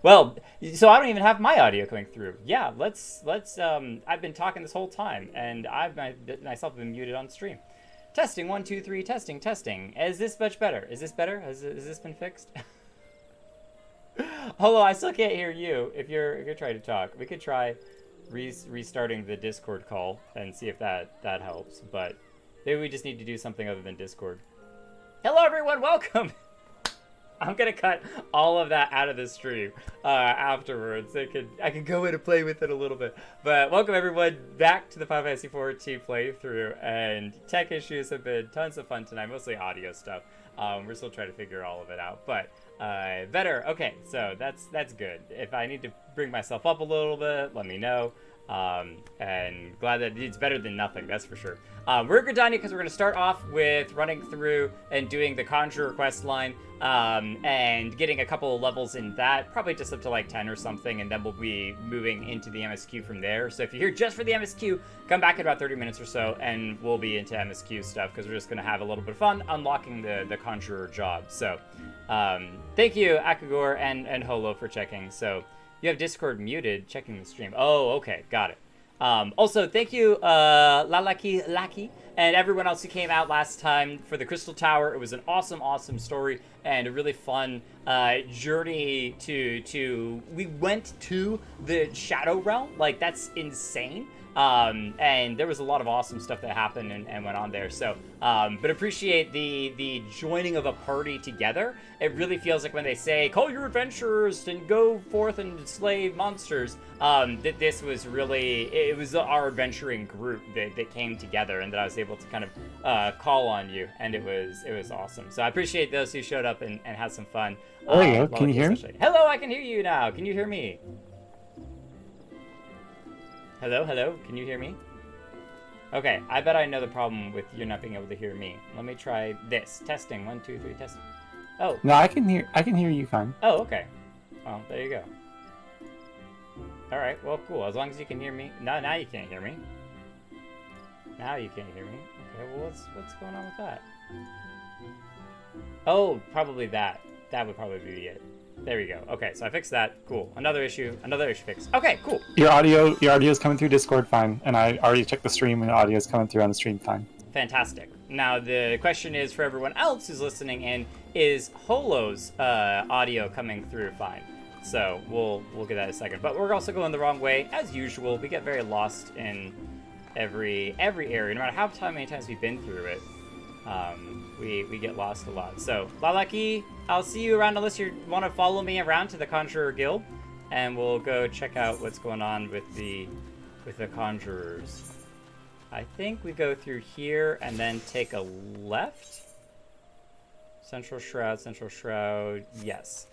Well, so I don't even have my audio coming through. Yeah, let's I've been talking this whole time, and myself been muted on stream. Testing, 1, 2, 3, testing, testing. Is this much better? Is this better? Has this been fixed? Hello, I still can't hear you. If you're trying to talk, we could try restarting the Discord call and see if that helps. But maybe we just need to do something other than Discord. Hello, everyone. Welcome. I'm gonna cut all of that out of the stream afterwards. I could go in and play with it a little bit. But welcome everyone back to the Final Fantasy XIV playthrough. And tech issues have been tons of fun tonight, mostly audio stuff. We're still trying to figure all of it out, but better. Okay, so that's good. If I need to bring myself up a little bit, let me know. And glad that it's better than nothing, that's for sure. We're in Gridania because we're going to start off with running through and doing the Conjurer quest line, and getting a couple of levels in that, probably just up to like 10 or something, and then we'll be moving into the MSQ from there. So if you're here just for the MSQ, come back in about 30 minutes or so, and we'll be into MSQ stuff, because we're just going to have a little bit of fun unlocking the Conjurer job. So thank you, Akagor and Holo, for checking. So you have Discord muted, checking the stream. Oh, okay, got it. Also, thank you, Lalaki, and everyone else who came out last time for the Crystal Tower. It was an awesome, awesome story and a really fun journey we went to the Shadow Realm. Like, that's insane. And there was a lot of awesome stuff that happened and went on there. So, but appreciate the joining of a party together. It really feels like when they say, call your adventurers and go forth and slay monsters, that this was really, it was our adventuring group that came together, and that I was able to kind of call on you, and it was awesome. So I appreciate those who showed up and had some fun. There you go. Can you hear me? Hello, I can hear you now. Can you hear me? Hello, hello, can you hear me? Okay, I bet I know the problem with you not being able to hear me. Let me try this. Testing, 1, 2, 3, testing. Oh. No, I can hear you fine. Oh, okay. Well, there you go. All right, well, cool. As long as you can hear me. No, now you can't hear me. Now you can't hear me. Okay, well, what's going on with that? Oh, probably that. That would probably be it. There we go. Okay, so I fixed that. Cool. Another issue fixed. Okay, cool. Your audio is coming through Discord fine, and I already checked the stream, and audio is coming through on the stream fine. Fantastic. Now the question is for everyone else who's listening in: is Holo's audio coming through fine? So we'll get that in a second. But we're also going the wrong way as usual. We get very lost in every area, no matter how many times we've been through it. We get lost a lot. So, Lalaki, I'll see you around unless you want to follow me around to the Conjurer Guild, and we'll go check out what's going on with the Conjurers. I think we go through here and then take a left. Central Shroud, yes.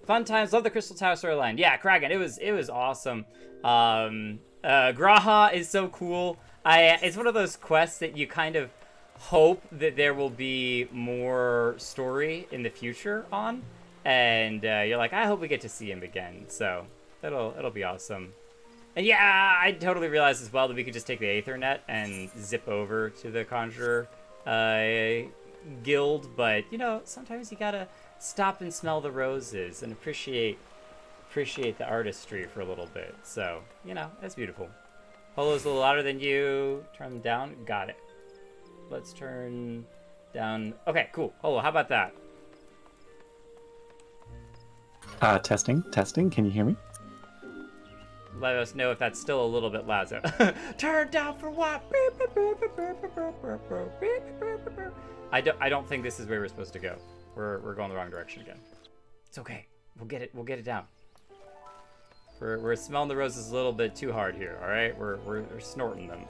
Fun times, love the Crystal Tower storyline. Yeah, Kragan, it was awesome. Graha is so cool. It's one of those quests that you kind of hope that there will be more story in the future on, and you're like, I hope we get to see him again. So it'll be awesome. And yeah, I totally realized as well that we could just take the Aethernet and zip over to the Conjurer guild, but you know, sometimes you gotta stop and smell the roses and appreciate the artistry for a little bit. So, you know, that's beautiful. Holo's a little louder than you. Turn them down. Got it. Let's turn down. Okay, cool. Holo, how about that? Testing. Can you hear me? Let us know if that's still a little bit loud. So, turn down for what? I don't think this is where we're supposed to go. We're going the wrong direction again. It's okay. We'll get it down. We're smelling the roses a little bit too hard here. All right, we're snorting them.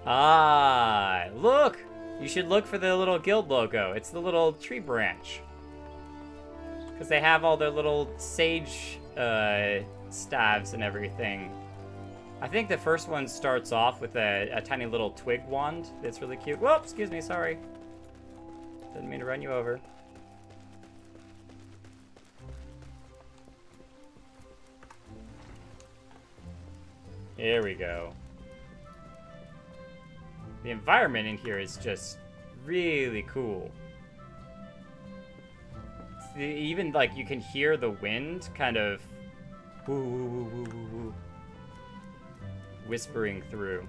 Ah, look! You should look for the little guild logo. It's the little tree branch. Because they have all their little sage staves and everything. I think the first one starts off with a tiny little twig wand that's really cute. Whoop, excuse me, sorry. Didn't mean to run you over. There we go. The environment in here is just really cool. even like you can hear the wind kind of woo, woo, woo, woo, woo, woo, whispering through.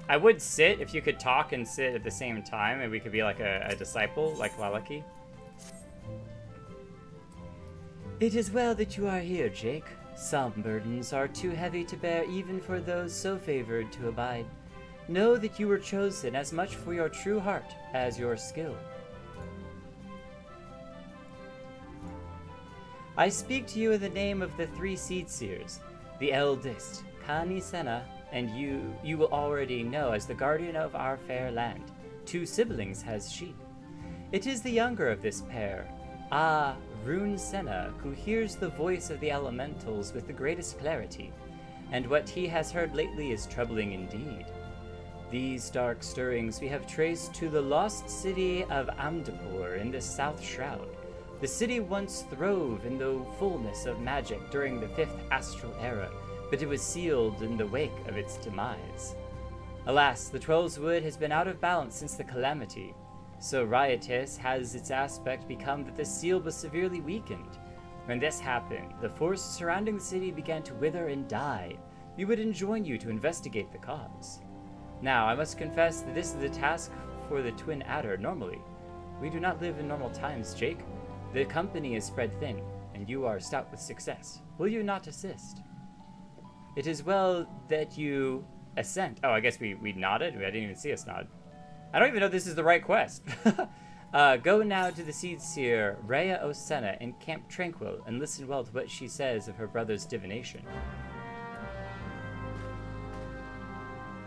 I would sit if you could talk and sit at the same time, and we could be like a disciple, like Lalaki. It is well that you are here, Jake. Some burdens are too heavy to bear even for those so favored to abide. Know that you were chosen as much for your true heart as your skill. I speak to you in the name of the 3 Seed Seers, the eldest, Kani Senna, and you will already know as the guardian of our fair land. 2 siblings has she. It is the younger of this pair, Rune Senna, who hears the voice of the elementals with the greatest clarity, and what he has heard lately is troubling indeed. These dark stirrings we have traced to the lost city of Amdapur in the South Shroud. The city once throve in the fullness of magic during the 5th Astral Era, but it was sealed in the wake of its demise. Alas, the Trollswood has been out of balance since the Calamity. So riotous has its aspect become that the seal was severely weakened. When this happened, the forests surrounding the city began to wither and die. We would enjoin you to investigate the cause. Now, I must confess that this is the task for the Twin Adder normally. We do not live in normal times, Jake. The company is spread thin, and you are stout with success. Will you not assist? It is well that you assent. Oh, I guess we nodded? I didn't even see us nod. I don't even know if this is the right quest. Go now to the Seed Seer, Rhea Osena, in Camp Tranquil, and listen well to what she says of her brother's divination.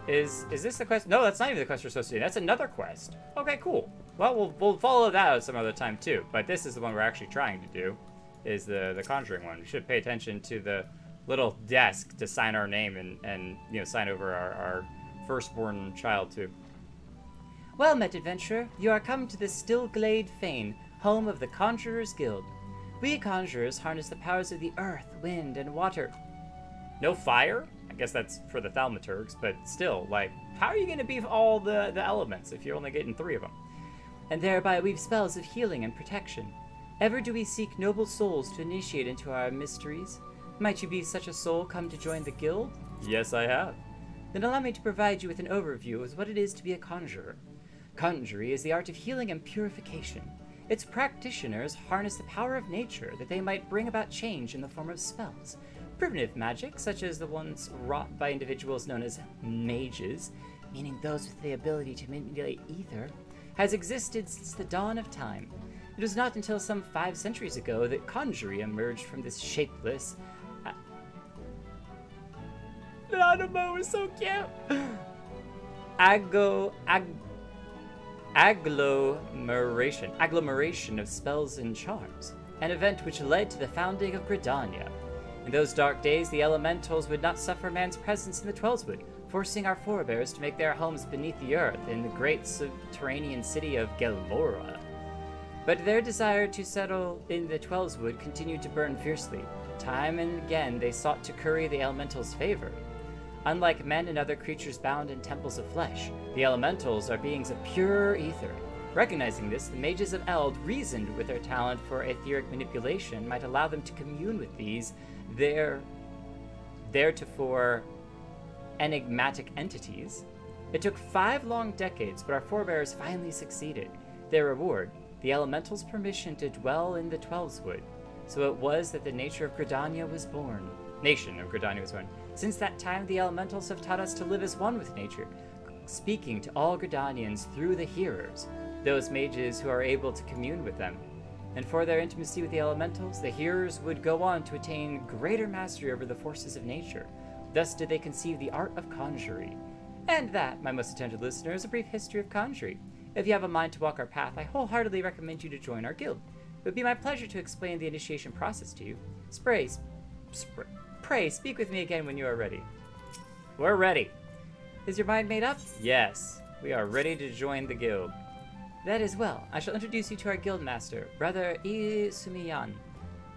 Is this the quest? No, that's not even the quest we're supposed to do. That's another quest. Okay, cool. Well, we'll follow that out some other time too. But this is the one we're actually trying to do, is the Conjuring one. We should pay attention to the little desk to sign our name and sign over our firstborn child to. Well met, adventurer. You are come to the Stillglade Fane, home of the Conjurers Guild. We conjurers harness the powers of the earth, wind, and water. No fire? I guess that's for the thaumaturgs, but still, like, how are you going to beat all the elements if you're only getting 3 of them? And thereby weave spells of healing and protection. Ever do we seek noble souls to initiate into our mysteries? Might you be such a soul come to join the guild? Yes, I have. Then allow me to provide you with an overview of what it is to be a conjurer. Conjuring is the art of healing and purification. Its practitioners harness the power of nature that they might bring about change in the form of spells. Primitive magic, such as the ones wrought by individuals known as mages, meaning those with the ability to manipulate ether, has existed since the dawn of time. It was not until some 5 centuries ago that conjuring emerged from this shapeless... Animo is so cute! Agglomeration of spells and charms, an event which led to the founding of Gridania. In those dark days, the elementals would not suffer man's presence in the Tweleswood, forcing our forebears to make their homes beneath the earth in the great subterranean city of Gelora. But their desire to settle in the Tweleswood continued to burn fiercely. Time and again, they sought to curry the elementals' favor. Unlike men and other creatures bound in temples of flesh, the elementals are beings of pure ether. Recognizing this, the mages of Eld reasoned with their talent for etheric manipulation might allow them to commune with these theretofore enigmatic entities. It took 5 long decades, but our forebears finally succeeded. Their reward, the elementals' permission to dwell in the Tweleswood. So it was that the nation of Gridania was born. Since that time, the elementals have taught us to live as one with nature, speaking to all Gridanians through the hearers, those mages who are able to commune with them. And for their intimacy with the elementals, the hearers would go on to attain greater mastery over the forces of nature. Thus did they conceive the art of conjuring. And that, my most attentive listener, is a brief history of conjuring. If you have a mind to walk our path, I wholeheartedly recommend you to join our guild. It would be my pleasure to explain the initiation process to you. Pray, speak with me again when you are ready. We're ready. Is your mind made up? Yes. We are ready to join the guild. That is well. I shall introduce you to our guild master, Brother Isumiyan.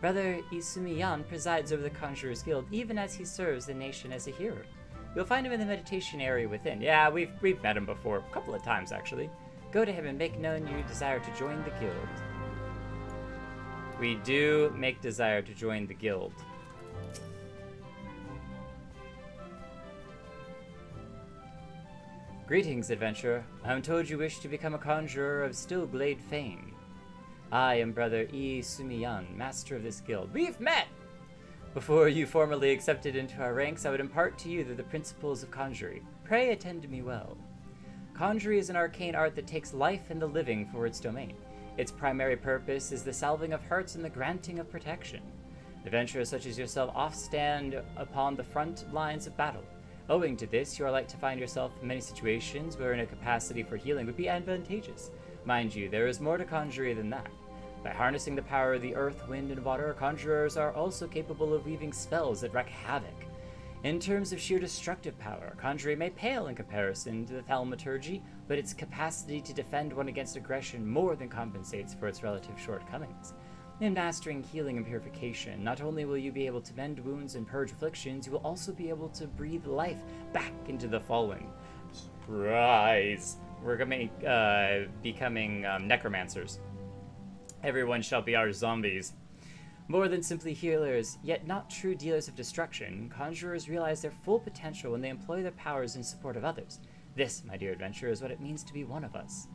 Brother Isumiyan presides over the Conjurers Guild, even as he serves the nation as a hearer. You'll find him in the meditation area within. Yeah, we've met him before, a couple of times actually. Go to him and make known your desire to join the guild. We do make desire to join the guild. Greetings, adventurer. I am told you wish to become a conjurer of Stillglade fame. I am Brother E. Sumiyan, master of this guild. We've met! Before you formally accepted into our ranks, I would impart to you the principles of conjuring. Pray attend to me well. Conjuring is an arcane art that takes life and the living for its domain. Its primary purpose is the salving of hearts and the granting of protection. Adventurers such as yourself oft stand upon the front lines of battle. Owing to this, you are like to find yourself in many situations wherein a capacity for healing would be advantageous. Mind you, there is more to conjuring than that. By harnessing the power of the earth, wind, and water, conjurers are also capable of weaving spells that wreak havoc. In terms of sheer destructive power, conjuring may pale in comparison to the thaumaturgy, but its capacity to defend one against aggression more than compensates for its relative shortcomings. In mastering healing and purification, not only will you be able to mend wounds and purge afflictions, you will also be able to breathe life back into the fallen. Surprise! We're becoming necromancers. Everyone shall be our zombies. More than simply healers, yet not true dealers of destruction, conjurers realize their full potential when they employ their powers in support of others. This, my dear adventurer, is what it means to be one of us.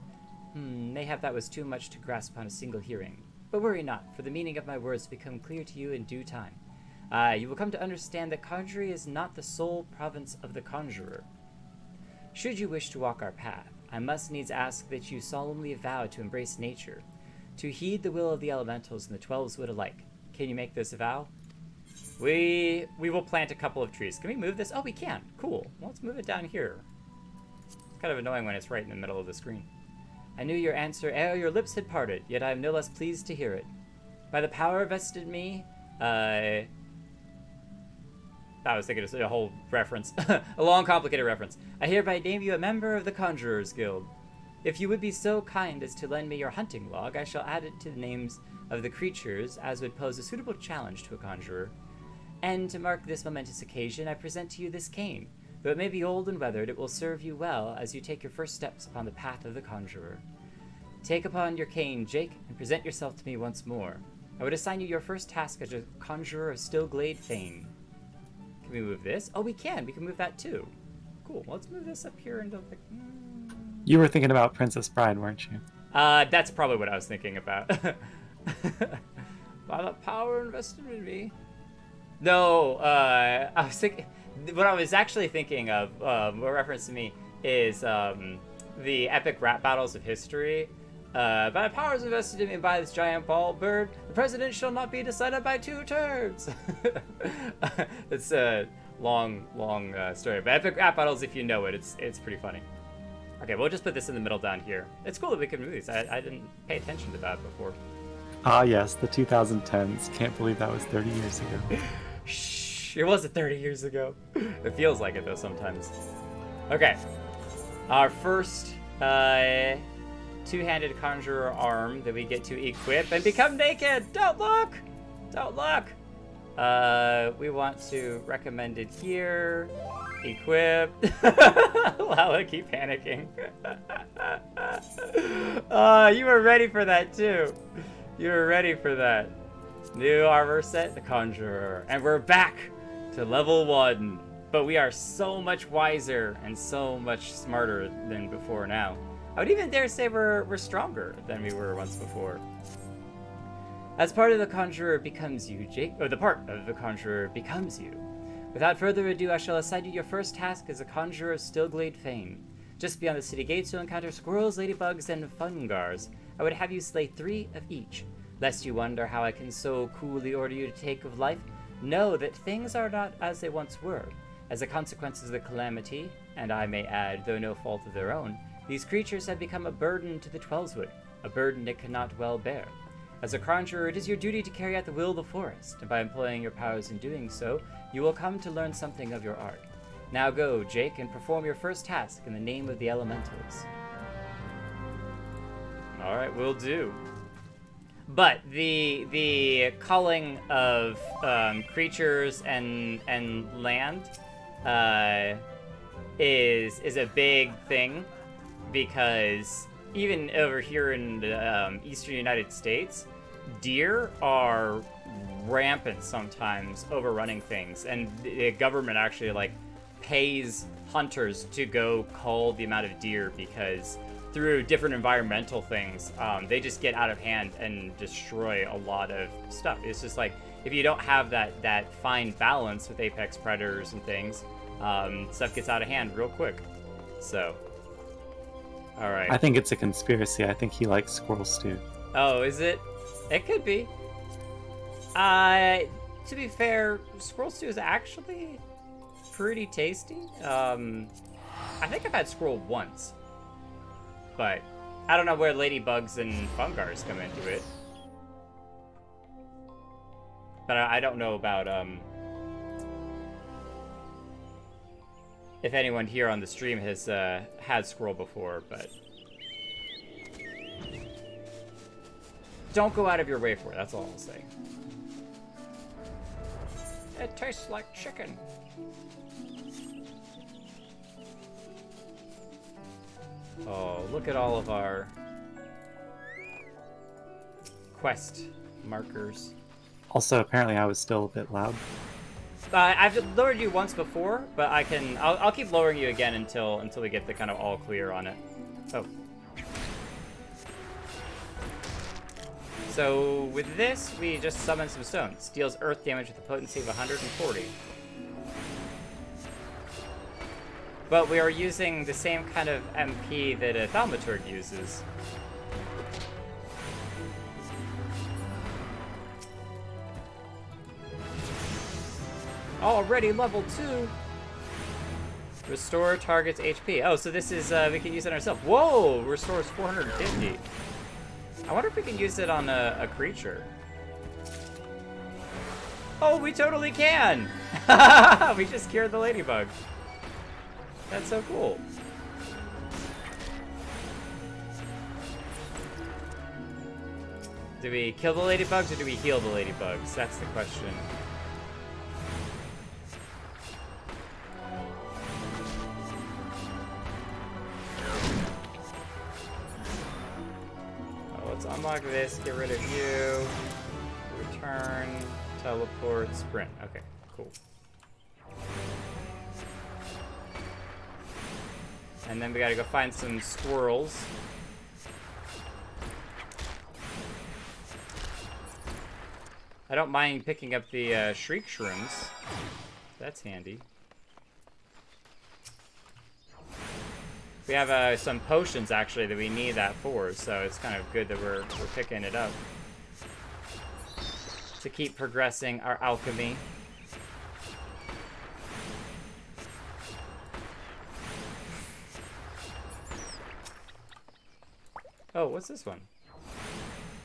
Mayhap that was too much to grasp on a single hearing. But worry not, for the meaning of my words will become clear to you in due time. You will come to understand that conjuring is not the sole province of the conjurer. Should you wish to walk our path, I must needs ask that you solemnly vow to embrace nature, to heed the will of the elementals and the 12s wood alike. Can you make this a vow? We will plant a couple of trees. Can we move this? Oh, we can. Cool. Well, let's move it down here. It's kind of annoying when it's right in the middle of the screen. I knew your answer ere your lips had parted, yet I am no less pleased to hear it. By the power vested in me, I was thinking of a whole reference. A long, complicated reference. I hereby name you a member of the Conjurers Guild. If you would be so kind as to lend me your hunting log, I shall add it to the names of the creatures as would pose a suitable challenge to a conjurer. And to mark this momentous occasion, I present to you this cane. Though it may be old and weathered, it will serve you well as you take your first steps upon the path of the conjurer. Take upon your cane, Jake, and present yourself to me once more. I would assign you your first task as a conjurer of Stillglade fame. Can we move this? Oh, we can. We can move that too. Cool. Let's move this up here into the... You were thinking about Princess Bride, weren't you? That's probably what I was thinking about. By the power invested in me. No, I was thinking... What I was actually thinking of, what reference to me, is the epic rap battles of history. By the powers invested in me by this giant ball bird, the president shall not be decided by 2 turns. It's a long story. But epic rap battles, if you know it, it's pretty funny. Okay, we'll just put this in the middle down here. It's cool that we can move these. I didn't pay attention to that before. Ah, yes, the 2010s. Can't believe that was 30 years ago. Shh, it wasn't 30 years ago. It feels like it, though, sometimes. Okay. Our first two-handed conjurer arm that we get to equip and become naked! Don't look! Don't look! We want to recommend it here. Equip. Lala, keep panicking. You were ready for that, too. You were ready for that. New armor set, the Conjurer. And we're back to level 1. But we are so much wiser and so much smarter than before now. I would even dare say we're stronger than we were once before. As part of the Conjurer becomes you, Jake, or the part of the Conjurer becomes you. Without further ado, I shall assign you your first task as a Conjurer of Stillglade fame. Just beyond the city gates, you'll encounter squirrels, ladybugs, and fungars. I would have you slay 3 of each. Lest you wonder how I can so coolly order you to take of life, know that things are not as they once were. As a consequence of the calamity, and I may add, though no fault of their own, these creatures have become a burden to the Twelveswood, a burden it cannot well bear. As a conjurer, it is your duty to carry out the will of the forest, and by employing your powers in doing so, you will come to learn something of your art. Now go, Jake, and perform your first task in the name of the elementals. Alright, will do. But the culling of creatures and land is a big thing, because even over here in the eastern United States, deer are rampant sometimes, overrunning things, and the government actually like pays hunters to go cull the amount of deer because through different environmental things, they just get out of hand and destroy a lot of stuff. It's just like if you don't have that fine balance with apex predators and things, stuff gets out of hand real quick. So, all right. I think it's a conspiracy. I think he likes squirrel stew. Oh, is it? It could be. To be fair, squirrel stew is actually pretty tasty. I think I've had squirrel once, but I don't know where ladybugs and fungars come into it. But I don't know about if anyone here on the stream has had squirrel before, but don't go out of your way for it. That's all I'll say. It tastes like chicken. Oh, look at all of our quest markers. Also, apparently I was still a bit loud. I've lowered you once before, but I'll keep lowering you again until we get the kind of all clear on it. Oh. So with this, we just summon some stones. Deals earth damage with a potency of 140. But we are using the same kind of MP that a thaumaturg uses. Already level 2. Restore target's HP. Oh, so this is, we can use it ourselves. Whoa, restores 450. I wonder if we can use it on a creature. Oh, we totally can! We just cured the ladybug. That's so cool. Do we kill the ladybugs or do we heal the ladybugs? That's the question. Let's unlock this, get rid of you, return, teleport, sprint. Okay, cool. And then we gotta go find some squirrels. I don't mind picking up the shriek shrooms. That's handy. We have some potions actually that we need that for, so it's kind of good that we're picking it up to keep progressing our alchemy. Oh, what's this one?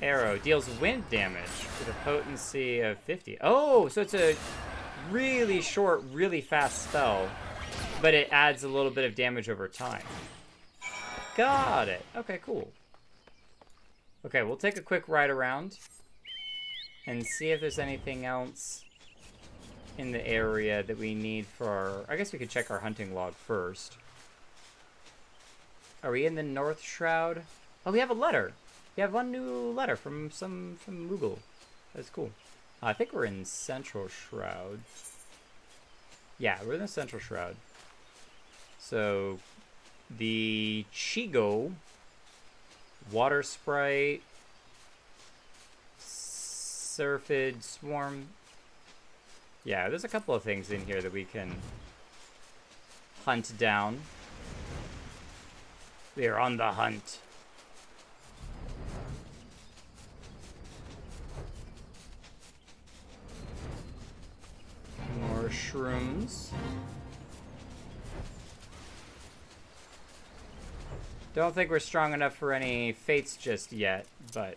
Arrow deals wind damage with a potency of 50. Oh, so it's a really short, really fast spell, but it adds a little bit of damage over time. Got it. Okay, cool. Okay, we'll take a quick ride around and see if there's anything else in the area that we need for our... I guess we could check our hunting log first. Are we in the North Shroud? Oh, we have a letter. We have one new letter from Moogle. That's cool. I think we're in Central Shroud. Yeah, we're in the Central Shroud. So, the Chigo, Water Sprite, Syrphid Swarm. Yeah, there's a couple of things in here that we can hunt down. We are on the hunt. More shrooms. Don't think we're strong enough for any fates just yet, but...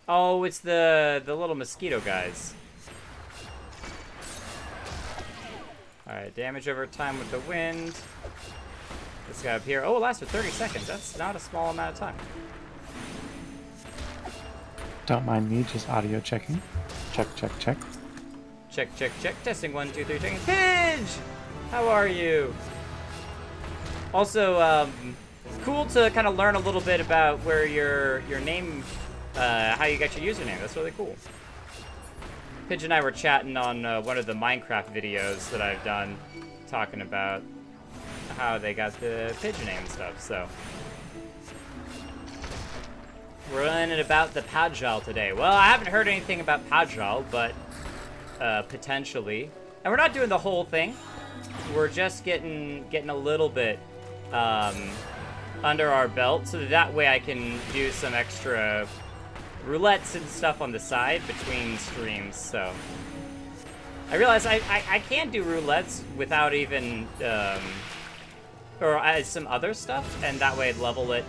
Oh, it's the little mosquito guys. Alright, damage over time with the wind. This guy up here. Oh, it lasts for 30 seconds. That's not a small amount of time. Don't mind me, just audio checking. Check, check, check. Check, check, check. Testing 1, 2, 3, checking. Pidge! How are you? Also, cool to kind of learn a little bit about where your name how you got your username. That's really cool. Pidge and I were chatting on one of the Minecraft videos that I've done, talking about how they got the Pidge name and stuff, so. We're learning about the Pajal today. Well, I haven't heard anything about Pajal, but potentially. And we're not doing the whole thing. We're just getting a little bit under our belt, so that way I can do some extra roulettes and stuff on the side between streams. So I realize I can do roulettes without even or as some other stuff, and that way I'd level it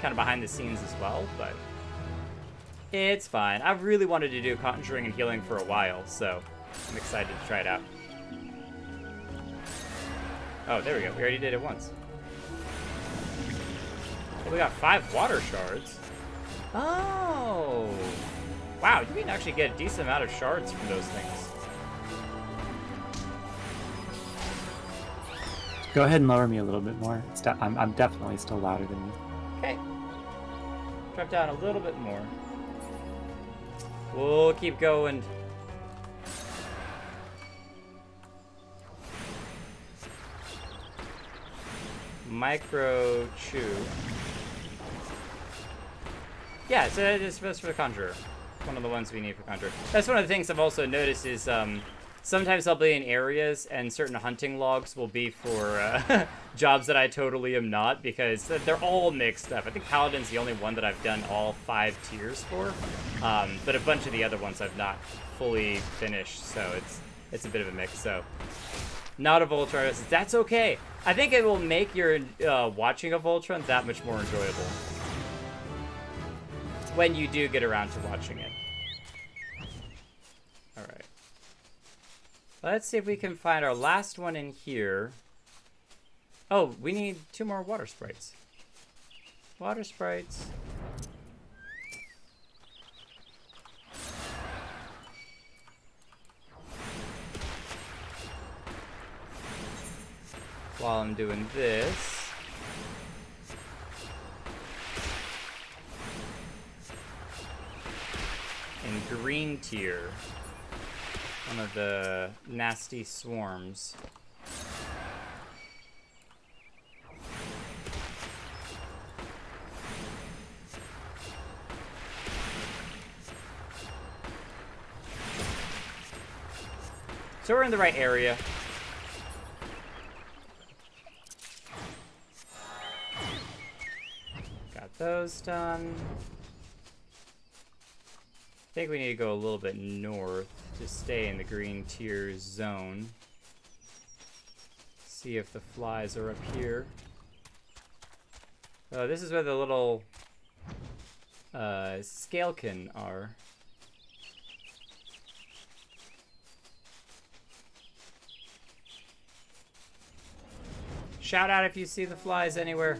kind of behind the scenes as well, but it's fine. I've really wanted to do conjuring and healing for a while, so I'm excited to try it out. Oh, there we go. We already did it once. Well, we got 5 water shards. Oh! Wow, you can actually get a decent amount of shards from those things. Go ahead and lower me a little bit more. I'm definitely still louder than you. Okay. Drop down a little bit more. We'll keep going. Micro Chew. Yeah, so it's supposed for the Conjurer. One of the ones we need for Conjurer. That's one of the things I've also noticed is sometimes I'll be in areas and certain hunting logs will be for jobs that I totally am not, because they're all mixed up. I think Paladin's the only one that I've done all 5 tiers for, but a bunch of the other ones I've not fully finished, so it's a bit of a mix. So not a Voltron, that's okay. I think it will make your watching a Voltron that much more enjoyable when you do get around to watching it. All right. Let's see if we can find our last one in here. Oh, we need 2 more water sprites. Water sprites. While I'm doing this, in green tier, one of the nasty swarms. So we're in the right area. Got those done. I think we need to go a little bit north to stay in the green tier zone. See if the flies are up here. Oh, this is where the little scalekin are. Shout out if you see the flies anywhere.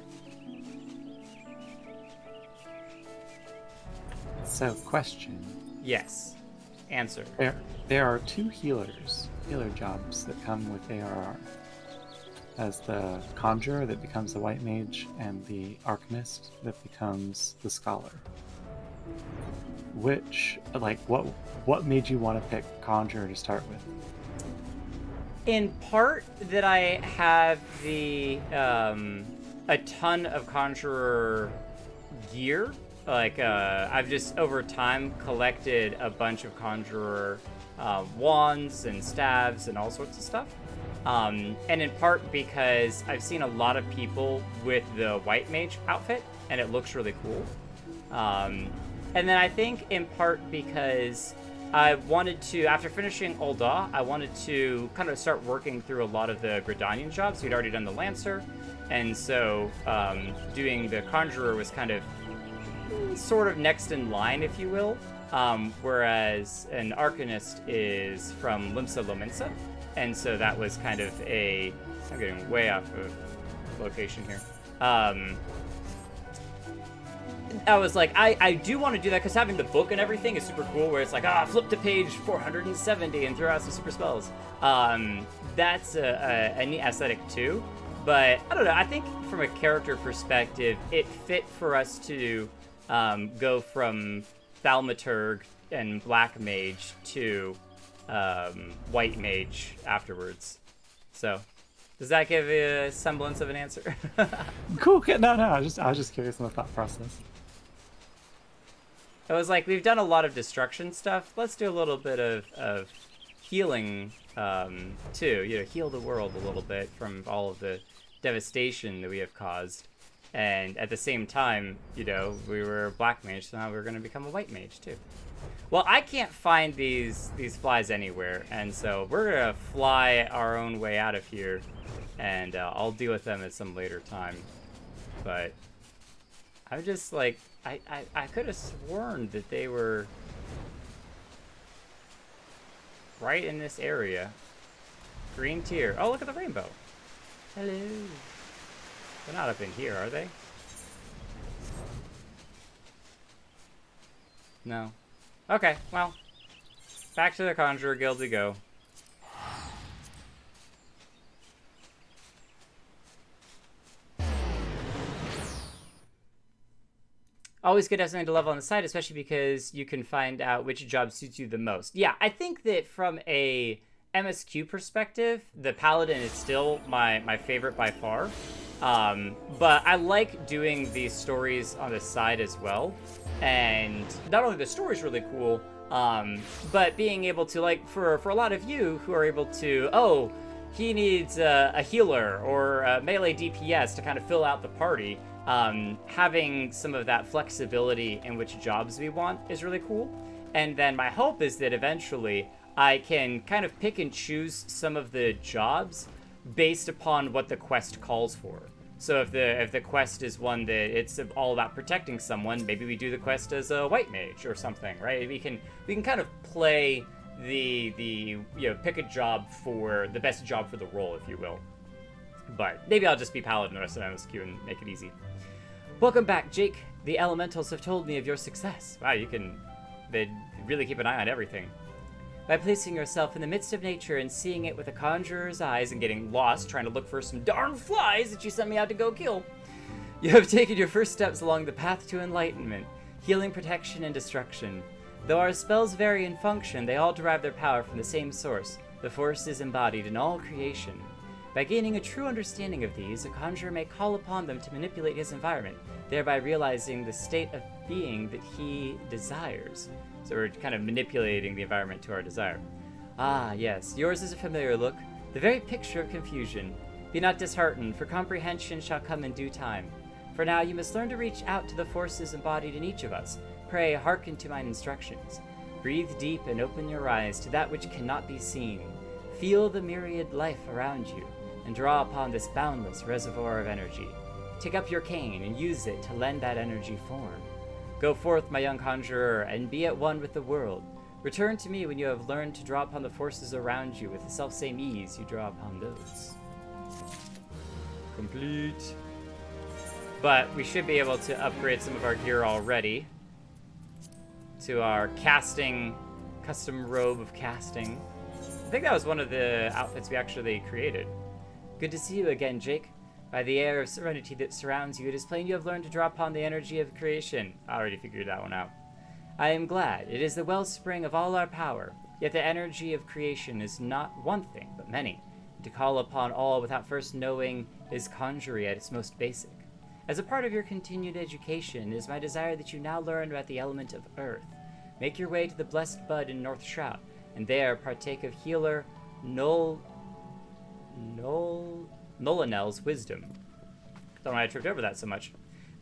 So, question. Yes. Answer. There are 2 healer jobs that come with ARR. As the conjurer that becomes the white mage, and the alchemist that becomes the scholar. Which, like, what made you want to pick conjurer to start with? In part that I have the a ton of conjurer gear. Like, I've just, over time, collected a bunch of conjurer wands and staves and all sorts of stuff. And in part because I've seen a lot of people with the white mage outfit, and it looks really cool. And then I think in part because I wanted to, after finishing Ul'dah, I wanted to kind of start working through a lot of the Gridanian jobs. We'd already done the Lancer, and so doing the Conjurer was kind of sort of next in line, if you will, whereas an Arcanist is from Limsa Lominsa, and so that was kind of a... I'm getting way off of location here. I was like, I do want to do that, because having the book and everything is super cool, where it's like, flip to page 470 and throw out some super spells. That's a neat aesthetic too, but I don't know, I think from a character perspective, it fit for us to go from thaumaturg and black mage to white mage afterwards. So, does that give you a semblance of an answer? Cool. No. I was just curious on the thought process. I was like, we've done a lot of destruction stuff. Let's do a little bit of healing too. You know, heal the world a little bit from all of the devastation that we have caused. And at the same time, you know, we were a black mage, so now we're going to become a white mage too. Well, I can't find these flies anywhere, and so we're going to fly our own way out of here, and I'll deal with them at some later time. But I'm just like, I could have sworn that they were right in this area. Green tier. Oh, look at the rainbow. Hello. They're not up in here, are they? No. Okay, well. Back to the Conjurer Guild we go. Always good to have something to level on the side, especially because you can find out which job suits you the most. Yeah, I think that from a MSQ perspective, the Paladin is still my favorite by far. But I like doing these stories on the side as well. And not only the story's really cool, but being able to, like, for a lot of you who are able to, oh, he needs a healer or a melee DPS to kind of fill out the party, having some of that flexibility in which jobs we want is really cool. And then my hope is that eventually I can kind of pick and choose some of the jobs based upon what the quest calls for. So if the quest is one that it's all about protecting someone, maybe we do the quest as a white mage or something, right? We can kind of play the you know, pick a job for the best job for the role, if you will. But maybe I'll just be Paladin the rest of MSQ and make it easy. Welcome back, Jake. The elementals have told me of your success. Wow, they really keep an eye on everything. By placing yourself in the midst of nature and seeing it with a conjurer's eyes and getting lost trying to look for some darn flies that you sent me out to go kill, you have taken your first steps along the path to enlightenment, healing, protection, and destruction. Though our spells vary in function, they all derive their power from the same source. The force is embodied in all creation. By gaining a true understanding of these, a conjurer may call upon them to manipulate his environment, thereby realizing the state of being that he desires. So we're kind of manipulating the environment to our desire. Ah, yes, yours is a familiar look, the very picture of confusion. Be not disheartened, for comprehension shall come in due time. For now you must learn to reach out to the forces embodied in each of us. Pray, hearken to mine instructions. Breathe deep and open your eyes to that which cannot be seen. Feel the myriad life around you, and draw upon this boundless reservoir of energy. Take up your cane and use it to lend that energy form. Go forth, my young conjurer, and be at one with the world. Return to me when you have learned to draw upon the forces around you with the selfsame ease you draw upon those. Complete. But we should be able to upgrade some of our gear already to our casting, custom robe of casting. I think that was one of the outfits we actually created. Good to see you again, Jake. By the air of serenity that surrounds you, it is plain you have learned to draw upon the energy of creation. I already figured that one out. I am glad. It is the wellspring of all our power. Yet the energy of creation is not one thing, but many. To call upon all without first knowing is conjuring at its most basic. As a part of your continued education, it is my desire that you now learn about the element of earth. Make your way to the Blessed Bud in North Shroud, and there partake of healer Nolanel's wisdom. Don't know why I tripped over that so much.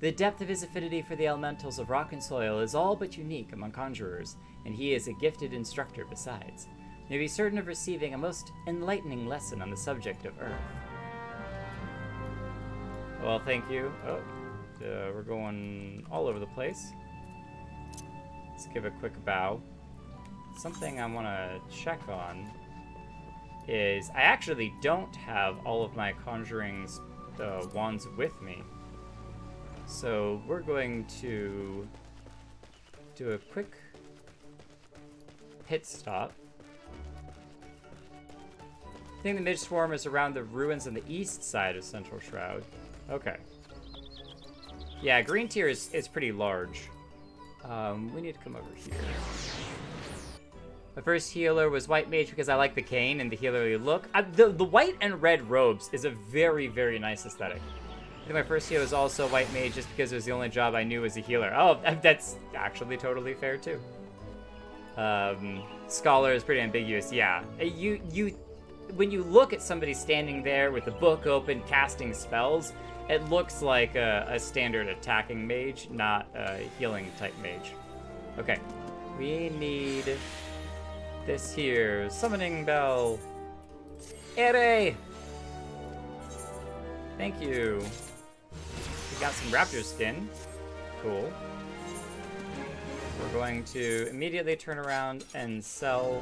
The depth of his affinity for the elementals of rock and soil is all but unique among conjurers, and he is a gifted instructor besides. You may be certain of receiving a most enlightening lesson on the subject of earth. Well, thank you. Oh, we're going all over the place. Let's give a quick bow. Something I want to check on is I actually don't have all of my Conjuring's wands with me. So we're going to do a quick pit stop. I think the Midge Swarm is around the ruins on the east side of Central Shroud. Okay. Yeah, green tier is pretty large. We need to come over here. My first healer was White Mage because I like the cane and the healerly look. The white and red robes is a very, very nice aesthetic. I think my first healer was also White Mage just because it was the only job I knew as a healer. Oh, that's actually totally fair too. Scholar is pretty ambiguous, yeah. When you look at somebody standing there with the book open casting spells, it looks like a standard attacking mage, not a healing type mage. Okay, we need this here. Summoning bell. Ere! Thank you. We got some raptor skin. Cool. We're going to immediately turn around and sell...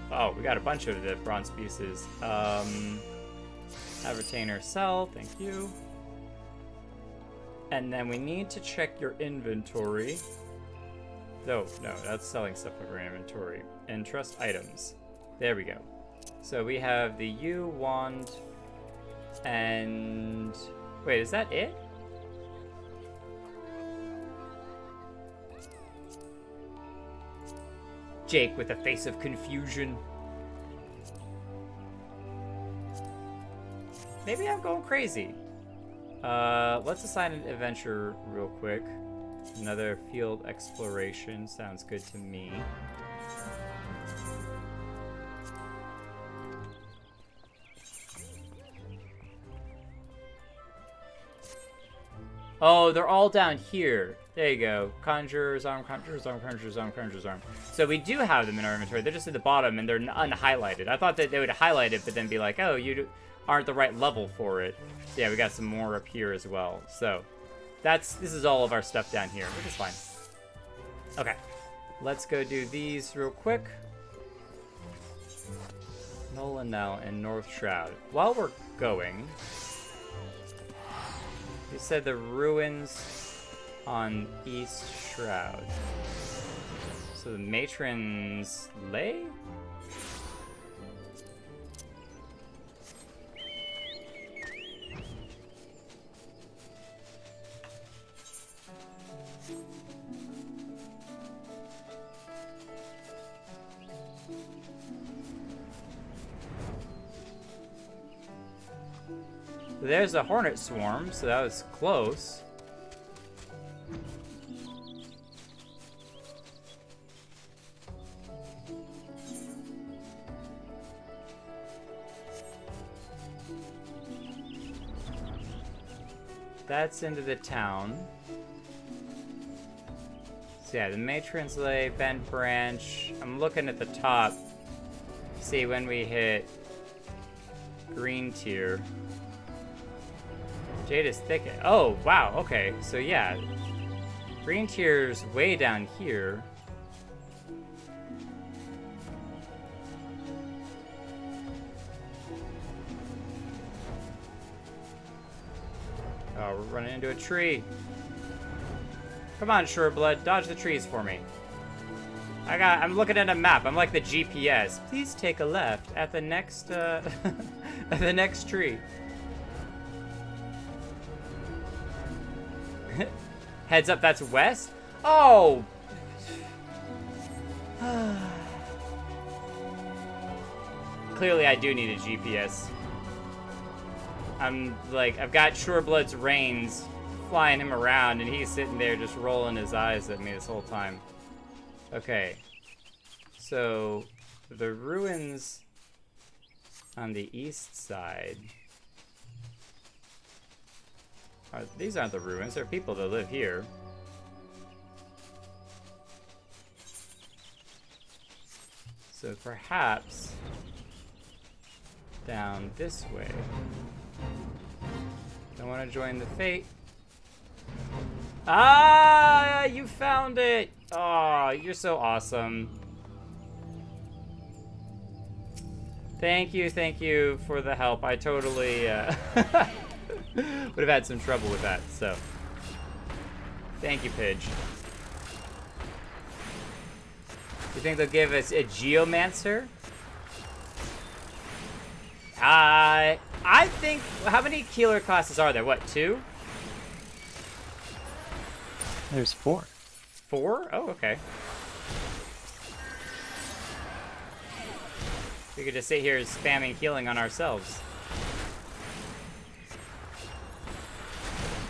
Oh, we got a bunch of the bronze pieces. Have retainer sell, thank you. And then we need to check your inventory. No, that's selling stuff over inventory. And trust items. There we go. So we have the U wand and... Wait, is that it? Jake with a face of confusion. Maybe I'm going crazy. Let's assign an adventure real quick. Another field exploration sounds good to me. Oh, they're all down here. There you go. Conjurer's arm, conjurer's arm, conjurer's arm, conjurer's arm. So we do have them in our inventory. They're just at the bottom and they're unhighlighted. I thought that they would highlight it, but then be like, oh, you aren't the right level for it. So yeah, we got some more up here as well. So this is all of our stuff down here, which is fine. Okay, let's go do these real quick. Nolan now and North Shroud. While we're going, you said the ruins on East Shroud. So the Matron's Lay? There's a hornet swarm, so that was close. That's into the town. So yeah, the Matron's Lay, Bent Branch. I'm looking at the top. See when we hit green tier. Jada's Thicket. Oh, wow, okay. So yeah, green tier's way down here. Oh, we're running into a tree. Come on, Shoreblood, dodge the trees for me. I'm looking at a map. I'm like the GPS. Please take a left at the next, at the next tree. Heads up, that's west? Oh! Clearly I do need a GPS. I've got Shoreblood's reins flying him around and he's sitting there just rolling his eyes at me this whole time. Okay. So, the ruins on the east side... these aren't the ruins, there are people that live here. So perhaps down this way. Don't want to join the fate. Ah, you found it! Oh, you're so awesome. Thank you for the help. I totally would have had some trouble with that, so. Thank you, Pidge. You think they'll give us a Geomancer? I think, how many healer classes are there? What, 2? There's 4. 4? Oh, okay. We could just sit here spamming healing on ourselves.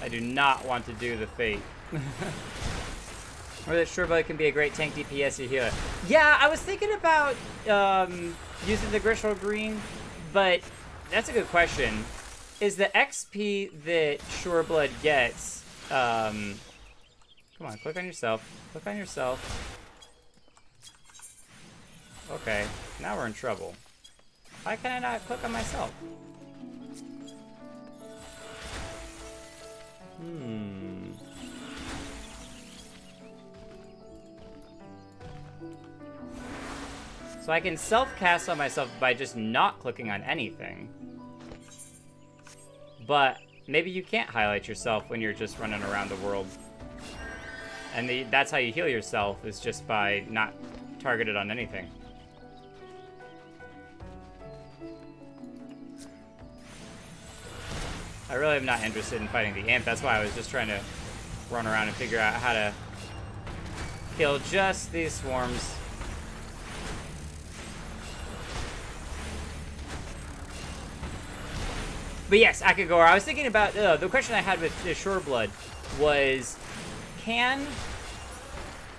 I do not want to do the fate. Or that Shoreblood can be a great tank DPS or healer. Yeah, I was thinking about using the Grishol Green, but that's a good question. Is the XP that Shoreblood gets... come on, click on yourself. Click on yourself. Okay, now we're in trouble. Why can I not click on myself? So I can self-cast on myself by just not clicking on anything. But maybe you can't highlight yourself when you're just running around the world. And that's how you heal yourself, is just by not targeted on anything. I really am not interested in fighting the imp. That's why I was just trying to run around and figure out how to kill just these swarms. But yes, Akagora, I was thinking about, the question I had with Shoreblood was,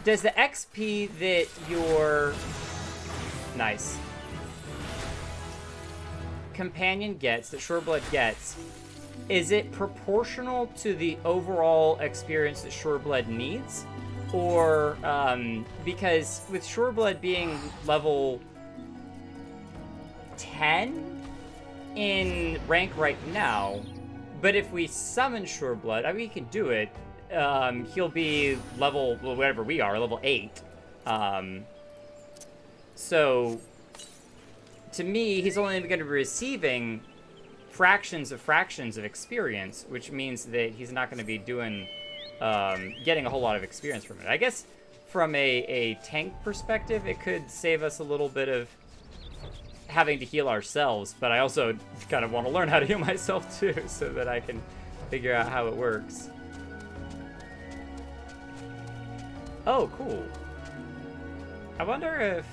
does the XP that your, nice, companion gets, that Shoreblood gets, is it proportional to the overall experience that Shoreblood needs? Or, because with Shoreblood being level 10 in rank right now, but if we summon Shoreblood, I mean, we can do it, he'll be level, whatever we are, level 8. So, to me, he's only going to be receiving fractions of experience, which means that he's not going to be doing, getting a whole lot of experience from it. I guess from a tank perspective, it could save us a little bit of having to heal ourselves, but I also kind of want to learn how to heal myself too, so that I can figure out how it works. Oh, cool. I wonder if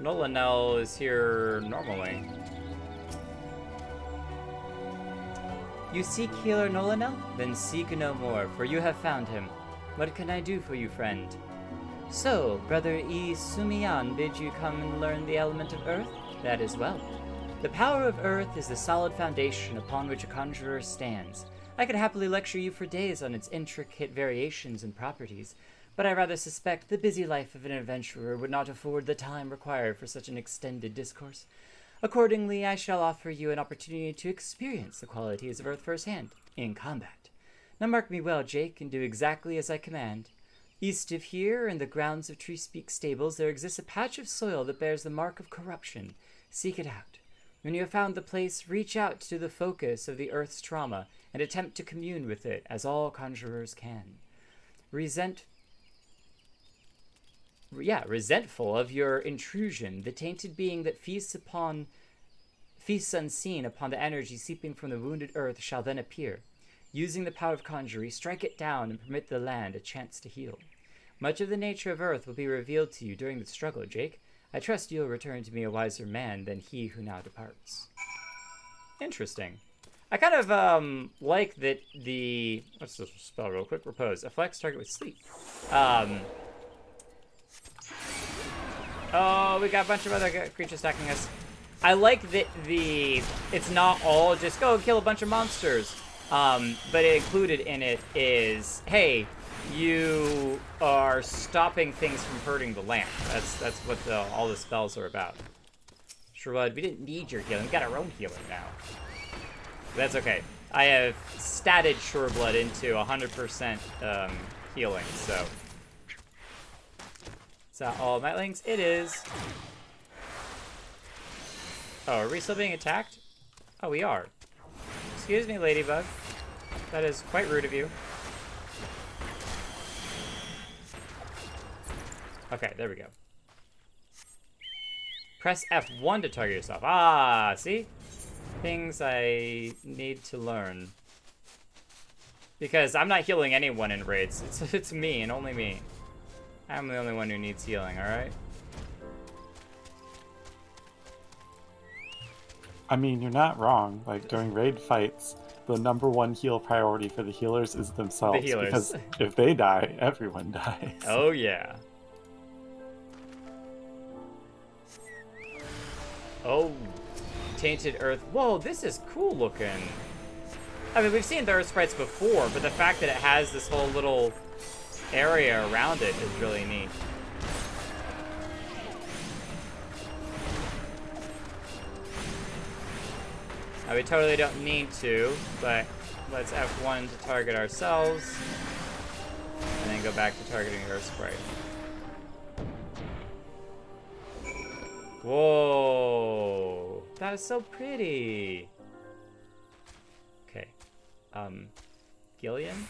Nolanel is here normally. You seek healer Nolanel? Then seek no more, for you have found him. What can I do for you, friend? So, Brother E. Sumiyan bid you come and learn the element of earth? That is well. The power of earth is the solid foundation upon which a conjurer stands. I could happily lecture you for days on its intricate variations and properties, but I rather suspect the busy life of an adventurer would not afford the time required for such an extended discourse. Accordingly, I shall offer you an opportunity to experience the qualities of earth firsthand, in combat. Now mark me well, Jake, and do exactly as I command. East of here, in the grounds of Treespeak Stables, there exists a patch of soil that bears the mark of corruption. Seek it out. When you have found the place, reach out to the focus of the earth's trauma and attempt to commune with it, as all conjurers can. Resentful of your intrusion, the tainted being that feasts unseen upon the energy seeping from the wounded earth shall then appear. Using the power of Conjuring, strike it down and permit the land a chance to heal. Much of the nature of earth will be revealed to you during the struggle, Jake. I trust you'll return to me a wiser man than he who now departs. Interesting. I kind of like that the... Let's just spell real quick. Repose. Afflicts target with sleep. Oh, we got a bunch of other creatures attacking us. I like that it's not all just go kill a bunch of monsters. But included in it is, hey, you are stopping things from hurting the land. That's what all the spells are about. Sherwood, we didn't need your healing. We got our own healing now. That's okay. I have statted Shoreblood into 100% healing, so. Is that all Nightlings? It is. Oh, are we still being attacked? Oh, we are. Excuse me, Ladybug. That is quite rude of you. Okay, there we go. Press F1 to target yourself. Ah, see? Things I need to learn. Because I'm not healing anyone in raids. It's me and only me. I'm the only one who needs healing, alright? I mean, you're not wrong. Like, during raid fights, the #1 heal priority for the healers is themselves. The healers. Because if they die, everyone dies. Oh, yeah. Oh, Tainted Earth. Whoa, this is cool looking. I mean, we've seen the Earth sprites before, but the fact that it has this whole little area around it is really neat. Now, we totally don't need to, but let's F1 to target ourselves, and then go back to targeting Earth sprite. Whoa, that is so pretty. Okay, Gillian,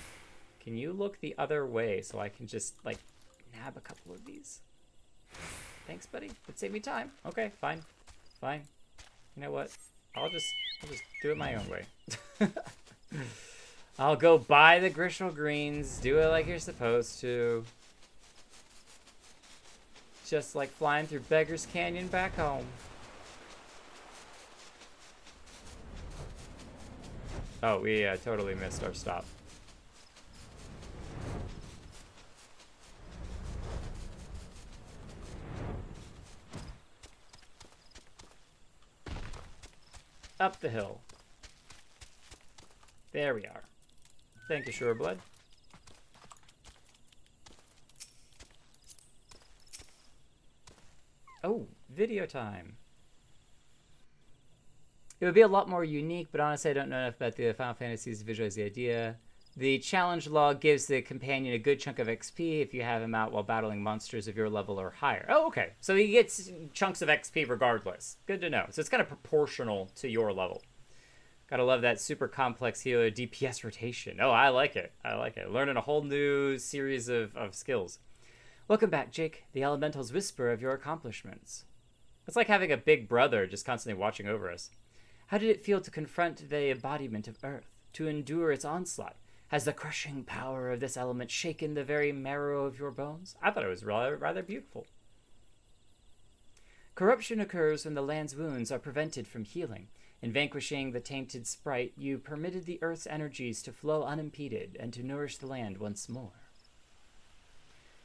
can you look the other way so I can just like nab a couple of these? Thanks, buddy. It'd save me time. Okay, fine, fine. You know what? I'll just do it my own way. I'll go buy the Grishal Greens, do it like you're supposed to. Just like flying through Beggar's Canyon back home. Oh, we totally missed our stop. Up the hill. There we are. Thank you, Sureblood. Oh, video time. It would be a lot more unique, but honestly I don't know enough about the Final Fantasies to visualize the idea. The challenge log gives the companion a good chunk of XP if you have him out while battling monsters of your level or higher. Oh, okay. So he gets chunks of XP regardless. Good to know. So it's kind of proportional to your level. Gotta love that super complex healer DPS rotation. Oh, I like it. I like it. Learning a whole new series of skills. Welcome back, Jake. The elementals whisper of your accomplishments. It's like having a big brother just constantly watching over us. How did it feel to confront the embodiment of Earth, to endure its onslaught? Has the crushing power of this element shaken the very marrow of your bones? I thought it was rather beautiful. Corruption occurs when the land's wounds are prevented from healing. In vanquishing the tainted sprite, you permitted the Earth's energies to flow unimpeded and to nourish the land once more.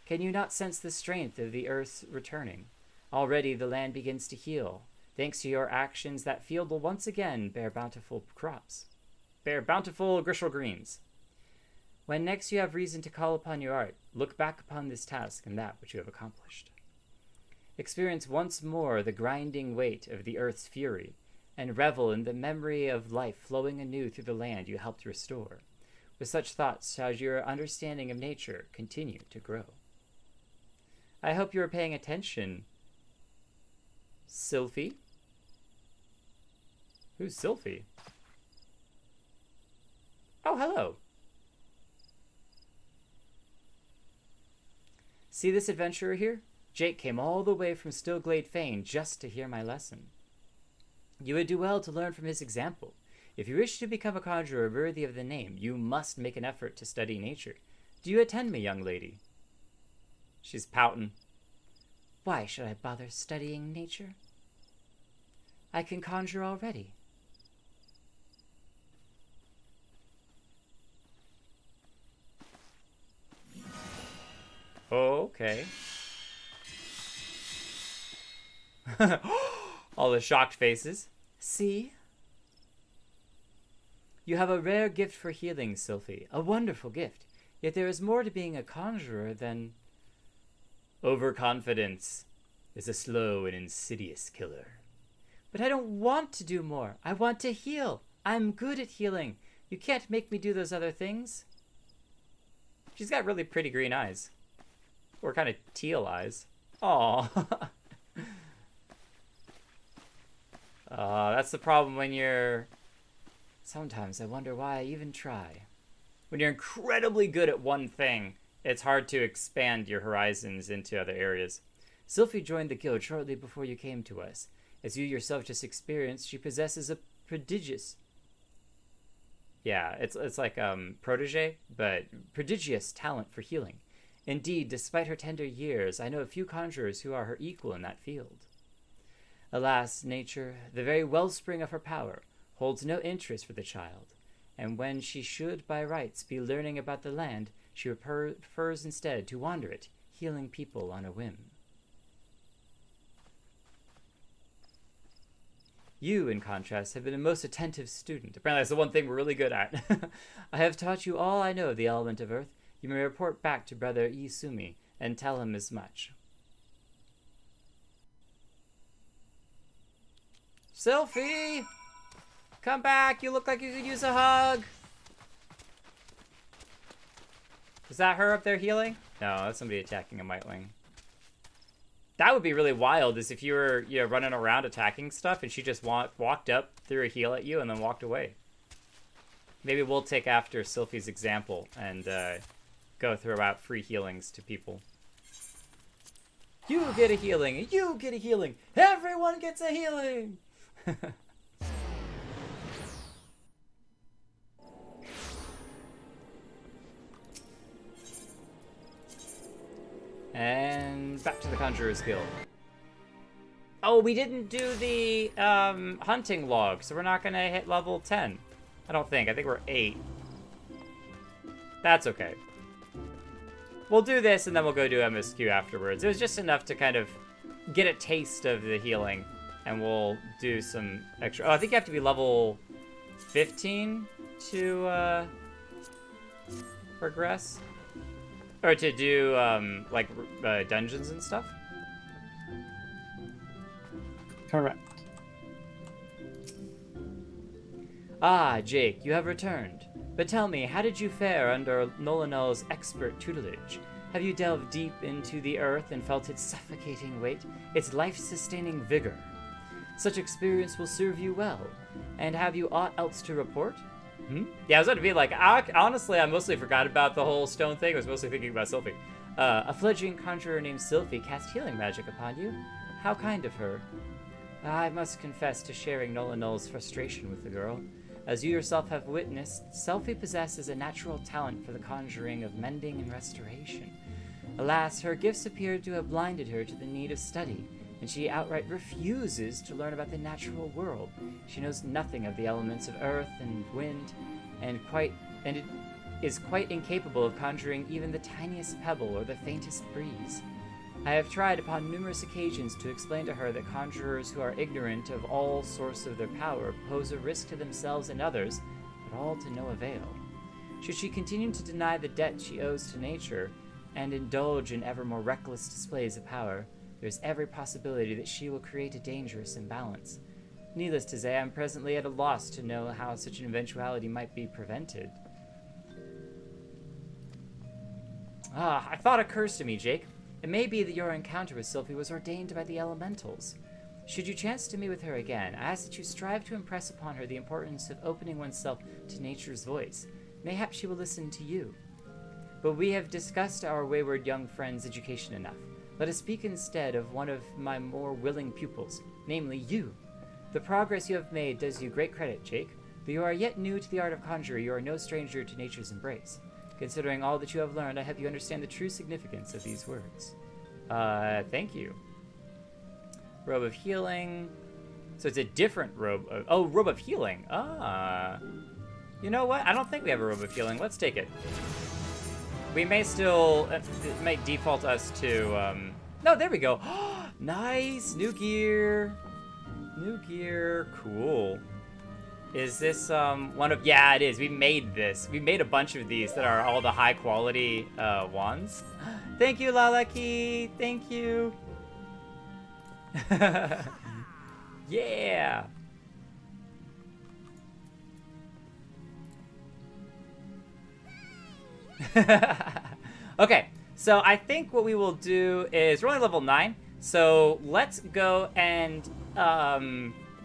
Can you not sense the strength of the Earth's returning? Already the land begins to heal. Thanks to your actions, that field will once again bear bountiful crops. Bear bountiful Grishal Greens. When next you have reason to call upon your art, look back upon this task and that which you have accomplished. Experience once more the grinding weight of the Earth's fury, and revel in the memory of life flowing anew through the land you helped restore. With such thoughts shall your understanding of nature continue to grow. I hope you are paying attention, Sylphie. Who's Sylphie? Oh, hello. See this adventurer here? Jake came all the way from Stillglade Fane just to hear my lesson. You would do well to learn from his example. If you wish to become a conjurer worthy of the name, you must make an effort to study nature. Do you attend me, young lady? She's pouting. Why should I bother studying nature? I can conjure already. Okay. All the shocked faces. See? You have a rare gift for healing, Sylphie. A wonderful gift. Yet there is more to being a conjurer than... Overconfidence is a slow and insidious killer. But I don't want to do more. I want to heal. I'm good at healing. You can't make me do those other things. She's got really pretty green eyes. Or kind of teal eyes. Aww. That's the problem when you're... Sometimes I wonder why I even try. When you're incredibly good at one thing, it's hard to expand your horizons into other areas. Sylphie joined the guild shortly before you came to us. As you yourself just experienced, she possesses a prodigious... Yeah, it's like protege, but prodigious talent for healing. Indeed, despite her tender years, I know a few conjurers who are her equal in that field. Alas, nature, the very wellspring of her power, holds no interest for the child, and when she should by rights be learning about the land, she prefers instead to wander it, healing people on a whim. You, in contrast, have been a most attentive student. Apparently that's the one thing we're really good at. I have taught you all I know of the element of earth. You may report back to Brother Isumi and tell him as much. Sylphie! Come back! You look like you could use a hug! Is that her up there healing? No, that's somebody attacking a Mightling. That would be really wild, is if you were running around attacking stuff and she just walked up, threw a heal at you, and then walked away. Maybe we'll take after Sylphie's example and go throw out free healings to people. You get a healing, you get a healing, everyone gets a healing! And back to the Conjurer's Guild. Oh, we didn't do the hunting log, so we're not gonna hit level 10. I don't think. I think we're 8. That's okay. We'll do this, and then we'll go do MSQ afterwards. It was just enough to kind of get a taste of the healing, and we'll do some extra... Oh, I think you have to be level 15 to progress. Or to do, dungeons and stuff? Correct. Ah, Jake, you have returned. But tell me, how did you fare under Nolanel's expert tutelage? Have you delved deep into the earth and felt its suffocating weight, its life-sustaining vigor? Such experience will serve you well. And have you aught else to report? Yeah, I was about to be like, honestly, I mostly forgot about the whole stone thing. I was mostly thinking about Sylphie. A fledgling conjurer named Sylphie cast healing magic upon you. How kind of her. I must confess to sharing Nolanel's frustration with the girl. As you yourself have witnessed, Sylphie possesses a natural talent for the conjuring of mending and restoration. Alas, her gifts appear to have blinded her to the need of study, and she outright refuses to learn about the natural world. She knows nothing of the elements of earth and wind, and it is quite incapable of conjuring even the tiniest pebble or the faintest breeze. I have tried upon numerous occasions to explain to her that conjurers who are ignorant of all source of their power pose a risk to themselves and others, but all to no avail. Should she continue to deny the debt she owes to nature, and indulge in ever more reckless displays of power, there's every possibility that she will create a dangerous imbalance. Needless to say, I'm presently at a loss to know how such an eventuality might be prevented. A thought occurs to me, Jake. It may be that your encounter with Sylphie was ordained by the elementals. Should you chance to meet with her again, I ask that you strive to impress upon her the importance of opening oneself to nature's voice. Mayhap she will listen to you. But we have discussed our wayward young friend's education enough. Let us speak instead of one of my more willing pupils, namely you. The progress you have made does you great credit, Jake. Though you are yet new to the art of conjuring, you are no stranger to nature's embrace. Considering all that you have learned, I hope you understand the true significance of these words. Thank you. Robe of Healing. So it's a different robe of... Oh, Robe of Healing. You know what? I don't think we have a Robe of Healing. Let's take it. We may still... it may default us to... No, there we go. Nice! New gear. New gear. Cool. Is this one of... Yeah, it is. We made this. We made a bunch of these that are all the high-quality wands. Thank you, Lalaki. Thank you. Yeah. Okay, so I think what we will do is we're only level 9, so let's go and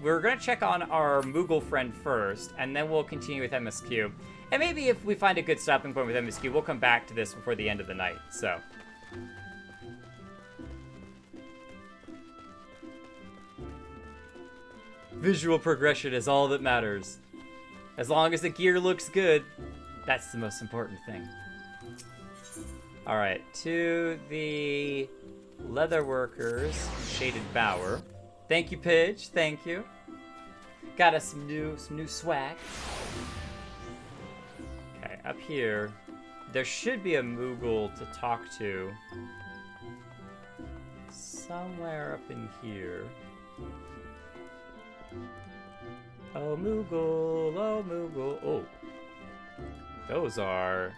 we're gonna check on our Moogle friend first, and then we'll continue with MSQ. And maybe if we find a good stopping point with MSQ, we'll come back to this before the end of the night. So. Visual progression is all that matters. As long as the gear looks good, that's the most important thing. All right, to the Leatherworkers Shaded Bower. Thank you, Pidge. Thank you. Got us some new swag. Okay, up here, there should be a Moogle to talk to. Somewhere up in here. Oh, Moogle, oh, Moogle. Oh, those are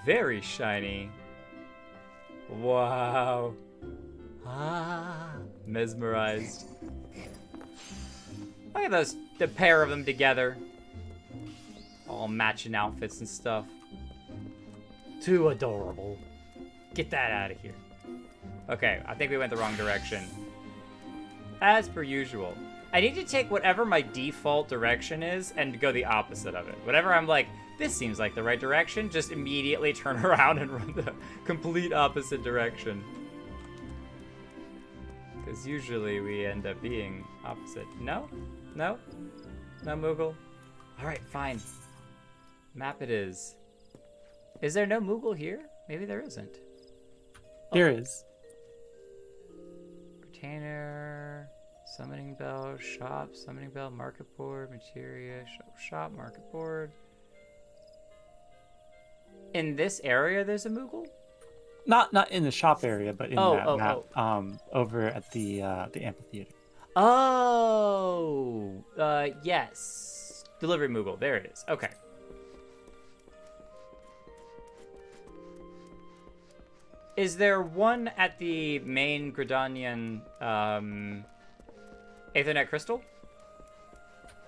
very shiny. Wow. Ah, mesmerized. Look at those, the pair of them together. All matching outfits and stuff. Too adorable. Get that out of here. Okay, I think we went the wrong direction. As per usual. I need to take whatever my default direction is and go the opposite of it. Whatever I'm like, this seems like the right direction, just immediately turn around and run the complete opposite direction. Because usually we end up being opposite. No? No? No, Moogle? Alright, fine. Map it is. Is there no Moogle here? Maybe there isn't. There is. Retainer, summoning bell, shop, summoning bell, market board, materia, shop, market board. In this area, there's a Moogle? Not in the shop area, but in that map, over at the amphitheater. Oh, yes. Delivery Moogle, there it is. Okay. Is there one at the main Gridanian Aethernet Crystal?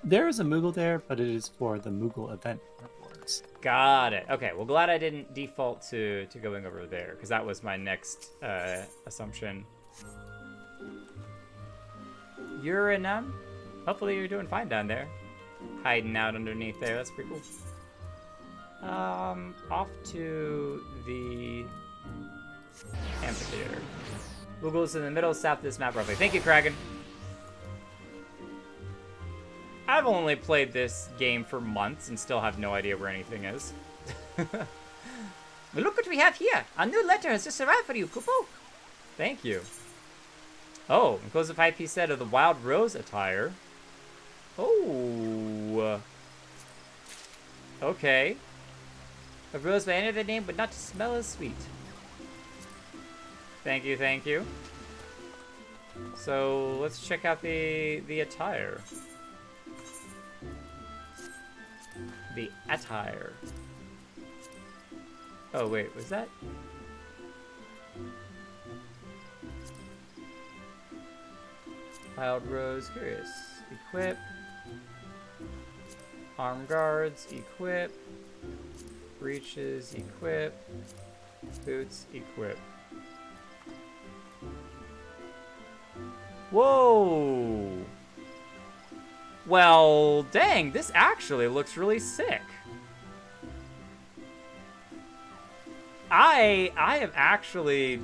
There is a Moogle there, but it is for the Moogle event rewards. Got it. Okay, well, glad I didn't default to going over there, because that was my next assumption. Urinum? Hopefully you're doing fine down there. Hiding out underneath there, that's pretty cool. Off to the amphitheater. Moogle's in the middle south of this map roughly. Thank you, Kraken. I've only played this game for months and still have no idea where anything is. But look what we have here. A new letter has just arrived for you, Kupo. Thank you. Oh, enclosed a 5-piece set of the Wild Rose attire. Oh. Okay. A rose by any other name, but not to smell as sweet. Thank you, thank you. So let's check out the attire. The attire. Oh wait, was that? Wild Rose, curious. Equip. Arm guards, equip. Breeches, equip. Boots, equip. Whoa! Well, dang, this actually looks really sick. I am actually...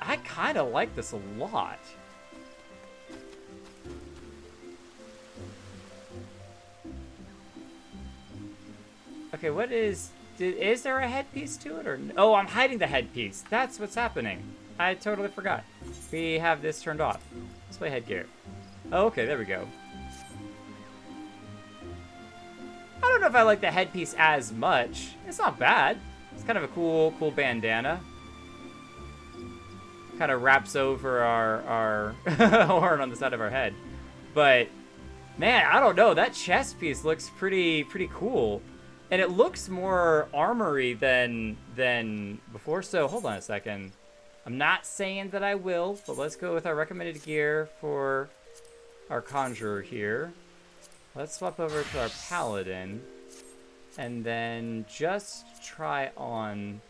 I kind of like this a lot. Okay, what is... Is there a headpiece to it, or... Oh, I'm hiding the headpiece. That's what's happening. I totally forgot. We have this turned off. Display headgear. Oh, okay, there we go. I don't know if I like the headpiece as much. It's not bad. It's kind of a cool bandana. Kind of wraps over our horn on the side of our head. But, man, I don't know. That chest piece looks pretty cool. And it looks more armory than before. So, hold on a second. I'm not saying that I will, but let's go with our recommended gear for our conjurer here. Let's swap over to our paladin. And then just try on...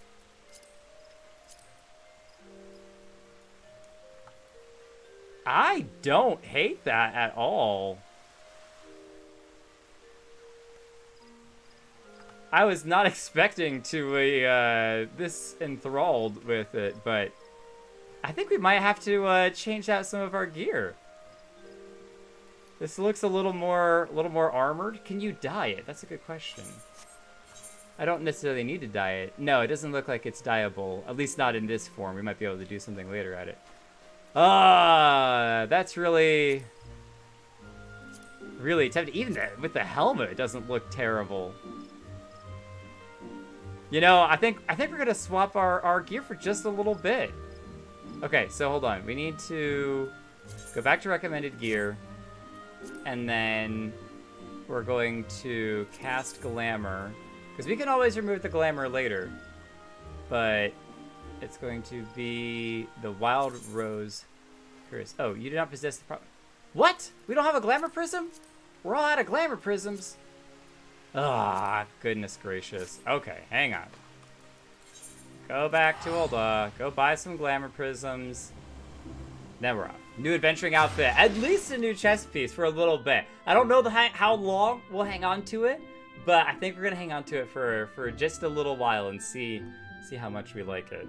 I don't hate that at all. I was not expecting to be this enthralled with it, but I think we might have to change out some of our gear. This looks a little more armored. Can you dye it? That's a good question. I don't necessarily need to dye it. No, it doesn't look like it's dyeable. At least not in this form. We might be able to do something later at it. Ah, that's really tempting. Even with the helmet, it doesn't look terrible. You know, I think we're gonna swap our gear for just a little bit. Okay, so hold on. We need to go back to recommended gear, and then we're going to cast Glamour, because we can always remove the Glamour later. But it's going to be the Wild Rose Curse. Oh, you do not possess the What? We don't have a Glamour Prism? We're all out of Glamour Prisms. Ah, goodness gracious. Okay, hang on. Go back to Ulda. Go buy some Glamour Prisms. Then we're off. New adventuring outfit. At least a new chest piece for a little bit. I don't know how long we'll hang on to it, but I think we're gonna hang on to it for just a little while and see how much we like it.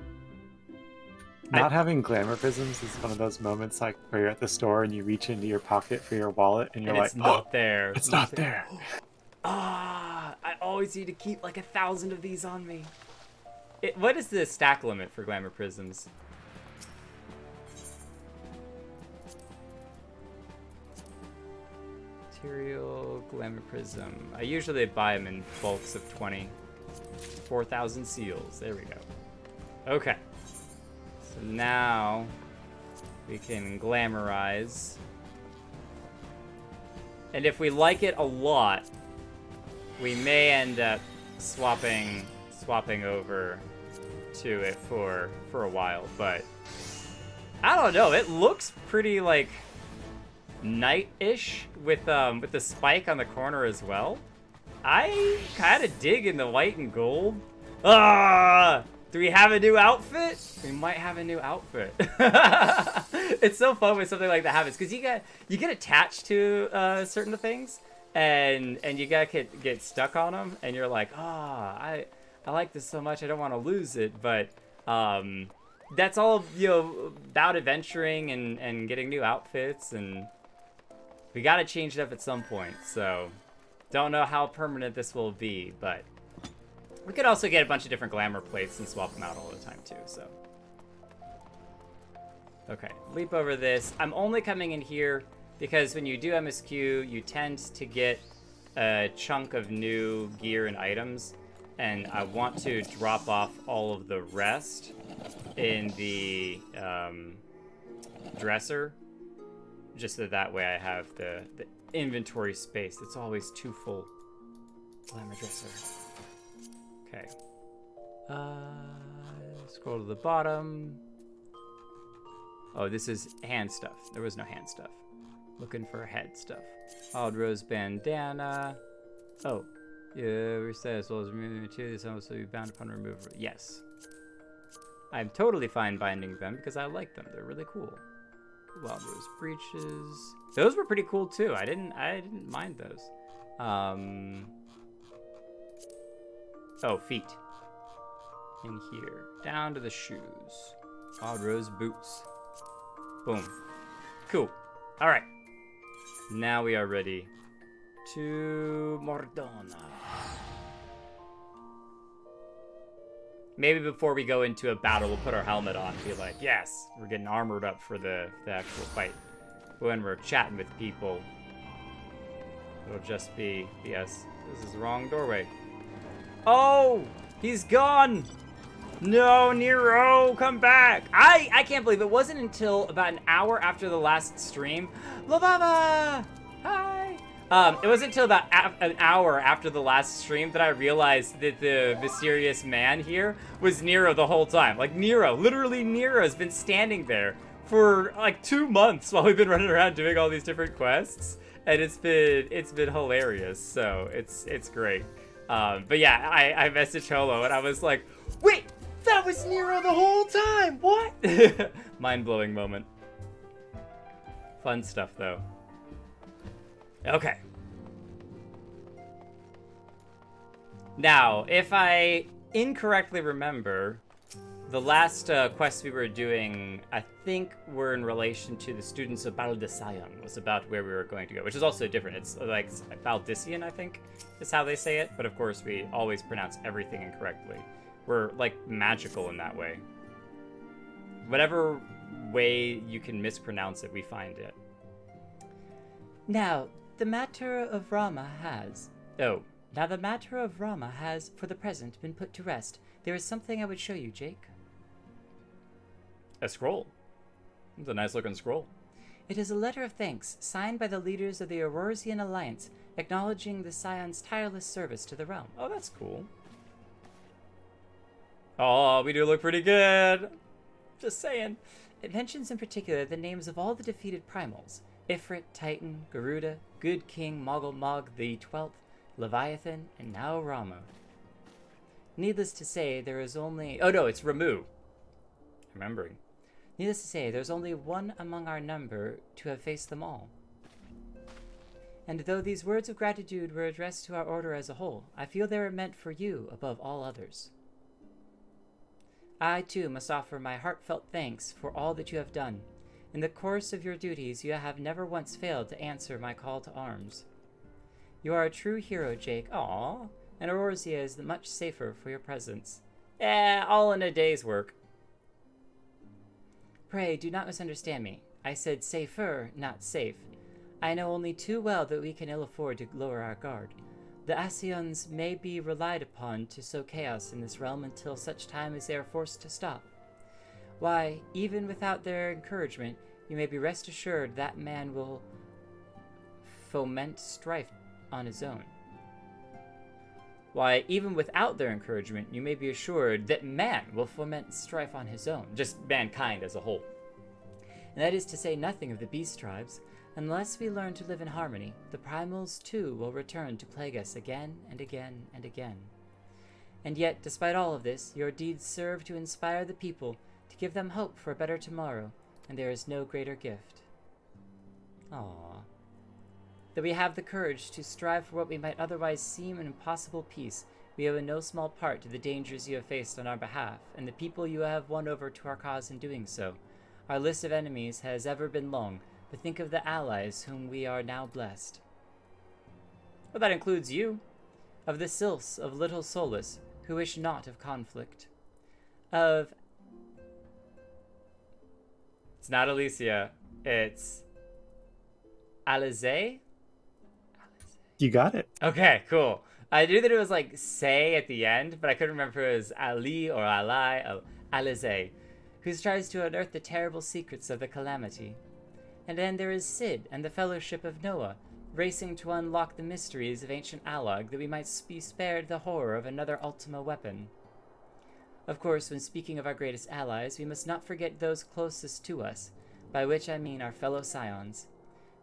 Not having Glamour Prisms is one of those moments like where you're at the store and you reach into your pocket for your wallet and you're like, it's not there. It's not there. Ah, I always need to keep like 1,000 of these on me. What is the stack limit for Glamour Prisms? Material, Glamour Prism. I usually buy them in bulks of 20. 4,000 seals. There we go. Okay. So now we can glamorize. And if we like it a lot, we may end up swapping over to it for a while, but I don't know. It looks pretty like night-ish with the spike on the corner as well. I kind of dig in the white and gold. Ah! Do we have a new outfit? We might have a new outfit. It's so fun when something like that happens because you get attached to certain things, and you gotta get stuck on them, and you're like, I like this so much, I don't want to lose it. But that's all, you know, about adventuring and getting new outfits, and we gotta change it up at some point. So don't know how permanent this will be, but we could also get a bunch of different glamour plates and swap them out all the time too, so. Okay, leap over this. I'm only coming in here because when you do MSQ, you tend to get a chunk of new gear and items, and I want to drop off all of the rest in the dresser, just so that way I have the inventory space. It's always too full. Glamour dresser. Okay. Scroll to the bottom. Oh, this is hand stuff. There was no hand stuff. Looking for head stuff. Wild Rose bandana. Oh. Yeah, we said as well as removing materials, also be bound upon removal. Yes. I'm totally fine binding them because I like them. They're really cool. Wild Rose breeches. Those were pretty cool too. I didn't mind those. Oh, feet. In here. Down to the shoes. Wild Rose boots. Boom. Cool. Alright. Now we are ready to Mordona. Maybe before we go into a battle, we'll put our helmet on and be like, yes, we're getting armored up for the actual fight. When we're chatting with people, it'll just be, yes, this is the wrong doorway. Oh, he's gone. No, Nero, come back. I can't believe it wasn't until about an hour after the last stream. Lobaba, hi. It wasn't until about an hour after the last stream that I realized that the mysterious man here was Nero the whole time. Like Nero, literally Nero has been standing there for like 2 months while we've been running around doing all these different quests, and it's been hilarious. So it's great. But yeah, I messaged Holo and I was like, wait, that was Nero the whole time. What? Mind-blowing moment. Fun stuff though. Okay. Now, if I incorrectly remember, The last quests we were doing, I think, were in relation to the students of Baldesion, was about where we were going to go, which is also different. It's like Baldician, I think, is how they say it. But of course, we always pronounce everything incorrectly. We're like magical in that way. Whatever way you can mispronounce it, we find it. Now, the matter of Rama has, for the present, been put to rest. There is something I would show you, Jake. A scroll. It's a nice looking scroll. It is a letter of thanks, signed by the leaders of the Eorzean Alliance, acknowledging the Scion's tireless service to the realm. Oh, that's cool. Oh, we do look pretty good. Just saying. It mentions in particular the names of all the defeated primals. Ifrit, Titan, Garuda, Good King, Mogul Mog the 12th, Leviathan, and now Rama. Needless to say, there is only... Oh no, it's Ramu. Remembering. Needless to say, there's only one among our number to have faced them all. And though these words of gratitude were addressed to our order as a whole, I feel they were meant for you above all others. I, too, must offer my heartfelt thanks for all that you have done. In the course of your duties, you have never once failed to answer my call to arms. You are a true hero, Jake. Aww. And Erosia is much safer for your presence. All in a day's work. Pray, do not misunderstand me. I said safer, not safe. I know only too well that we can ill afford to lower our guard. The Ascians may be relied upon to sow chaos in this realm until such time as they are forced to stop. Why, even without their encouragement, you may be rest assured that man will foment strife on his own. Why, even without their encouragement, you may be assured that man will foment strife on his own, just mankind as a whole. And that is to say nothing of the beast tribes. Unless we learn to live in harmony, the primals too will return to plague us again and again and again. And yet, despite all of this, your deeds serve to inspire the people, to give them hope for a better tomorrow, and there is no greater gift. Aww. That we have the courage to strive for what we might otherwise seem an impossible peace, we owe in no small part to the dangers you have faced on our behalf, and the people you have won over to our cause in doing so. Our list of enemies has ever been long, but think of the allies whom we are now blessed. Well, that includes you. Of the sylphs of Little Solus, who wish naught of conflict. Of... It's not Alicia, it's... Alize? You got it. Okay, cool. I knew that it was like say at the end, but I couldn't remember if it was Ali or Ali, Alize, who strives to unearth the terrible secrets of the Calamity. And then there is Sid and the Fellowship of Noah, racing to unlock the mysteries of ancient Alog that we might be spared the horror of another Ultima weapon. Of course, when speaking of our greatest allies, we must not forget those closest to us, by which I mean our fellow Scions.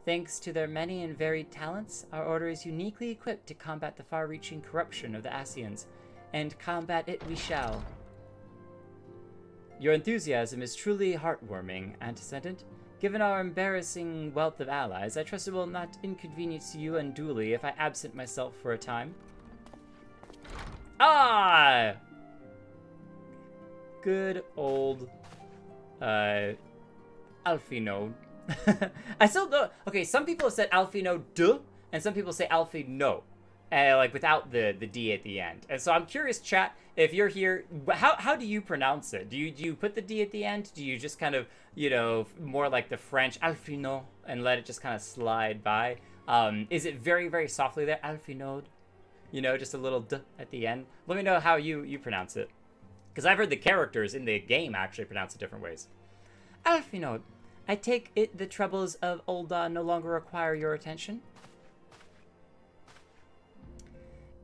Thanks to their many and varied talents, our order is uniquely equipped to combat the far-reaching corruption of the Ascians, and combat it we shall. Your enthusiasm is truly heartwarming, Antecedent. Given our embarrassing wealth of allies, I trust it will not inconvenience you unduly if I absent myself for a time. Ah! Good old, Alfino. I still don't... Okay, some people have said Alfino duh, and some people say Alfino, like without the D at the end. And so I'm curious, chat, if you're here, how do you pronounce it? Do you put the D at the end? Do you just kind of, you know, more like the French Alfino and let it just kind of slide by? Is it very, very softly there? Alfino, you know, just a little D at the end? Let me know how you pronounce it. Because I've heard the characters in the game actually pronounce it different ways. Alfino. I take it the troubles of Ul'dah no longer require your attention?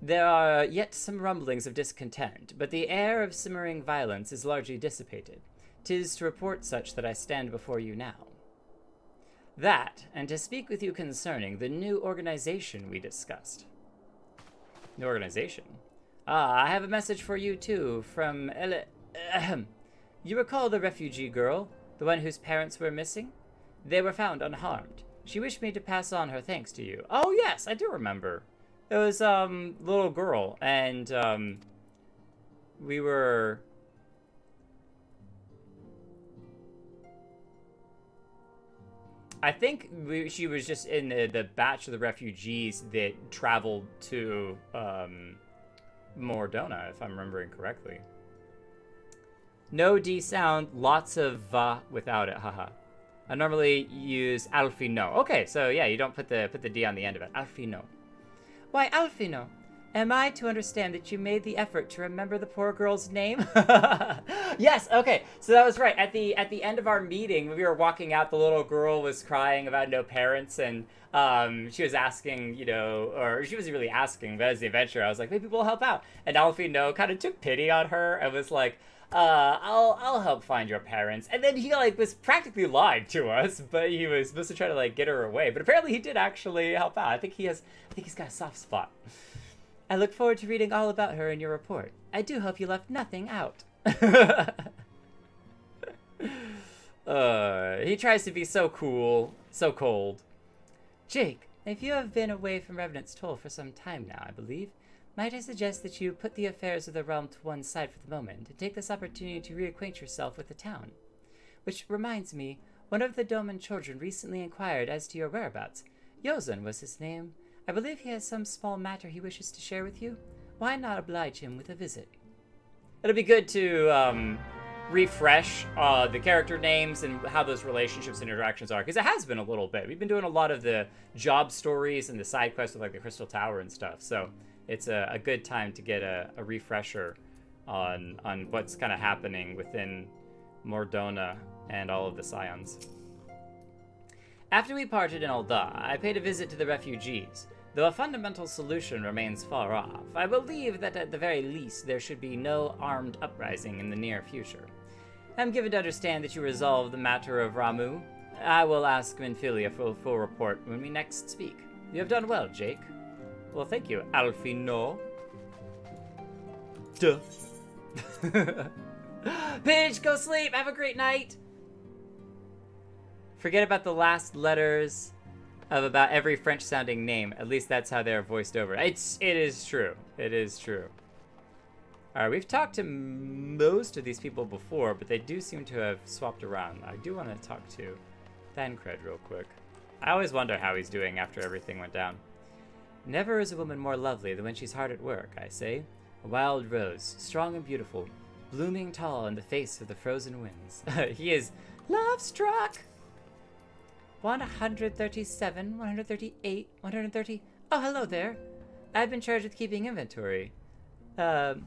There are yet some rumblings of discontent, but the air of simmering violence is largely dissipated. 'Tis to report such that I stand before you now. That, and to speak with you concerning the new organization we discussed. New organization? I have a message for you too, from You recall the refugee girl? The one whose parents were missing? They were found unharmed. She wished me to pass on her thanks to you. Oh, yes, I do remember. It was, little girl, and, we were... I think she was just in the batch of the refugees that traveled to Mordona, if I'm remembering correctly. No D sound, lots of va without it, haha. I normally use Alfino. Okay, so yeah, you don't put the D on the end of it. Alfino. Why, Alfino, am I to understand that you made the effort to remember the poor girl's name? Yes, okay, so that was right. At the end of our meeting, when we were walking out, the little girl was crying about no parents, and she was asking, you know, or she wasn't really asking, but as the adventurer, I was like, maybe we'll help out. And Alfino kind of took pity on her and was like, I'll help find your parents. And then he like was practically lied to us, but he was supposed to try to like get her away. But apparently he did actually help out. I think he's got a soft spot. I look forward to reading all about her in your report. I do hope you left nothing out. He tries to be so cool, so cold. Jake, if you have been away from Revenant's Toll for some time now, I believe, might I suggest that you put the affairs of the realm to one side for the moment and take this opportunity to reacquaint yourself with the town? Which reminds me, one of the Doman children recently inquired as to your whereabouts. Yozan was his name. I believe he has some small matter he wishes to share with you. Why not oblige him with a visit? It'll be good to refresh the character names and how those relationships and interactions are, because it has been a little bit. We've been doing a lot of the job stories and the side quests with like the Crystal Tower and stuff, so it's a good time to get a refresher on what's kind of happening within Mordona and all of the Scions. After we parted in Ul'dah, I paid a visit to the refugees. Though a fundamental solution remains far off, I believe that at the very least there should be no armed uprising in the near future. I'm given to understand that you resolved the matter of Ramu. I will ask Minfilia for a full report when we next speak. You have done well, Jake. Well, thank you, Alfino. Duh. Paige, go sleep! Have a great night! Forget about the last letters of about every French-sounding name. At least that's how they're voiced over. It is true. It is true. Alright, we've talked to most of these people before, but they do seem to have swapped around. I do want to talk to Thancred real quick. I always wonder how he's doing after everything went down. Never is a woman more lovely than when she's hard at work, I say. A wild rose, strong and beautiful, blooming tall in the face of the frozen winds. He is love-struck! 137, 138, 130... Oh, hello there. I've been charged with keeping inventory. Flamine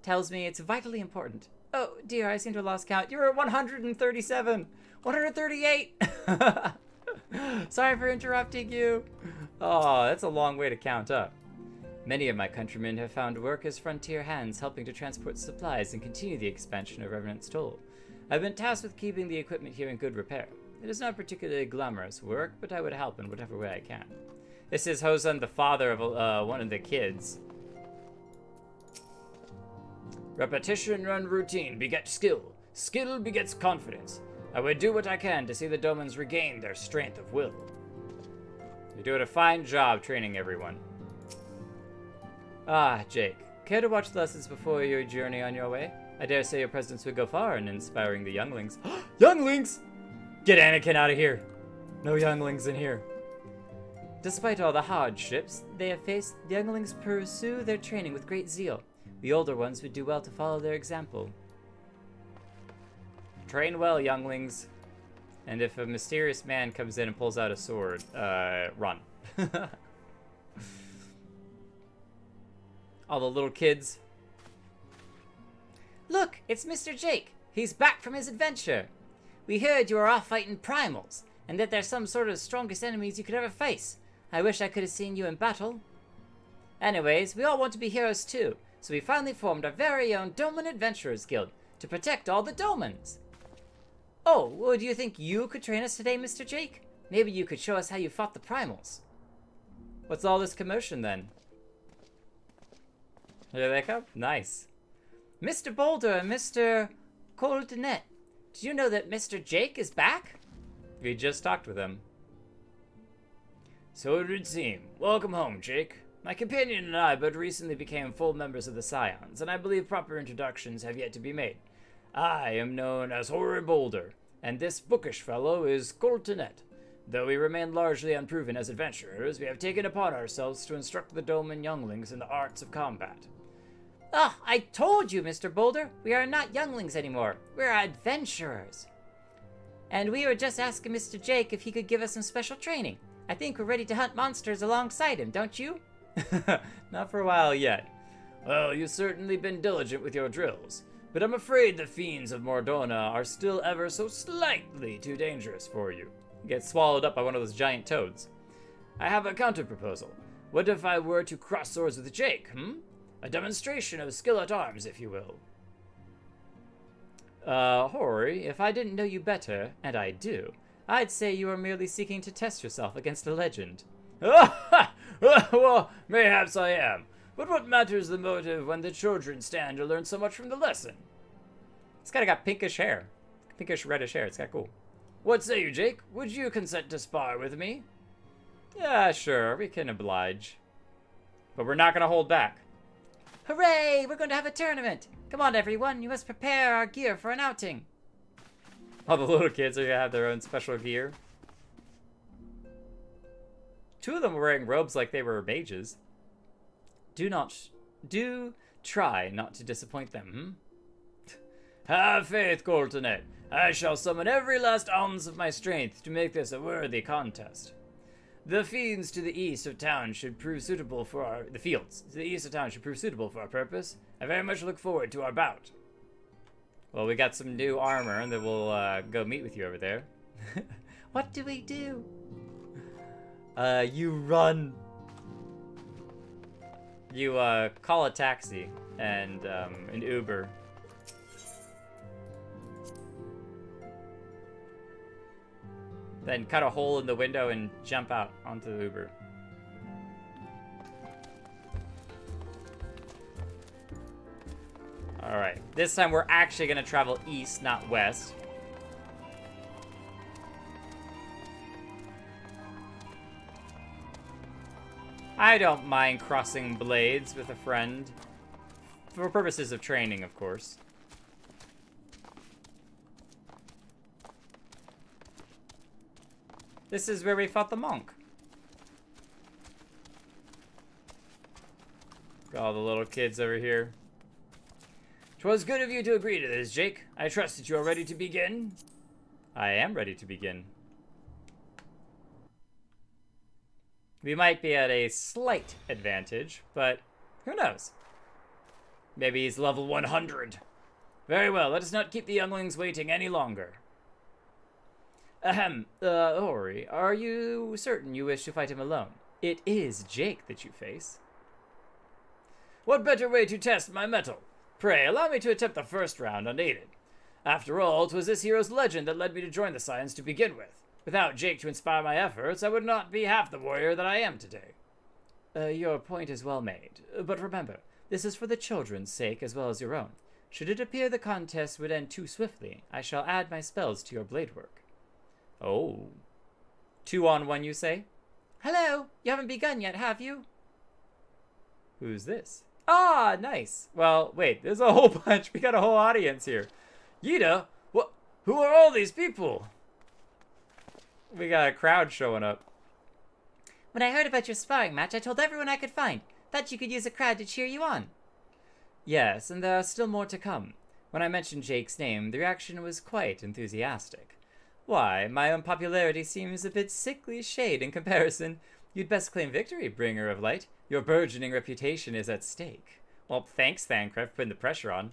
tells me it's vitally important. Oh, dear, I seem to have lost count. You're at 137! 138! Sorry for interrupting you. Oh, that's a long way to count up. Many of my countrymen have found work as frontier hands, helping to transport supplies and continue the expansion of Revenant's Toll. I've been tasked with keeping the equipment here in good repair. It is not particularly glamorous work, but I would help in whatever way I can. This is Hozan, the father of one of the kids. Repetition and routine beget skill. Skill begets confidence. I would do what I can to see the Domans regain their strength of will. You're doing a fine job training everyone. Ah, Jake. Care to watch the lessons before your journey on your way? I dare say your presence would go far in inspiring the younglings. Younglings! Get Anakin out of here! No younglings in here. Despite all the hardships they have faced, the younglings pursue their training with great zeal. The older ones would do well to follow their example. Train well, younglings. And if a mysterious man comes in and pulls out a sword, run. All the little kids. Look, it's Mr. Jake. He's back from his adventure. We heard you were off fighting primals, and that they're some sort of strongest enemies you could ever face. I wish I could have seen you in battle. Anyways, we all want to be heroes too, so we finally formed our very own Doman Adventurers Guild to protect all the Domans. Oh, well, do you think you could train us today, Mr. Jake? Maybe you could show us how you fought the primals. What's all this commotion then? Here they come? Nice. Mr. Boulder and Mr. Coldenet, did you know that Mr. Jake is back? We just talked with him. So it would seem. Welcome home, Jake. My companion and I but recently became full members of the Scions, and I believe proper introductions have yet to be made. I am known as Hoary Boulder, and this bookish fellow is Coltonet. Though we remain largely unproven as adventurers, we have taken upon ourselves to instruct the Dolmen younglings in the arts of combat. Ah, I told you, Mr. Boulder, we are not younglings anymore. We're adventurers. And we were just asking Mr. Jake if he could give us some special training. I think we're ready to hunt monsters alongside him, don't you? Not for a while yet. Well, you've certainly been diligent with your drills, but I'm afraid the fiends of Mordona are still ever so slightly too dangerous for you. You get swallowed up by one of those giant toads. I have a counter-proposal. What if I were to cross swords with Jake, A demonstration of skill at arms, if you will. Hori, if I didn't know you better, and I do, I'd say you are merely seeking to test yourself against a legend. Well, mayhaps I am. But what matters the motive when the children stand to learn so much from the lesson? It's kind of got pinkish hair. Pinkish reddish hair. It's kind of cool. What say you, Jake? Would you consent to spar with me? Yeah, sure. We can oblige. But we're not going to hold back. Hooray! We're going to have a tournament! Come on, everyone. You must prepare our gear for an outing. All the little kids are going to have their own special gear. Two of them were wearing robes like they were mages. Do try not to disappoint them, Have faith, Coltonet. I shall summon every last ounce of my strength to make this a worthy contest. The fields to the east of town should prove suitable for our purpose. I very much look forward to our bout. Well, we got some new armor, and then we'll go meet with you over there. What do we do? You run. You call a taxi and an Uber. Then cut a hole in the window and jump out onto the Uber. Alright, this time we're actually going to travel east, not west. I don't mind crossing blades with a friend. For purposes of training, of course. This is where we fought the monk. Got all the little kids over here. 'Twas good of you to agree to this, Jake. I trust that you are ready to begin. I am ready to begin. We might be at a slight advantage, but who knows? Maybe he's level 100. Very well, let us not keep the younglings waiting any longer. Ori, are you certain you wish to fight him alone? It is Jake that you face. What better way to test my mettle? Pray, allow me to attempt the first round unaided. After all, 'twas this hero's legend that led me to join the Scions to begin with. Without Jake to inspire my efforts, I would not be half the warrior that I am today. Your point is well made, but remember, this is for the children's sake as well as your own. Should it appear the contest would end too swiftly, I shall add my spells to your blade work. Oh. 2-on-1, you say? Hello, you haven't begun yet, have you? Who's this? Ah, nice. Well, wait, there's a whole bunch. We got a whole audience here. Yida? What? Who are all these people? We got a crowd showing up. When I heard about your sparring match, I told everyone I could find. Thought you could use a crowd to cheer you on. Yes, and there are still more to come. When I mentioned Jake's name, the reaction was quite enthusiastic. Why, my unpopularity seems a bit sickly shade in comparison. You'd best claim victory, bringer of light. Your burgeoning reputation is at stake. Well, thanks, Thancred, for putting the pressure on.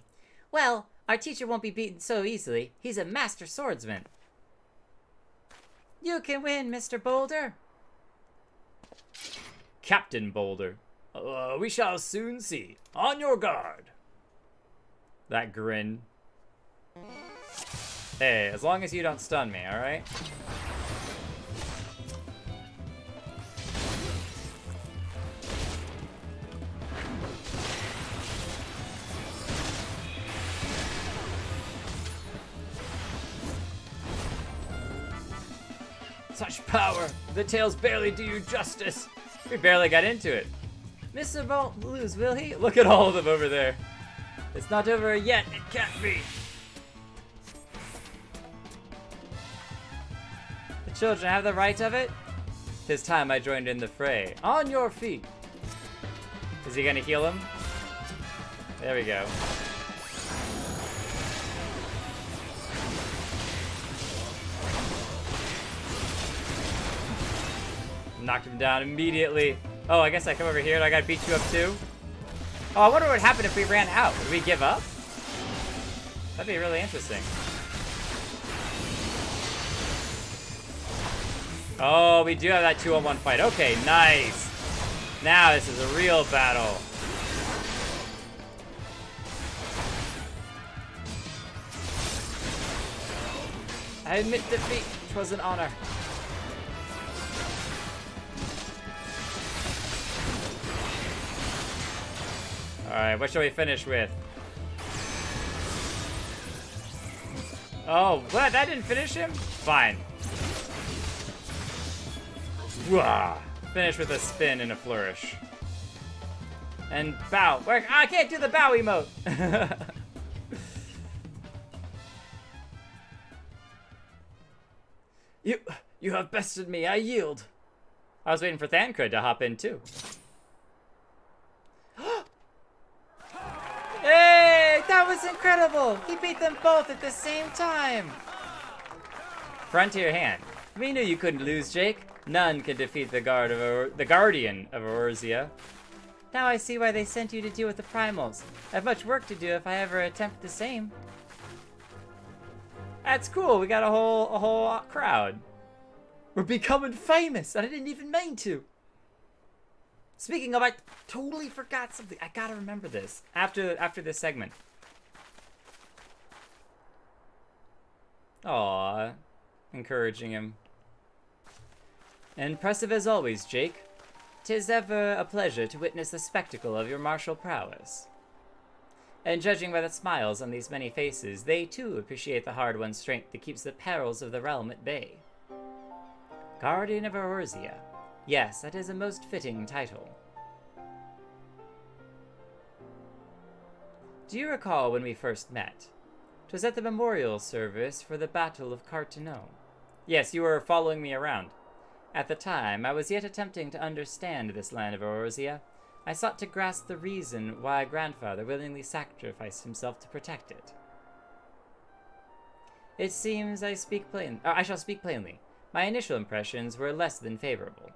Well, our teacher won't be beaten so easily. He's a master swordsman. You can win, Mr. Boulder. Captain Boulder. We shall soon see. On your guard. That grin. Hey, as long as you don't stun me, alright? Such power! The tails barely do you justice! We barely got into it. Mr. won't lose, will he? Look at all of them over there. It's not over yet. It can't be. Children have the right of it? 'Tis time I joined in the fray. On your feet! Is he gonna heal him? There we go. Knocked him down immediately. Oh, I guess I come over here and I gotta beat you up too? Oh, I wonder what would happen if we ran out. Would we give up? That'd be really interesting. Oh, we do have that 2-on-1 fight. Okay, nice. Now this is a real battle. I admit defeat. 'Twas an honor. Alright, what shall we finish with? Oh, what? That didn't finish him? Fine. Wah! Finish with a spin and a flourish. And bow. I can't do the bow emote! You have bested me, I yield. I was waiting for Thancred to hop in too. Hey, that was incredible! He beat them both at the same time! Frontier hand. We knew you couldn't lose, Jake. None could defeat the Guardian of Eorzea. Now I see why they sent you to deal with the primals. I have much work to do if I ever attempt the same. That's cool, we got a whole crowd. We're becoming famous, and I didn't even mean to. Speaking of, I totally forgot something. I gotta remember this after this segment. Aww, encouraging him. Impressive as always, Jake. 'Tis ever a pleasure to witness the spectacle of your martial prowess. And judging by the smiles on these many faces, they too appreciate the hard-won strength that keeps the perils of the realm at bay. Guardian of Erosia. Yes, that is a most fitting title. Do you recall when we first met? 'Twas at the memorial service for the Battle of Carteneau. Yes, you were following me around. At the time, I was yet attempting to understand this land of Eorzea. I sought to grasp the reason why grandfather willingly sacrificed himself to protect it. It seems I shall speak plainly. My initial impressions were less than favorable.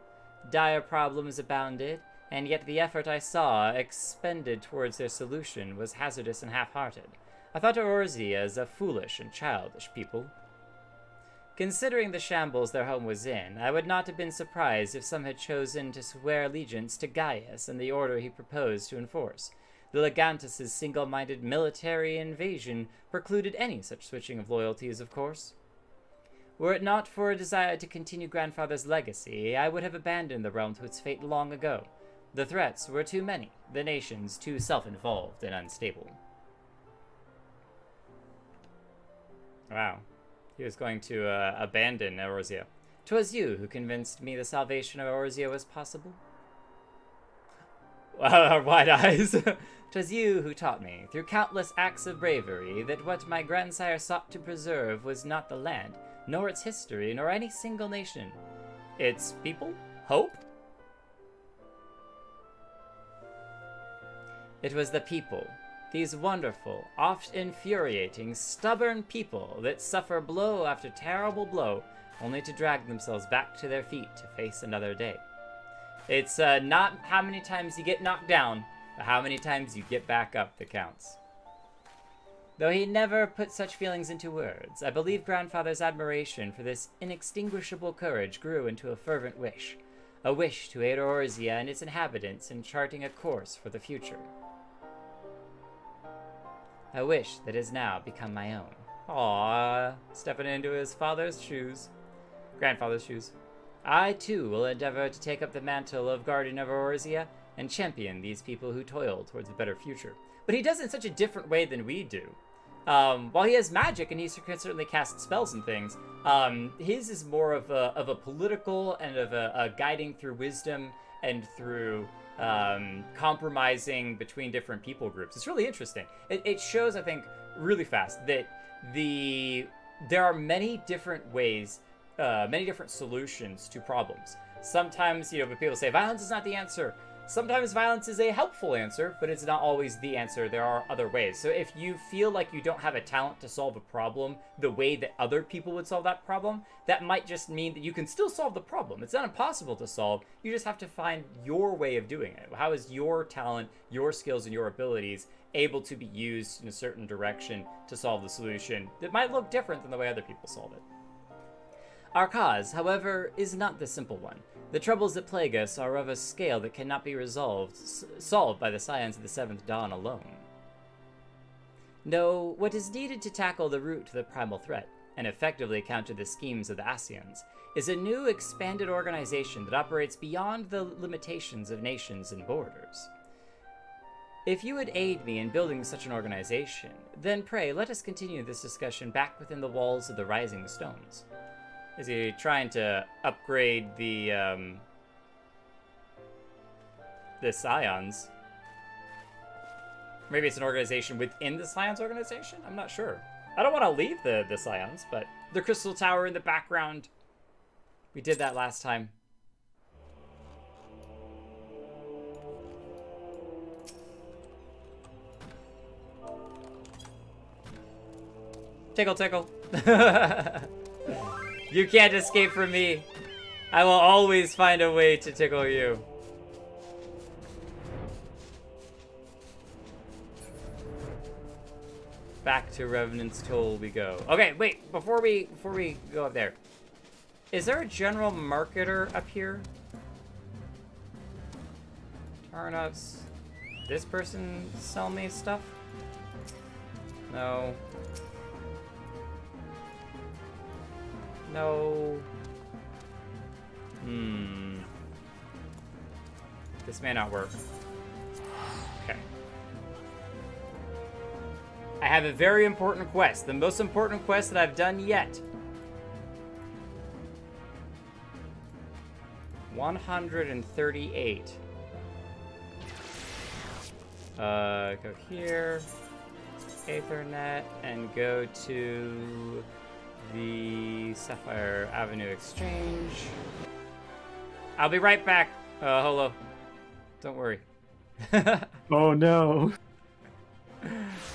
Dire problems abounded, and yet the effort I saw expended towards their solution was hazardous and half-hearted. I thought Eorzea as a foolish and childish people. Considering the shambles their home was in, I would not have been surprised if some had chosen to swear allegiance to Gaius and the order he proposed to enforce. The Legantus' single-minded military invasion precluded any such switching of loyalties, of course. Were it not for a desire to continue grandfather's legacy, I would have abandoned the realm to its fate long ago. The threats were too many, the nations too self-involved and unstable. Wow. He was going to abandon Erosia. 'Twas you who convinced me the salvation of Erosia was possible. Our wide eyes. 'Twas you who taught me, through countless acts of bravery, that what my grandsire sought to preserve was not the land, nor its history, nor any single nation. Its people? Hope? It was the people. These wonderful, oft infuriating, stubborn people that suffer blow after terrible blow, only to drag themselves back to their feet to face another day. It's not how many times you get knocked down, but how many times you get back up that counts. Though he never put such feelings into words, I believe grandfather's admiration for this inextinguishable courage grew into a fervent wish. A wish to aid Eorzea and its inhabitants in charting a course for the future. A wish that has now become my own. Aww, stepping into his grandfather's shoes. I, too, will endeavor to take up the mantle of Guardian of Eorzea and champion these people who toil towards a better future. But he does it in such a different way than we do. While he has magic and he can certainly cast spells and things, his is more of a political and of a guiding through wisdom and through compromising between different people groups. It's really interesting. It shows, I think, really fast that there are many different ways many different solutions to problems. Sometimes, when people say violence is not the answer, sometimes violence is a helpful answer, but it's not always the answer. There are other ways. So if you feel like you don't have a talent to solve a problem the way that other people would solve that problem, that might just mean that you can still solve the problem. It's not impossible to solve. You just have to find your way of doing it. How is your talent, your skills, and your abilities able to be used in a certain direction to solve the solution that might look different than the way other people solve it? Our cause, however, is not the simple one. The troubles that plague us are of a scale that cannot be solved by the scions of the Seventh Dawn alone. No, what is needed to tackle the root to the primal threat, and effectively counter the schemes of the Ascians, is a new expanded organization that operates beyond the limitations of nations and borders. If you would aid me in building such an organization, then pray let us continue this discussion back within the walls of the Rising Stones. Is he trying to upgrade the Scions? Maybe it's an organization within the Scions organization? I'm not sure. I don't want to leave the Scions, but the Crystal Tower in the background. We did that last time. Tickle, tickle. You can't escape from me. I will always find a way to tickle you. Back to Revenant's Toll we go. Okay, wait, before we go up there. Is there a general marketer up here? Turnips. This person sell me stuff? No. No. This may not work. Okay. I have a very important quest. The most important quest that I've done yet. 138. Go here. Aethernet. And go to the Sapphire Avenue Exchange. I'll be right back. Hello. Don't worry. Oh no.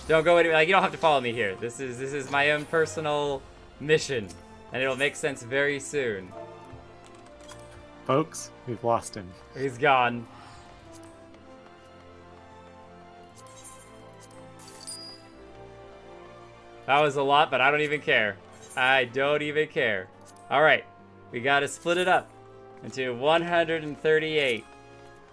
Don't go anywhere. Like, you don't have to follow me here. This is my own personal mission, and it'll make sense very soon. Folks, we've lost him. He's gone. That was a lot, but I don't even care. I don't even care. All right, we gotta split it up into 138.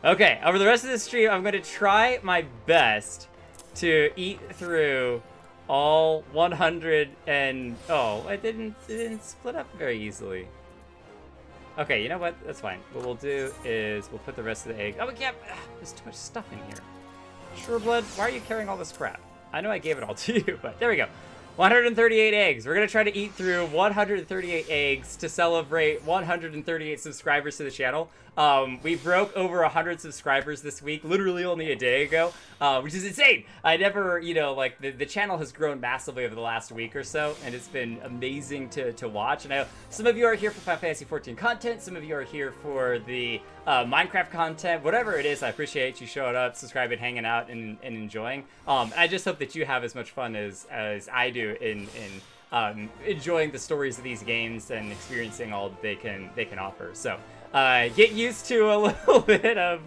Okay, over the rest of the stream, I'm gonna try my best to eat through all 100 and... Oh, it didn't split up very easily. Okay, you know what? That's fine. What we'll do is we'll put the rest of the egg... Oh, we can't... There's too much stuff in here. Sureblood, why are you carrying all this crap? I know I gave it all to you, but there we go. 138 eggs. We're going to try to eat through 138 eggs to celebrate 138 subscribers to the channel. We broke over 100 subscribers this week, literally only a day ago, which is insane. I never, like, the channel has grown massively over the last week or so, and it's been amazing to watch. And I know some of you are here for Final Fantasy XIV content, some of you are here for the Minecraft content, whatever it is. I appreciate you showing up, subscribing, hanging out, and enjoying. I just hope that you have as much fun as I do in enjoying the stories of these games and experiencing all that they can offer. So get used to a little bit of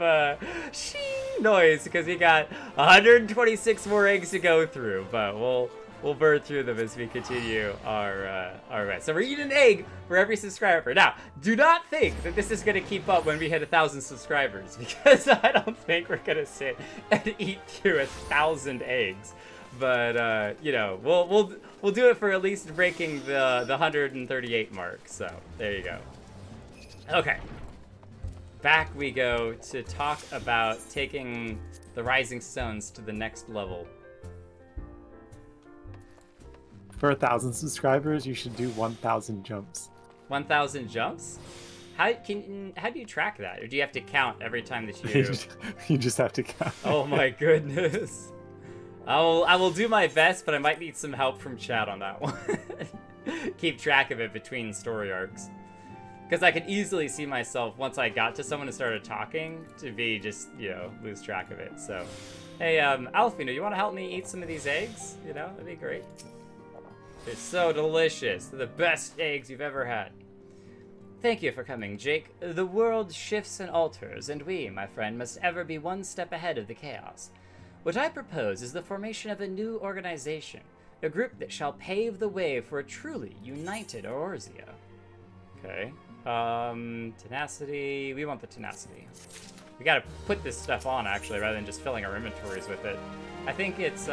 noise because we got 126 more eggs to go through, but we'll burn through them as we continue our rest. So we're eating an egg for every subscriber. Now, do not think that this is going to keep up when we hit 1,000 subscribers, because I don't think we're going to sit and eat through 1,000 eggs. But we'll do it for at least breaking the 138 mark. So there you go. Okay. Back we go to talk about taking the Rising Stones to the next level. For 1,000 subscribers, you should do 1,000 jumps. 1,000 jumps? How do you track that? Or do you have to count every time that you... You just have to count. Oh my goodness. I will do my best, but I might need some help from chat on that one. keep track of it between story arcs. Because I could easily see myself, once I got to someone and started talking, to be just, you know, lose track of it. So, hey, Alfino, you want to help me eat some of these eggs? You know, that'd be great. They're so delicious. They're the best eggs you've ever had. Thank you for coming, Jake. The world shifts and alters, and we, my friend, must ever be one step ahead of the chaos. What I propose is the formation of a new organization, a group that shall pave the way for a truly united Eorzea. Okay. Tenacity. We want the tenacity. We gotta put this stuff on, actually, rather than just filling our inventories with it. I think it's,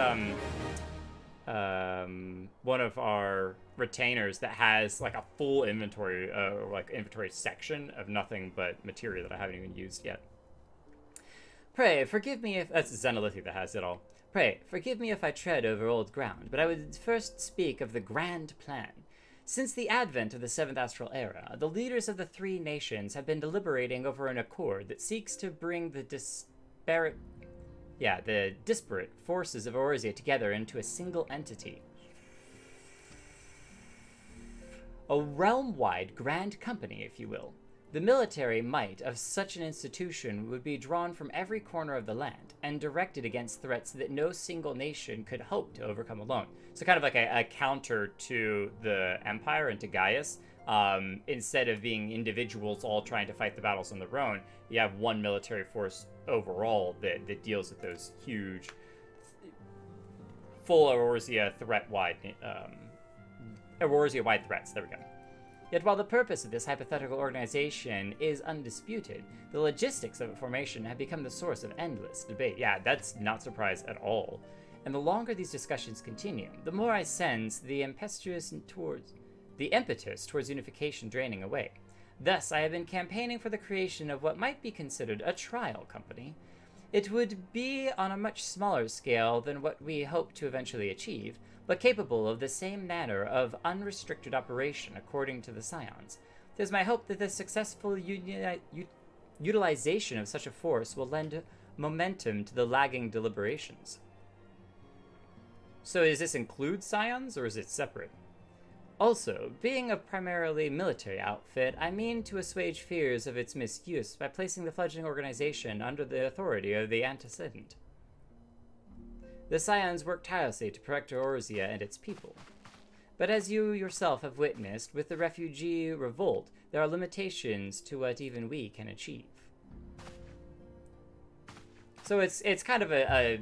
one of our retainers that has, like, a full inventory, like, inventory section of nothing but material that I haven't even used yet. Pray, forgive me if... That's Zenolithia that has it all. Pray, forgive me if I tread over old ground, but I would first speak of the grand plan. Since the advent of the Seventh Astral Era, the leaders of the three nations have been deliberating over an accord that seeks to bring the disparate forces of Eorzea together into a single entity. A realm-wide grand company, if you will. The military might of such an institution would be drawn from every corner of the land and directed against threats that no single nation could hope to overcome alone. So kind of like a counter to the Empire and to Gaius. Instead of being individuals all trying to fight the battles on their own, you have one military force overall that deals with those huge, full Eorzea threat-wide, Eorzea-wide threats. There we go. Yet while the purpose of this hypothetical organization is undisputed, the logistics of its formation have become the source of endless debate. Yeah, that's not surprise at all. And the longer these discussions continue, the more I sense the impetus towards unification draining away. Thus, I have been campaigning for the creation of what might be considered a trial company. It would be on a much smaller scale than what we hope to eventually achieve, but capable of the same manner of unrestricted operation according to the Scions. It is my hope that the successful utilization of such a force will lend momentum to the lagging deliberations. So does this include Scions, or is it separate? Also, being a primarily military outfit, I mean to assuage fears of its misuse by placing the fledgling organization under the authority of the antecedent. The Scions work tirelessly to protect Eorzea and its people. But as you yourself have witnessed, with the refugee revolt, there are limitations to what even we can achieve. So it's kind of a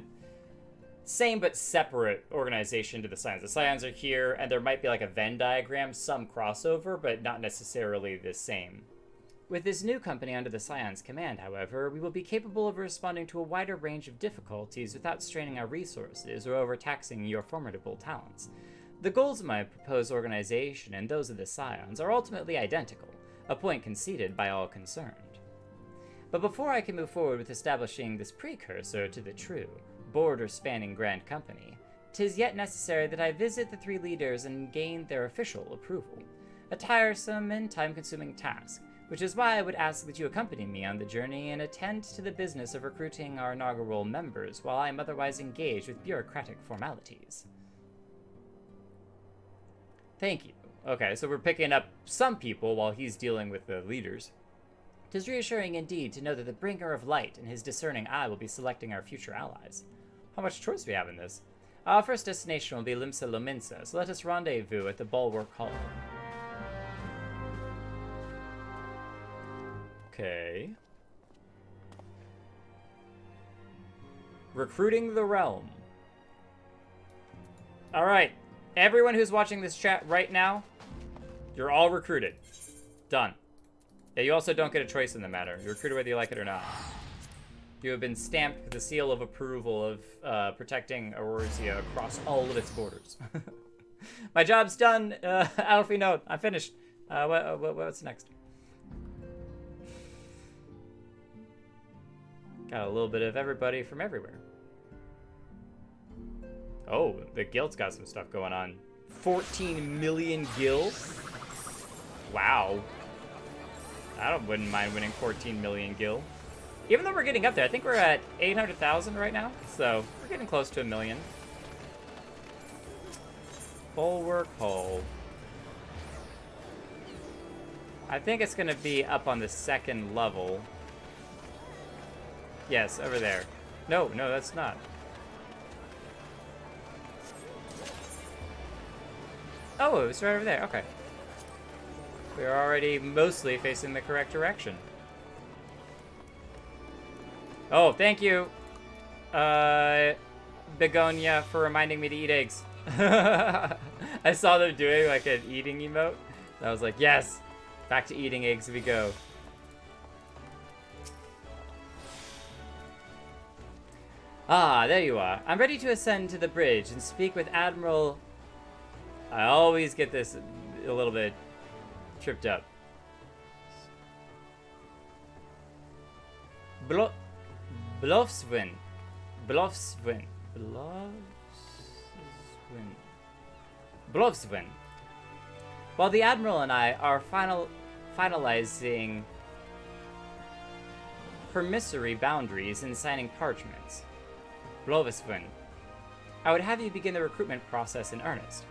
same but separate organization to the Scions. The Scions are here, and there might be like a Venn diagram, some crossover, but not necessarily the same. With this new company under the Scions' command, however, we will be capable of responding to a wider range of difficulties without straining our resources or overtaxing your formidable talents. The goals of my proposed organization and those of the Scions are ultimately identical, a point conceded by all concerned. But before I can move forward with establishing this precursor to the true, border-spanning grand company, 'tis yet necessary that I visit the three leaders and gain their official approval, a tiresome and time-consuming task, which is why I would ask that you accompany me on the journey and attend to the business of recruiting our inaugural members while I am otherwise engaged with bureaucratic formalities. Thank you. Okay, so we're picking up some people while he's dealing with the leaders. 'Tis reassuring indeed to know that the bringer of light and his discerning eye will be selecting our future allies. How much choice do we have in this? Our first destination will be Limsa Lominsa, so let us rendezvous at the Bulwark Hall. Okay. Recruiting the Realm. Alright. Everyone who's watching this chat right now, you're all recruited. Done. Yeah, you also don't get a choice in the matter. You're recruited whether you like it or not. You have been stamped with the seal of approval of protecting Eorzea across all of its borders. My job's done. Alfie, no, I'm finished. What's next? Got a little bit of everybody from everywhere. Oh, the guild's got some stuff going on. 14 million gil? Wow. Wouldn't mind winning 14 million gil. Even though we're getting up there, I think we're at 800,000 right now, so we're getting close to 1 million. Bulwark Hall. I think it's gonna be up on the second level. Yes, over there. No, that's not. Oh, it was right over there. Okay. We're already mostly facing the correct direction. Oh, thank you, Begonia, for reminding me to eat eggs. I saw them doing like an eating emote. I was like, yes, back to eating eggs we go. Ah, there you are. I'm ready to ascend to the bridge and speak with Admiral... I always get this a little bit tripped up. Blofswin. While the Admiral and I are finalizing permissory boundaries and signing parchments. Blofswin. I would have you begin the recruitment process in earnest.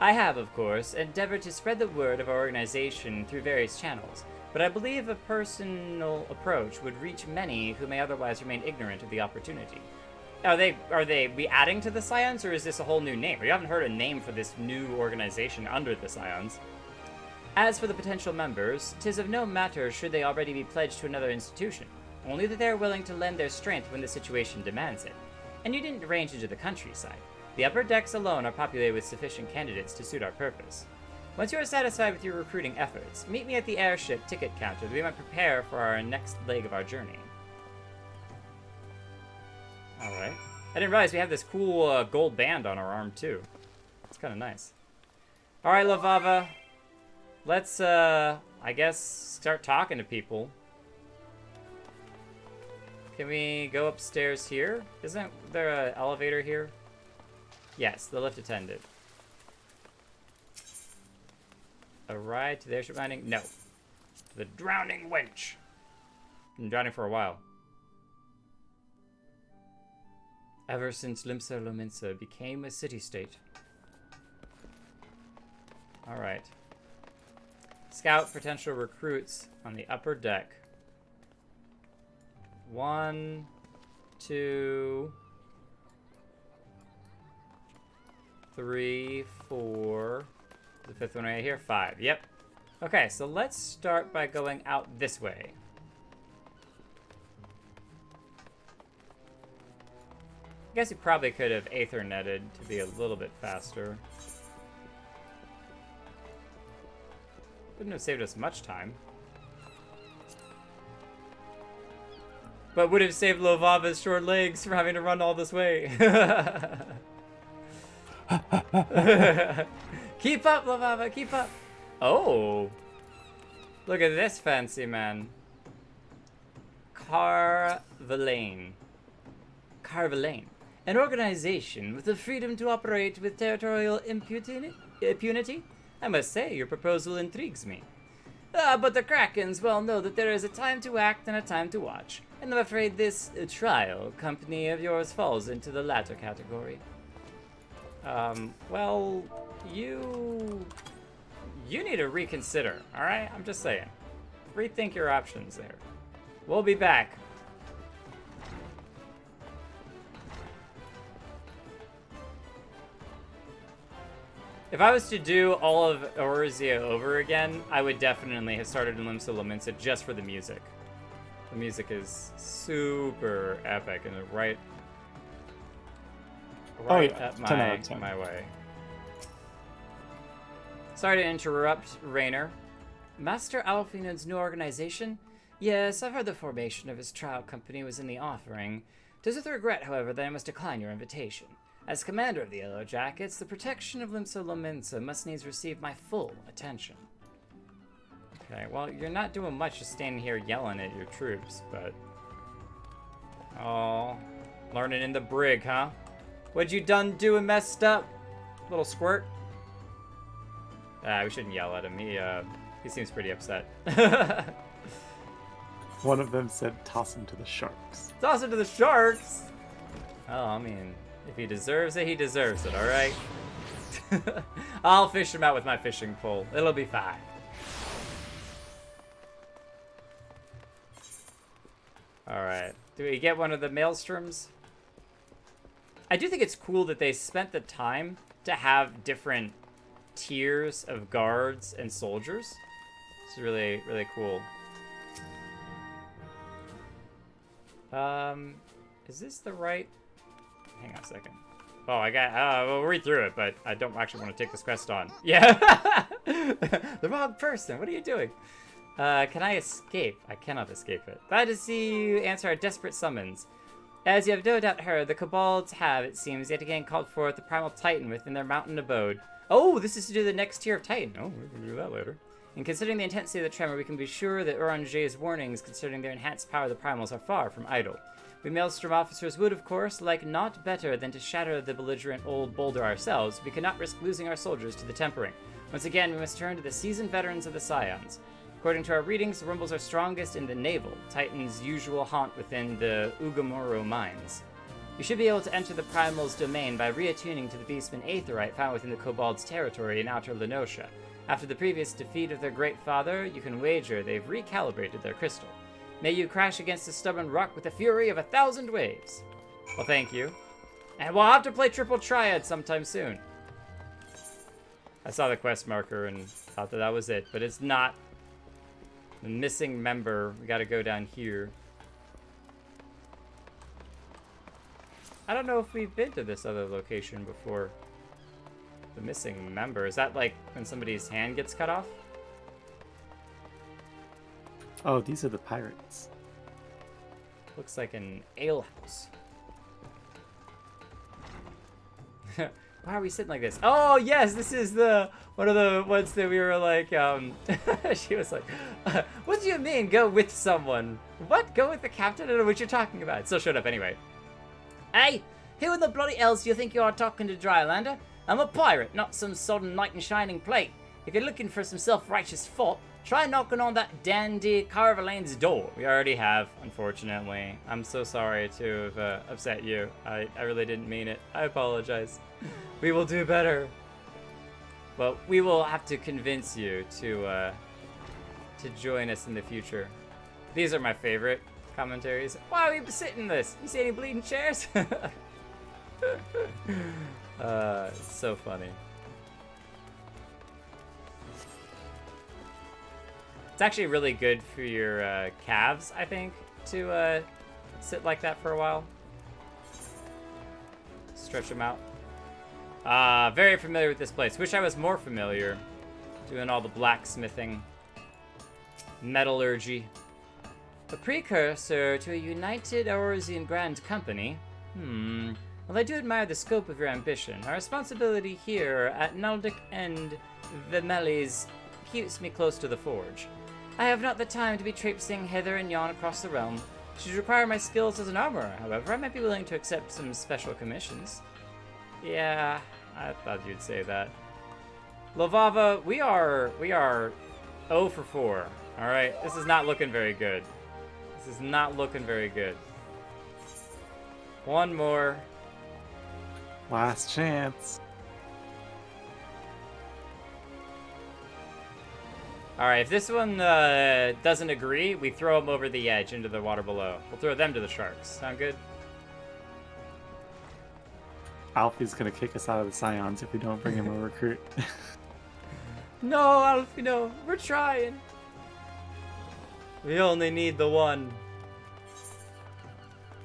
I have, of course, endeavored to spread the word of our organization through various channels, but I believe a personal approach would reach many who may otherwise remain ignorant of the opportunity. Are they adding to the Scions, or is this a whole new name? You haven't heard a name for this new organization under the Scions. As for the potential members, 'tis of no matter should they already be pledged to another institution, only that they are willing to lend their strength when the situation demands it. And you didn't range into the countryside. The upper decks alone are populated with sufficient candidates to suit our purpose. Once you are satisfied with your recruiting efforts, meet me at the airship ticket counter that we might prepare for our next leg of our journey. Alright. I didn't realize we have this cool gold band on our arm, too. It's kind of nice. Alright, Lavava. Let's, I guess, start talking to people. Can we go upstairs here? Isn't there an elevator here? Yes, the lift attendant. A ride to the airship landing? No. The drowning wench. Been drowning for a while. Ever since Limsa Lominsa became a city-state. Alright. Scout potential recruits on the upper deck. 1, 2... 3, 4, the fifth one right here, 5. Yep. Okay, so let's start by going out this way. I guess you probably could have Aethernetted to be a little bit faster. Wouldn't have saved us much time. But would have saved Lovava's short legs from having to run all this way. Keep up, Lavava, keep up. Oh, look at this fancy man. Carvelane. An organization with the freedom to operate with territorial impunity? I must say, your proposal intrigues me. But the Krakens well know that there is a time to act and a time to watch. And I'm afraid this trial company of yours falls into the latter category. Well, you need to reconsider, alright? I'm just saying. Rethink your options there. We'll be back. If I was to do all of Eorzea over again, I would definitely have started in Limsa Lominsa just for the music. The music is super epic and right up my way. Sorry to interrupt, Raynor. Master Alfinud's new organization? Yes, I've heard the formation of his trial company was in the offering. 'Tis with regret, however, that I must decline your invitation. As commander of the Yellow Jackets, the protection of Limsa Lominsa must needs receive my full attention. Okay, well, you're not doing much just standing here yelling at your troops, but... Oh, learning in the brig, huh? What'd you done doing messed up, little squirt? We shouldn't yell at him. He seems pretty upset. One of them said, toss him to the sharks. Toss him to the sharks? Oh, I mean, if he deserves it, he deserves it, alright? I'll fish him out with my fishing pole. It'll be fine. Alright. Do we get one of the maelstroms? I do think it's cool that they spent the time to have different tiers of guards and soldiers. It's really, really cool. Is this the right... Hang on a second. Oh, I got... we'll read through it, but I don't actually want to take this quest on. Yeah! The wrong person! What are you doing? Can I escape? I cannot escape it. Glad to see you answer our desperate summons. As you have no doubt heard, the kobolds have, it seems, yet again called forth the primal titan within their mountain abode. Oh, this is to do the next tier of titan. Oh, we can do that later. And considering the intensity of the tremor, we can be sure that Eorzea's warnings concerning their enhanced power of the primals are far from idle. We Maelstrom officers would, of course, like naught better than to shatter the belligerent old boulder ourselves. We cannot risk losing our soldiers to the tempering. Once again, we must turn to the seasoned veterans of the Scions. According to our readings, the Rumbles are strongest in the navel, Titan's usual haunt within the Ugamoro mines. You should be able to enter the Primal's domain by reattuning to the Beastman Aetherite found within the Kobold's territory in Outer Lenosha. After the previous defeat of their great father, you can wager they've recalibrated their crystal. May you crash against the stubborn rock with the fury of 1,000 waves. Well, thank you. And we'll have to play Triple Triad sometime soon. I saw the quest marker and thought that was it, but it's not. The missing member. We gotta go down here. I don't know if we've been to this other location before. The missing member. Is that like when somebody's hand gets cut off? Oh, these are the pirates. Looks like an alehouse. Why are we sitting like this? Oh, yes, this is the one of the ones that we were like, she was like, what do you mean, go with someone? What? Go with the captain? I don't know what you're talking about. It still showed up anyway. Hey, who in the bloody else do you think you are talking to, Drylander? I'm a pirate, not some sodden knight in shining plate. If you're looking for some self-righteous fop, try knocking on that dandy Carvelane's door. We already have, unfortunately. I'm so sorry to have upset you. I really didn't mean it. I apologize. We will do better. But we will have to convince you to join us in the future. These are my favorite commentaries. Why are we sitting this? You see any bleeding chairs? It's so funny. It's actually really good for your calves, I think, to sit like that for a while. Stretch them out. Very familiar with this place. Wish I was more familiar doing all the blacksmithing, metallurgy. A precursor to a united Eorzean Grand Company. Well, I do admire the scope of your ambition. Our responsibility here at Naldic and Vimelis keeps me close to the forge. I have not the time to be traipsing hither and yon across the realm. Should you require my skills as an armorer, however, I might be willing to accept some special commissions. Yeah, I thought you'd say that. Lovava, we are 0 for 4. All right, this is not looking very good. This is not looking very good. One more. Last chance. Alright, if this one doesn't agree, we throw them over the edge into the water below. We'll throw them to the sharks. Sound good? Alfie's gonna kick us out of the Scions if we don't bring him a recruit. No, Alfie, no. We're trying. We only need the one.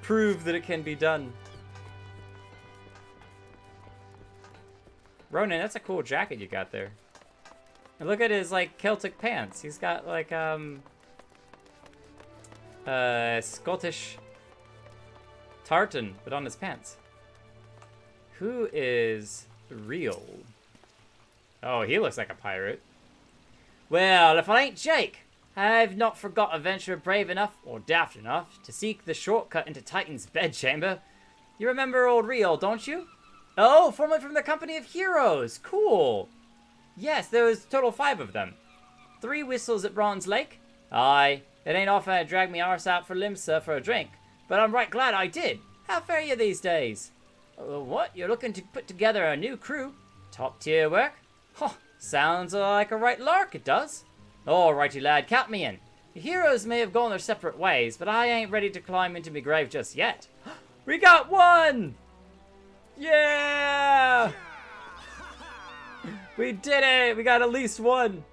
Prove that it can be done. Ronan, that's a cool jacket you got there. And look at his, like, Celtic pants. He's got, like, Scottish tartan, but on his pants. Who is real? Oh, he looks like a pirate. Well, if I ain't Jake, I've not forgot a venturer brave enough, or daft enough, to seek the shortcut into Titan's bedchamber. You remember old Real, don't you? Oh, formerly from the Company of Heroes. Cool. Yes, there was total 5 of them. 3 whistles at Bronze Lake. Aye, it ain't often I drag me arse out for Limsa for a drink, but I'm right glad I did. How fare you these days? What? You're looking to put together a new crew? Top tier work? Huh, sounds like a right lark, it does. All righty, lad, count me in. The heroes may have gone their separate ways, but I ain't ready to climb into my grave just yet. We got one! Yeah! We did it! We got at least one!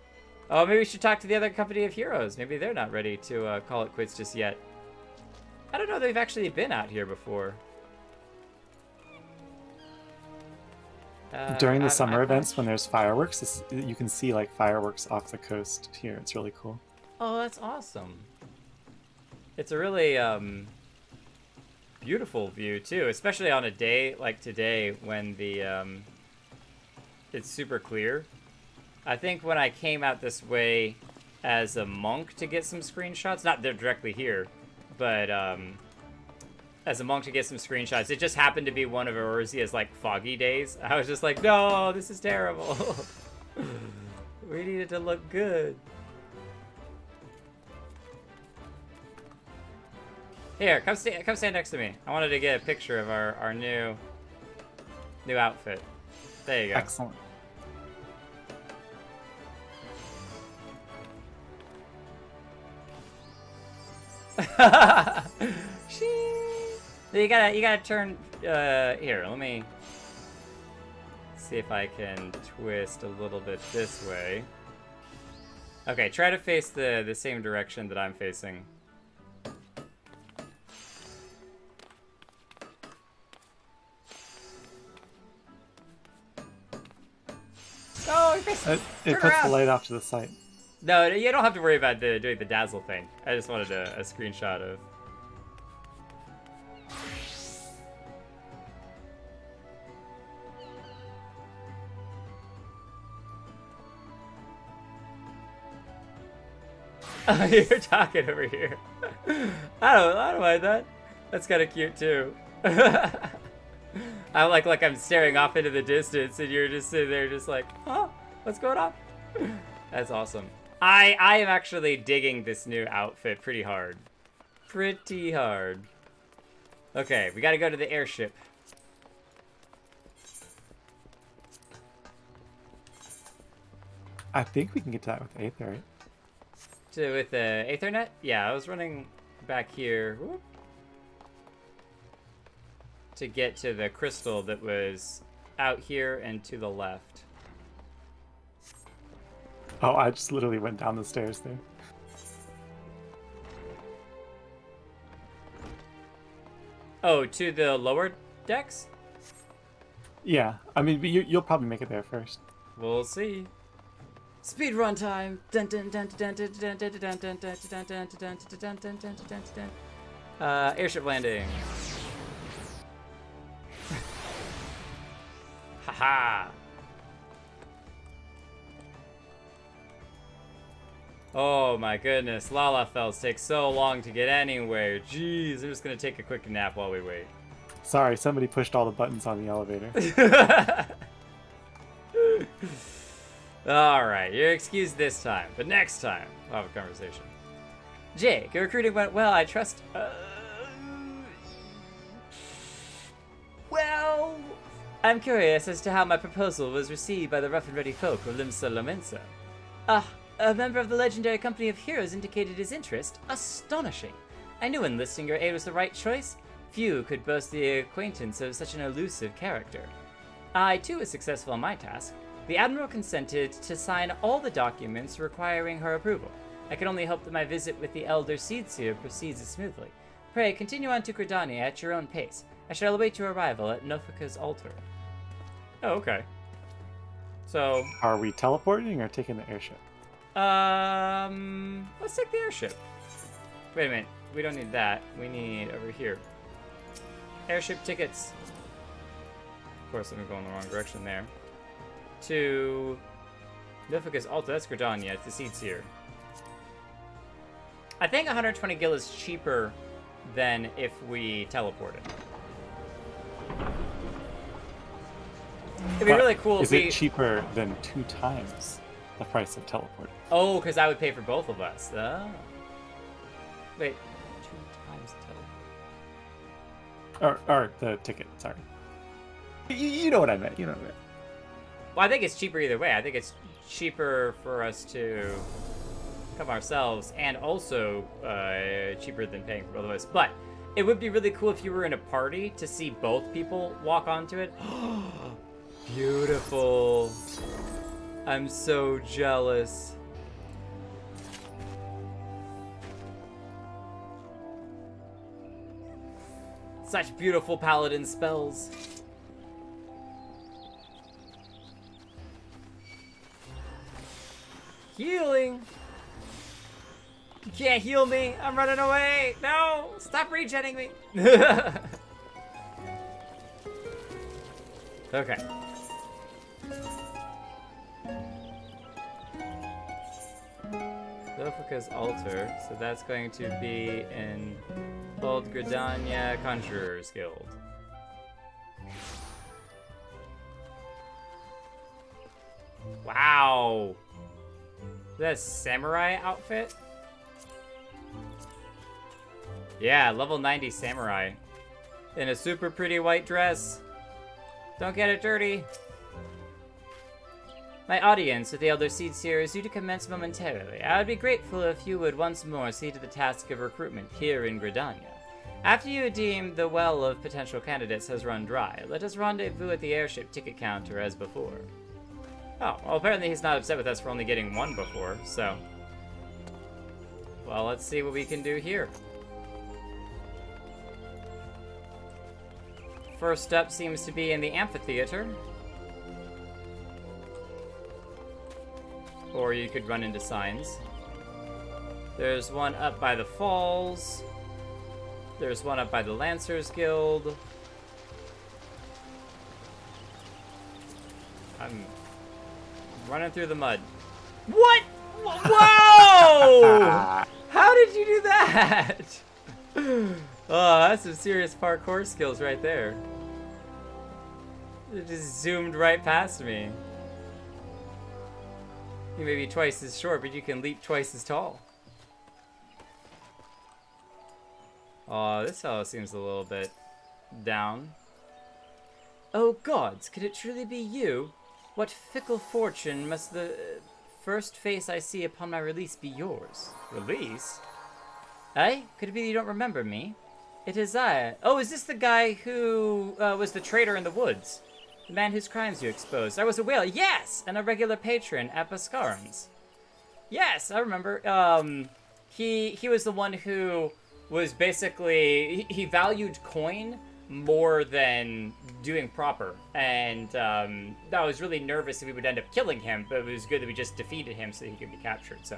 Oh, maybe we should talk to the other company of heroes. Maybe they're not ready to call it quits just yet. I don't know they've actually been out here before. During the summer events, when there's fireworks, you can see like fireworks off the coast here. It's really cool. Oh, that's awesome. It's a really beautiful view too, especially on a day like today when the it's super clear. I think when I came out this way as a monk to get some screenshots, not directly here, but as a monk to get some screenshots, it just happened to be one of Eorzea's like foggy days. I was just like, no, this is terrible. We need it to look good. Here, come stand next to me. I wanted to get a picture of our new outfit. There you go. Excellent. You gotta turn. Here, let me see if I can twist a little bit this way. Okay, try to face the same direction that I'm facing. Oh, you're facing. It puts the light off to the side. No, you don't have to worry about doing the dazzle thing. I just wanted a screenshot of. Oh, you're talking over here. I don't mind that. That's kind of cute too. I like I'm staring off into the distance, and you're just sitting there, just like, huh? What's going on? That's awesome. I am actually digging this new outfit pretty hard. Pretty hard. Okay, we gotta go to the airship. I think we can get to that with Aether, right? With the Ethernet? Yeah, I was running back here. Whoop, to get to the crystal that was out here and to the left. Oh, I just literally went down the stairs there. Oh, to the lower decks? Yeah, I mean, you'll probably make it there first. We'll see. Speed run time. Airship landing. Haha. Oh my goodness, Lalafells take so long to get anywhere. Jeez, I'm just gonna take a quick nap while we wait. Sorry, somebody pushed all the buttons on the elevator. Alright, you're excused this time, but next time, we'll have a conversation. Jake, your recruiting went well, I trust... Well... I'm curious as to how my proposal was received by the rough and ready folk of Limsa Lamensa. A member of the legendary company of heroes indicated his interest. Astonishing. I knew enlisting your aid was the right choice. Few could boast the acquaintance of such an elusive character. I, too, was successful in my task. The Admiral consented to sign all the documents requiring her approval. I can only hope that my visit with the Elder Seedseer proceeds as smoothly. Pray, continue on to Gridania at your own pace. I shall await your arrival at Nofika's altar. Oh, okay. So... Are we teleporting or taking the airship? Let's take the airship. Wait a minute. We don't need that. We need over here. Airship tickets. Of course, I'm going the wrong direction there. To Nofika's altar. That's Gridania. It's the Seedseer. I think 120 gil is cheaper than if we teleported. It'd be really cool if if it cheaper than 2 times the price of teleporting? Oh, because I would pay for both of us. Oh. Wait, 2 times teleport. Or the ticket, sorry. You know what I meant, you know what I meant. Well, I think it's cheaper either way. I think it's cheaper for us to come ourselves, and also cheaper than paying for both of us. But it would be really cool if you were in a party to see both people walk onto it. Beautiful. I'm so jealous. Such beautiful paladin spells. Healing. You can't heal me. I'm running away. No, stop regenning me. Okay. Zophica's altar. So that's going to be in Old Gridania Conjurer's Guild. Wow. Is that a samurai outfit? Yeah, level 90 samurai. In a super pretty white dress. Don't get it dirty. My audience with the Elder Seed Seer is due to commence momentarily. I would be grateful if you would once more see to the task of recruitment here in Gridania. After you deem the well of potential candidates has run dry, let us rendezvous at the airship ticket counter as before. Oh, well apparently he's not upset with us for only getting one before, so... Well, let's see what we can do here. First up seems to be in the amphitheater. Or you could run into signs. There's one up by the falls. There's one up by the Lancers Guild. I'm running through the mud. What? Whoa! How did you do that? Oh, that's some serious parkour skills right there. It just zoomed right past me. You may be twice as short, but you can leap twice as tall. Oh, this fellow seems a little bit down. Oh gods, could it truly be you? What fickle fortune must the first face I see upon my release be yours? Release? Eh? Could it be you don't remember me? It is I. Oh, is this the guy who was the traitor in the woods? The man whose crimes you exposed. I was a whale, yes! And a regular patron at Boscaran's. Yes, I remember. He was the one who was basically... He valued coin more than doing proper. And I was really nervous that we would end up killing him, but it was good that we just defeated him so that he could be captured, so...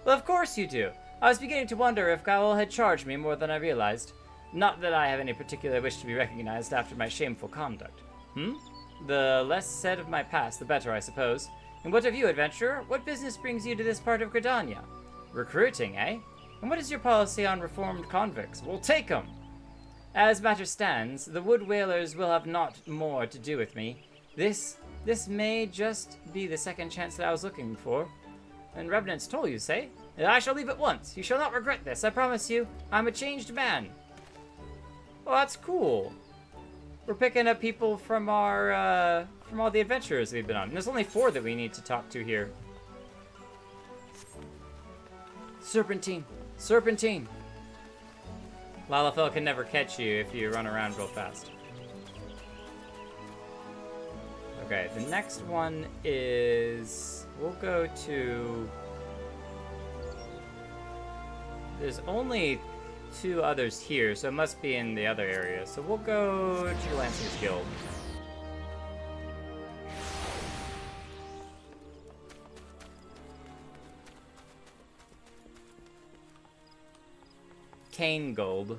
Well, of course you do. I was beginning to wonder if Gaul had charged me more than I realized. Not that I have any particular wish to be recognized after my shameful conduct. The less said of my past, the better, I suppose. And what of you, adventurer? What business brings you to this part of Gridania? Recruiting, eh? And what is your policy on reformed convicts? We'll take 'em! As matter stands, the wood whalers will have naught more to do with me. This may just be the second chance that I was looking for. And Revenant's toll, you say? I shall leave at once. You shall not regret this, I promise you. I'm a changed man. Well, that's cool. We're picking up people from our, from all the adventures we've been on. And there's only 4 that we need to talk to here. Serpentine. Serpentine. Lalafell can never catch you if you run around real fast. Okay, the next one is... We'll go to... There's only 2 others here, so it must be in the other area. So we'll go to the Lancers Guild. Cane Gold.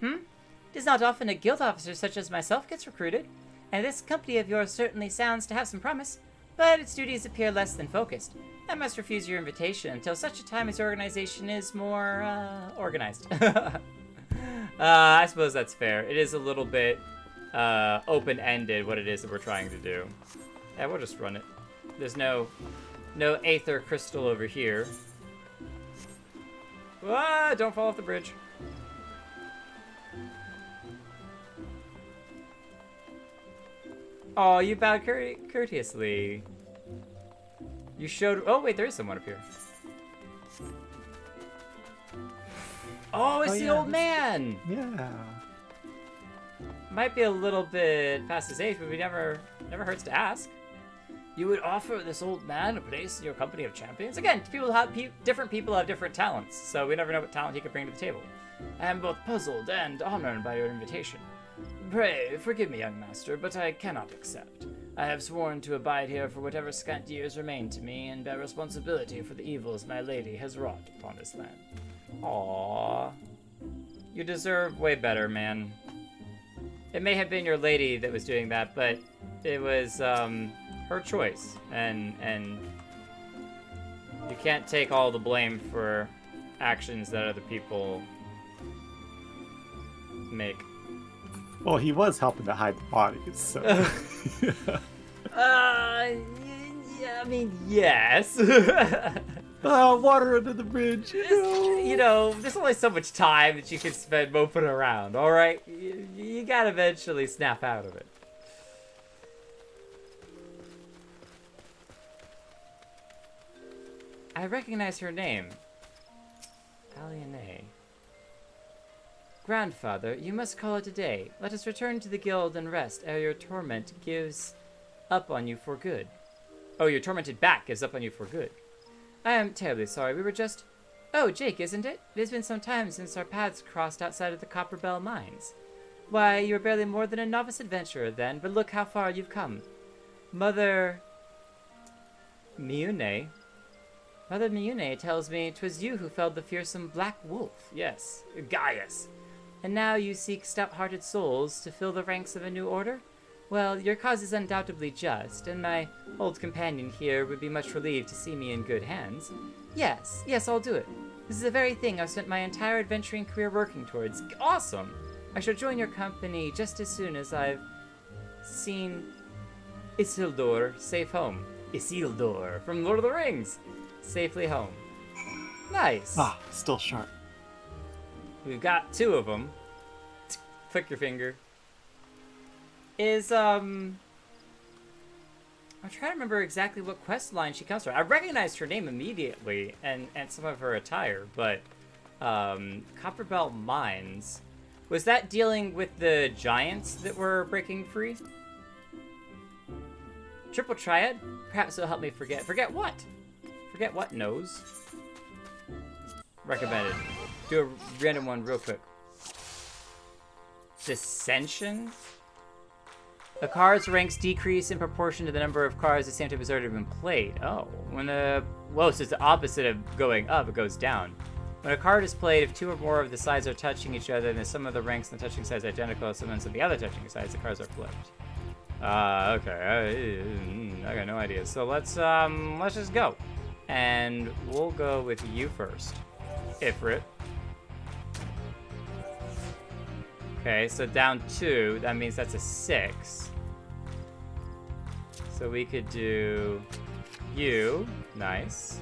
It is not often a guild officer such as myself gets recruited, and this company of yours certainly sounds to have some promise, but its duties appear less than focused. I must refuse your invitation until such a time as your organization is more, organized. I suppose that's fair. It is a little bit, open-ended what it is that we're trying to do. Yeah, we'll just run it. There's no Aether Crystal over here. Ah, don't fall off the bridge. Oh, you bowed courteously. You showed... Oh, wait, there is someone up here. Oh, it's Oh, the yeah, old man! Yeah. Might be a little bit past his age, but we never hurts to ask. You would offer this old man a place in your company of champions? Again, different people have different talents, so we never know what talent he could bring to the table. I am both puzzled and honored by your invitation. Pray, forgive me, young master, but I cannot accept. I have sworn to abide here for whatever scant years remain to me, and bear responsibility for the evils my lady has wrought upon this land. Aww. You deserve way better, man. It may have been your lady that was doing that, but it was, her choice, and you can't take all the blame for actions that other people make. Well, he was helping to hide the bodies, so. Yeah, I mean, yes. Water under the bridge. You know, there's only so much time that you can spend moping around, alright? You gotta eventually snap out of it. I recognize her name. Aliene. Grandfather, you must call it a day. Let us return to the guild and rest ere your torment gives up on you for good. Oh, your tormented back gives up on you for good. I am terribly sorry. We were just... Oh, Jake, isn't it? It has been some time since our paths crossed outside of the Copper Bell mines. Why, you were barely more than a novice adventurer then, but look how far you've come. Mother Miyune tells me 'twas you who felled the fearsome Black Wolf. Yes, Gaius. And now you seek stout-hearted souls to fill the ranks of a new order? Well, your cause is undoubtedly just, and my old companion here would be much relieved to see me in good hands. Yes, I'll do it. This is the very thing I've spent my entire adventuring career working towards. Awesome! I shall join your company just as soon as I've seen Isildur safe home. Isildur from Lord of the Rings. Safely home. Nice. Still sharp. We've got 2 of them. Click your finger. I'm trying to remember exactly what quest line she comes from. I recognized her name immediately and some of her attire, but Copperbelt Mines, was that dealing with the giants that were breaking free? Triple Triad? Perhaps it'll help me forget. Forget what? Forget what, nose? Recommended. Do a random one real quick. Dissension? A card's ranks decrease in proportion to the number of cards the same type has already been played. Oh, whoa, so it's the opposite of going up, it goes down. When a card is played, if 2 or more of the sides are touching each other, then some of the ranks in the touching sides are identical to some of the other touching sides, the cards are flipped. Okay, I got no idea. So let's just go. And we'll go with you first. Ifrit. Okay, so down 2, that means that's a 6. So we could do you. Nice.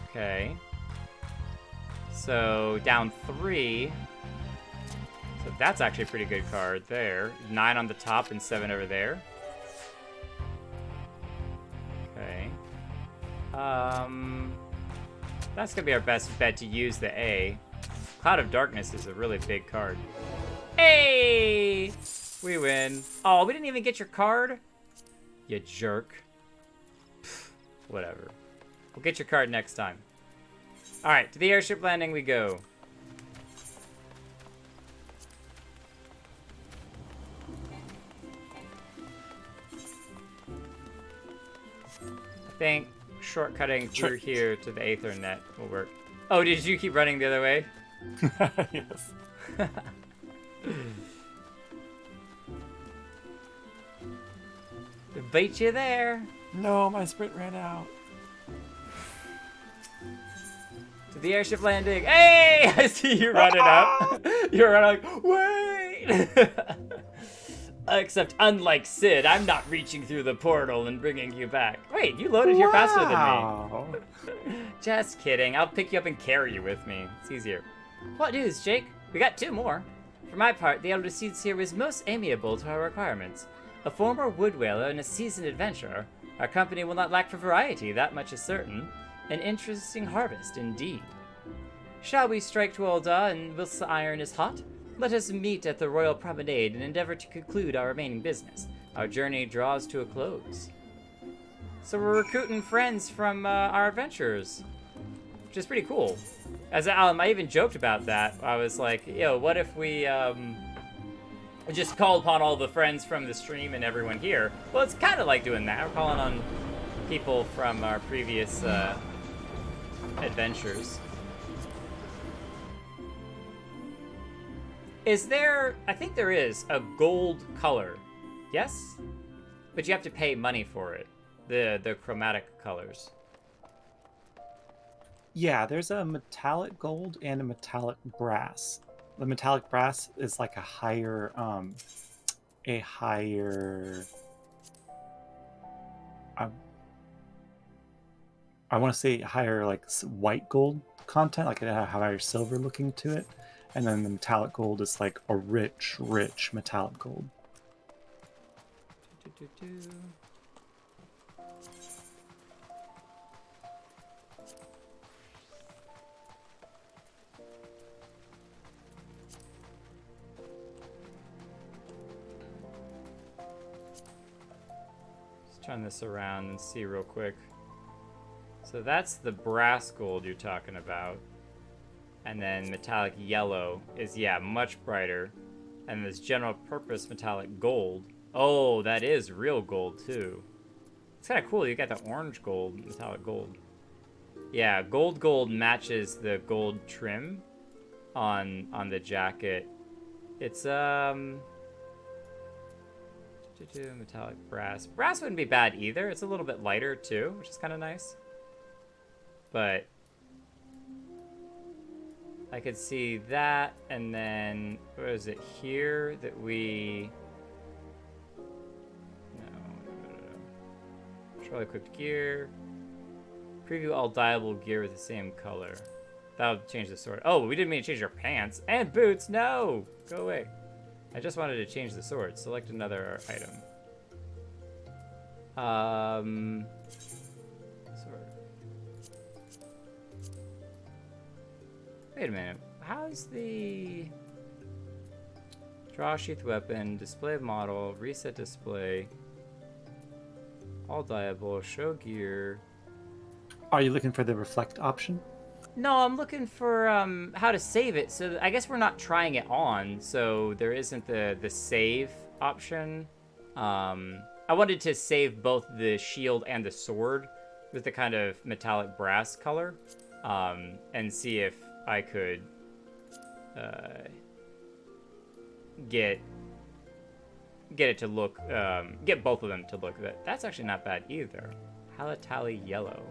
Okay. So down 3. So that's actually a pretty good card there. 9 on the top and 7 over there. Okay. That's gonna be our best bet to use the A. Cloud of Darkness is a really big card. Hey! We win. Oh, we didn't even get your card? You jerk. Pfft, whatever. We'll get your card next time. Alright, to the Airship Landing we go. I think shortcutting through here to the Aethernet will work. Oh, did you keep running the other way? Yes. Beat you there. No, my sprint ran out. To the Airship Landing. Hey! I see you running up. You're running like, wait! Except unlike Sid, I'm not reaching through the portal and bringing you back. Wait, you loaded here faster than me. Just kidding. I'll pick you up and carry you with me. It's easier. What news, Jake? We got 2 more. For my part, the elder Seeds here was most amiable to our requirements. A former wood whaler and a seasoned adventurer. Our company will not lack for variety, that much is certain. An interesting harvest indeed. Shall we strike to Ul'dah, and whilst the iron is hot, let us meet at the Royal Promenade and endeavor to conclude our remaining business. Our journey draws to a close. So we're recruiting friends from our adventures, which is pretty cool. As I even joked about that. I was like, yo, what if we just call upon all the friends from the stream and everyone here? Well, it's kind of like doing that. We're calling on people from our previous adventures. Is there, I think there is, a gold color, yes? But you have to pay money for it, the chromatic colors. Yeah, there's a metallic gold and a metallic brass. The metallic brass is like a higher, I want to say higher like white gold content, like it had a higher silver looking to it. And then the metallic gold is like a rich, rich metallic gold. Let's turn this around and see real quick. So that's the brass gold you're talking about. And then metallic yellow is, yeah, much brighter. And this general purpose metallic gold. Oh, that is real gold too. It's kind of cool. You got the orange gold, metallic gold. Yeah, gold matches the gold trim on the jacket. It's metallic brass. Brass wouldn't be bad either. It's a little bit lighter too, which is kind of nice. But I could see that, and then, what is it here that we... No. Control equipped gear. Preview all dyeable gear with the same color. That'll change the sword. Oh, we didn't mean to change our pants. And boots, no! Go away. I just wanted to change the sword. Select another item. Wait a minute. How's the... Draw sheath weapon, display model, reset display, all dyeable, show gear. Are you looking for the reflect option? No, I'm looking for how to save it. So I guess we're not trying it on, so there isn't the save option. I wanted to save both the shield and the sword with the kind of metallic brass color, and see if I could get it to look, get both of them to look good. That's actually not bad either. Halatali yellow.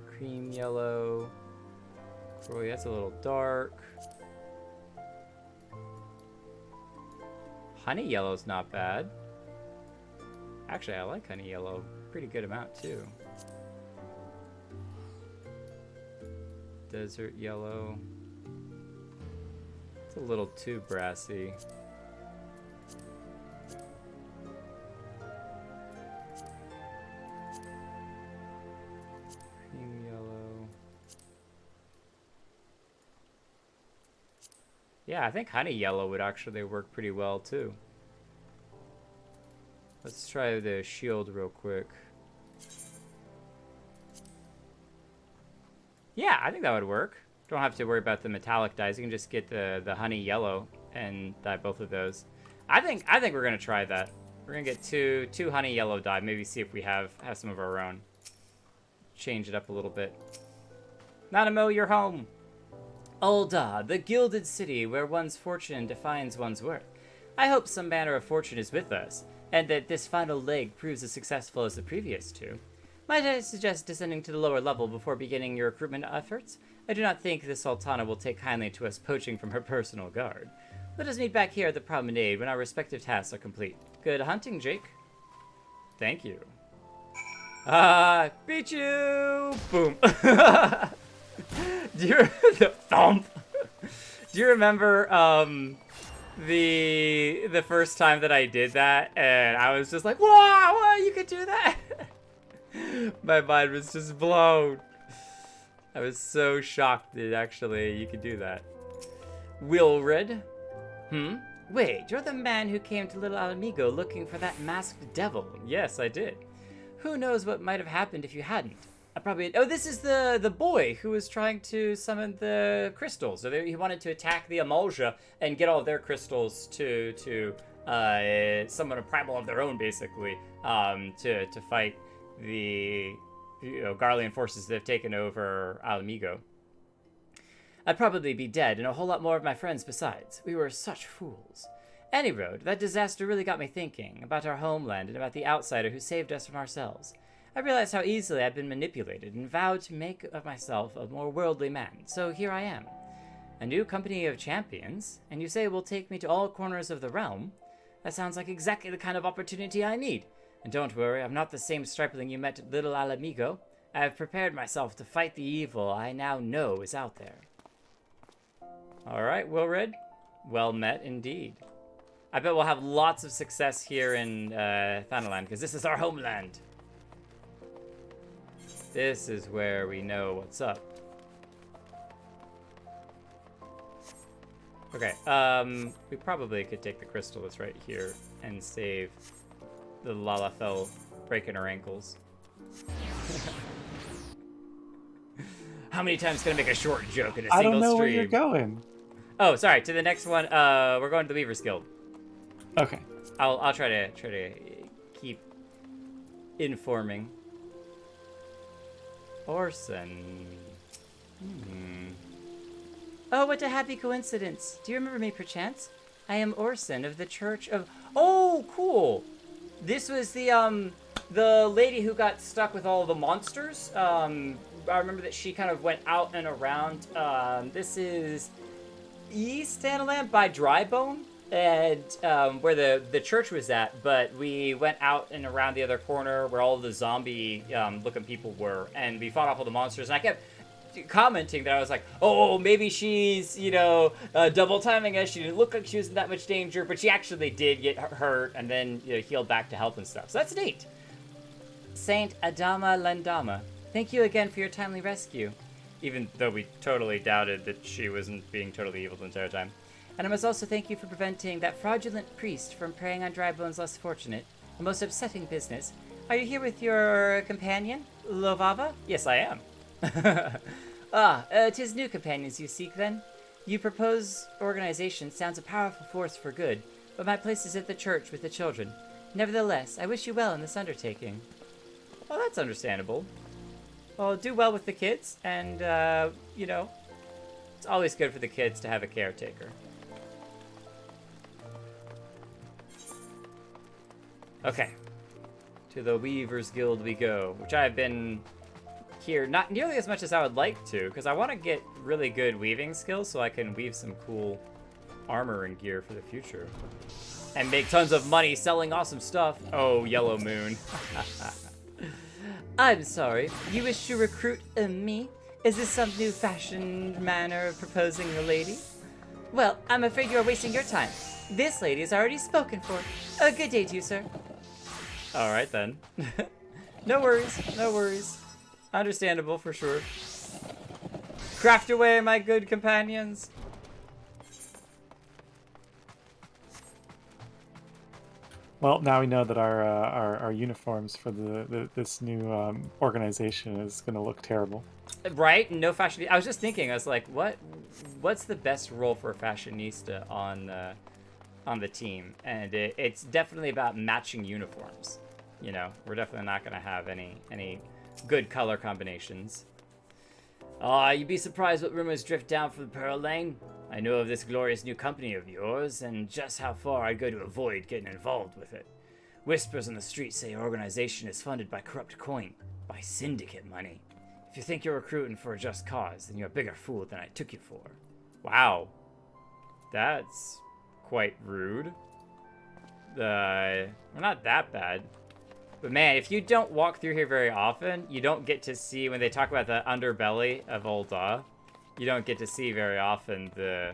Cream yellow. Oh, that's a little dark. Honey yellow's not bad. Actually, I like honey yellow. Pretty good amount too. Desert yellow. It's a little too brassy. Cream yellow. Yeah, I think honey yellow would actually work pretty well too. Let's try the shield real quick. Yeah, I think that would work. Don't have to worry about the metallic dyes. You can just get the honey yellow and dye both of those. I think we're gonna try that. We're gonna get two honey yellow dye. Maybe see if we have some of our own. Change it up a little bit. Nanamo, you're home. Ul'dah, the gilded city where one's fortune defines one's worth. I hope some manner of fortune is with us, and that this final leg proves as successful as the previous two. Might I suggest descending to the lower level before beginning your recruitment efforts? I do not think the Sultana will take kindly to us poaching from her personal guard. Let us meet back here at the promenade when our respective tasks are complete. Good hunting, Jake. Thank you. Beat you! Boom. Do you the thump? Do you remember the first time that I did that, and I was just like, wow, you could do that. My mind was just blown. I was so shocked that actually you could do that. Wilred. Wait, you're the man who came to Little Alamigo looking for that masked devil. Yes, I did. Who knows what might have happened if you hadn't? I probably... Oh, this is the boy who was trying to summon the crystals. So he wanted to attack the Eorzea and get all of their crystals to summon a primal of their own, basically, to fight the Garlean forces that have taken over Alamigo. I'd probably be dead, and a whole lot more of my friends besides. We were such fools. Any road, that disaster really got me thinking about our homeland and about the outsider who saved us from ourselves. I realized how easily I'd been manipulated and vowed to make of myself a more worldly man, so here I am. A new company of champions, and you say it will take me to all corners of the realm? That sounds like exactly the kind of opportunity I need. And don't worry, I'm not the same stripling you met at Little Alamigo. I have prepared myself to fight the evil I now know is out there. Alright, Wilred. Well met indeed. I bet we'll have lots of success here in Thanalan, because this is our homeland. This is where we know what's up. Okay, we probably could take the crystal that's right here and save the Lalafell breaking her ankles. How many times can I make a short joke in a single stream? I don't know where you're going. Oh, sorry. To the next one. We're going to the Weaver's Guild. Okay. I'll try to keep informing. Orson. Oh, what a happy coincidence. Do you remember me, perchance? I am Orson of the Church of... Oh, cool. This was the lady who got stuck with all the monsters. I remember that she kind of went out and around. This is East Thanalan by Drybone, and where the church was at, but we went out and around the other corner where all the zombie looking people were, and we fought off all the monsters, and I kept commenting that I was like, oh, maybe she's, double timing us. She didn't look like she was in that much danger, but she actually did get hurt and then healed back to health and stuff. So that's neat. Saint Adama Landama, thank you again for your timely rescue. Even though we totally doubted that she wasn't being totally evil the entire time. And I must also thank you for preventing that fraudulent priest from preying on Drybone's less fortunate. A most upsetting business. Are you here with your companion, Lovava? Yes, I am. 'Tis new companions you seek, then? You propose organization sounds a powerful force for good, but my place is at the church with the children. Nevertheless, I wish you well in this undertaking. Well, that's understandable. Well, do well with the kids, and, it's always good for the kids to have a caretaker. Okay. To the Weaver's Guild we go, which I've been here not nearly as much as I would like to, because I want to get really good weaving skills so I can weave some cool armor and gear for the future. And make tons of money selling awesome stuff. Oh, Yellow Moon. I'm sorry, you wish to recruit me? Is this some new fashioned manner of proposing a lady? Well, I'm afraid you're wasting your time. This lady is already spoken for. A good day to you, sir. Alright then. No worries, no worries. Understandable for sure. Craft away, my good companions. Well, now we know that our uniforms for this new organization is going to look terrible. Right? No fashion. I was just thinking. I was like, what's the best role for a fashionista on the team? And it's definitely about matching uniforms. We're definitely not going to have any good color combinations. You'd be surprised what rumors drift down from the Pearl Lane. I know of this glorious new company of yours, and just how far I'd go to avoid getting involved with it. Whispers on the street say your organization is funded by corrupt coin, by syndicate money. If you think you're recruiting for a just cause, then you're a bigger fool than I took you for. Wow. That's quite rude. Well, not that bad. But man, if you don't walk through here very often, you don't get to see, when they talk about the underbelly of Ul'dah, you don't get to see very often the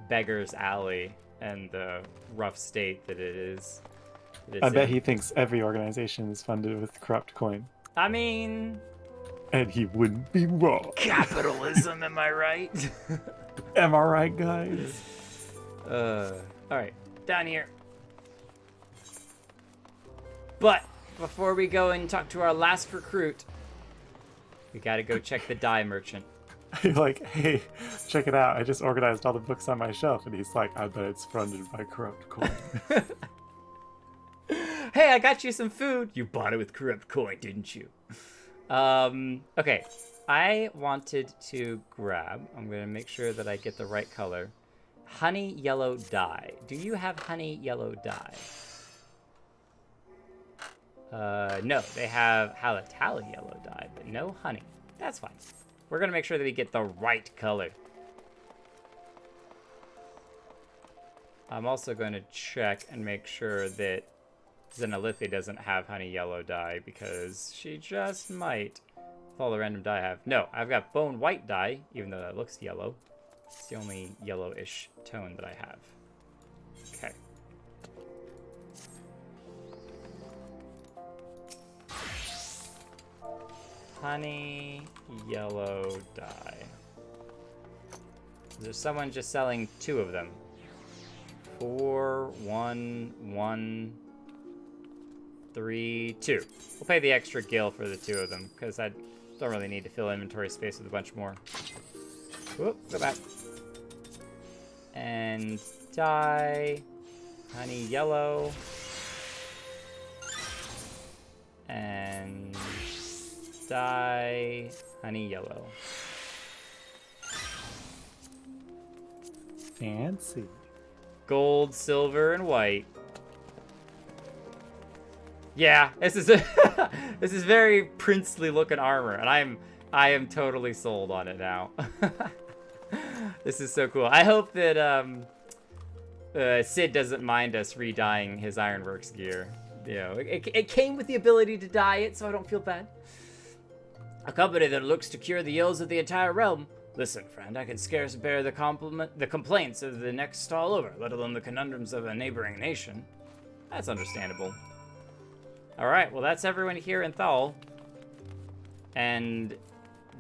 Beggar's Alley and the rough state that it is. I bet he thinks every organization is funded with corrupt coin. I mean... And he wouldn't be wrong. Capitalism, am I right? Am I right, guys? Alright, down here. But, before we go and talk to our last recruit, we gotta go check the dye merchant. You're like, hey, check it out. I just organized all the books on my shelf. And he's like, I bet it's funded by corrupt coin. Hey, I got you some food. You bought it with corrupt coin, didn't you? Okay. I wanted to grab, I'm going to make sure that I get the right color, honey yellow dye. Do you have honey yellow dye? No, they have halotally yellow dye, but no honey. That's fine. We're going to make sure that we get the right color. I'm also going to check and make sure that Zenalithy doesn't have honey yellow dye, because she just might. With all the random dye I have. No, I've got bone white dye, even though that looks yellow. It's the only yellowish tone that I have. Okay. Honey yellow dye. There's someone just selling 2 of them. 4, 1, 1, 3, 2. We'll pay the extra gil for the 2 of them, because I don't really need to fill inventory space with a bunch more. Whoop, go back. And dye. Honey yellow. And dye. Honey yellow. Fancy. Gold, silver, and white. Yeah, this is a this is very princely looking armor, and I am totally sold on it now. This is so cool. I hope that Sid doesn't mind us re-dyeing his Ironworks gear. You know, it came with the ability to dye it, so I don't feel bad. A company that looks to cure the ills of the entire realm. Listen, friend, I can scarce bear the complaints of the next stall over, let alone the conundrums of a neighboring nation. That's understandable. Alright, well that's everyone here in Thal. And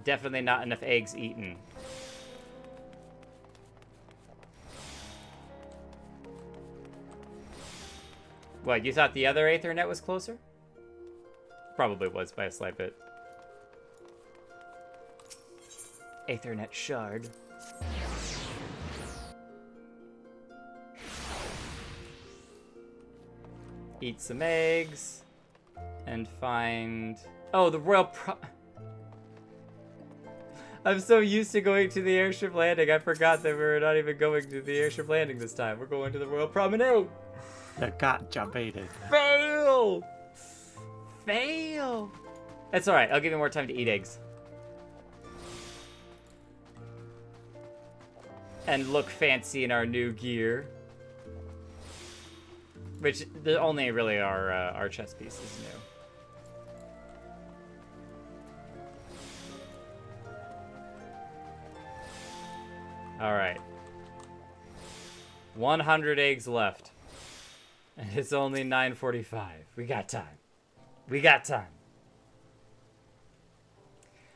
definitely not enough eggs eaten. What, you thought the other Aethernet was closer? Probably was by a slight bit. Aethernet shard. Eat some eggs. And find... Oh, the Royal I'm so used to going to the Airship Landing, I forgot that we're not even going to the Airship Landing this time. We're going to the Royal Promenade. You gotcha baited. Fail! Fail! That's alright, I'll give you more time to eat eggs. And look fancy in our new gear. Which, only really our chess piece is new. Alright. 100 eggs left. And it's only 9:45. We got time. We got time.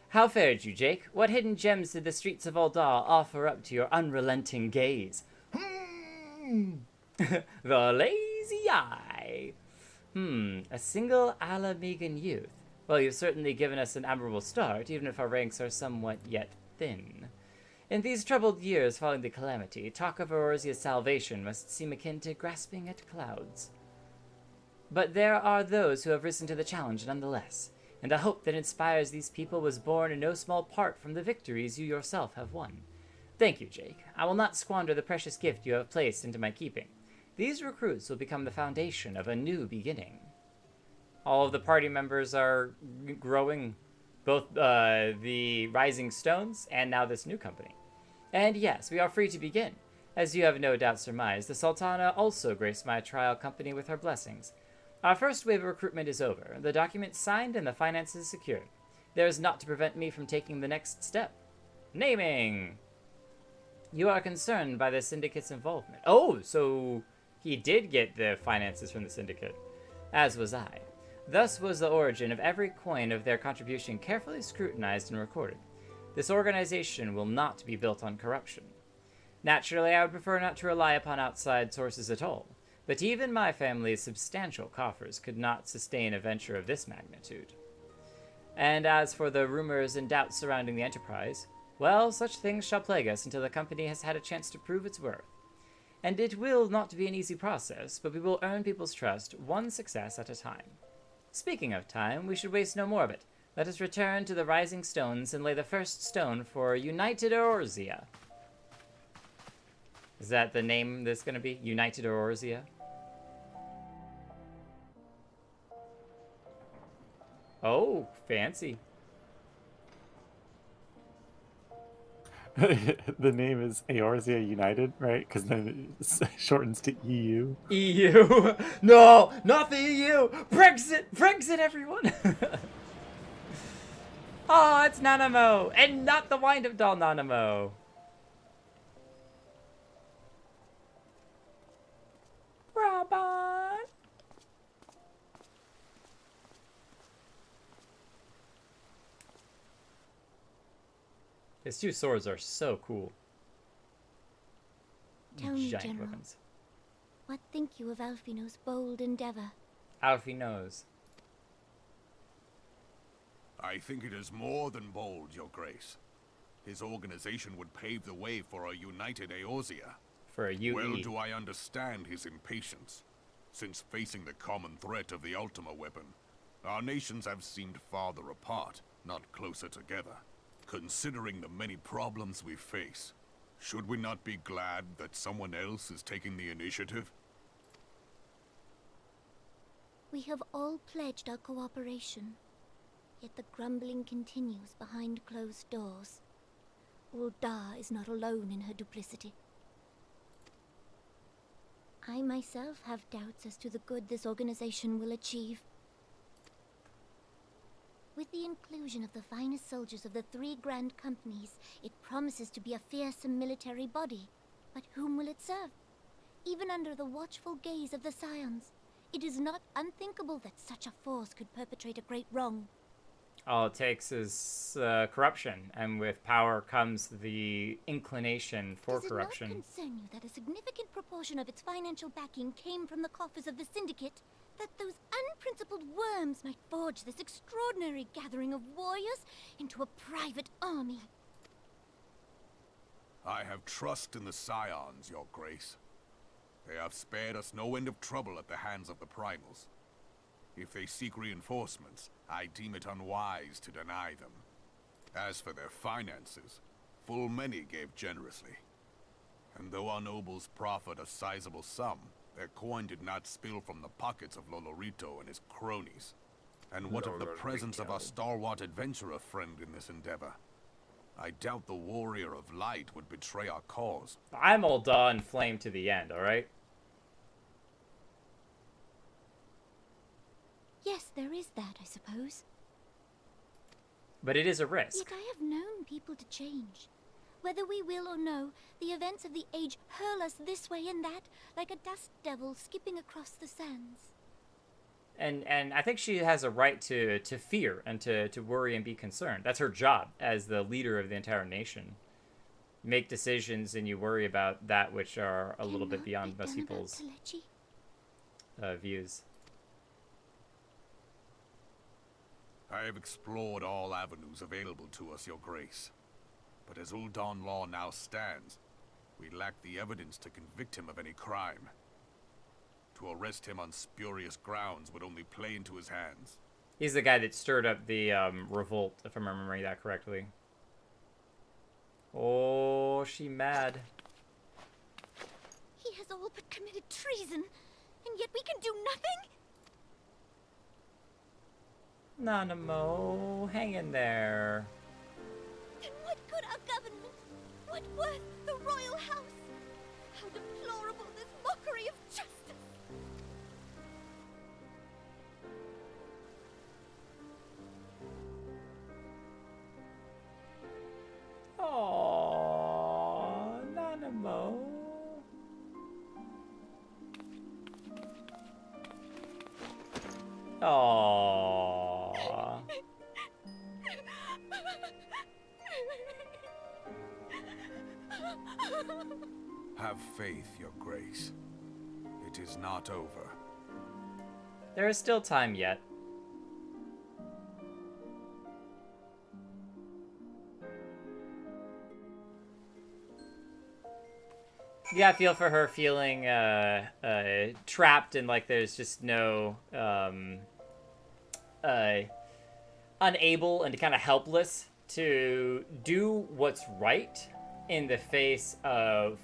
How fared you, Jake? What hidden gems did the streets of Uldar offer up to your unrelenting gaze? The lazy eye. A single Alamegan youth. Well, you've certainly given us an admirable start, even if our ranks are somewhat yet thin. In these troubled years following the calamity, talk of Eorzea's salvation must seem akin to grasping at clouds. But there are those who have risen to the challenge nonetheless, and the hope that inspires these people was born in no small part from the victories you yourself have won. Thank you, Jake. I will not squander the precious gift you have placed into my keeping. These recruits will become the foundation of a new beginning. All of the party members are growing, both the Rising Stones and now this new company. And yes, we are free to begin. As you have no doubt surmised, the Sultana also graced my trial company with her blessings. Our first wave of recruitment is over, the documents signed and the finances secured. There is naught to prevent me from taking the next step. Naming! You are concerned by the Syndicate's involvement. Oh, so he did get the finances from the Syndicate. As was I. Thus was the origin of every coin of their contribution carefully scrutinized and recorded. This organization will not be built on corruption. Naturally, I would prefer not to rely upon outside sources at all, but even my family's substantial coffers could not sustain a venture of this magnitude. And as for the rumors and doubts surrounding the enterprise, well, such things shall plague us until the company has had a chance to prove its worth. And it will not be an easy process, but we will earn people's trust one success at a time. Speaking of time, we should waste no more of it. Let us return to the Rising Stones and lay the first stone for United Eorzea. Is that the name that's going to be? United Eorzea? Oh, fancy. The name is Eorzea United, right? Because then it shortens to EU. EU! No! Not the EU! Brexit! Brexit, everyone! Oh, it's Nanamo! And not the wind-up doll Nanamo! Robot! His two swords are so cool. Tell me, Giant General, weapons. what think you of Alfino's bold endeavor? Alfie knows. I think it is more than bold, Your Grace. His organization would pave the way for a united Eorzea. For a UE. Well do I understand his impatience. Since facing the common threat of the Ultima weapon, our nations have seemed farther apart, not closer together. Considering the many problems we face, should we not be glad that someone else is taking the initiative? We have all pledged our cooperation, yet the grumbling continues behind closed doors. Ul'dah is not alone in her duplicity. I myself have doubts as to the good this organization will achieve. With the inclusion of the finest soldiers of the 3 grand companies, it promises to be a fearsome military body. But whom will it serve? Even under the watchful gaze of the Scions, it is not unthinkable that such a force could perpetrate a great wrong. All it takes is corruption, and with power comes the inclination for corruption. Does it not concern you that a significant proportion of its financial backing came from the coffers of the Syndicate? That those unprincipled worms might forge this extraordinary gathering of warriors into a private army? I have trust in the Scions, Your Grace. They have spared us no end of trouble at the hands of the primals. If they seek reinforcements, I deem it unwise to deny them. As for their finances, full many gave generously. And though our nobles proffered a sizable sum, their coin did not spill from the pockets of Lolorito and his cronies. And what of the presence of our stalwart adventurer friend in this endeavor? I doubt the Warrior of Light would betray our cause. I'm Ul'dah and Flame to the end, alright? Yes, there is that, I suppose. But it is a risk. Yet I have known people to change. Whether we will or no, the events of the age hurl us this way and that, like a dust devil skipping across the sands. And I think she has a right to fear and to worry and be concerned. That's her job as the leader of the entire nation. Make decisions and you worry about that which are a little bit beyond most people's views. I have explored all avenues available to us, Your Grace. But as Ul'dah law now stands, we lack the evidence to convict him of any crime. To arrest him on spurious grounds would only play into his hands. He's the guy that stirred up the revolt, if I'm remembering that correctly. Oh, she mad. He has all but committed treason, and yet we can do nothing? Nanamo, hang in there. Then what good our government? What worth the royal house? How deplorable this mockery of justice! Oh, Nanamo. Aww. Have faith, Your Grace. It is not over. There is still time yet. Yeah, I feel for her feeling trapped and like there's just no unable and kind of helpless to do what's right in the face of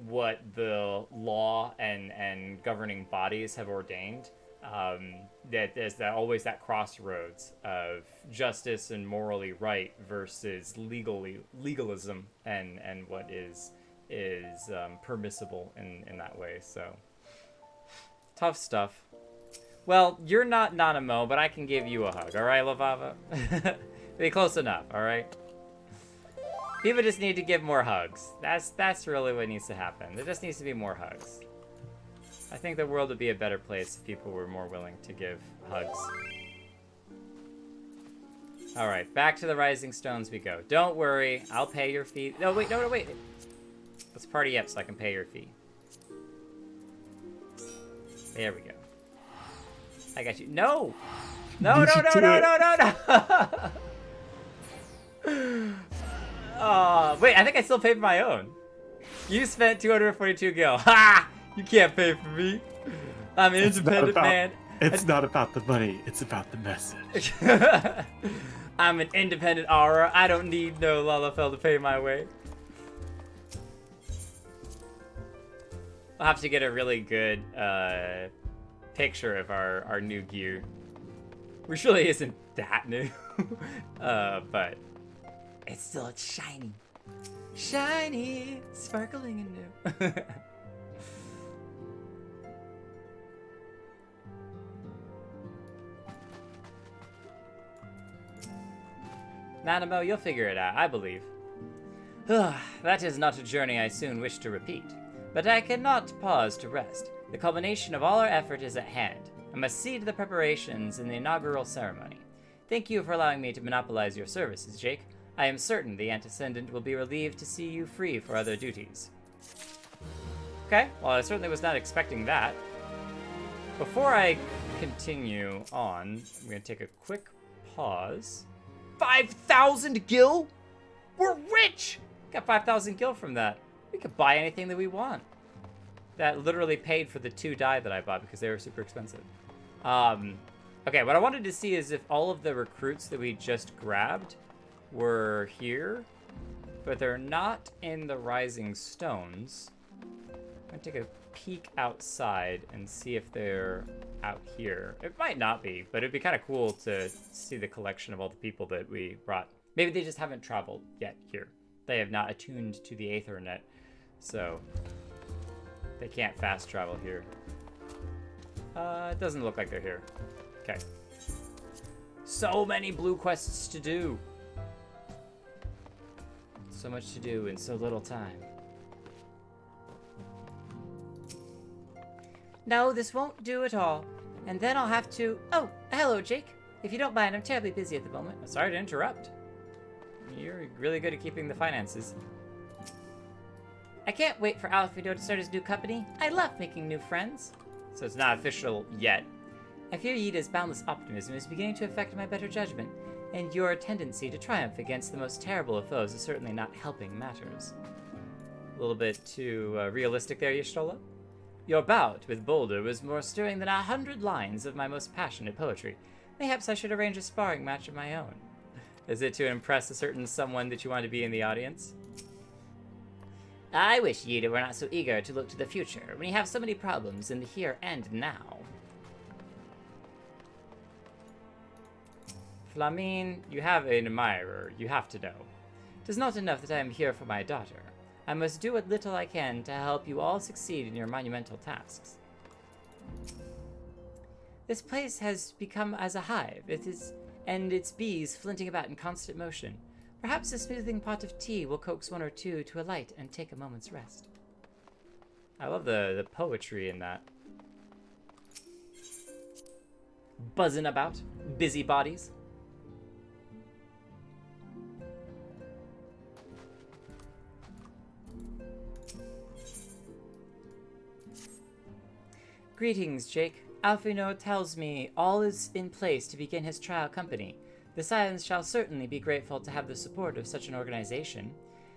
what the law and governing bodies have ordained. That there's always that crossroads of justice and morally right versus legalism and what is permissible in that way. So tough stuff. Well, you're not Nanamo, but I can give you a hug, all right, Lavava? Be close enough, all right? People just need to give more hugs. That's really what needs to happen. There just needs to be more hugs. I think the world would be a better place if people were more willing to give hugs. All right, back to the Rising Stones we go. Don't worry, I'll pay your fee. No, wait, no, wait. Let's party up so I can pay your fee. There we go. I got you. No! No, no, no, no, no, no, no! Wait, I think I still paid for my own. You spent 242 gil. Ha! You can't pay for me. I'm an independent man. It's not about the money. It's about the message. I'm an independent aura. I don't need no Lalafell to pay my way. I'll have to get a really good picture of our new gear. Which really isn't that new. But it's still shiny. Shiny, sparkling and new. Nanamo, you'll figure it out, I believe. That is not a journey I soon wish to repeat. But I cannot pause to rest. The culmination of all our effort is at hand. I must see to the preparations in the inaugural ceremony. Thank you for allowing me to monopolize your services, Jake. I am certain the Antecedent will be relieved to see you free for other duties. Okay, well, I certainly was not expecting that. Before I continue on, I'm going to take a quick pause. 5,000 gil? We're rich! Got 5,000 gil from that. We could buy anything that we want. That literally paid for the 2 die that I bought because they were super expensive. Okay, what I wanted to see is if all of the recruits that we just grabbed were here, but they're not in the Rising Stones. I'm gonna take a peek outside and see if they're out here. It might not be, but it'd be kind of cool to see the collection of all the people that we brought. Maybe they just haven't traveled yet here. They have not attuned to the Aethernet, so they can't fast travel here. It doesn't look like they're here. Okay. So many blue quests to do. So much to do in so little time. No, this won't do at all. And then I'll have to... Oh, hello, Jake. If you don't mind, I'm terribly busy at the moment. Sorry to interrupt. You're really good at keeping the finances. I can't wait for Alfredo to start his new company. I love making new friends. So it's not official yet. I fear Yida's boundless optimism is beginning to affect my better judgment, and your tendency to triumph against the most terrible of foes is certainly not helping matters. A little bit too realistic there, Y'shtola? Your bout with Boulder was more stirring than 100 lines of my most passionate poetry. Perhaps I should arrange a sparring match of my own. Is it to impress a certain someone that you want to be in the audience? I wish Yida were not so eager to look to the future when you have so many problems in the here and now. Flamine, you have an admirer, you have to know. 'Tis not enough that I am here for my daughter. I must do what little I can to help you all succeed in your monumental tasks. This place has become as a hive, and its bees flinting about in constant motion. Perhaps a smoothing pot of tea will coax one or two to alight and take a moment's rest. I love the poetry in that. Buzzing about, busybodies. Greetings, Jake. Alfino tells me all is in place to begin his trial company. The Scions shall certainly be grateful to have the support of such an organization.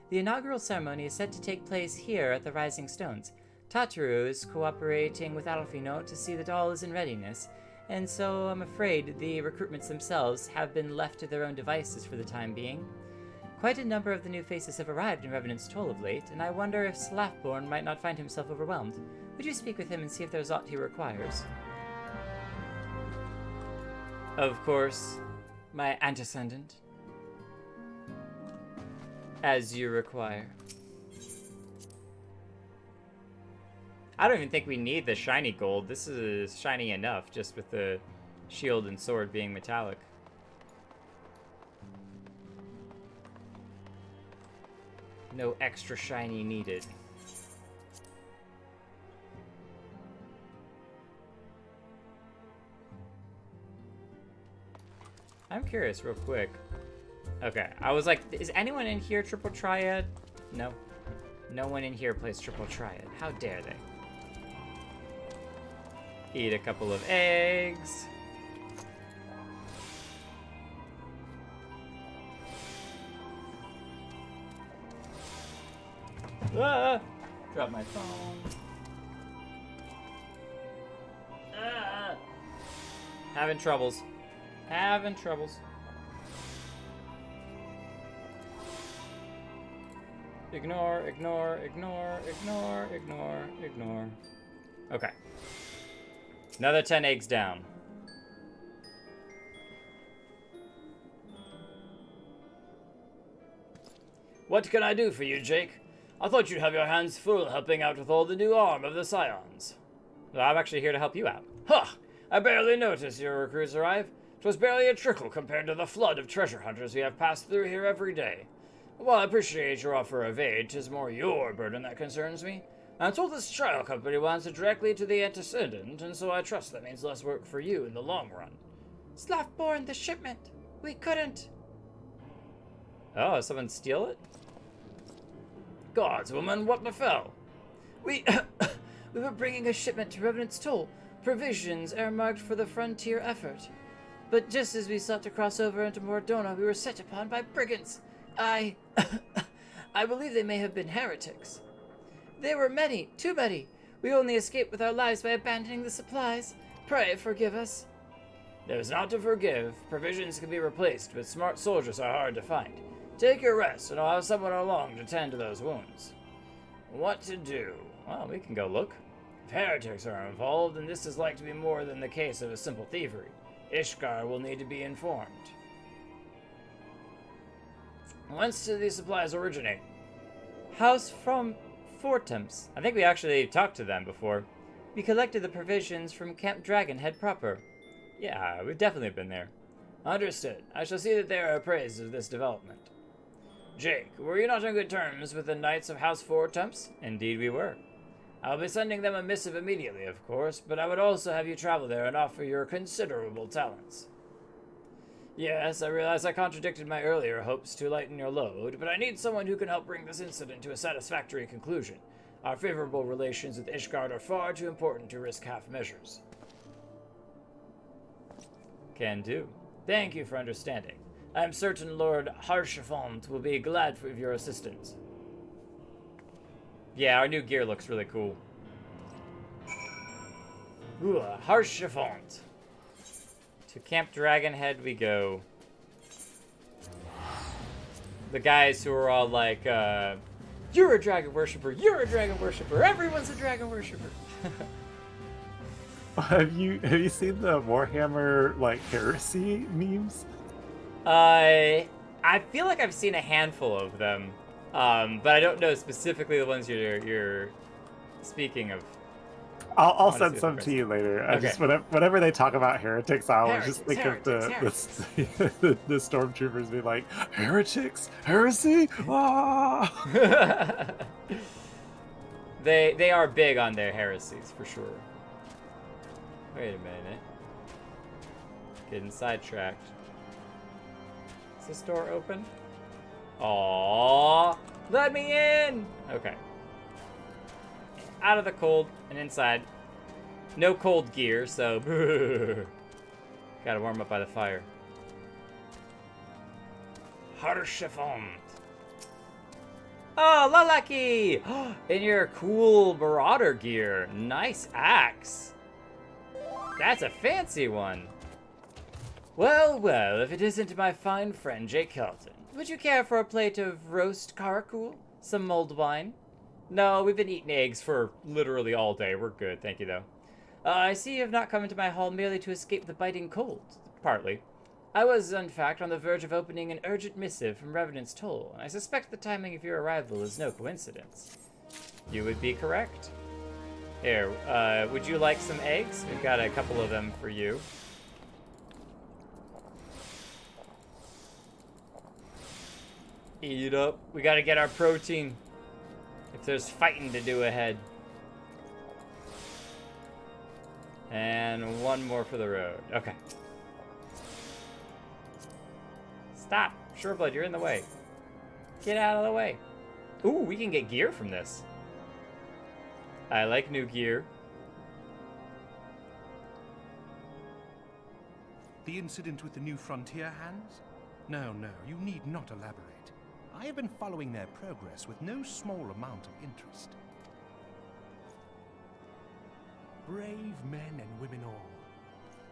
The inaugural ceremony is set to take place here at the Rising Stones. Tataru is cooperating with Alfino to see that all is in readiness, and so I'm afraid the recruitments themselves have been left to their own devices for the time being. Quite a number of the new faces have arrived in Revenant's Toll of late, and I wonder if Slathborn might not find himself overwhelmed. Would you speak with him and see if there's aught he requires? Of course, my antecedent. As you require. I don't even think we need the shiny gold. This is shiny enough, just with the shield and sword being metallic. No extra shiny needed. I'm curious real quick. Okay, I was like, is anyone in here triple triad? No. No one in here plays triple triad. How dare they? Eat a couple of eggs. Ah! Drop my phone. Ah! Having troubles. Having troubles. Ignore, ignore, ignore, ignore, ignore, ignore. Okay. Another 10 eggs down. What can I do for you, Jake? I thought you'd have your hands full helping out with all the new arm of the Scions. Well, I'm actually here to help you out. Huh! I barely noticed your recruits arrive. 'Twas barely a trickle compared to the flood of treasure hunters we have passed through here every day. While I appreciate your offer of aid, 'tis more your burden that concerns me. I'm told this trial company wants it directly to the antecedent, and so I trust that means less work for you in the long run. Slathborn, the shipment! We couldn't... Oh, someone steal it? Gods, woman, what befell? We were bringing a shipment to Revenant's Toll, provisions earmarked for the frontier effort. But just as we sought to cross over into Mordona, we were set upon by brigands. I believe they may have been heretics. There were many, too many. We only escaped with our lives by abandoning the supplies. Pray forgive us. There's naught to forgive. Provisions can be replaced, but smart soldiers are hard to find. Take your rest, and I'll have someone along to tend to those wounds. What to do? Well, we can go look. If heretics are involved, then this is like to be more than the case of a simple thievery. Ishgard will need to be informed. Whence do these supplies originate? House from Fortemps. I think we actually talked to them before. We collected the provisions from Camp Dragonhead proper. Yeah, we've definitely been there. Understood. I shall see that they are appraised of this development. Jake, were you not on good terms with the Knights of House Fortemps? Indeed we were. I'll be sending them a missive immediately, of course, but I would also have you travel there and offer your considerable talents. Yes, I realize I contradicted my earlier hopes to lighten your load, but I need someone who can help bring this incident to a satisfactory conclusion. Our favorable relations with Ishgard are far too important to risk half measures. Can do. Thank you for understanding. I am certain Lord Harshafont will be glad of your assistance. Yeah, our new gear looks really cool. Ooh, Harshafont. To Camp Dragonhead we go. The guys who are all like, you're a dragon worshipper, you're a dragon worshipper, everyone's a dragon worshipper. Have you seen the Warhammer like heresy memes? I feel like I've seen a handful of them, but I don't know specifically the ones you're speaking of. I'll wanna send see some the to you later. I Okay. just whenever they talk about heretics, I always just think Heretics, of the stormtroopers be like, heretics, heresy. Ah! They are big on their heresies for sure. Wait a minute. Getting sidetracked. Is this door open? Aww, let me in. Okay. Out of the cold and inside. No cold gear, so gotta warm up by the fire. Harshafont. Oh, Lalaki! In your cool marauder gear. Nice axe. That's a fancy one. Well, well, if it isn't my fine friend Jake Kelton, would you care for a plate of roast karakul? Some mulled wine? No, we've been eating eggs for literally all day. We're good, thank you though. I see you have not come into my hall merely to escape the biting cold. Partly. I was, in fact, on the verge of opening an urgent missive from Revenant's Toll, and I suspect the timing of your arrival is no coincidence. You would be correct. Here, would you like some eggs? We've got a couple of them for you. Eat it up. We gotta get our protein. If there's fighting to do ahead. And one more for the road. Okay. Stop. Sureblood, you're in the way. Get out of the way. Ooh, we can get gear from this. I like new gear. The incident with the new frontier hands? No, you need not elaborate. I have been following their progress with no small amount of interest. Brave men and women all.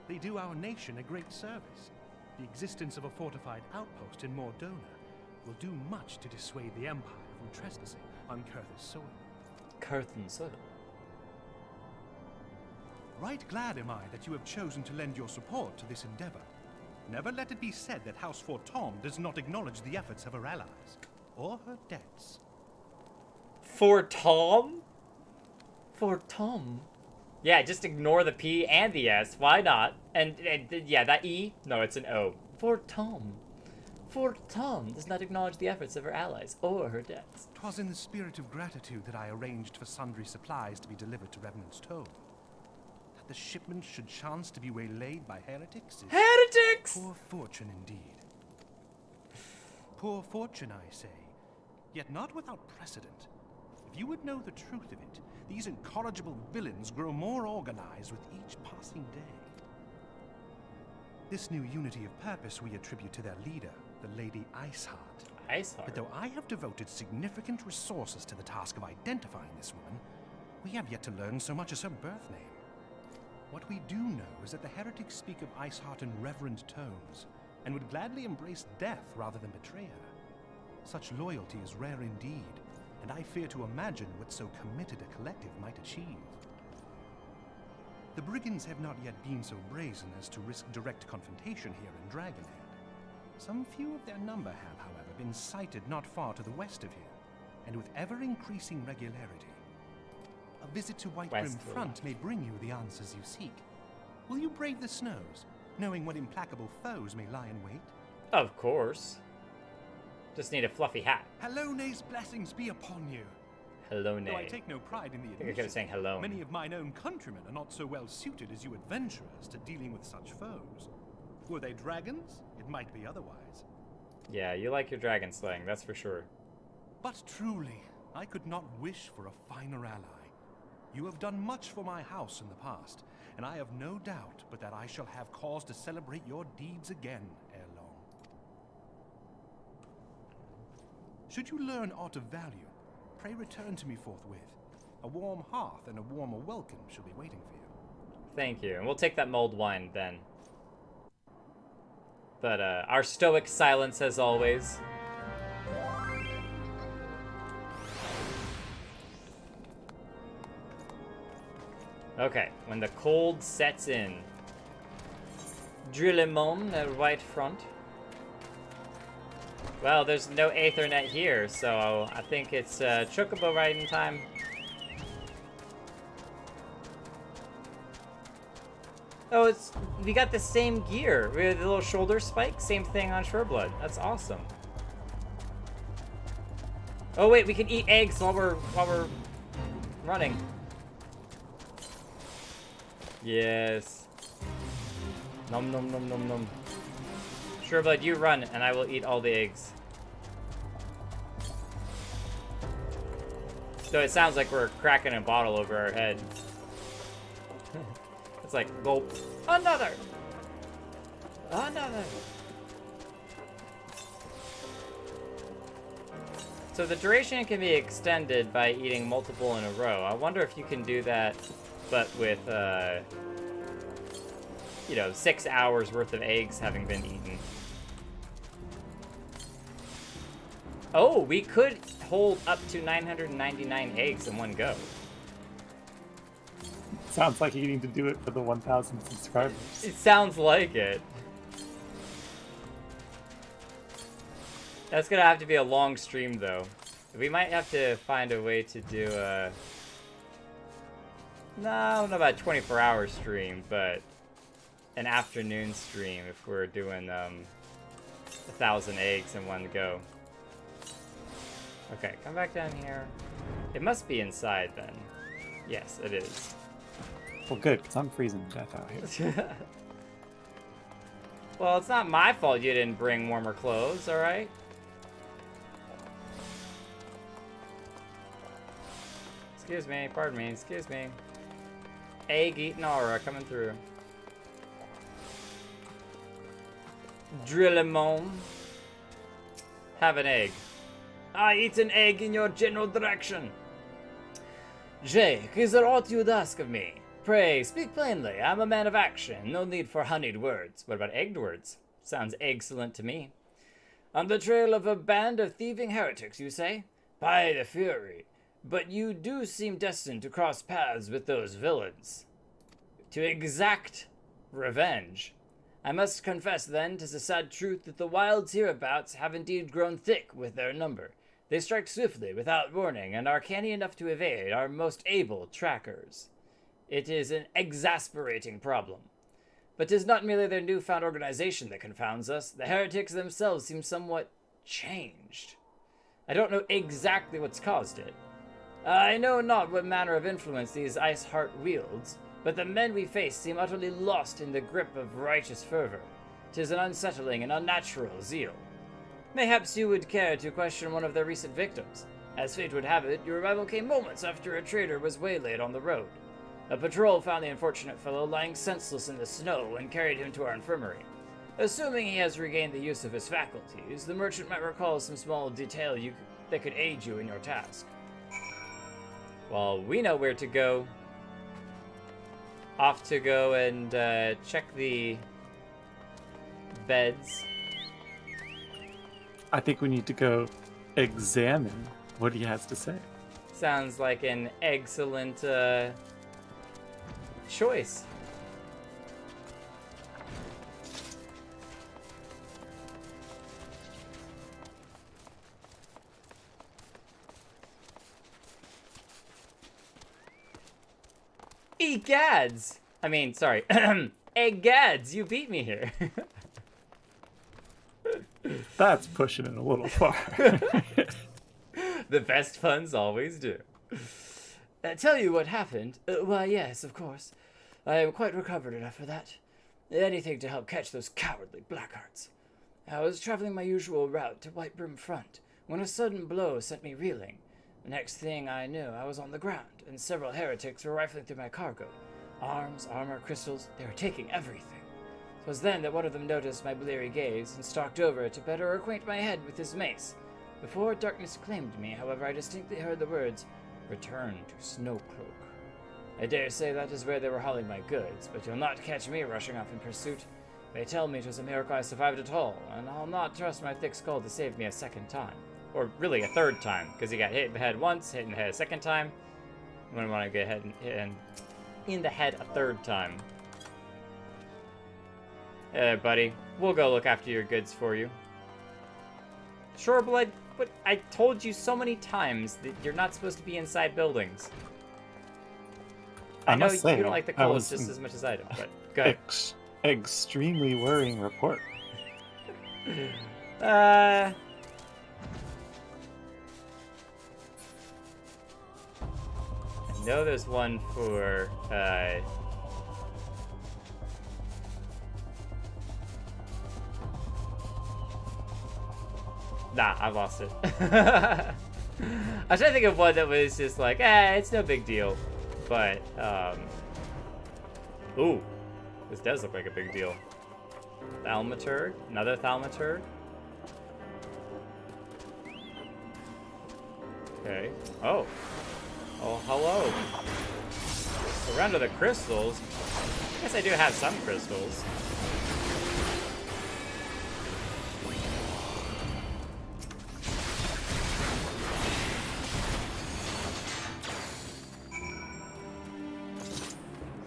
They do our nation a great service. The existence of a fortified outpost in Mordona will do much to dissuade the Empire from trespassing on Kurth's soil. Kurth's soil? Right glad am I that you have chosen to lend your support to this endeavor. Never let it be said that House Fortom does not acknowledge the efforts of her allies, or her debts. Fortom? Fortom? Yeah, just ignore the P and the S. Why not? And yeah, that E? No, it's an O. Fortom. Fortom does not acknowledge the efforts of her allies or her debts. 'Twas in the spirit of gratitude that I arranged for sundry supplies to be delivered to Revenant's Toll. That the shipment should chance to be waylaid by heretics is heretics! Poor fortune indeed. Poor fortune, I say, yet not without precedent. If you would know the truth of it, these incorrigible villains grow more organized with each passing day. This new unity of purpose we attribute to their leader, the Lady Iceheart. Iceheart? But though I have devoted significant resources to the task of identifying this woman, we have yet to learn so much as her birth name. What we do know is that the heretics speak of Iceheart in reverent tones, and would gladly embrace death rather than betray her. Such loyalty is rare indeed, and I fear to imagine what so committed a collective might achieve. The brigands have not yet been so brazen as to risk direct confrontation here in Dragonhead. Some few of their number have, however, been sighted not far to the west of here, and with ever-increasing regularity. A visit to Whitegrim Front may bring you the answers you seek. Will you brave the snows, knowing what implacable foes may lie in wait? Of course. Just need a fluffy hat. Hellone's blessings be upon you. Hello, Though I take no pride in the admission, I think I kept saying hello. Many of mine own countrymen are not so well suited as you adventurers to dealing with such foes. Were they dragons? It might be otherwise. Yeah, you like your dragon slaying, that's for sure. But truly, I could not wish for a finer ally. You have done much for my house in the past, and I have no doubt but that I shall have cause to celebrate your deeds again ere long. Should you learn aught of value, pray return to me forthwith. A warm hearth and a warmer welcome shall be waiting for you. Thank you, and we'll take that mulled wine then. But our stoic silence as always. Okay, when the cold sets in. Drillemon at right front. Well, there's no Aethernet here, so I think it's chocobo riding time. Oh, we got the same gear. We have the little shoulder spike. Same thing on Shoreblood. That's awesome. Oh wait, we can eat eggs while we're running. Yes. Nom nom nom nom nom. Shoreblood, you run, and I will eat all the eggs. So it sounds like we're cracking a bottle over our head. It's like, gulp. Another! Another! So the duration can be extended by eating multiple in a row. I wonder if you can do that, but with, 6 hours worth of eggs having been eaten. Oh, we could hold up to 999 eggs in one go. Sounds like you need to do it for the 1,000 subscribers. It sounds like it. That's gonna have to be a long stream, though. We might have to find a way to do a... No, I don't know about a 24-hour stream, but an afternoon stream if we're doing 1,000 eggs in one go. Okay, come back down here. It must be inside then. Yes, it is. Well, good, because I'm freezing to death out here. Well, it's not my fault you didn't bring warmer clothes, alright? Excuse me, pardon me, excuse me. Egg eating aura coming through. Drillimon. Have an egg. I eat an egg in your general direction. Jake, is there aught you'd ask of me? Pray, speak plainly. I'm a man of action. No need for honeyed words. What about egged words? Sounds excellent to me. On the trail of a band of thieving heretics, you say? By the Fury. But you do seem destined to cross paths with those villains. To exact revenge. I must confess, then, 'tis a sad truth that the wilds hereabouts have indeed grown thick with their number. They strike swiftly, without warning, and are canny enough to evade our most able trackers. It is an exasperating problem. But 'tis not merely their newfound organization that confounds us. The heretics themselves seem somewhat changed. I don't know exactly what's caused it. I know not what manner of influence these Ice Heart wields, but the men we face seem utterly lost in the grip of righteous fervor. 'Tis an unsettling and unnatural zeal. Mayhaps you would care to question one of their recent victims. As fate would have it, your arrival came moments after a trader was waylaid on the road. A patrol found the unfortunate fellow lying senseless in the snow and carried him to our infirmary. Assuming he has regained the use of his faculties, the merchant might recall some small detail that could aid you in your task. Well, we know where to go. Off to go and check the beds. I think we need to go examine what he has to say. Sounds like an excellent choice. Egads! I mean, sorry. Egads, you beat me here. That's pushing it a little far. The best puns always do. Tell you what happened? Why, yes, of course. I am quite recovered enough for that. Anything to help catch those cowardly blackhearts. I was traveling my usual route to White Broom Front when a sudden blow sent me reeling. The next thing I knew, I was on the ground, and several heretics were rifling through my cargo. Arms, armor, crystals, they were taking everything. 'Twas then that one of them noticed my bleary gaze and stalked over to better acquaint my head with his mace. Before darkness claimed me, however, I distinctly heard the words, "Return to Snowcloak." I dare say that is where they were hauling my goods, but you'll not catch me rushing off in pursuit. They tell me 'twas a miracle I survived at all, and I'll not trust my thick skull to save me a second time. Or really a third time, because he got hit in the head once, hit in the head a second time. I'm gonna want to get hit in the head a third time. Buddy, we'll go look after your goods for you. Shoreblood, but I told you so many times that you're not supposed to be inside buildings. I know must say, you don't like the I cold was just as much as I do, but Good. Extremely worrying report. I know there's one for nah, I lost it. I was trying to think of one that was just like, it's no big deal. But, ooh, this does look like a big deal. Thaumaturg, another Thaumaturg. Okay. Oh, hello. Around to the crystals. I guess I do have some crystals.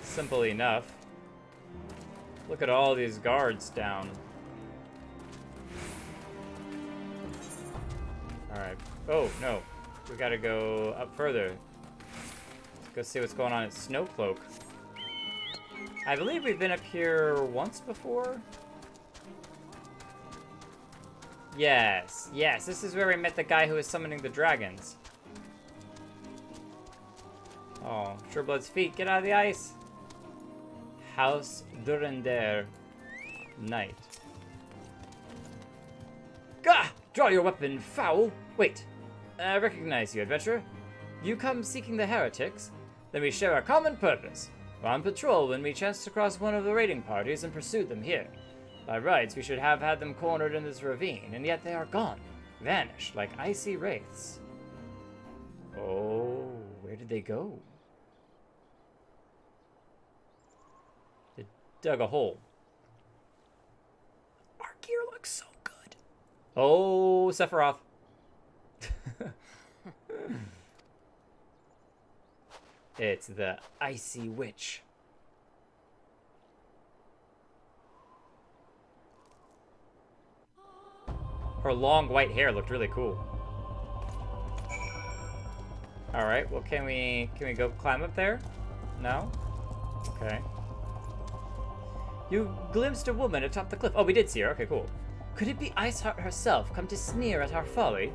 Simple enough. Look at all these guards down. Alright. Oh, no. We gotta go up further. Let's go see what's going on at Snowcloak. I believe we've been up here once before. Yes, this is where we met the guy who was summoning the dragons. Oh, Sureblood's feet, get out of the ice! House Durender, Knight. Gah! Draw your weapon, foul! Wait, I recognize you, adventurer. You come seeking the heretics? Then we share a common purpose. We're on patrol when we chanced to cross one of the raiding parties and pursued them here. By rights, we should have had them cornered in this ravine, and yet they are gone. Vanished like icy wraiths. Oh, where did they go? They dug a hole. Our gear looks so good. Oh, Sephiroth. It's the Icy Witch. Her long white hair looked really cool. All right, well, can we go climb up there? No? Okay. You glimpsed a woman atop the cliff. Oh, we did see her. Okay, cool. Could it be Iceheart herself come to sneer at our folly?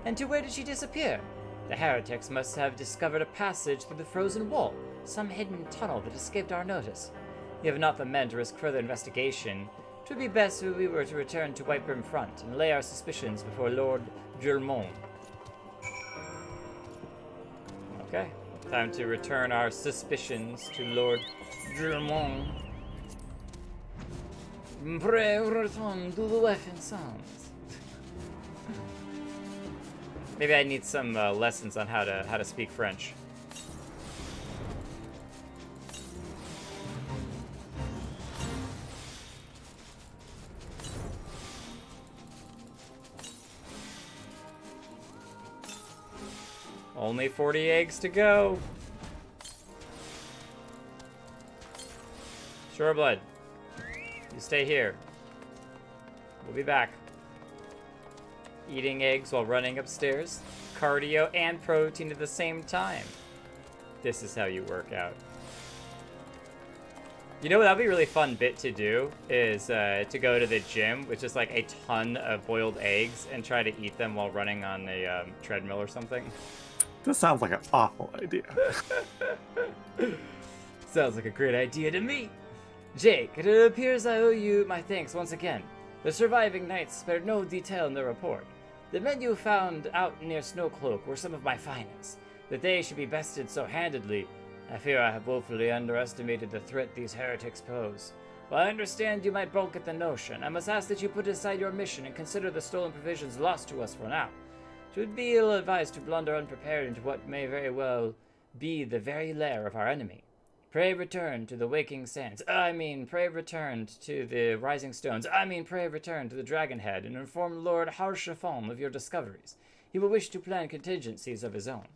And to where did she disappear? The heretics must have discovered a passage through the frozen wall, some hidden tunnel that escaped our notice. You have not the men to risk further investigation. It would be best if we were to return to Whitebrim Front and lay our suspicions before Lord Germont. Okay, time to return our suspicions to Lord Germont. Return to the weapon sounds. Maybe I need some lessons on how to speak French. Only 40 eggs to go. Sureblood, you stay here. We'll be back. Eating eggs while running upstairs. Cardio and protein at the same time. This is how you work out. You know what, that'd be a really fun bit to do, is to go to the gym with just like a ton of boiled eggs and try to eat them while running on a treadmill or something. This sounds like an awful idea. Sounds like a great idea to me. Jake, it appears I owe you my thanks once again. The surviving knights spared no detail in their report. The men you found out near Snowcloak were some of my finest. That they should be bested so handedly, I fear I have woefully underestimated the threat these heretics pose. While I understand you might balk at the notion, I must ask that you put aside your mission and consider the stolen provisions lost to us for now. It would be ill-advised to blunder unprepared into what may very well be the very lair of our enemy. Pray return to the waking sands. Pray return to the rising stones. Pray return to the Dragonhead and inform Lord Harshafon of your discoveries. He will wish to plan contingencies of his own.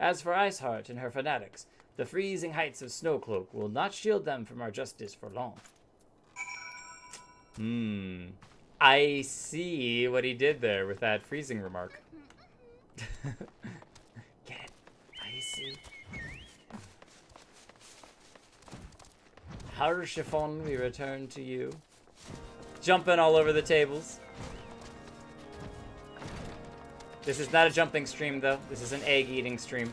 As for Iceheart and her fanatics, the freezing heights of Snowcloak will not shield them from our justice for long. I see what he did there with that freezing remark. Get it? Icy. Har Chiffon, we return to you. Jumping all over the tables. This is not a jumping stream, though. This is an egg-eating stream.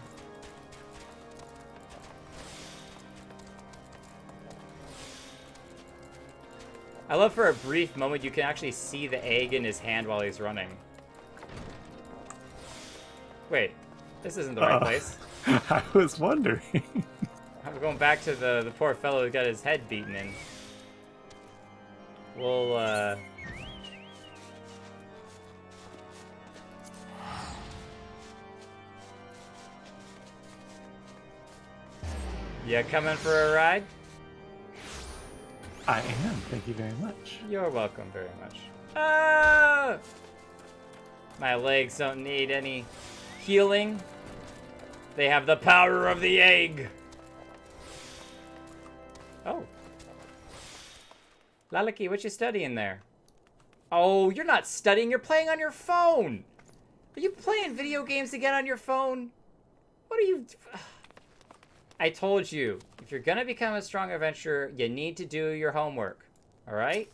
I love for a brief moment you can actually see the egg in his hand while he's running. Wait, this isn't the right place. I was wondering. I'm going back to the poor fellow who got his head beaten in. We'll, You coming for a ride? I am, thank you very much. You're welcome very much. Ah! My legs don't need any healing. They have the power of the egg. Oh. Lalaki, what you studying there? Oh, you're not studying, you're playing on your phone. Are you playing video games again on your phone? What are you... I told you, if you're gonna become a strong adventurer, you need to do your homework. Alright?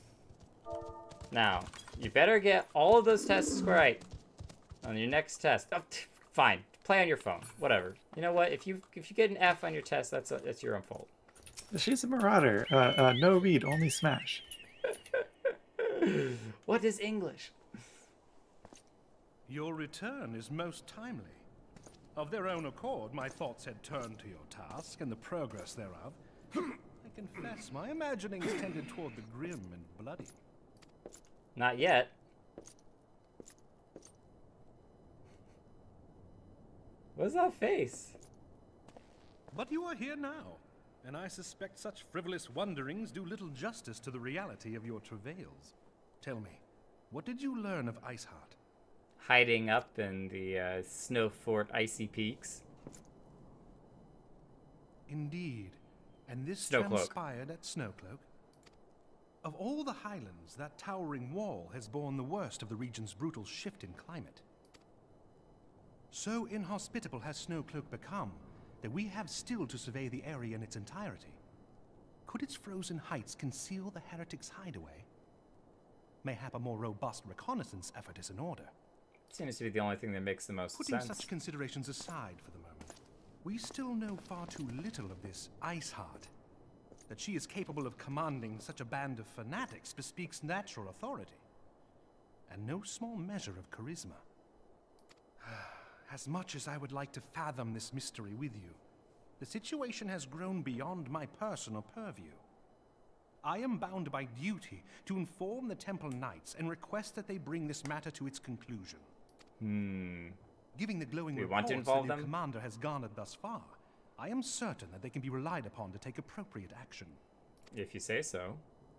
Now, you better get all of those tests right on your next test. Oh, fine, play on your phone. Whatever. You know what? If you get an F on your test, that's your own fault. She's a marauder. No read, only smash. What is English? Your return is most timely. Of their own accord, my thoughts had turned to your task and the progress thereof. I confess, my imaginings tended toward the grim and bloody. Not yet. What's that face? But you are here now, and I suspect such frivolous wonderings do little justice to the reality of your travails. Tell me, what did you learn of Iceheart? Hiding up in the snow fort icy peaks. Indeed, and this Snowcloak. transpired at Snowcloak. Of all the highlands, that towering wall has borne the worst of the region's brutal shift in climate. So inhospitable has Snowcloak become that we have still to survey the area in its entirety. Could its frozen heights conceal the heretics' hideaway? Mayhap a more robust reconnaissance effort is in order. Seems to be the only thing that makes the most Putting sense. such considerations aside for the moment, we still know far too little of this Iceheart. That she is capable of commanding such a band of fanatics bespeaks natural authority, and no small measure of charisma. As much as I would like to fathom this mystery with you, the situation has grown beyond my personal purview. I am bound by duty to inform the Temple Knights and request that they bring this matter to its conclusion. Giving the glowing We want to reports involve that your them? commander has garnered thus far, I am certain that they can be relied upon to take appropriate action. If you say so.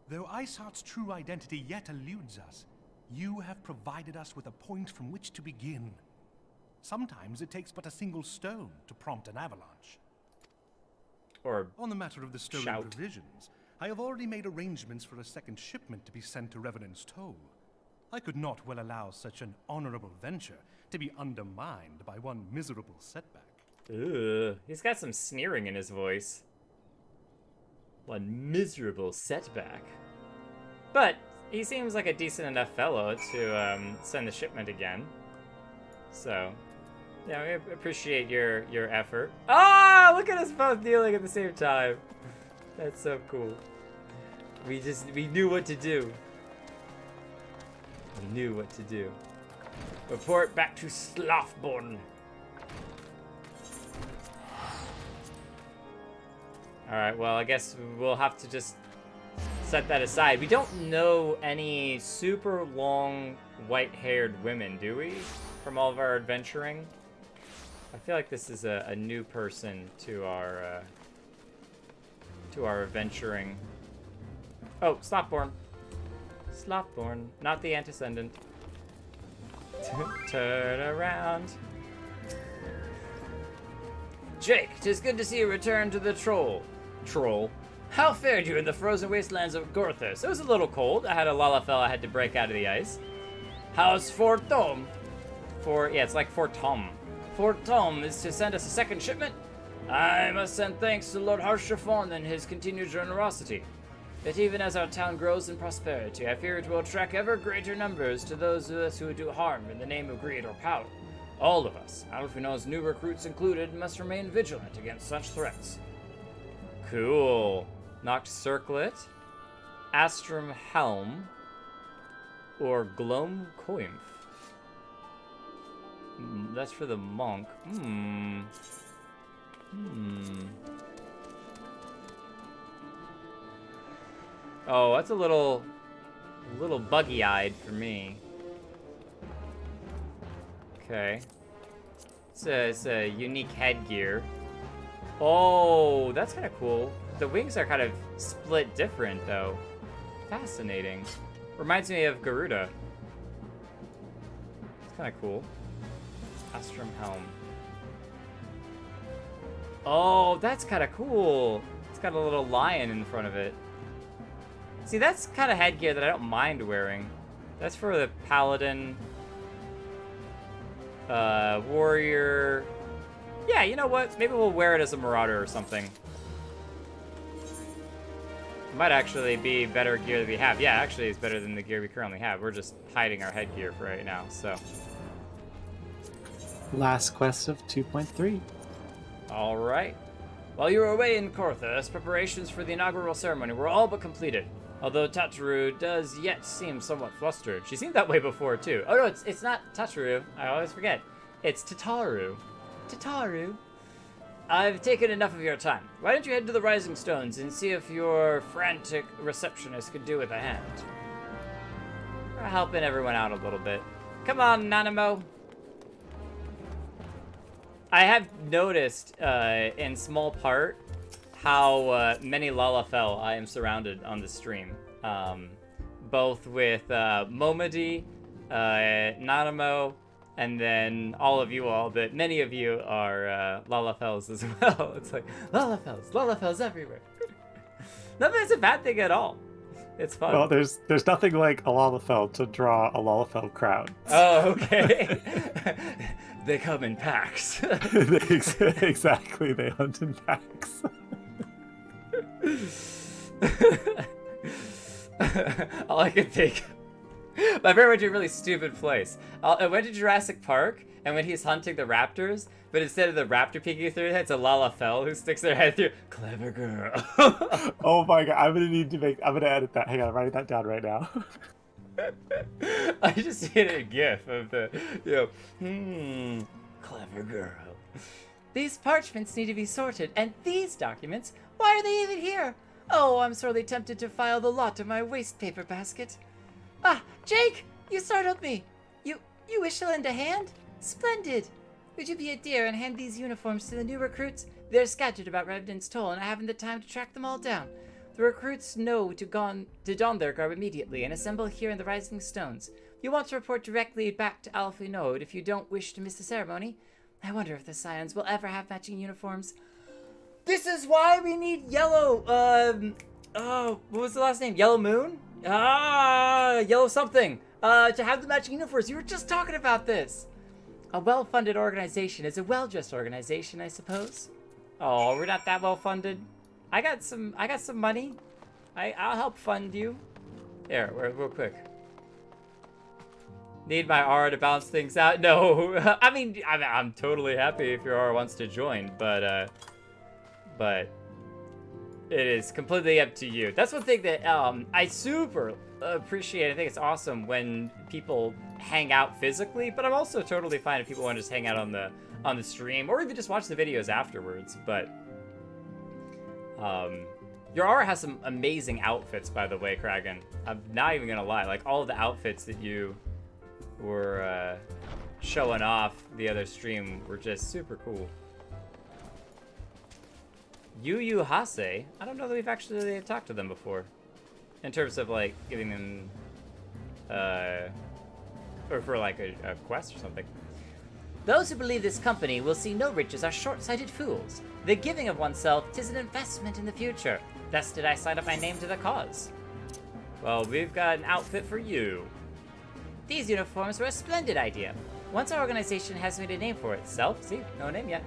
Though Iceheart's true identity yet eludes us, you have provided us with a point from which to begin. Sometimes it takes but a single stone to prompt an avalanche. Or On the matter of the stolen shout. provisions, I have already made arrangements for a second shipment to be sent to Revenant's Toll. I could not well allow such an honorable venture to be undermined by one miserable setback. Ugh, he's got some sneering in his voice. One miserable setback. But he seems like a decent enough fellow to send the shipment again. So, yeah, we appreciate your effort. Ah, look at us both kneeling at the same time. That's so cool. We knew what to do. We knew what to do. Report back to Slothborn. Alright, well, I guess we'll have to just set that aside. We don't know any super long white-haired women, do we? From all of our adventuring? I feel like this is a new person to our adventuring. Oh, Slothborn. Slothborn, not the antecedent. Turn around. Jake, 'tis good to see you return to the Troll. How fared you in the frozen wastelands of Gorthus? It was a little cold. I had a Lalafell I had to break out of the ice. How's Fort Tom? Yeah, it's like Fort Tom. Fort Tom is to send us a second shipment? I must send thanks to Lord Harshafon and his continued generosity. Yet even as our town grows in prosperity, I fear it will attract ever greater numbers to those of us who do harm in the name of greed or power. All of us, Alfino's new recruits included, must remain vigilant against such threats. Cool. Noct Circlet, Astrum Helm, or Glom Coinf. That's for the monk. Oh, that's a little buggy-eyed for me. Okay. It's a unique headgear. Oh, that's kind of cool. The wings are kind of split different, though. Fascinating. Reminds me of Garuda. It's kind of cool. Astrum Helm. Oh, that's kind of cool. It's got a little lion in front of it. See, that's kind of headgear that I don't mind wearing. That's for the paladin, warrior. Yeah, you know what? Maybe we'll wear it as a marauder or something. It might actually be better gear that we have. Yeah, actually, it's better than the gear we currently have. We're just hiding our headgear for right now, so. Last quest of 2.3. All right. While you were away in Korthus, preparations for the inaugural ceremony were all but completed. Although Tataru does yet seem somewhat flustered. She seemed that way before, too. Oh, no, it's not Tataru. I always forget. It's Tataru. Tataru. I've taken enough of your time. Why don't you head to the Rising Stones and see if your frantic receptionist could do with a hand? We're helping everyone out a little bit. Come on, Nanamo. I have noticed, in small part, how many Lalafell I am surrounded on the stream. Both with Momody, Nanamo, and then all of you all, but many of you are Lalafells as well. It's like, Lalafells everywhere. Not that it's a bad thing at all. It's fun. Well, there's nothing like a Lalafell to draw a Lalafell crowd. Oh, okay. They come in packs. Exactly, they hunt in packs. All I can think. My friend went to a really stupid place. I went to Jurassic Park, and when he's hunting the raptors, but instead of the raptor peeking through their head, it's a Lalafell who sticks their head through. Clever girl. Oh my god, I'm gonna edit that. Hang on, I'm writing that down right now. I just hit a gif of the, clever girl. These parchments need to be sorted, and these documents, why are they even here? Oh, I'm sorely tempted to file the lot in my waste paper basket. Ah, Jake, you startled me. You wish to lend a hand? Splendid. Would you be a dear and hand these uniforms to the new recruits? They're scattered about Revenant's Toll, and I haven't the time to track them all down. The recruits know to don their garb immediately and assemble here in the Rising Stones. You'll want to report directly back to Alpha Node if you don't wish to miss the ceremony. I wonder if the Scions will ever have matching uniforms. This is why we need Yellow, what was the last name? Yellow Moon? Yellow something. To have the matching uniforms. You were just talking about this. A well-funded organization is a well-dressed organization, I suppose. Oh, we're not that well-funded. I got some money. I'll help fund you. Here, real quick. Need my aura to balance things out? No, I mean, I'm totally happy if your aura wants to join, but it is completely up to you. That's one thing that I super appreciate. I think it's awesome when people hang out physically, but I'm also totally fine if people want to just hang out on the stream or even just watch the videos afterwards. But your aura has some amazing outfits, by the way, Kragan. I'm not even gonna lie. Like all of the outfits that you were showing off the other stream were just super cool. Yu Hase, I don't know that we've actually talked to them before. In terms of like giving them, or for like a quest or something. Those who believe this company will see no riches are short-sighted fools. The giving of oneself 'tis an investment in the future. Thus did I sign up my name to the cause. Well, we've got an outfit for you. These uniforms were a splendid idea. Once our organization has made a name for itself, see, no name yet,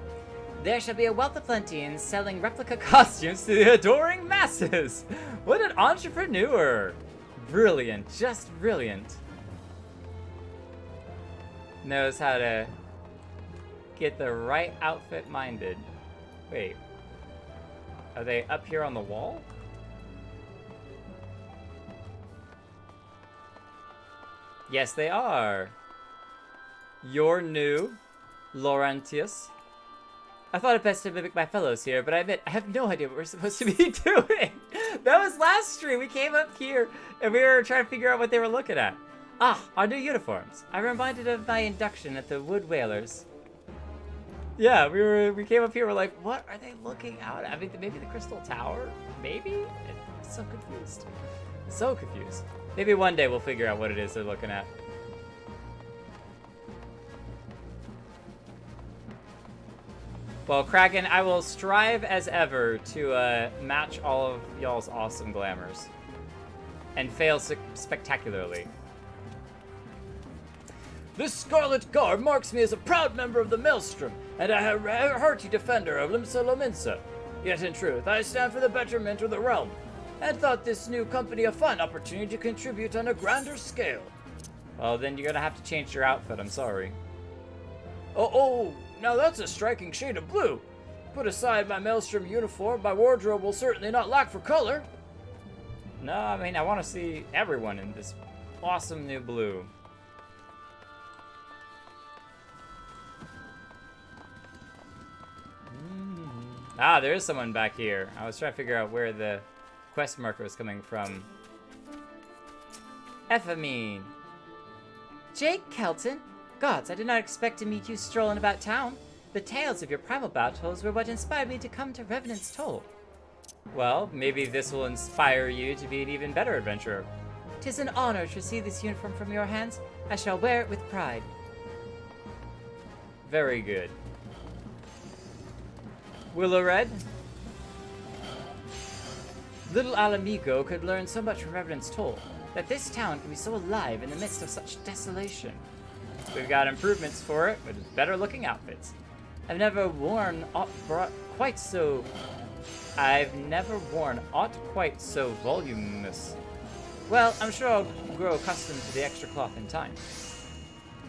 There shall be a wealth of plenty in selling replica costumes to the adoring masses. What an entrepreneur. Brilliant, just brilliant. Knows how to get the right outfit minded. Wait, are they up here on the wall? Yes, they are. You're new, Laurentius. I thought it best to mimic my fellows here, but I admit I have no idea what we're supposed to be doing. That was last stream. We came up here and we were trying to figure out what they were looking at. Ah, our new uniforms. I'm reminded of my induction at the Wood Whalers. Yeah, we came up here. We're like, what are they looking out at? I mean, maybe the Crystal Tower. Maybe. I'm so confused. So confused. Maybe one day we'll figure out what it is they're looking at. Well, Kraken, I will strive as ever to match all of y'all's awesome glamours. And fail spectacularly. This scarlet garb marks me as a proud member of the Maelstrom, and a hearty defender of Limsa Lominsa. Yet in truth, I stand for the betterment of the realm, and thought this new company a fun opportunity to contribute on a grander scale. Well, then you're gonna have to change your outfit, I'm sorry. Oh, now that's a striking shade of blue. Put aside my Maelstrom uniform, my wardrobe will certainly not lack for color. No, I mean, I want to see everyone in this awesome new blue. Ah, there is someone back here. I was trying to figure out where the quest marker was coming from. Ephamine. Jake Kelton? Gods, I did not expect to meet you strolling about town. The tales of your primal battles were what inspired me to come to Revenant's Toll. Well, maybe this will inspire you to be an even better adventurer. 'Tis an honor to receive this uniform from your hands. I shall wear it with pride. Very good. Willow Red? Little Alamigo could learn so much from Revenant's Toll, that this town can be so alive in the midst of such desolation. We've got improvements for it, but better looking outfits. I've never worn aught quite so voluminous. Well, I'm sure I'll grow accustomed to the extra cloth in time.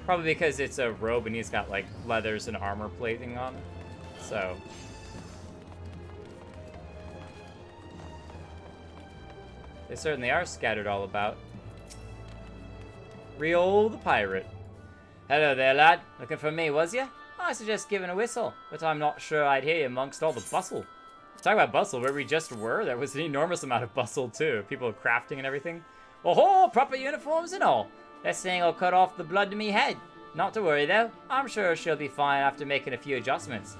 Probably because it's a robe and he's got like leathers and armor plating on. So. They certainly are scattered all about. Rio the pirate. Hello there, lad. Looking for me, was ya? I suggest giving a whistle, but I'm not sure I'd hear you amongst all the bustle. Talk about bustle, where we just were, there was an enormous amount of bustle too. People crafting and everything. Oh, proper uniforms and all. This thing'll cut off the blood to me head. Not to worry though, I'm sure she'll be fine after making a few adjustments.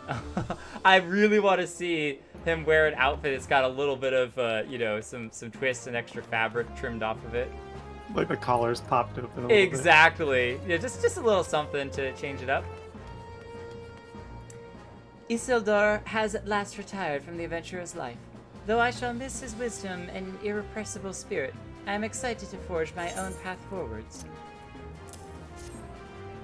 I really want to see him wear an outfit that's got a little bit of, you know, some twists and extra fabric trimmed off of it. Like the collar's popped open a little Exactly. Yeah, just a little something to change it up. Isildur has at last retired from the adventurer's life. Though I shall miss his wisdom and irrepressible spirit, I am excited to forge my own path forwards.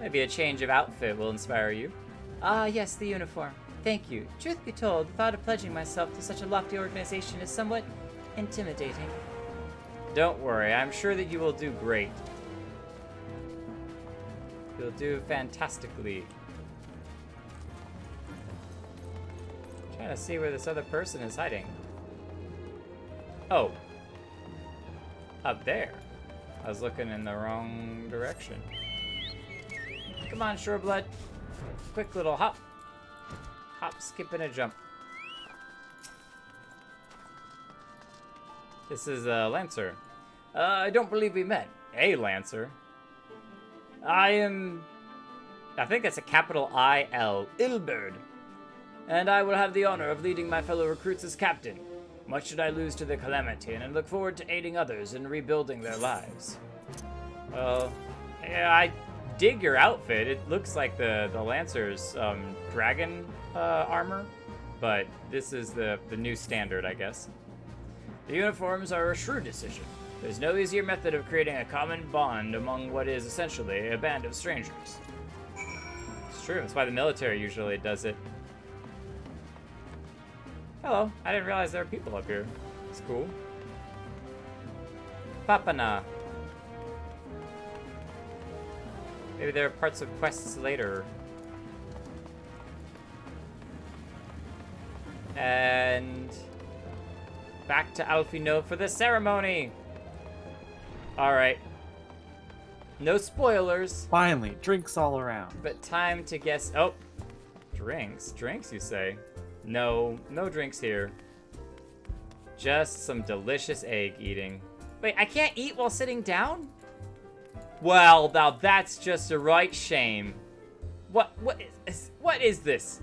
Maybe a change of outfit will inspire you. Ah, yes, the uniform. Thank you. Truth be told, the thought of pledging myself to such a lofty organization is somewhat intimidating. Don't worry, I'm sure that you will do great. You'll do fantastically. I'm trying to see where this other person is hiding. Oh. Up there. I was looking in the wrong direction. Come on, Shoreblood. Quick little hop. Hop, skip, and a jump. This is a Lancer. I don't believe we met. A Lancer. I think that's a capital I-L. Ilberd. And I will have the honor of leading my fellow recruits as captain. Much should I lose to the Calamity, and I look forward to aiding others in rebuilding their lives. Well, yeah, I dig your outfit. It looks like the Lancer's dragon armor, but this is the new standard, I guess. The uniforms are a shrewd decision. There's no easier method of creating a common bond among what is essentially a band of strangers. It's true, that's why the military usually does it. Hello. I didn't realize there were people up here. It's cool. Papana. Maybe there are parts of quests later. And back to Alfino for the ceremony. All right. No spoilers. Finally, drinks all around. But time to guess. Oh, drinks. Drinks, you say? No, no drinks here. Just some delicious egg eating. Wait, I can't eat while sitting down? Well, now that's just a right shame. What is this?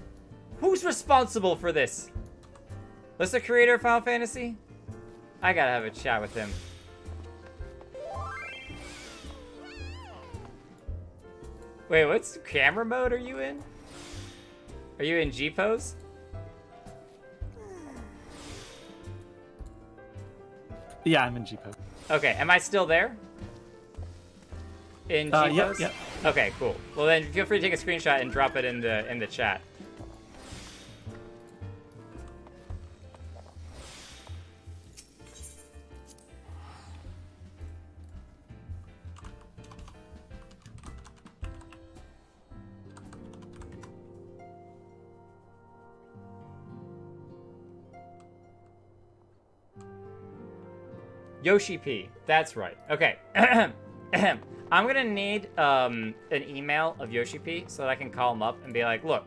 Who's responsible for this? What's the creator of Final Fantasy? I gotta have a chat with him. Wait, what's camera mode are you in? Are you in G pose? Yeah, I'm in G pose. Okay, am I still there? In G pose? Yep. Okay, cool. Well then feel free to take a screenshot and drop it in the chat. Yoshi P. That's right. Okay. I'm gonna need an email of Yoshi P so that I can call him up and be like, look,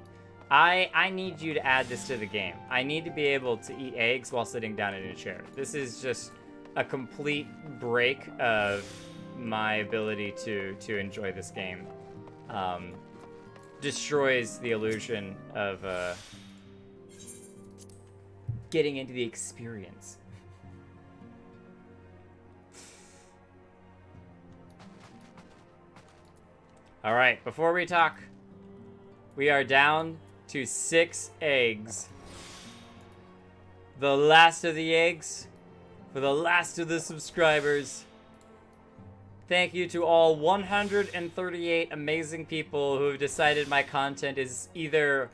I need you to add this to the game. I need to be able to eat eggs while sitting down in a chair. This is just a complete break of my ability to enjoy this game. Destroys the illusion of getting into the experience. All right, before we talk, we are down to 6 eggs. The last of the eggs for the last of the subscribers. Thank you to all 138 amazing people who have decided my content is either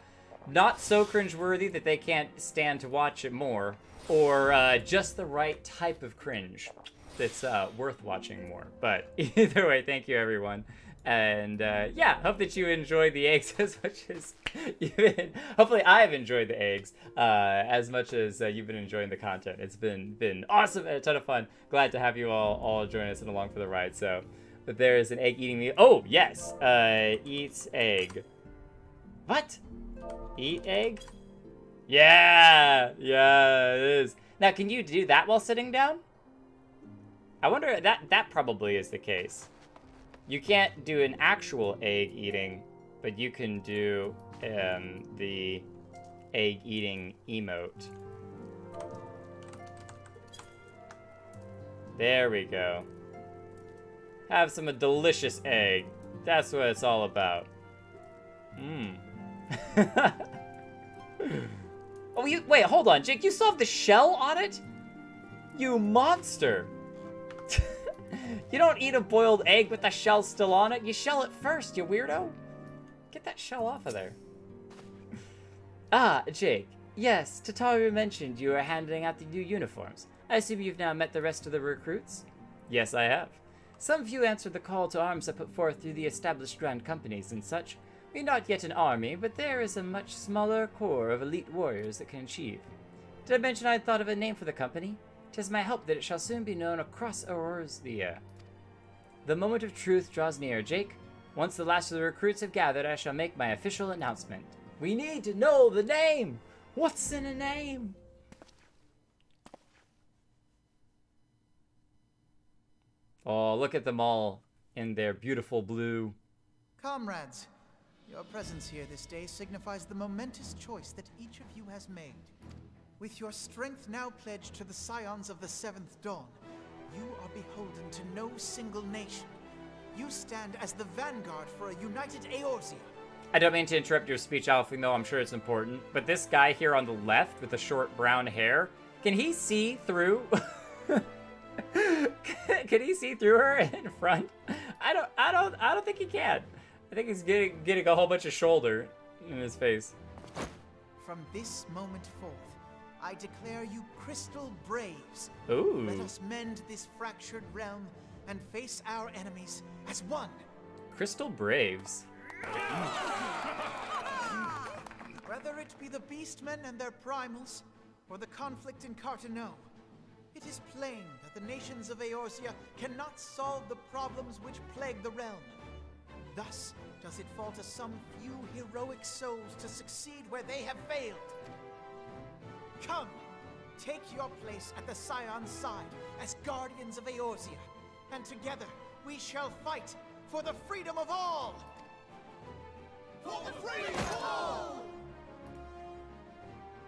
not so cringeworthy that they can't stand to watch it more, or just the right type of cringe that's worth watching more. But either way, thank you everyone. And yeah, hope that you enjoy the eggs as much as you've been. Hopefully, I've enjoyed the eggs as much as you've been enjoying the content. It's been awesome and a ton of fun. Glad to have you all join us and along for the ride. So, but there is an egg eating meal. Oh yes, eats egg. What? Eat egg? Yeah, it is. Now, can you do that while sitting down? I wonder that probably is the case. You can't do an actual egg eating, but you can do the egg eating emote. There we go. Have some delicious egg. That's what it's all about. Mmm. Oh, wait, hold on, Jake. You still have the shell on it? You monster. You don't eat a boiled egg with the shell still on it. You shell it first, you weirdo. Get that shell off of there. Ah, Jake. Yes, Tataru mentioned you are handing out the new uniforms. I assume you've now met the rest of the recruits? Yes, I have. Some few answered the call to arms I put forth through the established grand companies and such. We're not yet an army, but there is a much smaller core of elite warriors that can achieve. Did I mention I had thought of a name for the company? 'Tis my hope that it shall soon be known across Eorzea. The moment of truth draws near, Jake. Once the last of the recruits have gathered, I shall make my official announcement. We need to know the name! What's in a name? Oh, look at them all in their beautiful blue. Comrades, your presence here this day signifies the momentous choice that each of you has made. With your strength now pledged to the scions of the Seventh Dawn, you are beholden to no single nation. You stand as the vanguard for a united Eorzea. I don't mean to interrupt your speech, Alfie, though I'm sure it's important, but this guy here on the left with the short brown hair, can he see through? Can he see through her in front? I don't think he can. I think he's getting a whole bunch of shoulder in his face. From this moment forth, I declare you Crystal Braves. Ooh. Let us mend this fractured realm and face our enemies as one. Crystal Braves. Whether it be the Beastmen and their primals, or the conflict in Carteneau, it is plain that the nations of Eorzea cannot solve the problems which plague the realm. Thus does it fall to some few heroic souls to succeed where they have failed. Come, take your place at the Scion's side as guardians of Eorzea, and together we shall fight for the freedom of all! For the freedom of all!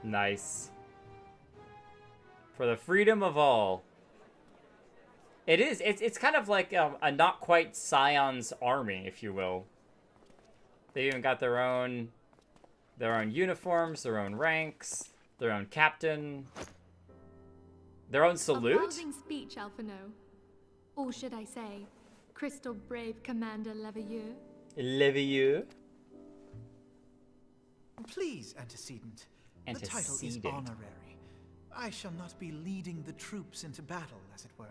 Nice. For the freedom of all. It is. It's kind of like a not quite Scion's army, if you will. They even got their own uniforms, their own ranks, their own captain, their own salute. A rousing speech, Alphino. Or should I say, Crystal Brave Commander Leveilleur. Leveilleur. Please, Antecedent. The title is honorary. I shall not be leading the troops into battle, as it were.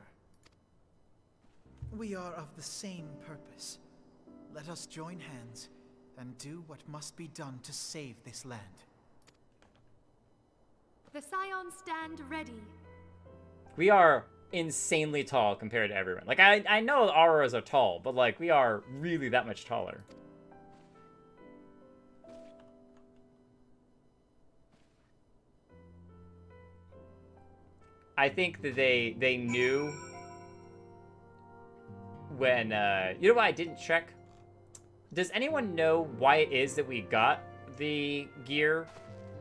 We are of the same purpose. Let us join hands and do what must be done to save this land. The Scions stand ready. We are insanely tall compared to everyone. Like, I know auroras are tall, but, like, we are really that much taller. I think that they knew when, you know what I didn't check? Does anyone know why it is that we got the gear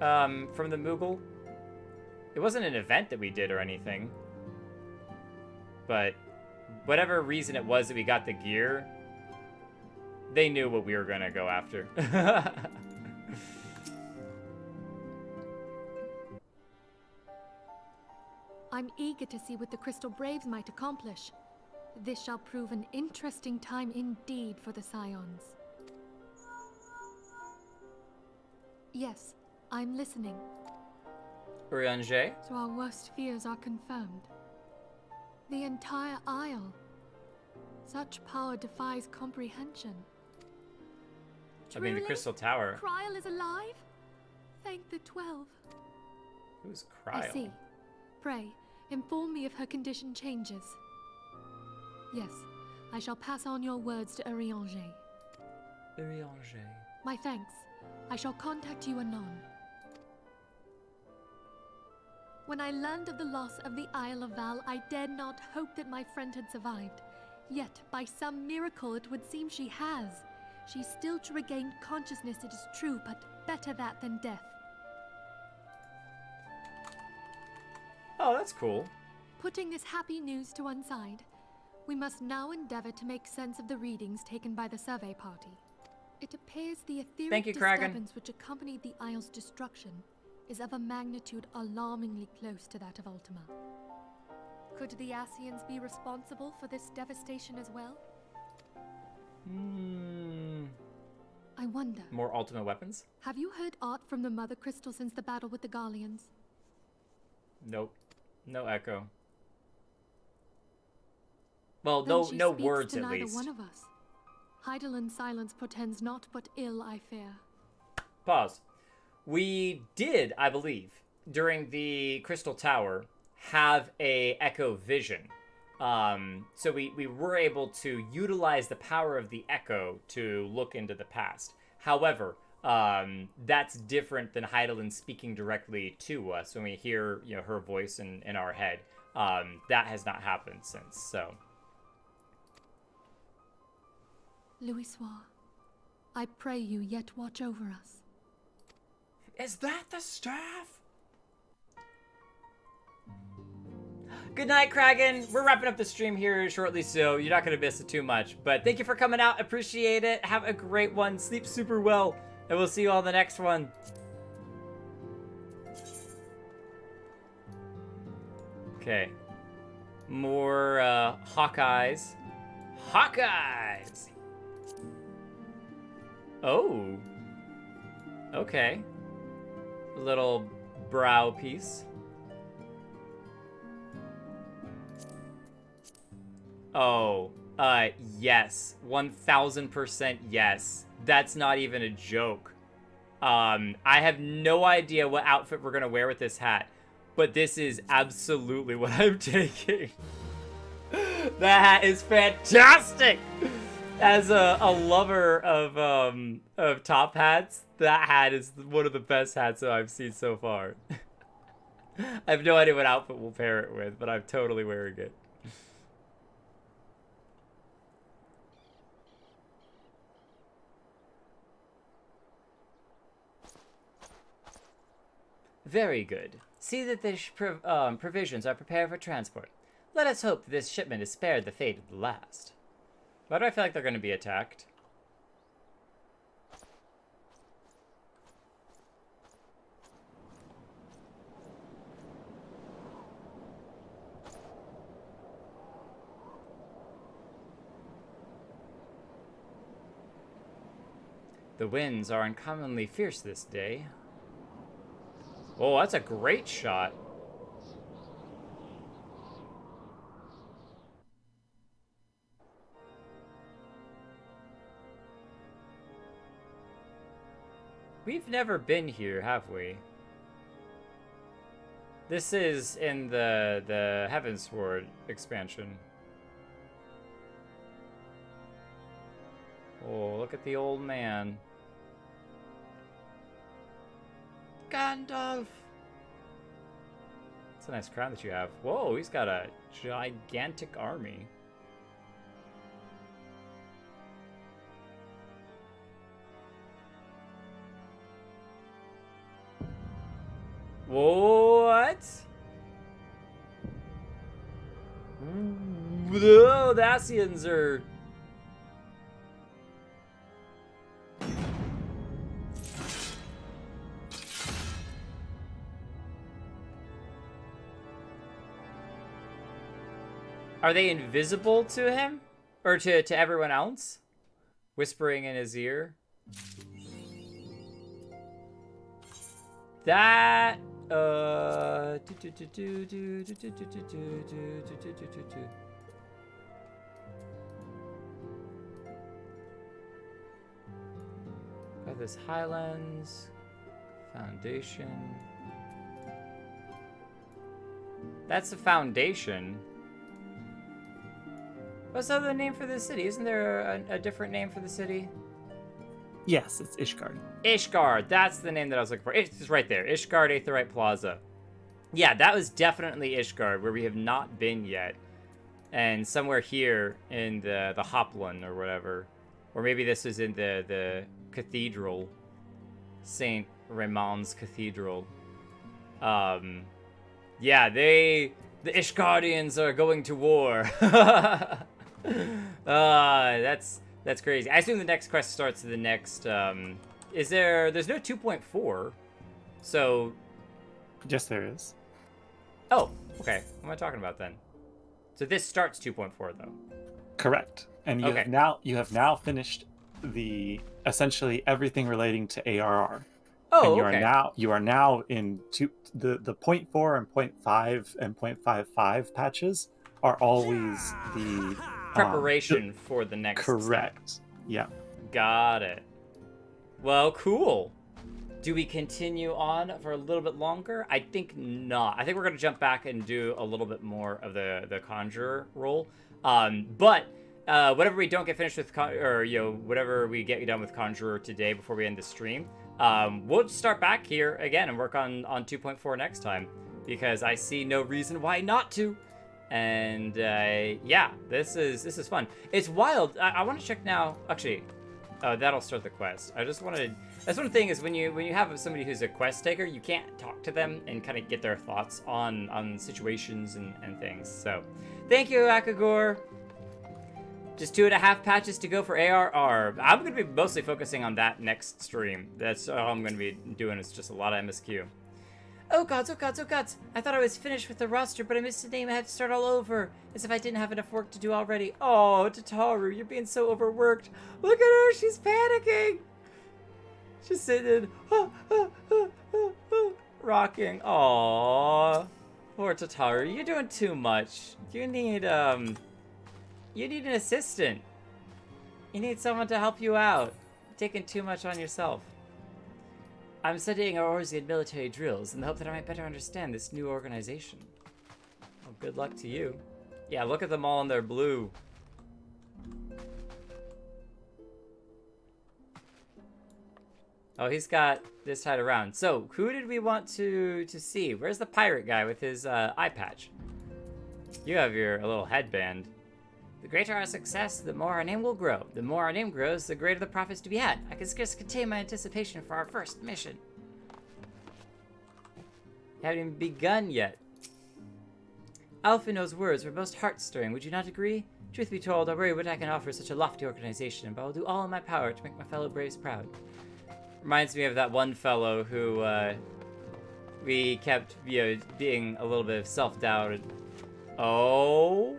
from the Moogle? It wasn't an event that we did or anything. But whatever reason it was that we got the gear, they knew what we were going to go after. I'm eager to see what the Crystal Braves might accomplish. This shall prove an interesting time indeed for the Scions. Yes, I'm listening. Eorzea? So our worst fears are confirmed. The entire Isle. Such power defies comprehension. I mean, the Truly? Crystal Tower. Kryl is alive? Thank the 12. Who's Kryl? I see. Pray, inform me if her condition changes. Yes, I shall pass on your words to Eorzea. Eorzea. My thanks. I shall contact you anon. When I learned of the loss of the Isle of Val, I dared not hope that my friend had survived. Yet, by some miracle, it would seem she has. She's still to regain consciousness, it is true, but better that than death. Oh, that's cool. Putting this happy news to one side, we must now endeavor to make sense of the readings taken by the survey party. It appears the etheric disturbance which accompanied the Isle's destruction is of a magnitude alarmingly close to that of Ultima. Could the Ascians be responsible for this devastation as well? I wonder. More Ultima weapons? Have you heard aught from the Mother Crystal since the battle with the Garleans? Nope. No echo. Well, Then no she words speaks to at neither least. one of us. Heidel's silence portends naught but ill, I fear. Pause. We did, I believe, during the Crystal Tower, have a echo vision. So we were able to utilize the power of the echo to look into the past. However, that's different than Heidelin speaking directly to us when we hear, you know, her voice in our head. That has not happened since, so. Louisoix, I pray you yet watch over us. Is that the staff? Good night, Kragan. We're wrapping up the stream here shortly, so you're not going to miss it too much. But thank you for coming out. Appreciate it. Have a great one. Sleep super well. And we'll see you all in the next one. Okay. More Hawkeyes. Hawkeyes! Oh. Okay. A little brow piece. Oh, yes. 1000% yes. That's not even a joke. I have no idea what outfit we're gonna wear with this hat, but this is absolutely what I'm taking. That hat is fantastic! As a lover of top hats, that hat is one of the best hats that I've seen so far. I have no idea what outfit we'll pair it with, but I'm totally wearing it. Very good. See that the provisions are prepared for transport. Let us hope that this shipment is spared the fate of the last. Why do I feel like they're going to be attacked? The winds are uncommonly fierce this day. Oh, that's a great shot. We've never been here, have we? This is in the Heavensward expansion. Oh, look at the old man. Gandalf! It's a nice crown that you have. Whoa, he's got a gigantic army. What? The Dacians are... Are they invisible to him? Or to everyone else? Whispering in his ear? That... Got this Highlands. Foundation. That's the Foundation. What's the other name for the city? Isn't there a different name for the city? Yes, it's Ishgard. Ishgard, that's the name that I was looking for. It's right there. Ishgard Aetheryte Plaza. Yeah, that was definitely Ishgard, where we have not been yet. And somewhere here in the Hopland or whatever. Or maybe this is in the cathedral. St. Raymond's Cathedral. Yeah, the Ishgardians are going to war. That's crazy. I assume the next quest starts the next, there's no 2.4, so... Yes, there is. Oh, okay. What am I talking about then? So this starts 2.4 though. Correct. And you have now finished essentially everything relating to ARR. Oh, and you okay. are now in the 0.4 and 0.5 and 0.55 patches are always the preparation for the next correct step. Yeah, got it. Well, cool. Do we continue on for a little bit longer? I think not. I think we're gonna jump back and do a little bit more of the conjurer role. But whatever we don't get finished with whatever we get done with conjurer today before we end the stream, we'll start back here again and work on 2.4 next time, because I see no reason why not to. And yeah, this is fun. It's wild. I want to check now. Actually, that'll start the quest. That's one thing is when you have somebody who's a quest taker, you can't talk to them and kind of get their thoughts on situations and things. So, thank you, Akagor. Just 2.5 patches to go for ARR. I'm going to be mostly focusing on that next stream. That's all I'm going to be doing, is just a lot of MSQ. Oh gods, oh gods, oh gods. I thought I was finished with the roster, but I missed the name. I had to start all over. As if I didn't have enough work to do already. Oh, Tataru, you're being so overworked. Look at her, she's panicking. She's sitting, rocking. Aww. Poor Tataru, you're doing too much. You need, You need an assistant. You need someone to help you out. You're taking too much on yourself. I'm studying Eorzean military drills in the hope that I might better understand this new organization. Well, good luck to you. Yeah, look at them all in their blue. Oh, he's got this tied around. So, who did we want to see? Where's the pirate guy with his eye patch? You have your little headband. The greater our success, the more our name will grow. The more our name grows, the greater the profits to be had. I can scarce contain my anticipation for our first mission. Haven't even begun yet. Alphino's words were most heart-stirring, would you not agree? Truth be told, I worry what I can offer such a lofty organization, but I will do all in my power to make my fellow braves proud. Reminds me of that one fellow who, we kept, being a little bit of self-doubt. Oh,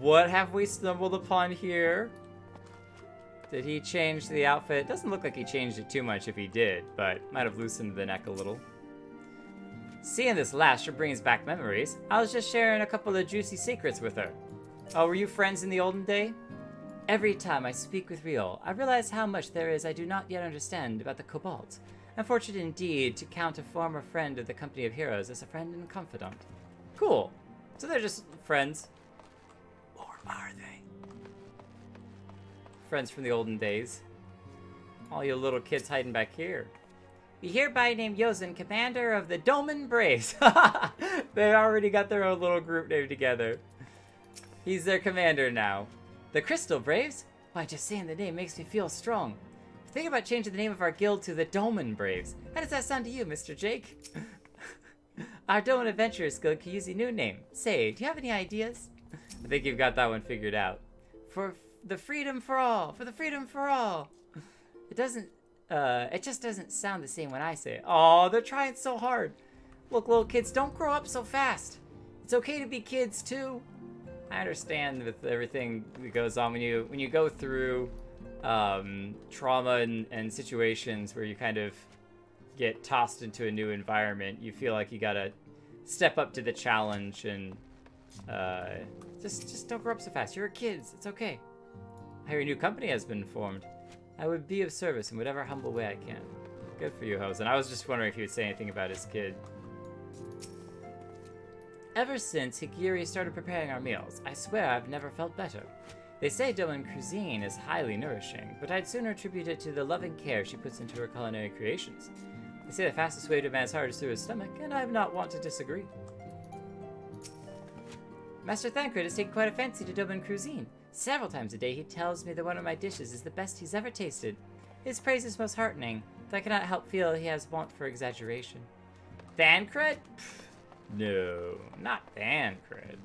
what have we stumbled upon here? Did he change the outfit? It doesn't look like he changed it too much if he did, but might have loosened the neck a little. Seeing this last sure brings back memories. I was just sharing a couple of juicy secrets with her. Oh, were you friends in the olden day? Every time I speak with Riol, I realize how much there is I do not yet understand about the Cobalt. I'm fortunate indeed to count a former friend of the Company of Heroes as a friend and confidant. Cool. So they're just friends. Or are they? Friends from the olden days. All you little kids hiding back here. We hereby name Yozen commander of the Doman Braves. They already got their own little group name together. He's their commander now. The Crystal Braves? Why, just saying the name makes me feel strong. Think about changing the name of our guild to the Doman Braves. How does that sound to you, Mr. Jake? Our Doman Adventurers Guild could use a new name. Say, do you have any ideas? I think you've got that one figured out. For the freedom for all. For the freedom for all. It just doesn't sound the same when I say it. Oh, they're trying so hard. Look, little kids, don't grow up so fast. It's okay to be kids too. I understand with everything that goes on when you go through trauma and situations where you kind of get tossed into a new environment. You feel like you gotta step up to the challenge and just don't grow up so fast. You're kids. It's okay. I hear a new company has been formed. I would be of service in whatever humble way I can. Good for you, Hosen. I was just wondering if he would say anything about his kid. Ever since Headgear started preparing our meals, I swear I've never felt better. They say Doman cuisine is highly nourishing, but I'd sooner attribute it to the loving care she puts into her culinary creations. They say the fastest way to a man's heart is through his stomach, and I have not want to disagree. Master Thancred has taken quite a fancy to Doman cuisine. Several times a day he tells me that one of my dishes is the best he's ever tasted. His praise is most heartening, but I cannot help feel he has want for exaggeration. Thancred? No, not Thancred.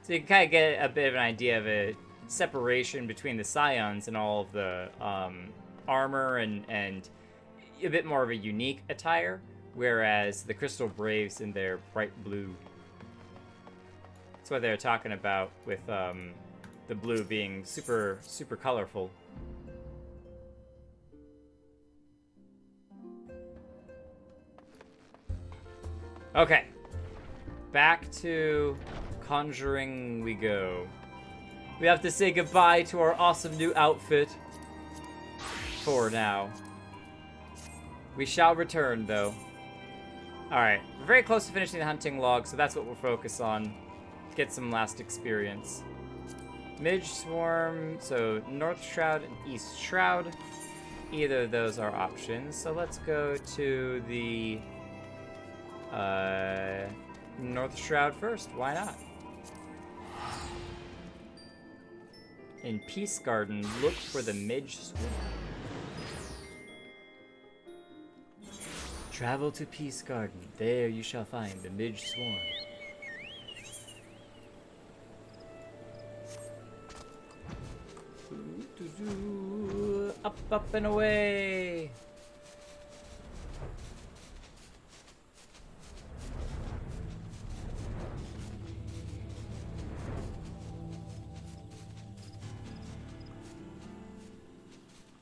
So you can kind of get a bit of an idea of a separation between the Scions and all of the armor and a bit more of a unique attire, whereas the Crystal Braves in their bright blue. That's what they're talking about with the blue being super colorful. Okay, back to Conjuring we go. We have to say goodbye to our awesome new outfit for now. We shall return though. Alright, we're very close to finishing the hunting log, so that's what we'll focus on. Get some last experience. Midge Swarm, so North Shroud and East Shroud. Either of those are options. So let's go to the North Shroud first. Why not? In Peace Garden, look for the Midge Swarm. Travel to Peace Garden. There you shall find the Midge Swarm. Up, up, and away!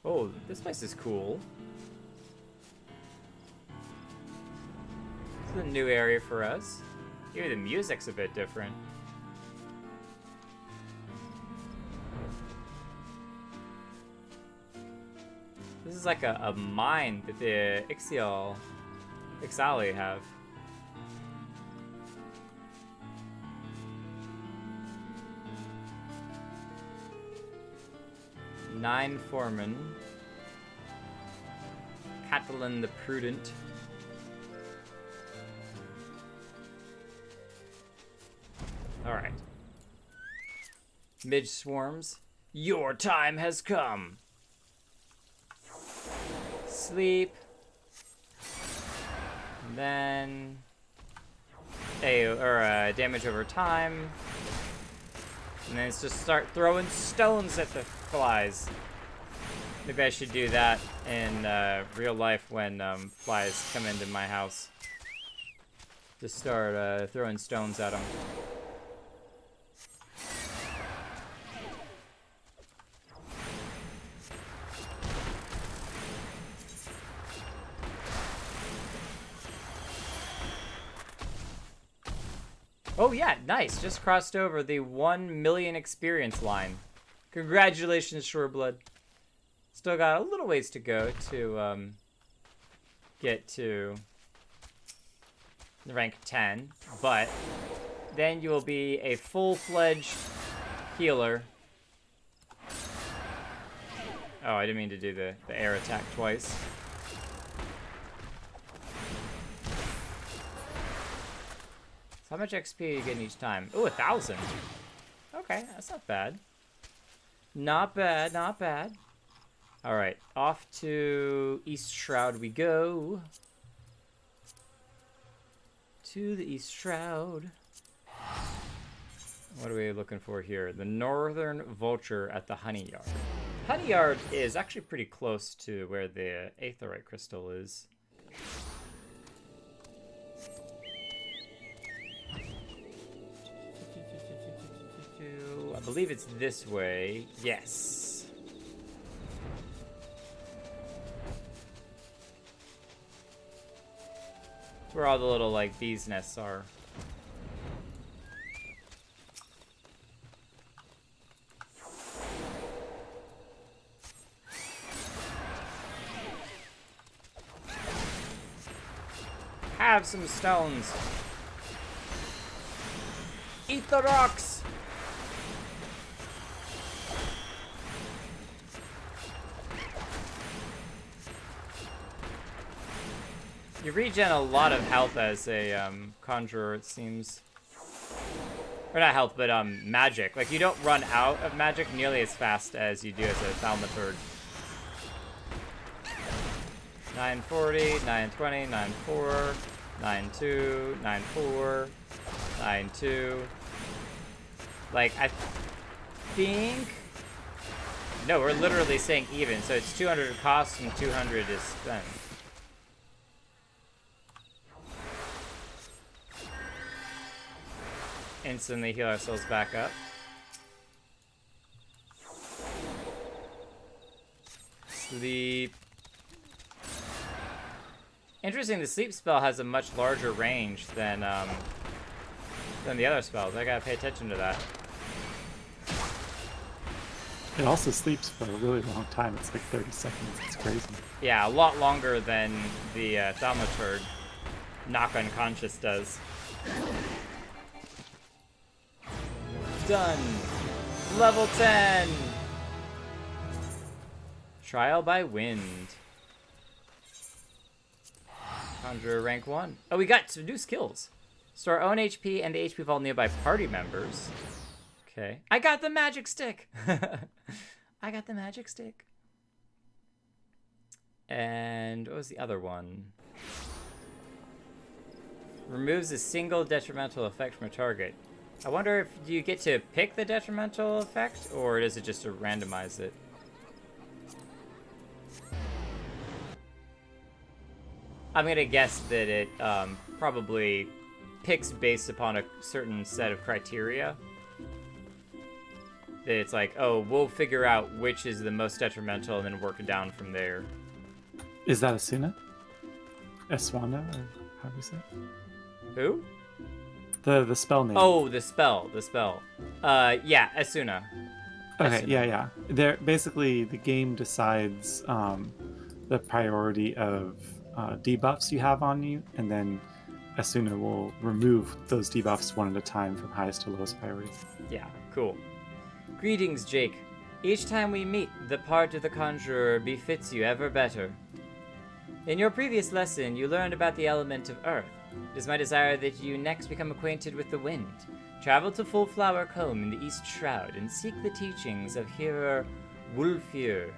Oh, this place is cool. This is a new area for us. Even the music's a bit different. This is like a mine that the Ixali have. Nine foremen. Catalan the Prudent. Alright. Midge swarms. Your time has come. Sleep. And then damage over time. And then it's just start throwing stones at the flies. Maybe I should do that in real life when flies come into my house. Just start throwing stones at them. Oh yeah, nice. Just crossed over the 1 million experience line. Congratulations, Shoreblood. Still got a little ways to go to get to rank 10, but then you will be a full-fledged healer. Oh, I didn't mean to do the air attack twice. So how much XP are you getting each time? Ooh, 1,000. Okay, that's not bad. Not bad, not bad. Alright, off to East Shroud we go. To the East Shroud. What are we looking for here? The Northern Vulture at the Honey Yard. Honey Yard is actually pretty close to where the Aetheryte Crystal is. I believe it's this way. Yes. It's where all the little, like, bees' nests are. Have some stones. Eat the rocks. You regen a lot of health as a conjurer, it seems. Or not health, but magic. Like, you don't run out of magic nearly as fast as you do as a thaumaturge. 940, 920, 94, 92, 94, 92. Like, I think... No, we're literally saying even, so it's 200 cost and 200 is spent. Instantly heal ourselves back up. Sleep. Interesting, the sleep spell has a much larger range than the other spells. I gotta pay attention to that. It also sleeps for a really long time. It's like 30 seconds. It's crazy. Yeah, a lot longer than the thaumaturge knock unconscious does. Done. Level 10. Trial by wind. Conjurer rank 1. Oh, we got some new skills. Store own HP and the HP of all nearby party members. Okay. I got the magic stick. I got the magic stick. And what was the other one? Removes a single detrimental effect from a target. I wonder if you get to pick the detrimental effect, or does it just randomize it? I'm gonna guess that it probably picks based upon a certain set of criteria. That it's like, oh, we'll figure out which is the most detrimental and then work it down from there. Is that Asuna? Eswanda, or how do you say it? Who? The spell name. Oh, the spell. Yeah, Asuna. Okay, Asuna. yeah. They're basically, the game decides the priority of debuffs you have on you, and then Asuna will remove those debuffs one at a time from highest to lowest priority. Yeah, cool. Greetings, Jake. Each time we meet, the part of the conjurer befits you ever better. In your previous lesson, you learned about the element of earth. It is my desire that you next become acquainted with the wind. Travel to Fullflower Combe in the East Shroud and seek the teachings of Hearer Wulfir.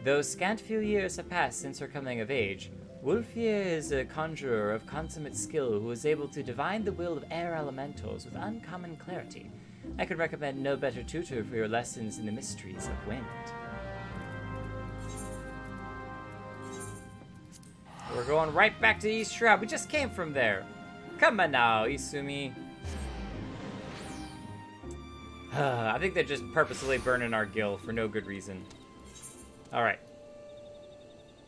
Though scant few years have passed since her coming of age, Wulfir is a conjurer of consummate skill who is able to divine the will of air elementals with uncommon clarity. I could recommend no better tutor for your lessons in the mysteries of wind. We're going right back to East Shroud. We just came from there. Come on now, Isumi. I think they're just purposely burning our gill for no good reason. Alright.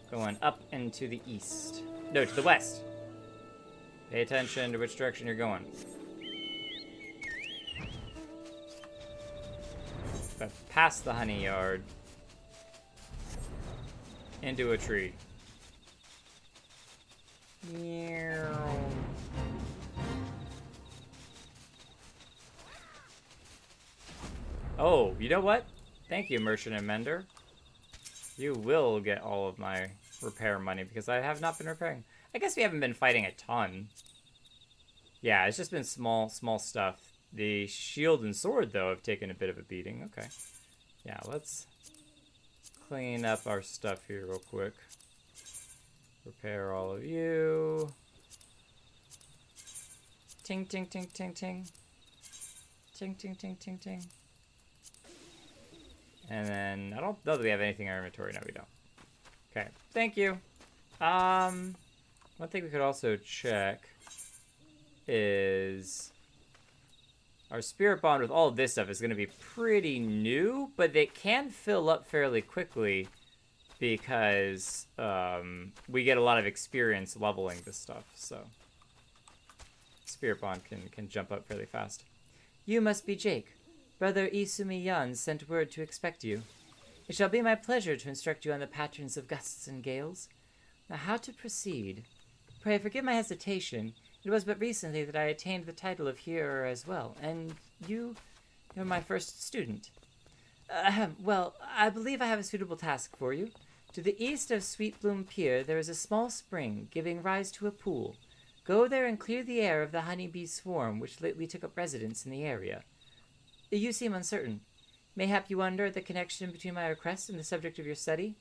Going up and to the east. No, to the west. Pay attention to which direction you're going. But past the honey yard. Into a tree. Oh, you know what? Thank you, Merchant and Mender. You will get all of my repair money because I have not been repairing. I guess we haven't been fighting a ton. Yeah, it's just been small stuff. The shield and sword, though, have taken a bit of a beating. Okay. Yeah, let's clean up our stuff here real quick. Repair all of you. Ting, ting, ting, ting, ting. Ting, ting, ting, ting, ting. And then, I don't know that we have anything in our inventory. No, we don't. Okay, thank you. One thing we could also check is our spirit bond with all of this stuff is going to be pretty new, but it can fill up fairly quickly because we get a lot of experience leveling this stuff, so spirit bond can jump up fairly fast. You must be Jake. Brother Isumi Yan sent word to expect you. It shall be my pleasure to instruct you on the patterns of gusts and gales. Now, how to proceed? Pray forgive my hesitation. It was but recently that I attained the title of hearer as well, and you're my first student. Well, I believe I have a suitable task for you. To the east of Sweetbloom Pier, there is a small spring, giving rise to a pool. Go there and clear the air of the honeybee swarm, which lately took up residence in the area. You seem uncertain. Mayhap you wonder at the connection between my request and the subject of your study?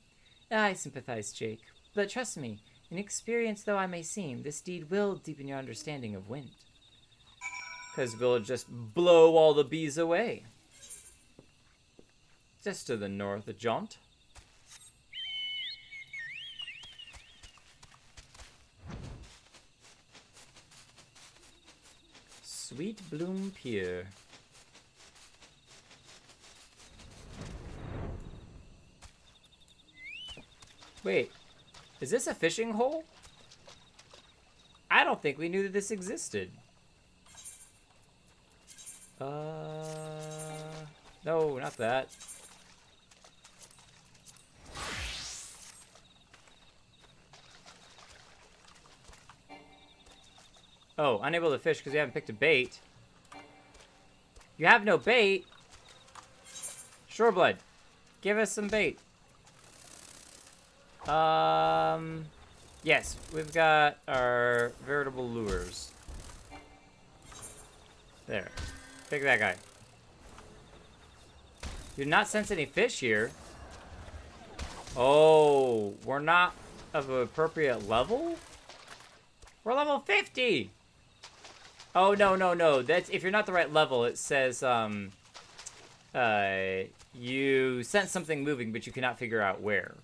I sympathize, Jake. But trust me, inexperienced though I may seem, this deed will deepen your understanding of wind. Because we'll just blow all the bees away. Just to the north, a jaunt. Sweetbloom Pier. Wait, is this a fishing hole? I don't think we knew that this existed. No, not that. Oh, unable to fish because you haven't picked a bait. You have no bait? Shoreblood, give us some bait. Yes, we've got our veritable lures. There. Pick that guy. You did not sense any fish here. Oh, we're not of an appropriate level? We're level 50! Oh, no. That's if you're not the right level, it says, you sense something moving, but you cannot figure out where.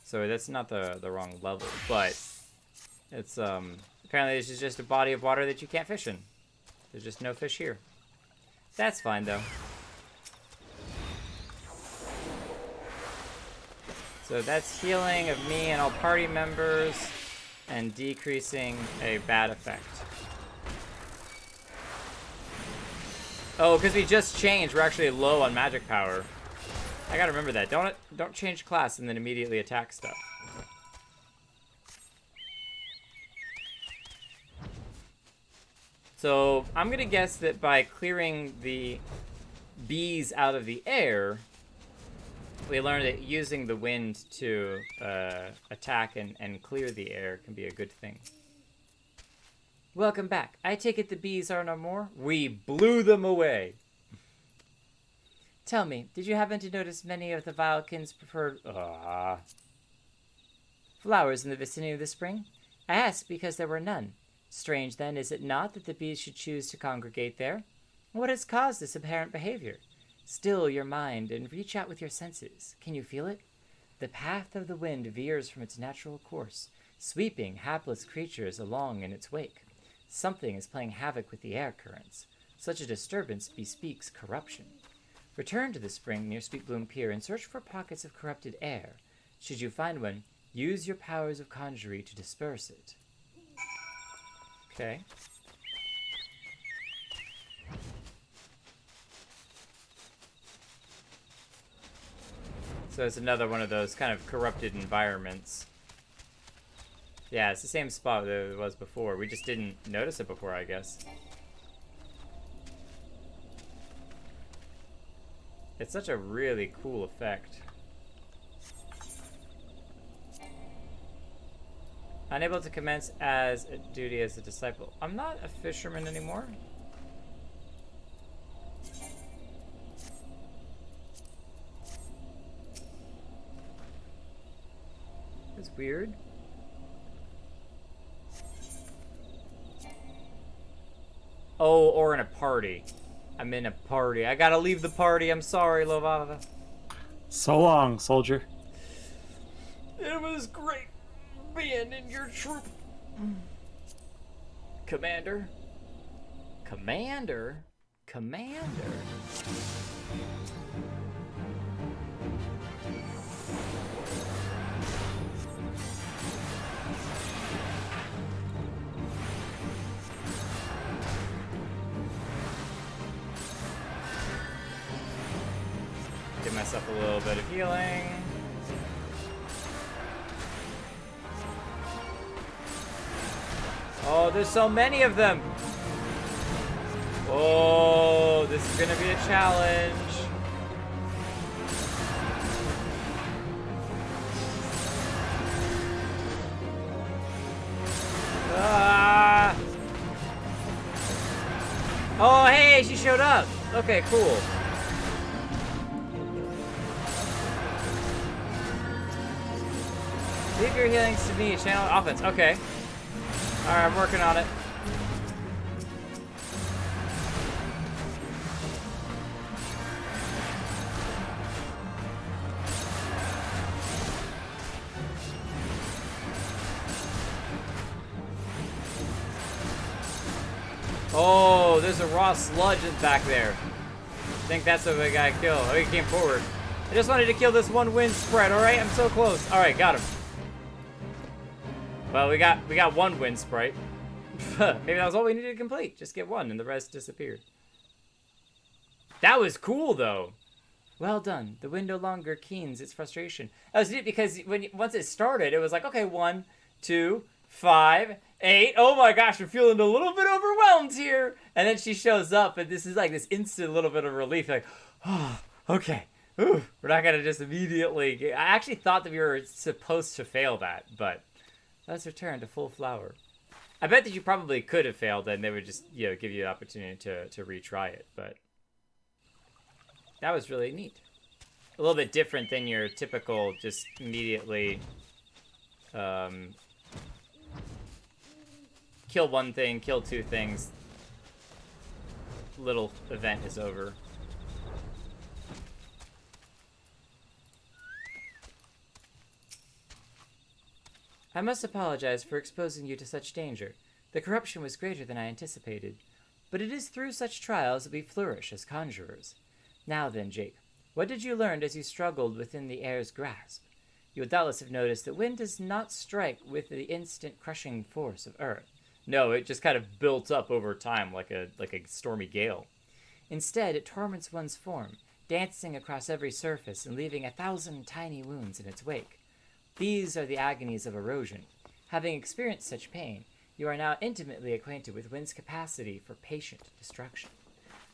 So that's not the wrong level, but it's, apparently this is just a body of water that you can't fish in. There's just no fish here. That's fine, though. So that's healing of me and all party members, and decreasing a bad effect. Oh, because we just changed, we're actually low on magic power. I gotta remember that. Don't change class and then immediately attack stuff. So I'm gonna guess that by clearing the bees out of the air, we learned that using the wind to attack and clear the air can be a good thing. Welcome back. I take it the bees are no more? We blew them away. Tell me, did you happen to notice many of the Vilekin's preferred flowers in the vicinity of the spring? I ask because there were none. Strange, then, is it not, that the bees should choose to congregate there? What has caused this apparent behavior? Still your mind and reach out with your senses. Can you feel it? The path of the wind veers from its natural course, sweeping hapless creatures along in its wake. Something is playing havoc with the air currents. Such a disturbance bespeaks corruption. Return to the spring near Sweetbloom Pier and search for pockets of corrupted air. Should you find one, use your powers of conjuring to disperse it. Okay. So it's another one of those kind of corrupted environments. Yeah, it's the same spot that it was before. We just didn't notice it before, I guess. It's such a really cool effect. Unable to commence as a duty as a disciple. I'm not a fisherman anymore. It's weird. Oh, or in a party. I'm in a party. I gotta leave the party. I'm sorry, Lovava. So long, soldier. It was great being in your troop. Commander. Commander? Commander? Give myself a little bit of healing. Oh, there's so many of them. Oh, this is gonna be a challenge. Ah. Oh, hey, she showed up. Okay, cool. Leave your healings to me. Channel offense. Okay. Alright, I'm working on it. Oh, there's a raw sludge back there. I think that's what we gotta kill. Oh, he came forward. I just wanted to kill this one wind spread, alright? I'm so close. Alright, got him. Well, we got one wind sprite. Maybe that was all we needed to complete. Just get one and the rest disappeared. That was cool, though. Well done. The wind no longer keens its frustration. That was neat because once it started, it was like, okay, 1, 2, 5, 8. Oh my gosh, I'm feeling a little bit overwhelmed here. And then she shows up, and this is like this instant little bit of relief. Like, oh, okay. Ooh, we're not going to just immediately... I actually thought that we were supposed to fail that, but... Let's return to full flower. I bet that you probably could have failed and they would just, you know, give you the opportunity to retry it, but that was really neat. A little bit different than your typical just immediately kill one thing, kill two things, little event is over. I must apologize for exposing you to such danger. The corruption was greater than I anticipated. But it is through such trials that we flourish as conjurers. Now then, Jake, what did you learn as you struggled within the air's grasp? You would doubtless have noticed that wind does not strike with the instant crushing force of earth. No, it just kind of built up over time like a stormy gale. Instead, it torments one's form, dancing across every surface and leaving 1,000 tiny wounds in its wake. These are the agonies of erosion. Having experienced such pain, you are now intimately acquainted with wind's capacity for patient destruction.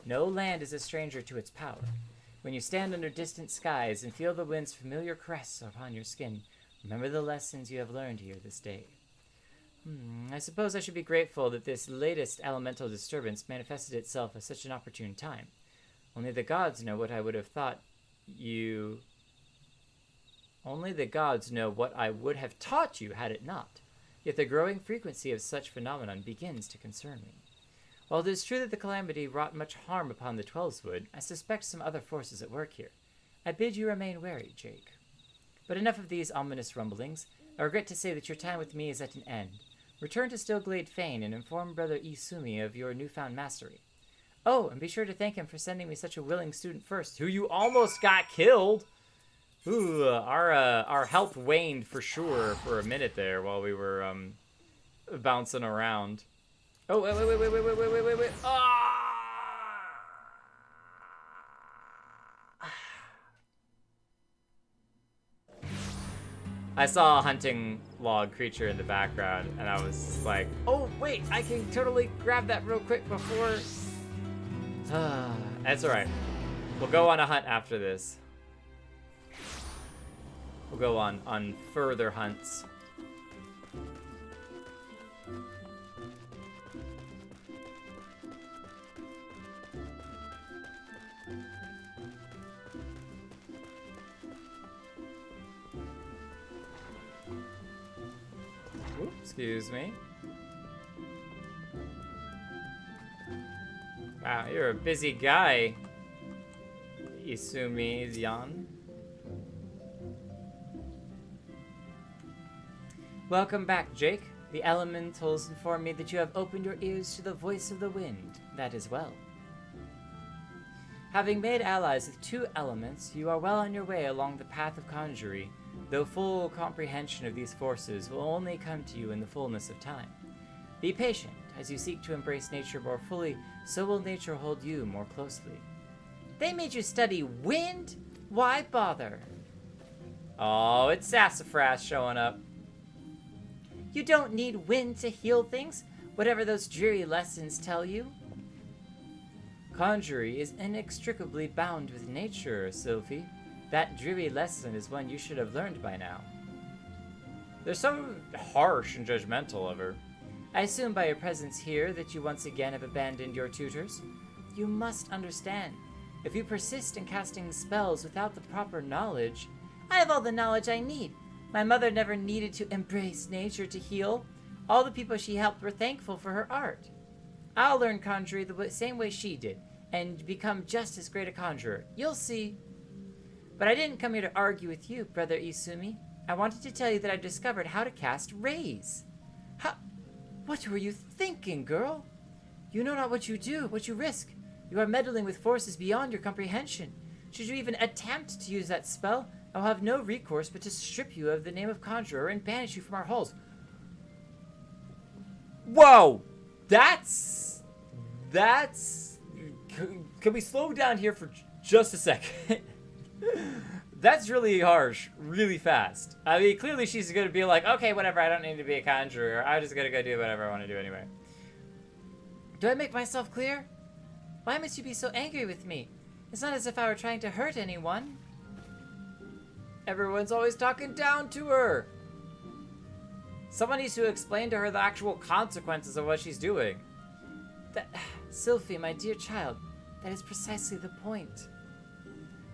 No land is a stranger to its power. When you stand under distant skies and feel the wind's familiar caress upon your skin, remember the lessons you have learned here this day. I suppose I should be grateful that this latest elemental disturbance manifested itself at such an opportune time. Only the gods know what I would have taught you had it not. Yet the growing frequency of such phenomenon begins to concern me. While it is true that the calamity wrought much harm upon the Twelveswood, I suspect some other forces at work here. I bid you remain wary, Jake. But enough of these ominous rumblings. I regret to say that your time with me is at an end. Return to Stillglade Fane and inform Brother Isumi of your newfound mastery. Oh, and be sure to thank him for sending me such a willing student first, who you almost got killed! Ooh, our health waned for sure for a minute there while we were, bouncing around. Oh, wait. Ah! I saw a hunting log creature in the background, and I was like, oh, wait, I can totally grab that real quick before... That's alright. We'll go on a hunt after this. We'll go on further hunts. Oops, excuse me. Wow, you're a busy guy, Isumi Zion. Welcome back, Jake. The elementals inform me that you have opened your ears to the voice of the wind. That is well. Having made allies with 2 elements, you are well on your way along the path of Conjuring, though full comprehension of these forces will only come to you in the fullness of time. Be patient. As you seek to embrace nature more fully, so will nature hold you more closely. They made you study wind? Why bother? Oh, it's Sassafras showing up. You don't need wind to heal things, whatever those dreary lessons tell you. Conjuring is inextricably bound with nature, Sylphie. That dreary lesson is one you should have learned by now. There's so harsh and judgmental of her. I assume by your presence here that you once again have abandoned your tutors. You must understand, if you persist in casting spells without the proper knowledge... I have all the knowledge I need. My mother never needed to embrace nature to heal. All the people she helped were thankful for her art. I'll learn conjuring the same way she did, and become just as great a conjurer. You'll see. But I didn't come here to argue with you, Brother Isumi. I wanted to tell you that I've discovered how to cast rays. What were you thinking, girl? You know not what you do, what you risk. You are meddling with forces beyond your comprehension. Should you even attempt to use that spell, I will have no recourse but to strip you of the name of conjurer and banish you from our halls. Whoa! That's... Can we slow down here for just a second? That's really harsh, really fast. I mean, clearly she's gonna be like, okay, whatever, I don't need to be a conjurer. I'm just gonna go do whatever I want to do anyway. Do I make myself clear? Why must you be so angry with me? It's not as if I were trying to hurt anyone. Everyone's always talking down to her. Someone needs to explain to her the actual consequences of what she's doing. Sylphie, my dear child, that is precisely the point.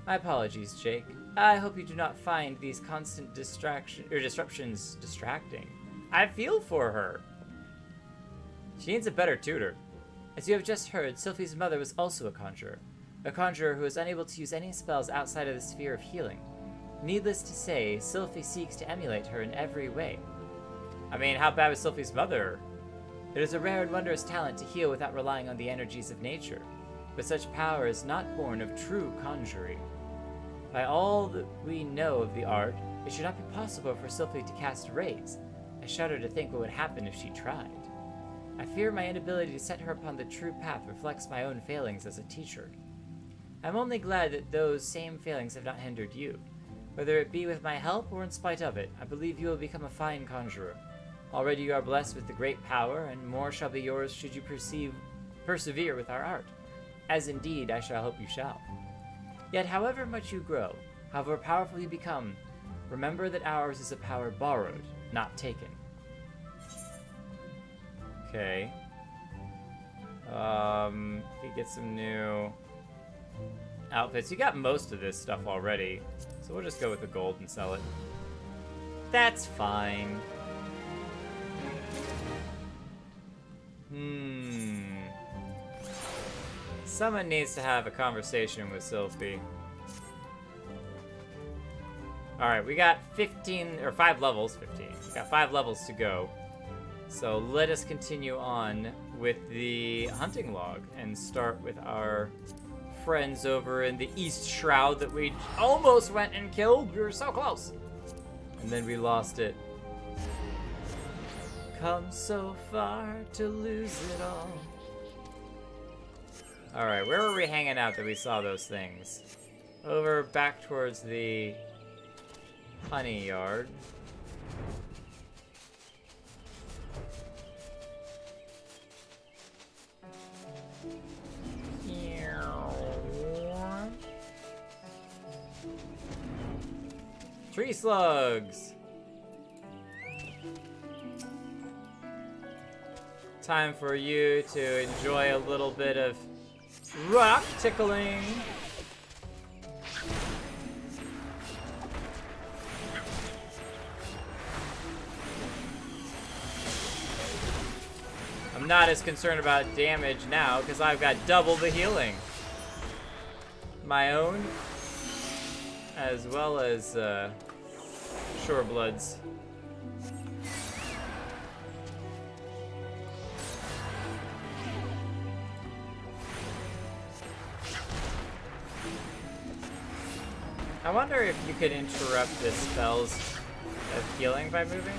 My apologies, Jake. I hope you do not find these constant disruptions distracting. I feel for her. She needs a better tutor. As you have just heard, Sylphie's mother was also a conjurer who is unable to use any spells outside of the sphere of healing. Needless to say, Sylphie seeks to emulate her in every way. I mean, how bad was Sylphie's mother? It is a rare and wondrous talent to heal without relying on the energies of nature, but such power is not born of true conjuring. By all that we know of the art, it should not be possible for Sylphie to cast rays. I shudder to think what would happen if she tried. I fear my inability to set her upon the true path reflects my own failings as a teacher. I'm only glad that those same failings have not hindered you. Whether it be with my help or in spite of it, I believe you will become a fine conjurer. Already you are blessed with the great power, and more shall be yours should you persevere with our art, as indeed I shall hope you shall. Yet however much you grow, however powerful you become, remember that ours is a power borrowed, not taken. Okay. You get some new outfits. You got most of this stuff already, so we'll just go with the gold and sell it. That's fine. Someone needs to have a conversation with Sylphie. Alright, we got 5 levels. We got 5 levels to go. So let us continue on with the hunting log and start with our friends over in the East Shroud that we almost went and killed. We were so close. And then we lost it. Come so far to lose it all. Alright, where were we hanging out that we saw those things? Over back towards the honey yard. Tree slugs! Time for you to enjoy a little bit of rock tickling. I'm not as concerned about damage now because I've got double the healing. My own, as well as Shoreblood's. I wonder if you could interrupt the spells of healing by moving.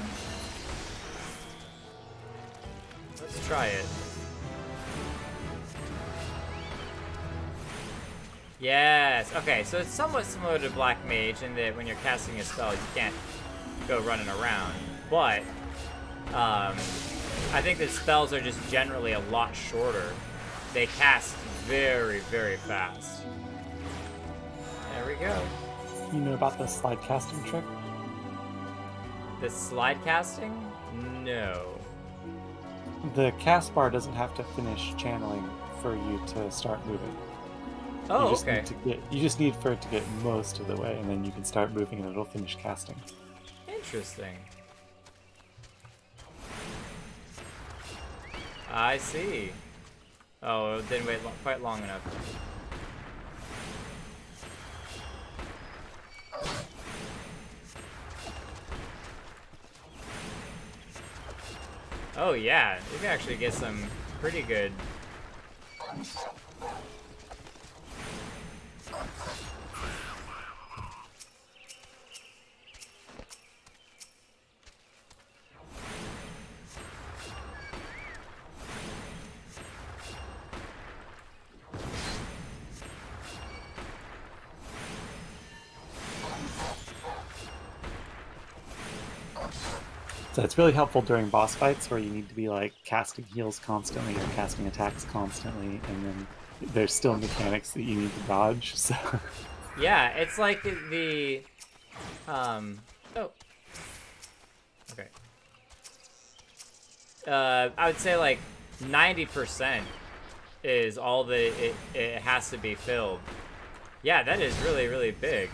Let's try it. Yes, okay, so it's somewhat similar to Black Mage in that when you're casting a spell, you can't go running around. But, I think the spells are just generally a lot shorter. They cast very, very fast. There we go. You know about the slide casting trick? The slide casting? No. The cast bar doesn't have to finish channeling for you to start moving. Oh, okay. You just need for it to get most of the way, and then you can start moving and it'll finish casting. Interesting. I see. Oh, it didn't wait quite long enough. Oh yeah, you can actually get some pretty good. So it's really helpful during boss fights where you need to be like casting heals constantly or casting attacks constantly, and then there's still mechanics that you need to dodge. So yeah, it's like the oh, okay. I would say like 90% is all that it has to be filled. Yeah, that is really, really big.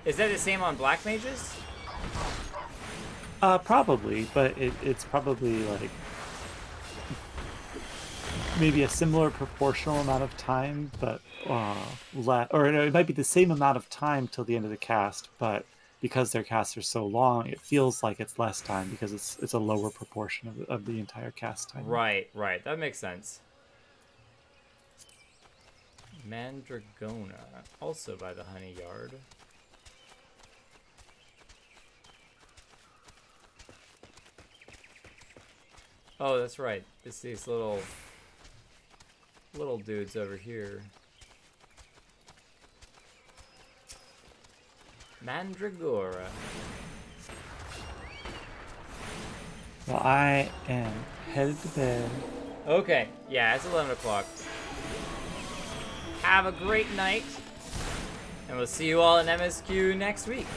Is that the same on Black Mages? Probably, but it's probably like maybe a similar proportional amount of time, but or it might be the same amount of time till the end of the cast, but because their casts are so long, it feels like it's less time because it's a lower proportion of the entire cast time. Right, that makes sense. Mandragona, also by the honey yard. Oh, that's right. It's these little dudes over here. Mandragora. Well, I am headed to bed. Okay, yeah, it's 11 o'clock. Have a great night, and we'll see you all in MSQ next week.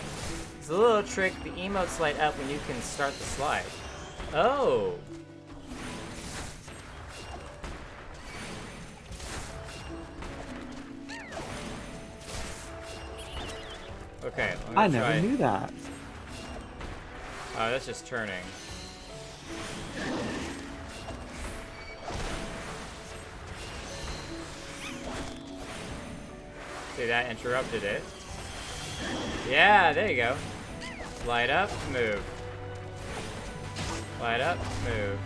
It's a little trick, the emotes light up when you can start the slide. Oh. Okay, I never knew that. Oh, that's just turning. See, that interrupted it. Yeah, there you go. Light up, move. Light up, move.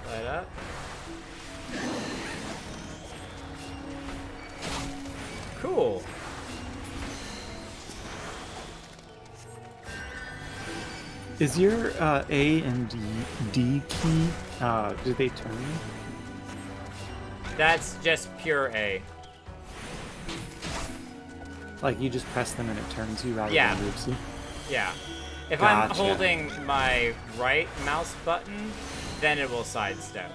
Light up. Cool. Is your A and D key, do they turn? That's just pure A. Like you just press them and it turns you rather Yeah. than moves you? Yeah. If Gotcha. I'm holding my right mouse button, then it will sidestep.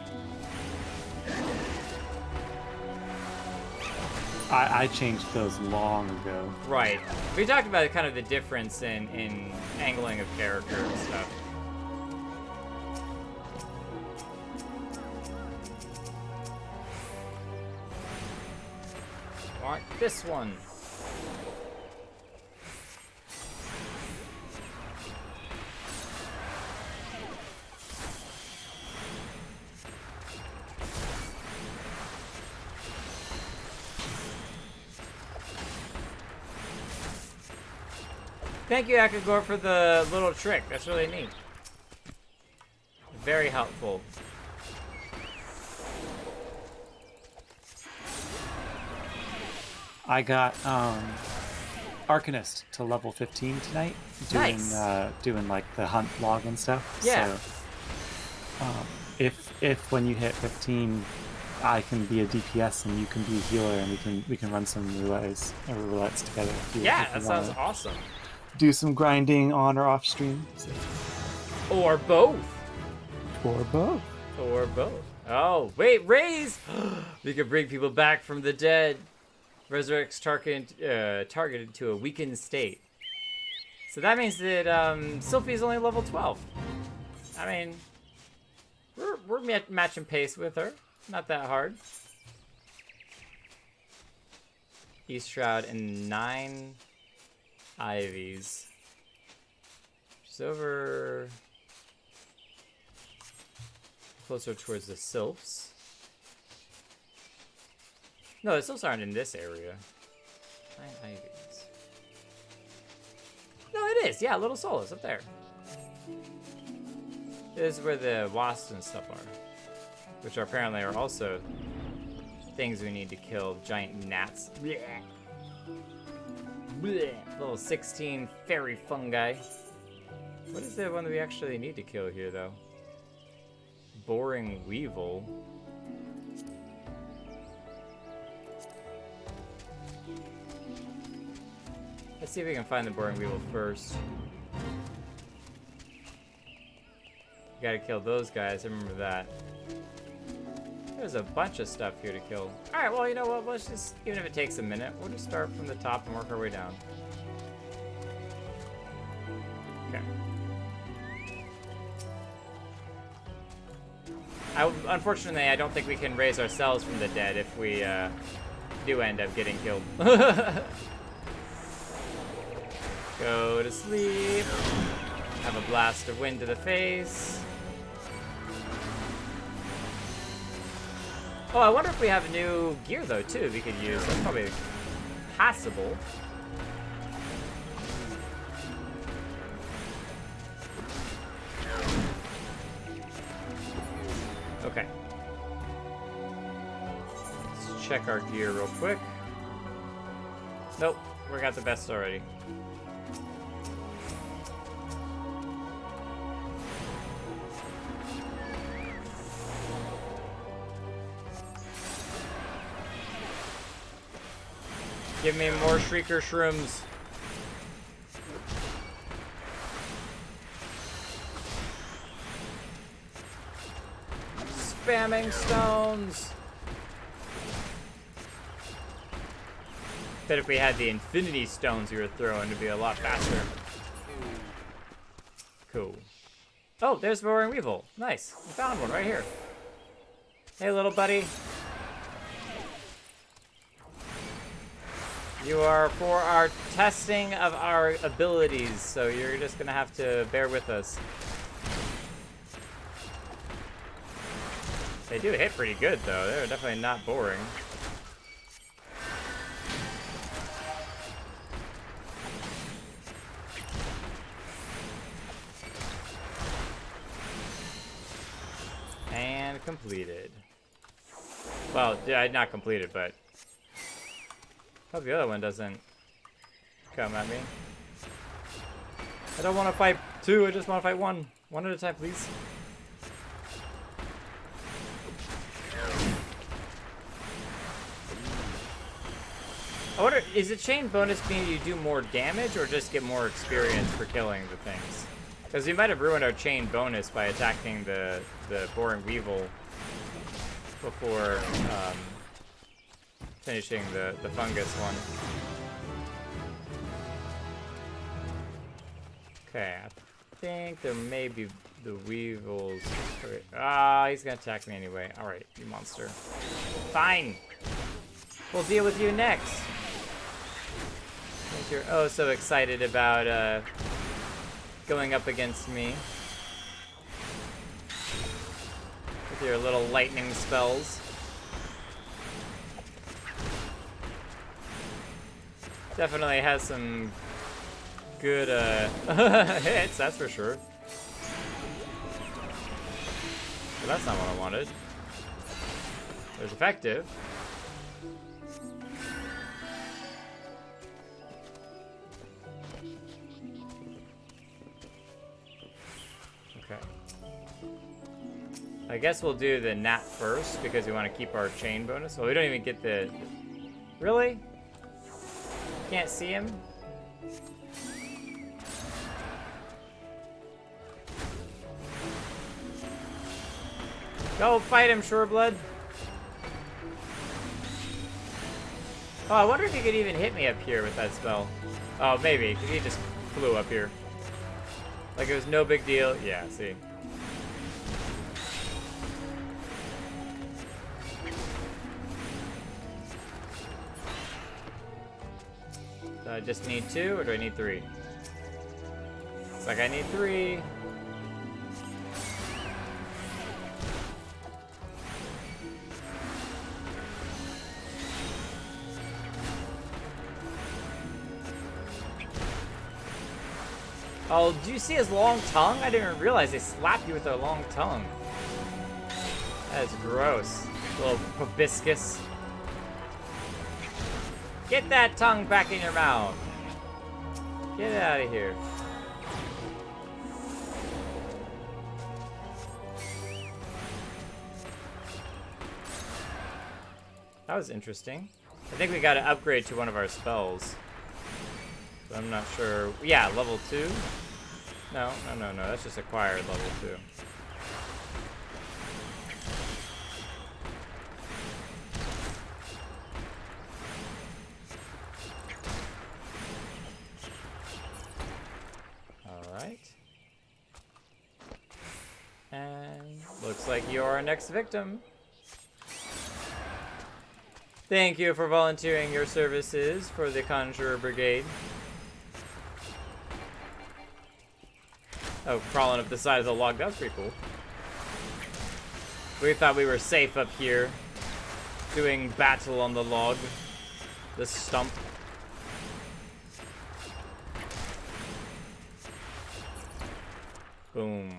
I changed those long ago. Right. We talked about kind of the difference in angling of character and stuff. Want this one. Thank you, Akagor, for the little trick. That's really neat. Very helpful. I got Arcanist to level 15 tonight, doing Nice. Doing like the hunt log and stuff. Yeah. So, if when you hit 15, I can be a DPS and you can be a healer, and we can run some roulettes together. Yeah, if that you sounds wanna awesome. do some grinding on or off stream. So. Or both. Or both. Or both. Oh, wait, raise! We could bring people back from the dead. Resurrects targeted to a weakened state. So that means that Sylphie's only level 12. I mean, we're matching pace with her. Not that hard. East Shroud and 9 Ivies. Just over closer towards the Sylphs. No, the Sylphs aren't in this area. 9 Ivies. No, it is. Yeah, Little Soul is up there. This is where the wasps and stuff are, which apparently are also things we need to kill. Giant gnats. Blech. Blech. Little 16 fairy fungi. What is the one that we actually need to kill here, though? Boring weevil. Let's see if we can find the boring weevil first. We gotta kill those guys, I remember that. There's a bunch of stuff here to kill. Alright, well, you know what, let's just, even if it takes a minute, we'll just start from the top and work our way down. Okay. Unfortunately, I don't think we can raise ourselves from the dead if we do end up getting killed. Go to sleep. Have a blast of wind to the face. Oh, I wonder if we have new gear, though, too, we could use. That's probably possible. Okay. Let's check our gear real quick. Nope, we got the best already. Give me more Shrieker Shrooms. spamming stones. Bet if we had the infinity stones we were throwing, it'd be a lot faster. Cool. Oh, there's Roaring Weevil. Nice. We found one right here. Hey, little buddy. You are for our testing of our abilities, so you're just gonna have to bear with us. They do hit pretty good, though. They're definitely not boring. And completed. Well, yeah, not completed, but hope the other one doesn't come at me. I don't want to fight two, I just want to fight one. One at a time, please. I wonder, is the chain bonus mean you do more damage or just get more experience for killing the things? Because we might have ruined our chain bonus by attacking the boring weevil before finishing the fungus one. Okay, I think there may be the weevils. Ah, he's gonna attack me anyway. Alright, you monster. Fine! We'll deal with you next! I think you're oh so excited about going up against me. With your little lightning spells. Definitely has some good hits, that's for sure. But that's not what I wanted. There's effective. Okay. I guess we'll do the gnat first because we want to keep our chain bonus. Well, we don't even get the... Really? Can't see him? Go fight him, Shoreblood. Oh, I wonder if he could even hit me up here with that spell. Oh, maybe, because he just flew up here. Like it was no big deal. Yeah, see. So I just need 2, or do I need 3? Looks like I need 3. Oh, do you see his long tongue? I didn't even realize they slap you with their long tongue. That is gross. Little proboscis. Get that tongue back in your mouth. Get it out of here. That was interesting. I think we got to upgrade to one of our spells. So I'm not sure. Yeah, level 2? No. That's just acquired level 2. Alright. And looks like you're our next victim. Thank you for volunteering your services for the Conjurer Brigade. Oh, crawling up the side of the log. That was pretty cool. We thought we were safe up here. Doing battle on the log. The stump. Boom.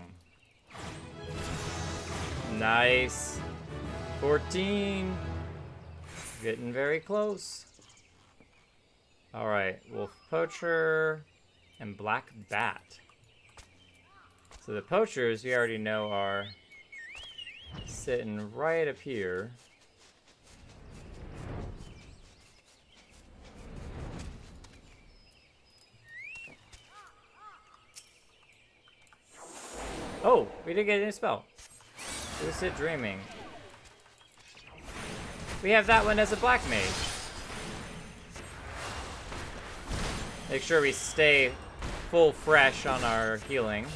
Nice. 14. Getting very close. Alright, Wolf Poacher and Black Bat. So the poachers, we already know, are sitting right up here. Oh, we did get a new spell. Lucid Dreaming. We have that one as a black mage. Make sure we stay full fresh on our healing.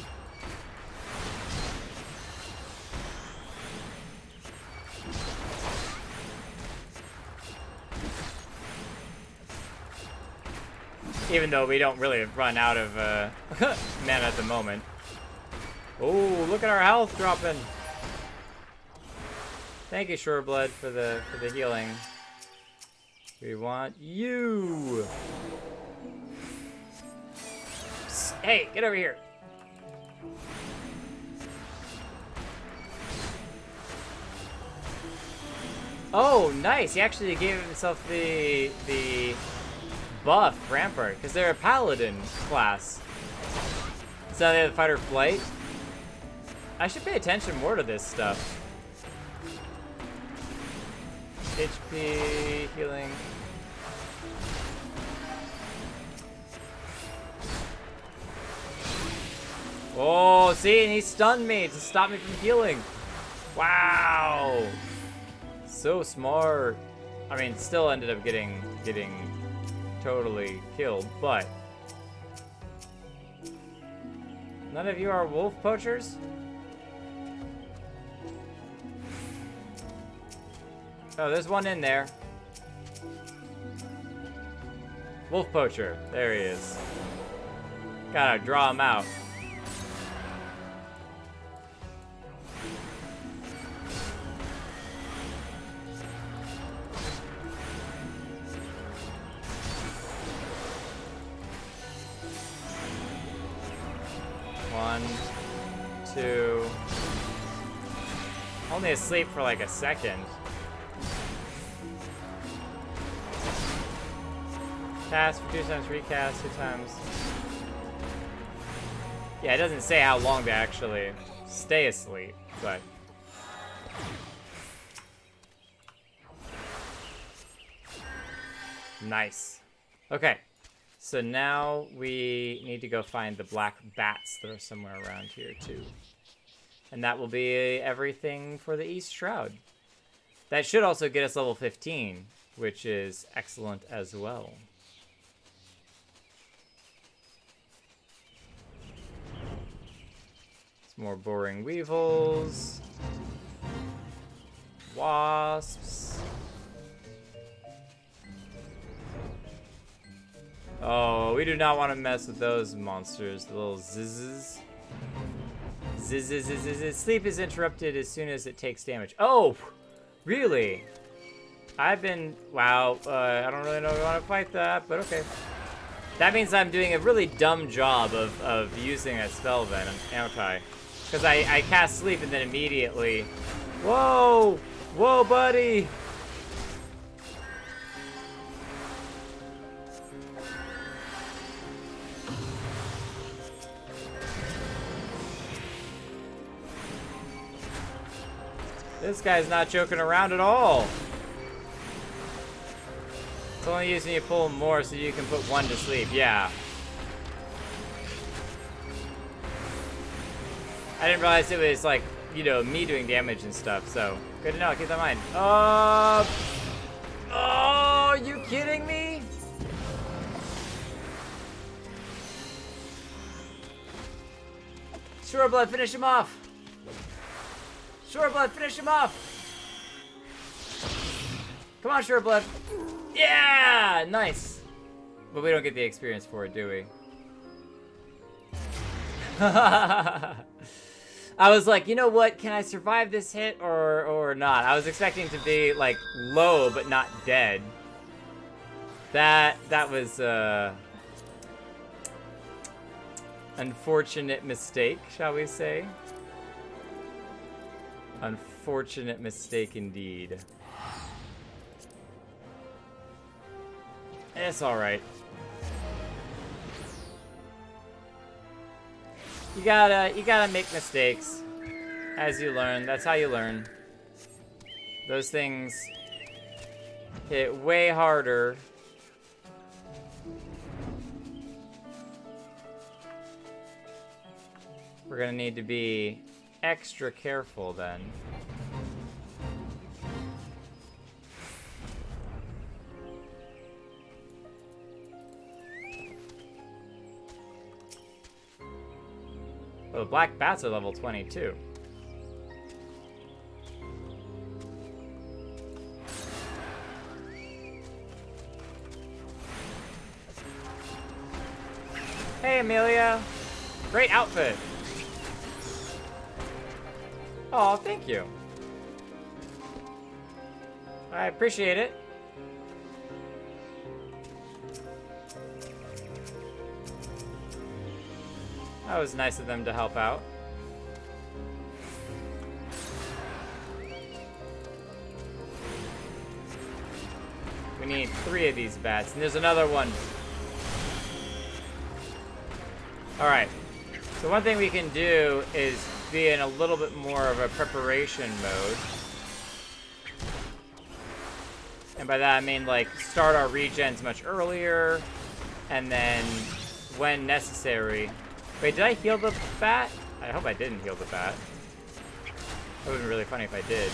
Even though we don't really run out of mana at the moment. Oh, look at our health dropping. Thank you, Shoreblood, for the healing. We want you. Psst, hey, get over here. Oh, nice. He actually gave himself the buff Rampart, because they're a paladin class. So they have fight or flight. I should pay attention more to this stuff. HP, healing. Oh, see, and he stunned me to stop me from healing. Wow. So smart. I mean, still ended up getting totally killed, but none of you are wolf poachers? Oh, there's one in there. Wolf poacher. There he is. Gotta draw him out. One, two. Only asleep for like a second. Cast for 2 times, recast 2 times. Yeah, it doesn't say how long to actually stay asleep, but. Nice. Okay. So now we need to go find the black bats that are somewhere around here too. And that will be everything for the East Shroud. That should also get us level 15, which is excellent as well. Some more boring weevils. Wasps. Oh, we do not want to mess with those monsters, the little zizzes. Zizzes. Sleep is interrupted as soon as it takes damage. Oh, really? I've been, wow, I don't really know if I want to fight that, but okay. That means I'm doing a really dumb job of using a spell then, aren't I? Because I cast sleep and then immediately, whoa, buddy. This guy's not joking around at all. It's only using you pull more so you can put one to sleep. Yeah. I didn't realize it was like, you know, me doing damage and stuff, so good to know. Keep that in mind. Oh, are you kidding me? Shoreblood, finish him off. Shoreblood, finish him off! Come on, Shoreblood. Yeah! Nice. But we don't get the experience for it, do we? I was like, you know what? Can I survive this hit or not? I was expecting to be, like, low but not dead. That was, unfortunate mistake, shall we say? Unfortunate mistake indeed. It's alright. You gotta make mistakes as you learn. That's how you learn. Those things hit way harder. We're gonna need to be extra careful then. Oh, the black bats are level 22. Hey, Amelia. Great outfit. Oh, thank you. I appreciate it. That was nice of them to help out. We need 3 of these bats, and there's another one. Alright, so one thing we can do is be in a little bit more of a preparation mode. And by that I mean, like, start our regens much earlier, and then, when necessary... Wait, did I heal the bat? I hope I didn't heal the bat. That would be really funny if I did.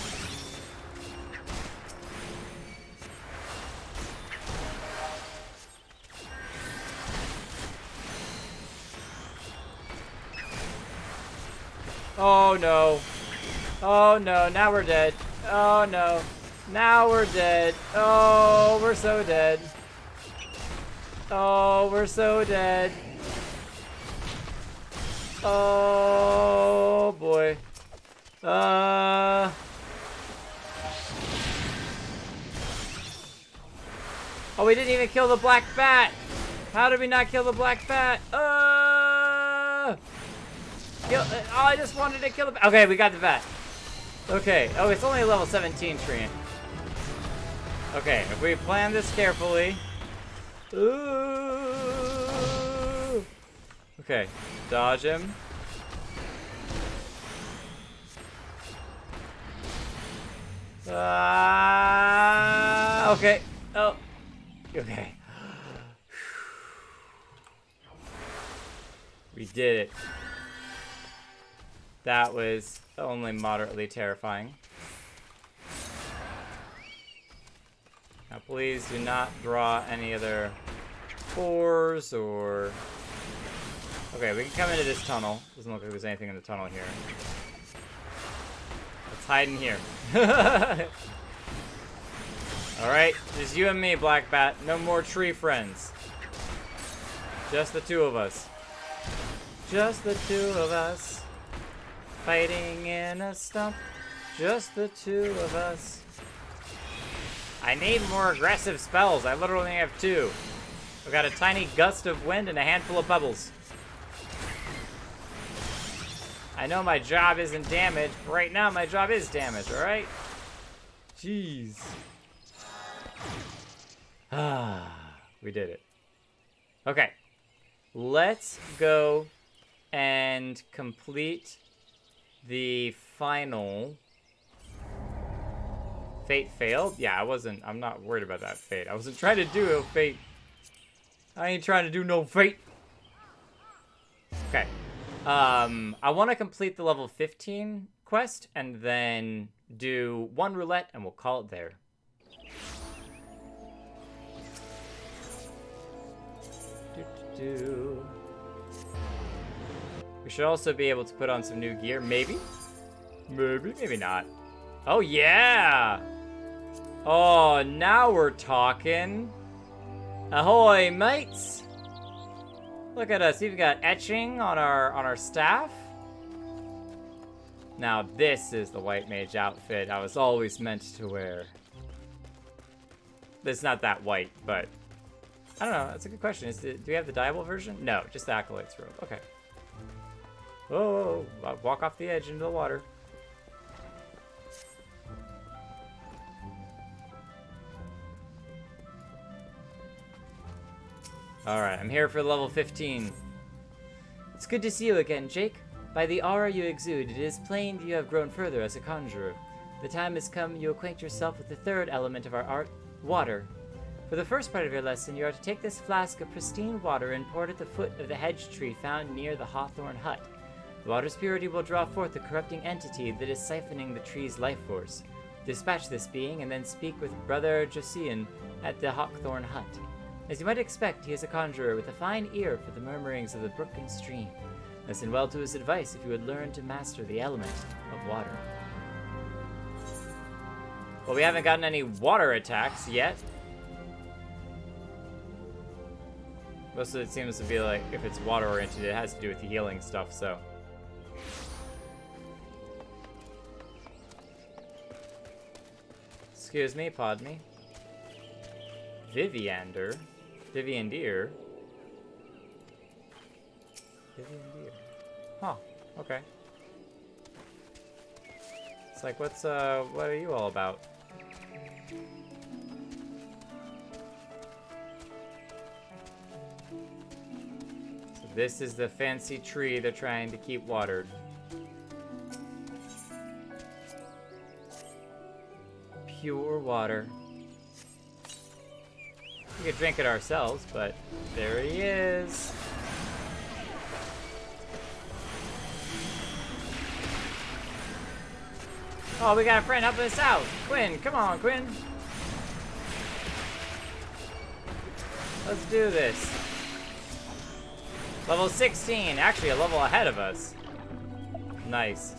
Oh no. Oh no, now we're dead. Oh no. Now we're dead. Oh, we're so dead. Oh, we're so dead. Oh boy. Oh, we didn't even kill the black bat. How did we not kill the black bat? Oh, I just wanted to kill the bat. Okay, we got the bat. Okay. Oh, it's only a level 17 treant. Okay, if we plan this carefully. Ooh. Okay, dodge him. Okay. Oh. Okay. We did it. That was only moderately terrifying. Now please do not draw any other fours or... Okay, we can come into this tunnel. Doesn't look like there's anything in the tunnel here. Let's hide in here. Alright, just you and me, Black Bat. No more tree friends. Just the two of us. Just the two of us. Fighting in a stump. Just the two of us. I need more aggressive spells. I literally only have 2. I've got a tiny gust of wind and a handful of pebbles. I know my job isn't damaged, but right now my job is damaged, alright? Jeez. We did it. Okay. Let's go and complete the final... Fate failed? Yeah, I'm not worried about that fate. I wasn't trying to do a fate. I ain't trying to do no fate. Okay. I want to complete the level 15 quest and then do 1 roulette and we'll call it there. We should also be able to put on some new gear. Maybe? Maybe not. Oh, yeah! Oh, now we're talking. Ahoy, mates! Look at us. We've got etching on our staff. Now, this is the white mage outfit I was always meant to wear. It's not that white, but... I don't know. That's a good question. Do we have the dyeable version? No, just the Acolyte's robe. Okay. Oh, I'll walk off the edge into the water. Alright, I'm here for level 15. It's good to see you again, Jake. By the aura you exude, it is plain you have grown further as a conjurer. The time has come you acquaint yourself with the 3rd element of our art, water. For the first part of your lesson, you are to take this flask of pristine water and pour it at the foot of the hedge tree found near the hawthorn hut. The water's purity will draw forth the corrupting entity that is siphoning the tree's life force. Dispatch this being and then speak with Brother Josian at the hawthorn hut. As you might expect, he is a conjurer with a fine ear for the murmurings of the brook and stream. Listen well to his advice if you would learn to master the element of water. Well, we haven't gotten any water attacks yet. Most of it seems to be like, if it's water-oriented, it has to do with the healing stuff, so. Excuse me, pardon me. Viviander. Viviandir. Viviandir. Huh, okay. It's like, what are you all about? So this is the fancy tree they're trying to keep watered. Pure water. We could drink it ourselves, but there he is. Oh, we got a friend helping us out. Quinn, come on, Quinn. Let's do this. Level 16, actually a level ahead of us. Nice.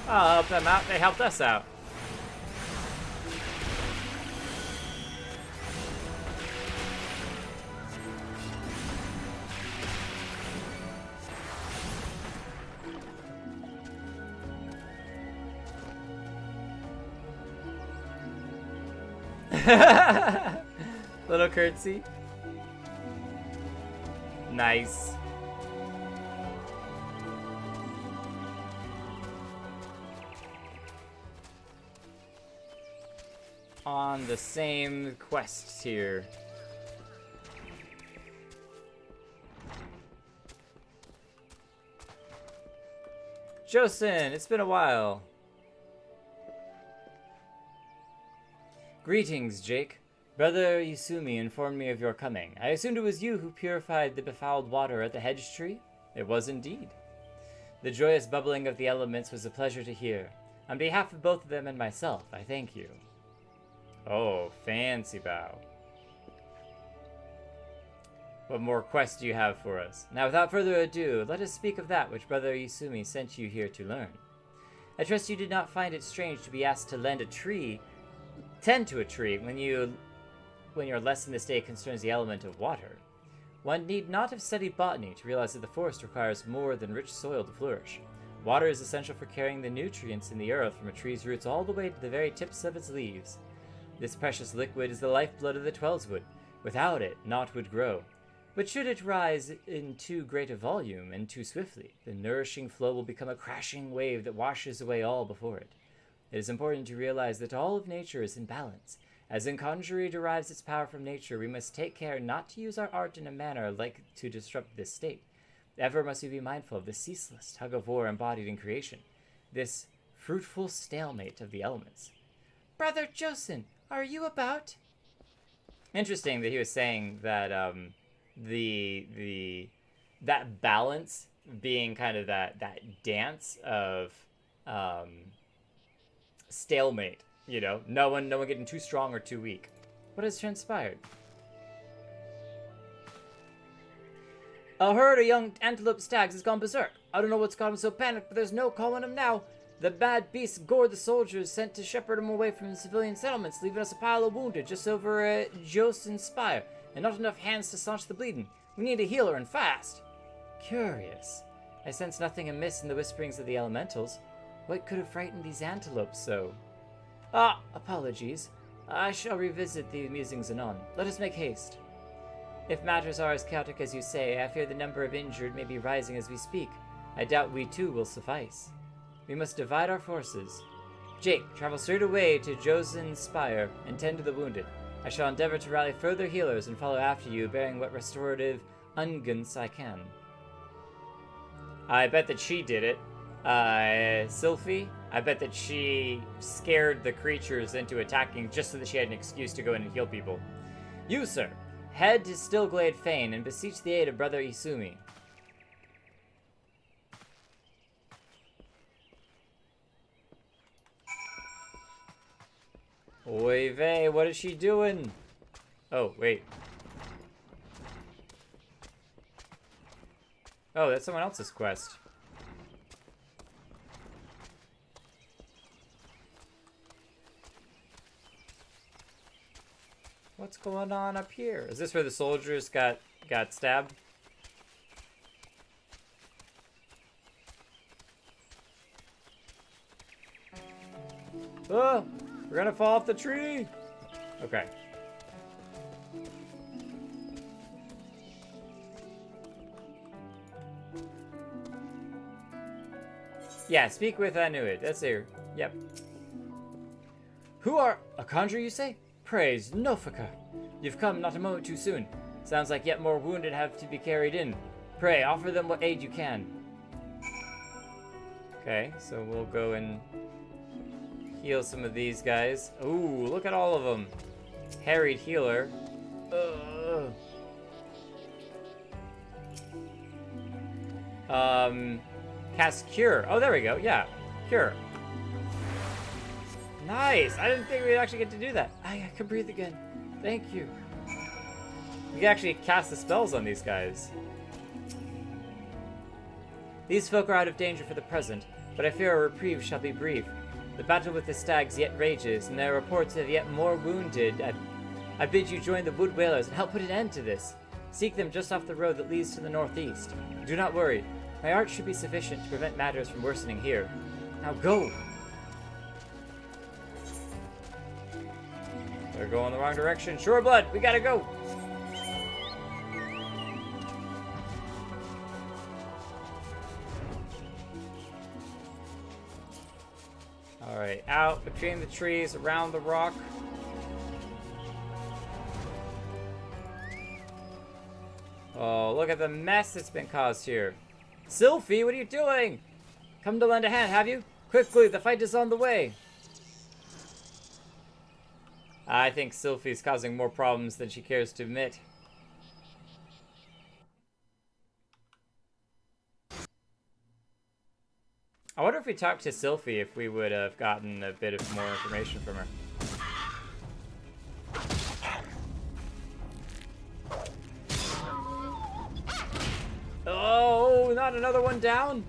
I'll help them out. They helped us out. Little curtsy. Nice. On the same quest here. Josen, it's been a while. Greetings, Jake. Brother Yusumi informed me of your coming. I assumed it was you who purified the befouled water at the hedge tree? It was indeed. The joyous bubbling of the elements was a pleasure to hear. On behalf of both of them and myself, I thank you. Oh, fancy bow. What more quests do you have for us? Now, without further ado, let us speak of that which Brother Yusumi sent you here to learn. I trust you did not find it strange to be asked to tend to a tree when your lesson this day concerns the element of water. One need not have studied botany to realize that the forest requires more than rich soil to flourish. Water is essential for carrying the nutrients in the earth from a tree's roots all the way to the very tips of its leaves. This precious liquid is the lifeblood of the Twelveswood. Without it, naught would grow. But should it rise in too great a volume and too swiftly, the nourishing flow will become a crashing wave that washes away all before it. It is important to realize that all of nature is in balance. As in Conjuring derives its power from nature, we must take care not to use our art in a manner like to disrupt this state. Ever must we be mindful of the ceaseless tug-of-war embodied in creation, this fruitful stalemate of the elements. Brother Josen, are you about? Interesting that he was saying that that balance being kind of that dance of stalemate, you know, no one getting too strong or too weak. What has transpired? A herd of young antelope stags has gone berserk. I don't know what's got them so panicked, but there's no calming them now. The bad beasts gored the soldiers sent to shepherd them away from the civilian settlements, leaving us a pile of wounded just over at Josen's Spire, and not enough hands to staunch the bleeding. We need a healer, and fast. Curious. I sense nothing amiss in the whisperings of the elementals. What could have frightened these antelopes so? Ah, apologies. I shall revisit the musings anon. Let us make haste. If matters are as chaotic as you say, I fear the number of injured may be rising as we speak. I doubt we too will suffice. We must divide our forces. Jake, travel straight away to Josen's Spire and tend to the wounded. I shall endeavor to rally further healers and follow after you, bearing what restorative unguents I can. I bet that she did it. Sylphie, I bet that she scared the creatures into attacking just so that she had an excuse to go in and heal people. You, sir, head to Stillglade Fane and beseech the aid of Brother Isumi. Oy vey, what is she doing? Oh, wait. Oh, that's someone else's quest. What's going on up here? Is this where the soldiers got stabbed? Oh, we're gonna fall off the tree. Okay. Yeah, speak with Anuid. That's here. Yep. Who are a conjurer, you say? Praise Nofaka. You've come not a moment too soon. Sounds like yet more wounded have to be carried in. Pray, offer them what aid you can. Okay, so we'll go and heal some of these guys. Ooh, look at all of them. Harried healer. Cast cure. Oh, there we go. Yeah, cure. Nice. I didn't think we'd actually get to do that. I can breathe again. Thank you. We can actually cast the spells on these guys. These folk are out of danger for the present, but I fear a reprieve shall be brief. The battle with the stags yet rages, and there are reports of yet more wounded. I bid you join the Wood Whalers and help put an end to this. Seek them just off the road that leads to the northeast. Do not worry. My art should be sufficient to prevent matters from worsening here. Now go! They're going the wrong direction. Sure blood, we gotta go! Alright, out between the trees, around the rock. Oh, look at the mess that's been caused here. Sylphie, what are you doing? Come to lend a hand, have you? Quickly, the fight is on the way. I think Sylphie's causing more problems than she cares to admit. I wonder if we talked to Sylphie if we would have gotten a bit of more information from her. Oh, not another one down?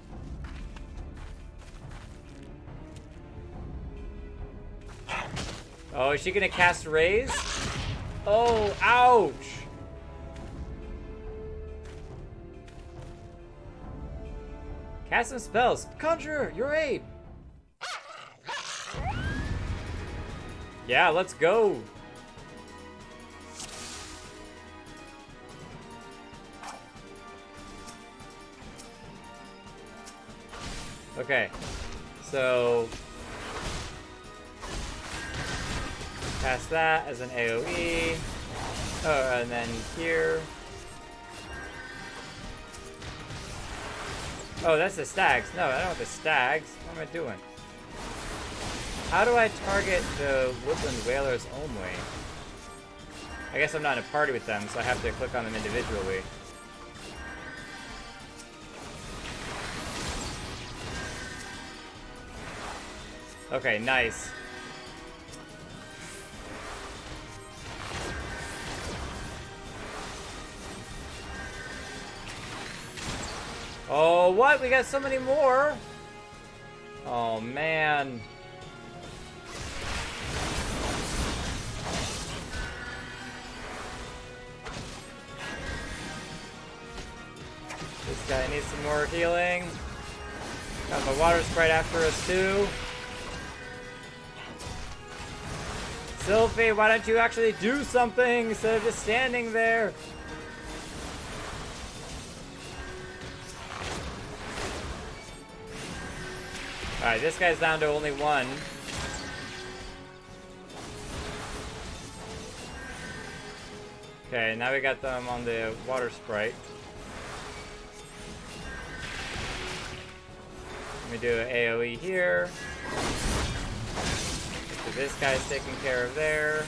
Oh, is she gonna cast Raise? Oh, ouch! Cast some spells. Conjurer, your aid! Yeah, let's go! Okay, so cast that as an AoE. Oh, and then here. Oh, that's the stags. No, I don't want the stags. What am I doing? How do I target the woodland whalers only? I guess I'm not in a party with them, so I have to click on them individually. Okay, nice. Oh, what? We got so many more? Oh, man. This guy needs some more healing. Got my water sprite after us, too. Sylphie, why don't you actually do something instead of just standing there? Alright, this guy's down to only one. Okay, now we got them on the water sprite. Let me do an AoE here. So this guy's taken care of there.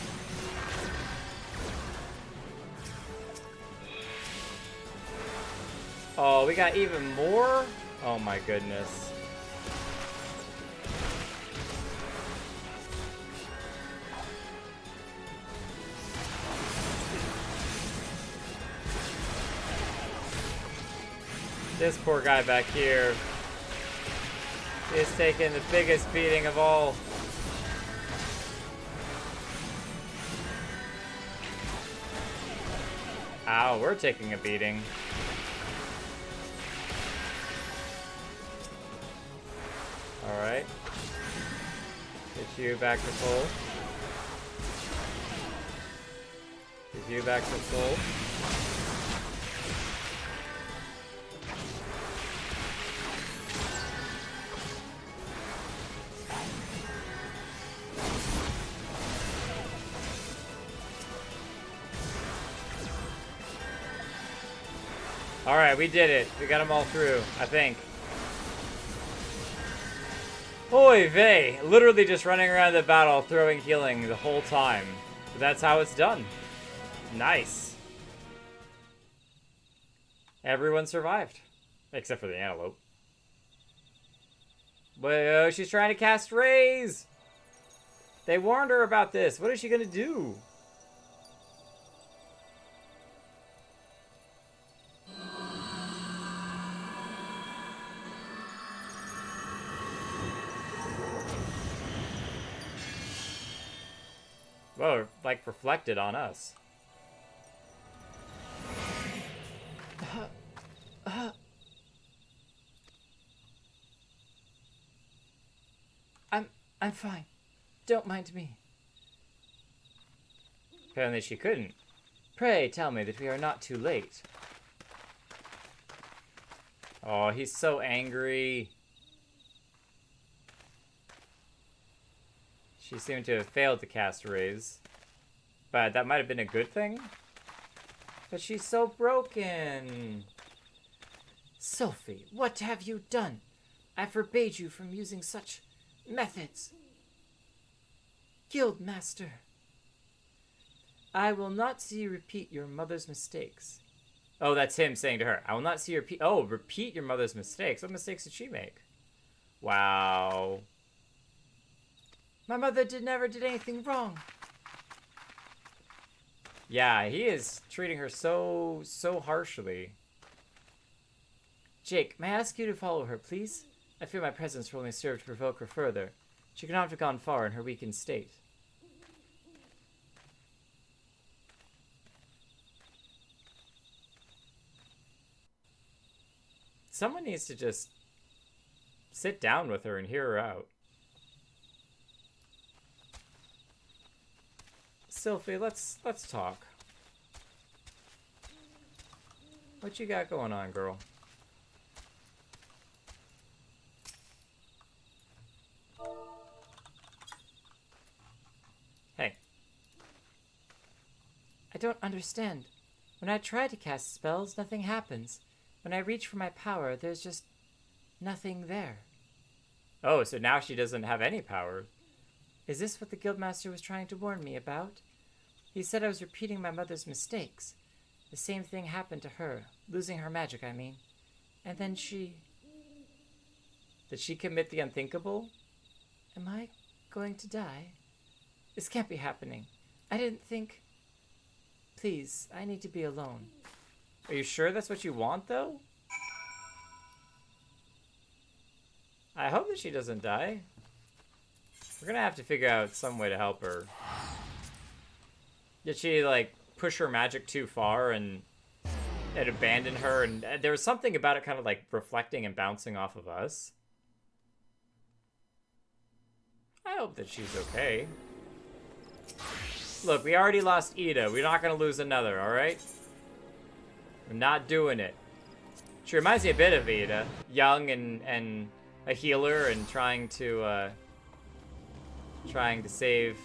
Oh, we got even more? Oh my goodness. This poor guy back here is taking the biggest beating of all. Ow, we're taking a beating. Alright. Get you back to full. Get you back to full. Alright, we did it. We got them all through, I think. Oy vey. Literally just running around the battle, throwing healing the whole time. But that's how it's done. Nice. Everyone survived. Except for the antelope. But she's trying to cast rays. They warned her about this. What is she gonna do? Whoa, like reflected on us. I'm fine. Don't mind me. Apparently she couldn't. Pray tell me that we are not too late. Oh, he's so angry. She seemed to have failed to cast rays. But that might have been a good thing. But she's so broken. Sophie, what have you done? I forbade you from using such methods. Guildmaster. I will not see you repeat your mother's mistakes. Oh, that's him saying to her. I will not see you repeat... Oh, repeat your mother's mistakes. What mistakes did she make? Wow. My mother never did anything wrong. Yeah, he is treating her so harshly. Jake, may I ask you to follow her, please? I fear my presence will only serve to provoke her further. She cannot have gone far in her weakened state. Someone needs to just sit down with her and hear her out. Sylphie, let's talk. What you got going on, girl? Hey. I don't understand. When I try to cast spells, nothing happens. When I reach for my power, there's just nothing there. Oh, so now she doesn't have any power. Is this what the Guildmaster was trying to warn me about? He said I was repeating my mother's mistakes. The same thing happened to her, losing her magic, I mean. And then she... Did she commit the unthinkable? Am I going to die? This can't be happening. I didn't think... Please, I need to be alone. Are you sure that's what you want, though? I hope that she doesn't die. We're gonna have to figure out some way to help her. Did she, like, push her magic too far and abandon her? And there was something about it kind of, like, reflecting and bouncing off of us. I hope that she's okay. Look, we already lost Ida. We're not gonna lose another, alright? We're not doing it. She reminds me a bit of Ida. Young and a healer and trying to save.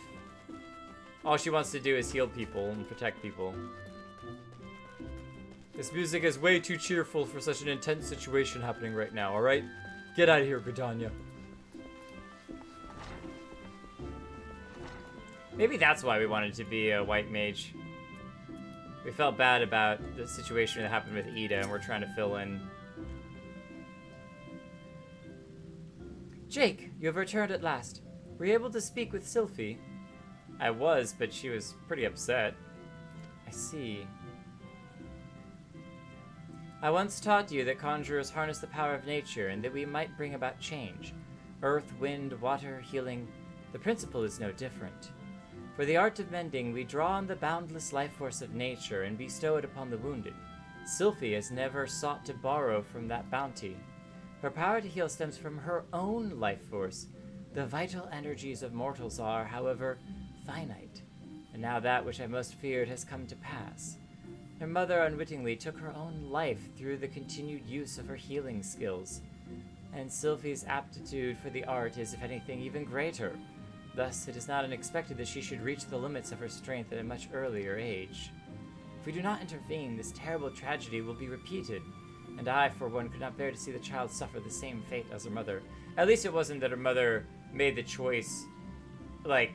All she wants to do is heal people and protect people. This music is way too cheerful for such an intense situation happening right now, alright? Get out of here, Britannia. Maybe that's why we wanted to be a white mage. We felt bad about the situation that happened with Ida, and we're trying to fill in. Jake, you have returned at last. Were you able to speak with Sylphie? I was, but she was pretty upset. I see. I once taught you that conjurers harness the power of nature and that we might bring about change. Earth, wind, water, healing. The principle is no different. For the art of mending, we draw on the boundless life force of nature and bestow it upon the wounded. Sylphie has never sought to borrow from that bounty. Her power to heal stems from her own life force. The vital energies of mortals are, however, finite, and now that which I most feared has come to pass. Her mother unwittingly took her own life through the continued use of her healing skills, and Sylphie's aptitude for the art is, if anything, even greater. Thus, it is not unexpected that she should reach the limits of her strength at a much earlier age. If we do not intervene, this terrible tragedy will be repeated, and I, for one, could not bear to see the child suffer the same fate as her mother. At least it wasn't that her mother made the choice, like,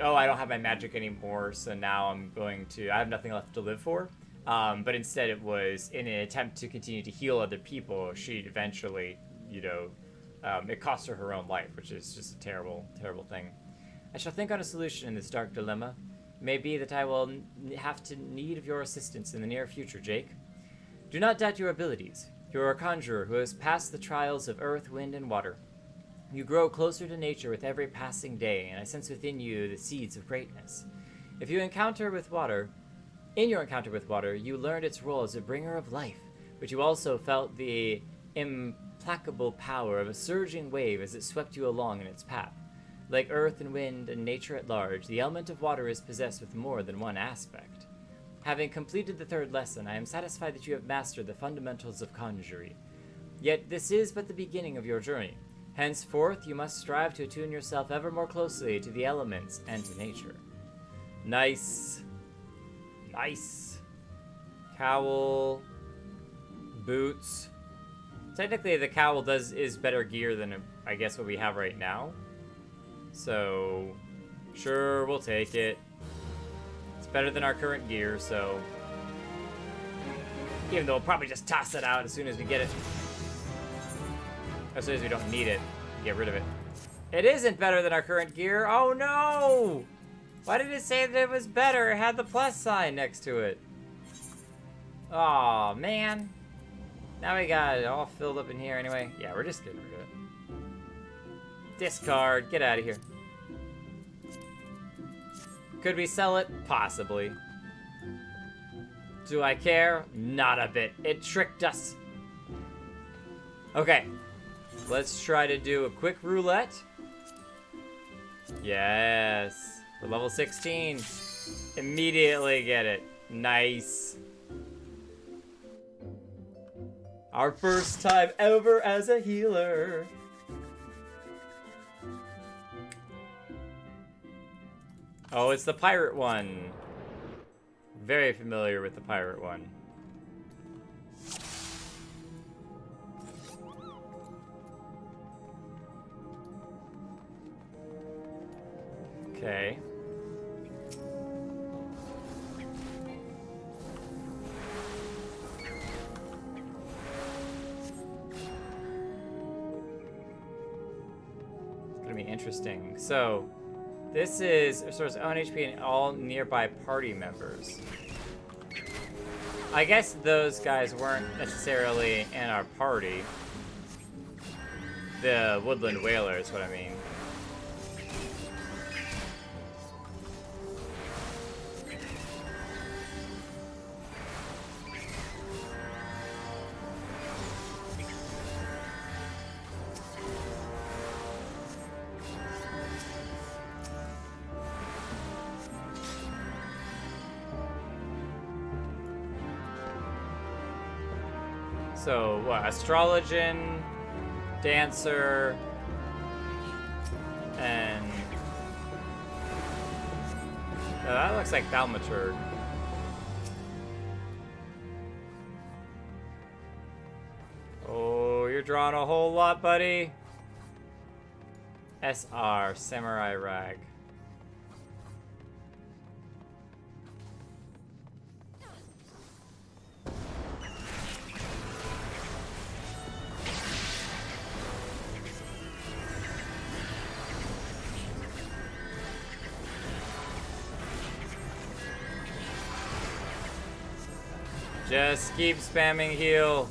oh, I don't have my magic anymore, so now I have nothing left to live for. But instead it was, in an attempt to continue to heal other people, she eventually, it cost her her own life, which is just a terrible, terrible thing. I shall think on a solution in this dark dilemma. It may be that I will have to need of your assistance in the near future, Jake. Do not doubt your abilities. You are a conjurer who has passed the trials of earth, wind, and water. You grow closer to nature with every passing day, and I sense within you the seeds of greatness. In your encounter with water, you learned its role as a bringer of life, but you also felt the implacable power of a surging wave as it swept you along in its path. Like earth and wind and nature at large, the element of water is possessed with more than one aspect. Having completed the third lesson, I am satisfied that you have mastered the fundamentals of conjuring. Yet this is but the beginning of your journey. Henceforth, you must strive to attune yourself ever more closely to the elements and to nature. Nice. Nice. Cowl. Boots. Technically, the cowl is better gear than, I guess, what we have right now. So, sure, we'll take it. It's better than our current gear, so... Even though we'll probably just toss it out as soon as we get it. As soon as we don't need it, get rid of it. It isn't better than our current gear. Oh no! Why did it say that it was better? It had the plus sign next to it. Aw, man. Now we got it all filled up in here anyway. Yeah, we're just getting rid of it. Discard. Get out of here. Could we sell it? Possibly. Do I care? Not a bit. It tricked us. Okay. Let's try to do a quick roulette. Yes. We're level 16. Immediately get it. Nice. Our first time ever as a healer. Oh, it's the pirate one. Very familiar with the pirate one. Okay. It's gonna be interesting. So, this is restores own HP and all nearby party members. I guess those guys weren't necessarily in our party. The Woodland Whaler is what I mean. So, what? Astrologian, Dancer, and... Oh, that looks like Thaumaturg. Oh, you're drawing a whole lot, buddy. SR, Samurai Rag. Just keep spamming heal.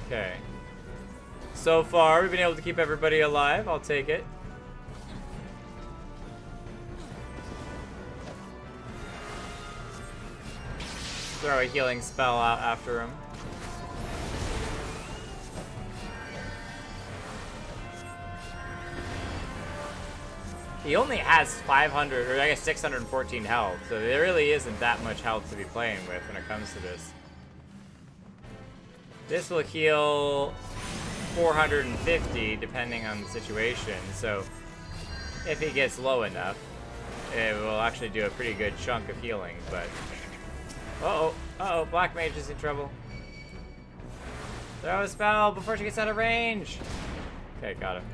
Okay. So far, we've been able to keep everybody alive. I'll take it. Throw a healing spell out after him. He only has 500, or I guess 614 health, so there really isn't that much health to be playing with when it comes to this. This will heal 450 depending on the situation, so if he gets low enough, it will actually do a pretty good chunk of healing, but... Uh-oh, Black Mage is in trouble. Throw a spell before she gets out of range! Okay, got him.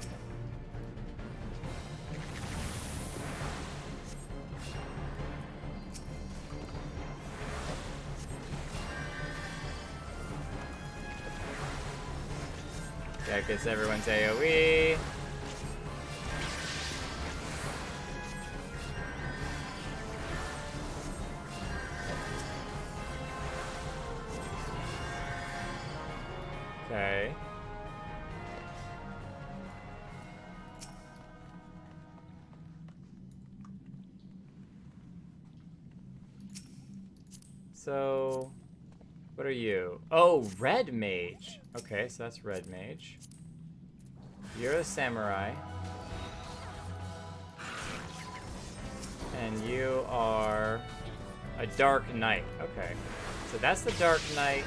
That gets everyone's AoE. Okay. So, what are you? Oh, Red Mage. Okay, so that's Red Mage. You're a samurai. And you are a Dark Knight. Okay. So that's the Dark Knight.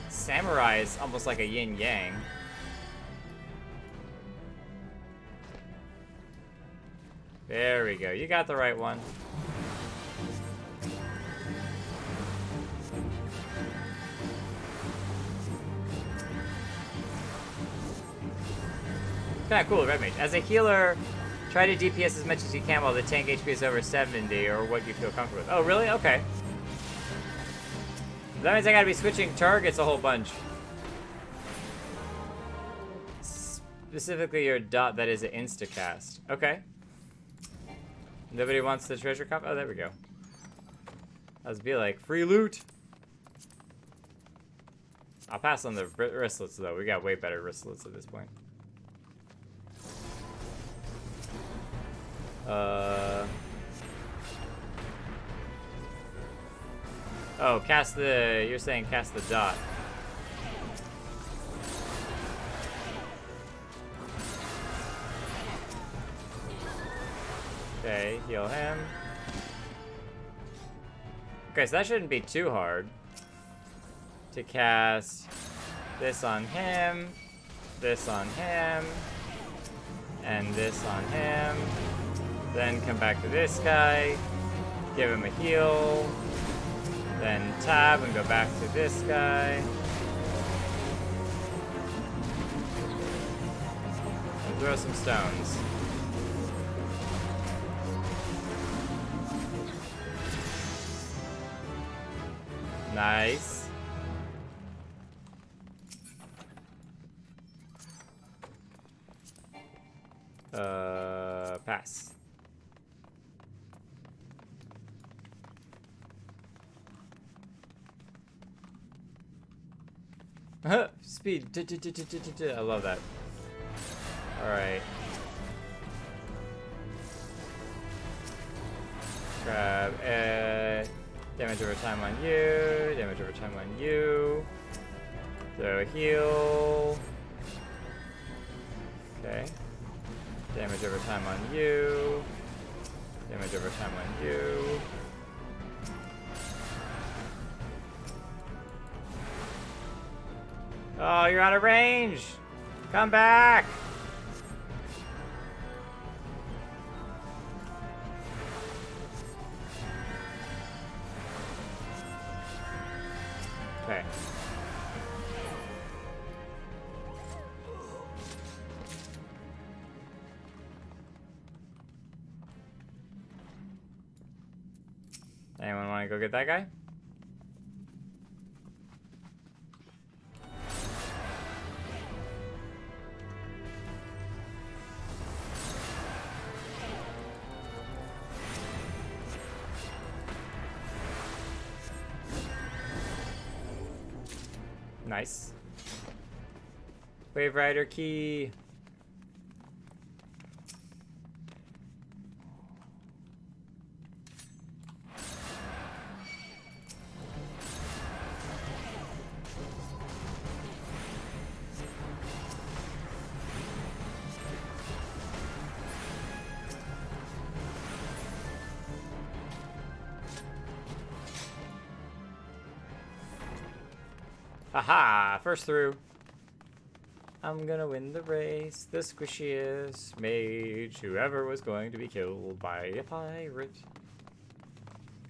Samurai is almost like a yin-yang. There we go. You got the right one. Kind of cool, Red Mage. As a healer, try to DPS as much as you can while the tank HP is over 70 or what you feel comfortable with. Oh, really? Okay. That means I gotta be switching targets a whole bunch. Specifically your dot that is an insta-cast. Okay. Nobody wants the treasure cup? Oh, there we go. I was be like, free loot! I'll pass on the wristlets though. We got way better wristlets at this point. Oh, cast the... You're saying cast the dot. Okay, heal him. Okay, so that shouldn't be too hard. To cast this on him, this on him, and this on him. Then come back to this guy, give him a heal, then tab and go back to this guy. And throw some stones. Nice. Pass. Speed. I love that. Alright. Grab damage over time on you. Damage over time on you. Throw a heal. Okay. Damage over time on you. Damage over time on you. Oh, you're out of range! Come back! Okay. Anyone want to go get that guy? Nice. Wave Rider key. Haha, first through. I'm gonna win the race. The squishiest mage who ever was going to be killed by a pirate.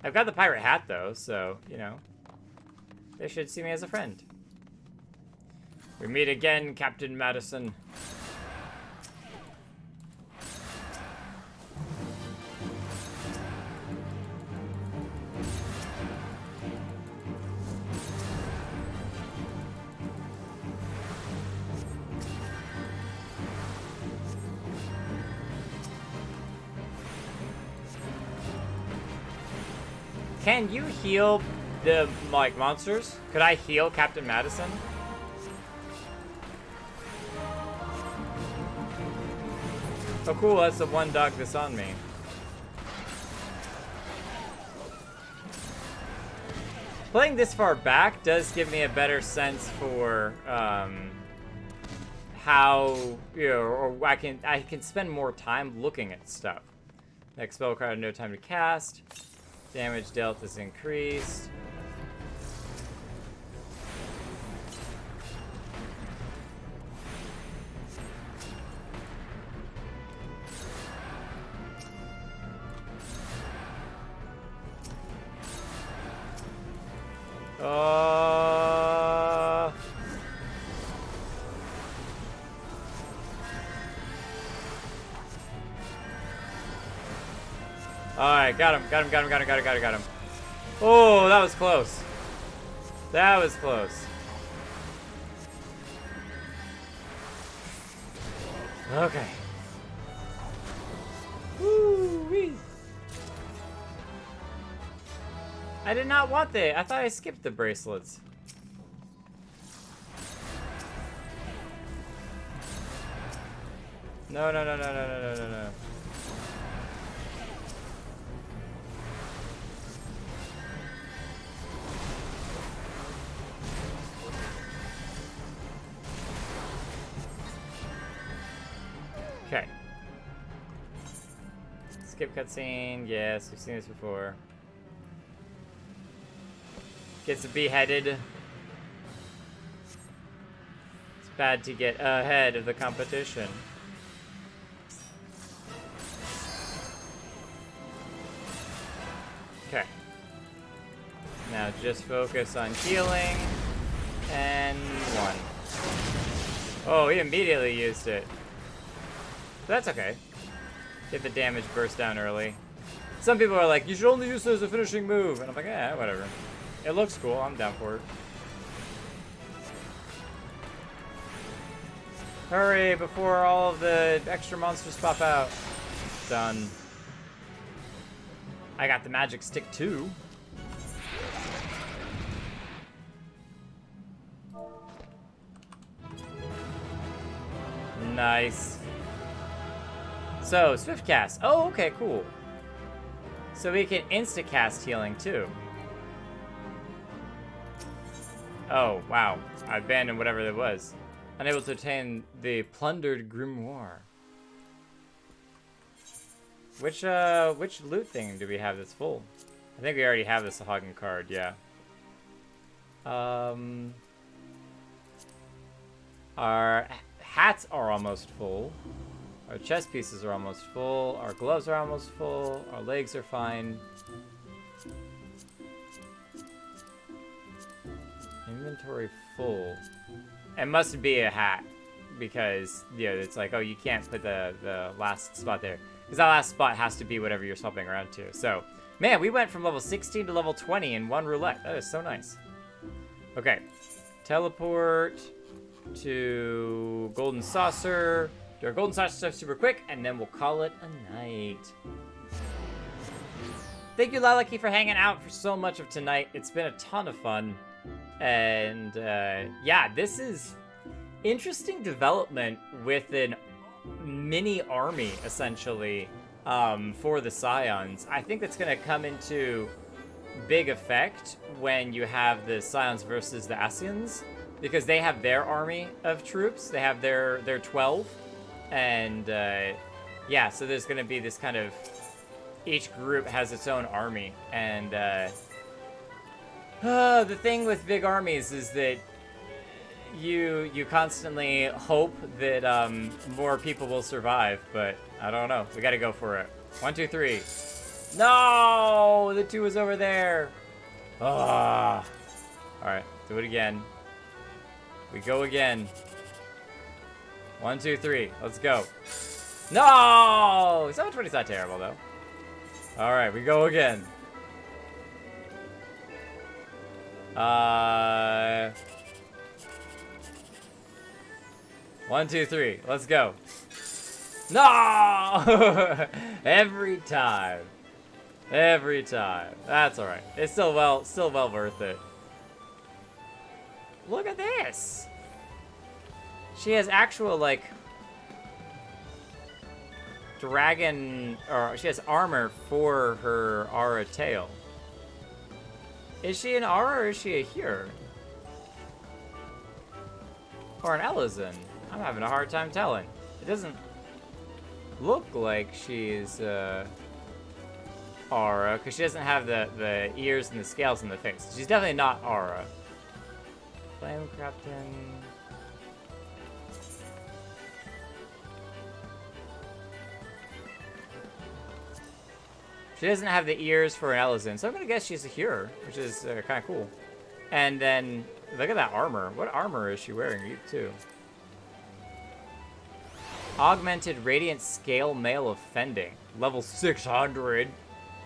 I've got the pirate hat though, so, you know, they should see me as a friend. We meet again, Captain Madison. Can you heal the, like, monsters? Could I heal Captain Madison? Oh cool, that's the one dog that's on me. Playing this far back does give me a better sense for how, you know, or I can spend more time looking at stuff. Next spell card, no time to cast. Damage dealt is increased. Alright, got him. Oh, that was close. That was close. Okay. Woo-wee. I did not want the... I thought I skipped the bracelets. No. Okay. Skip cutscene. Yes, we've seen this before. Gets beheaded. It's bad to get ahead of the competition. Okay. Now just focus on healing. And 1. Oh, he immediately used it. That's okay. Get the damage burst down early. Some people are like, you should only use it as a finishing move. And I'm like, yeah, whatever. It looks cool. I'm down for it. Hurry before all of the extra monsters pop out. Done. I got the magic stick too. Nice. So, Swift Cast. Oh, okay, cool. So we can insta-cast healing, too. Oh, wow. I abandoned whatever it was. Unable to obtain the plundered grimoire. Which loot thing do we have that's full? I think we already have this Hagen card, yeah. Our hats are almost full. Our chest pieces are almost full. Our gloves are almost full. Our legs are fine. Inventory full. It must be a hat. Because, yeah, it's like, oh, you can't put the last spot there. Because that last spot has to be whatever you're swapping around to. So, man, we went from level 16 to level 20 in one roulette. That is so nice. Okay. Teleport to Golden Saucer. Do our Golden Saucer stuff super quick, and then we'll call it a night. Thank you, Lalaki, for hanging out for so much of tonight. It's been a ton of fun. And yeah, this is interesting development with an mini army, essentially, for the Scions. I think that's going to come into big effect when you have the Scions versus the Ascians, because they have their army of troops. They have their 12. And yeah, so there's going to be this kind of, each group has its own army. And the thing with big armies is that you constantly hope that more people will survive, but I don't know. We got to go for it. 1, 2, 3. No, the 2 is over there. Ah. All right, do it again. We go again. 1, 2, 3. Let's go. No! 720 is not terrible, though. All right, we go again. 1, 2, 3. Let's go. No! Every time. Every time. That's all right. It's still well worth it. Look at this. She has actual, like, dragon, or she has armor for her aura tail. Is she an aura or is she a Hear? Or an Elizin? I'm having a hard time telling. It doesn't look like she's aura, because she doesn't have the ears and the scales in the face. She's definitely not aura. Flame Captain. She doesn't have the ears for an Elizin, so I'm going to guess she's a Hearer, which is kind of cool. And then, look at that armor. What armor is she wearing? You too. Augmented Radiant Scale Mail Offending. Level 600.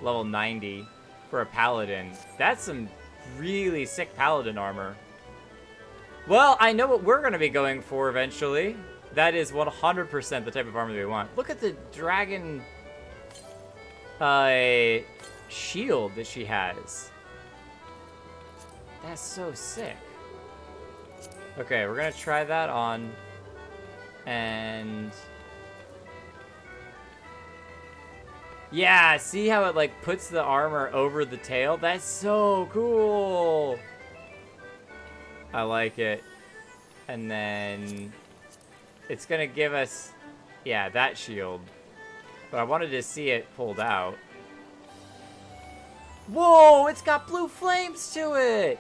Level 90 for a Paladin. That's some really sick Paladin armor. Well, I know what we're going to be going for eventually. That is 100% the type of armor that we want. Look at the dragon shield that she has. That's so sick. Okay, we're gonna try that on. And yeah, see how it like puts the armor over the tail? That's so cool. I like it. And then it's gonna give us, yeah, that shield. But I wanted to see it pulled out. Whoa, it's got blue flames to it!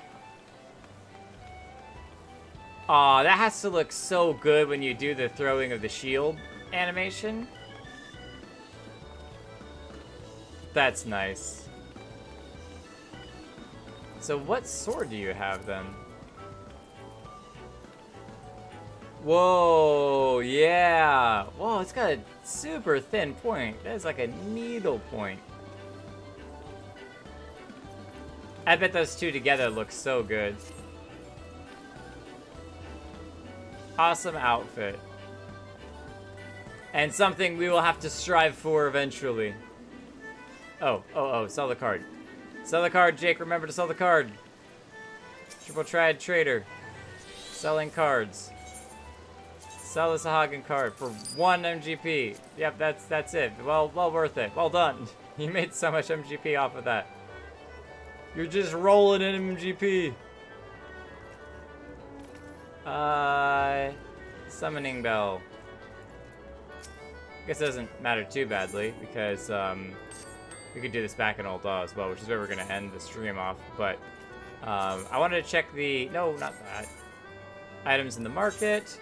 Aw, that has to look so good when you do the throwing of the shield animation. That's nice. So what sword do you have then? Whoa, yeah. Whoa, it's got a super thin point. That is like a needle point. I bet those two together look so good. Awesome outfit. And something we will have to strive for eventually. Oh, sell the card. Sell the card, Jake. Remember to sell the card. Triple Triad Trader. Selling cards. Sell the Sahagin card for 1 MGP. Yep, that's it. Well worth it. Well done. You made so much MGP off of that. You're just rolling in MGP. Summoning Bell. I guess it doesn't matter too badly because we could do this back in Old Daw as well, which is where we're gonna end the stream off. But I wanted to check the not that items in the market.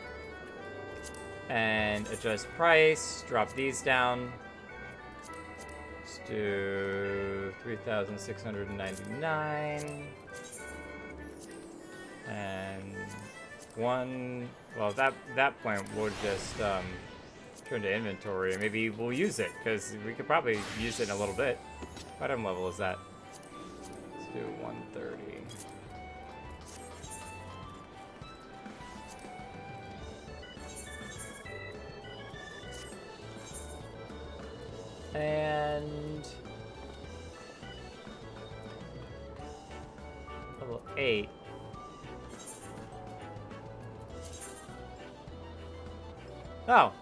And adjust price, drop these down. Let's do 3,699. And at that point we'll just turn to inventory and maybe we'll use it because we could probably use it in a little bit. What item level is that? Let's do 130. And level 8. Oh.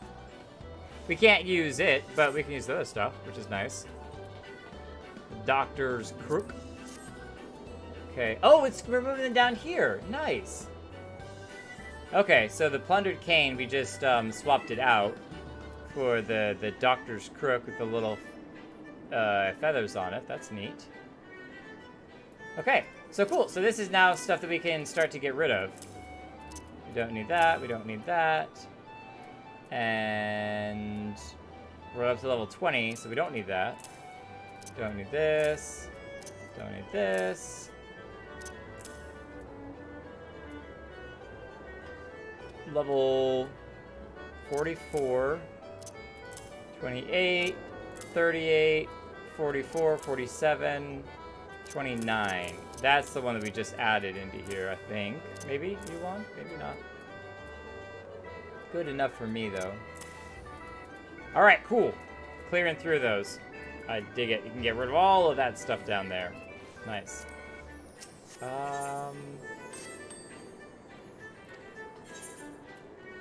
We can't use it, but we can use the other stuff, which is nice. Doctor's Crook. Okay. Oh, we're moving them down here. Nice. Okay, so the plundered cane, we just swapped it out for the Doctor's Crook with the little feathers on it. That's neat. Okay, so cool. So this is now stuff that we can start to get rid of. We don't need that. We don't need that. And we're up to level 20, so we don't need that. Don't need this. Don't need this. Level 44, 28, 38, 44, 47, 29. That's the one that we just added into here, I think. Maybe you want? Maybe not. Good enough for me, though. Alright, cool. Clearing through those. I dig it. You can get rid of all of that stuff down there. Nice.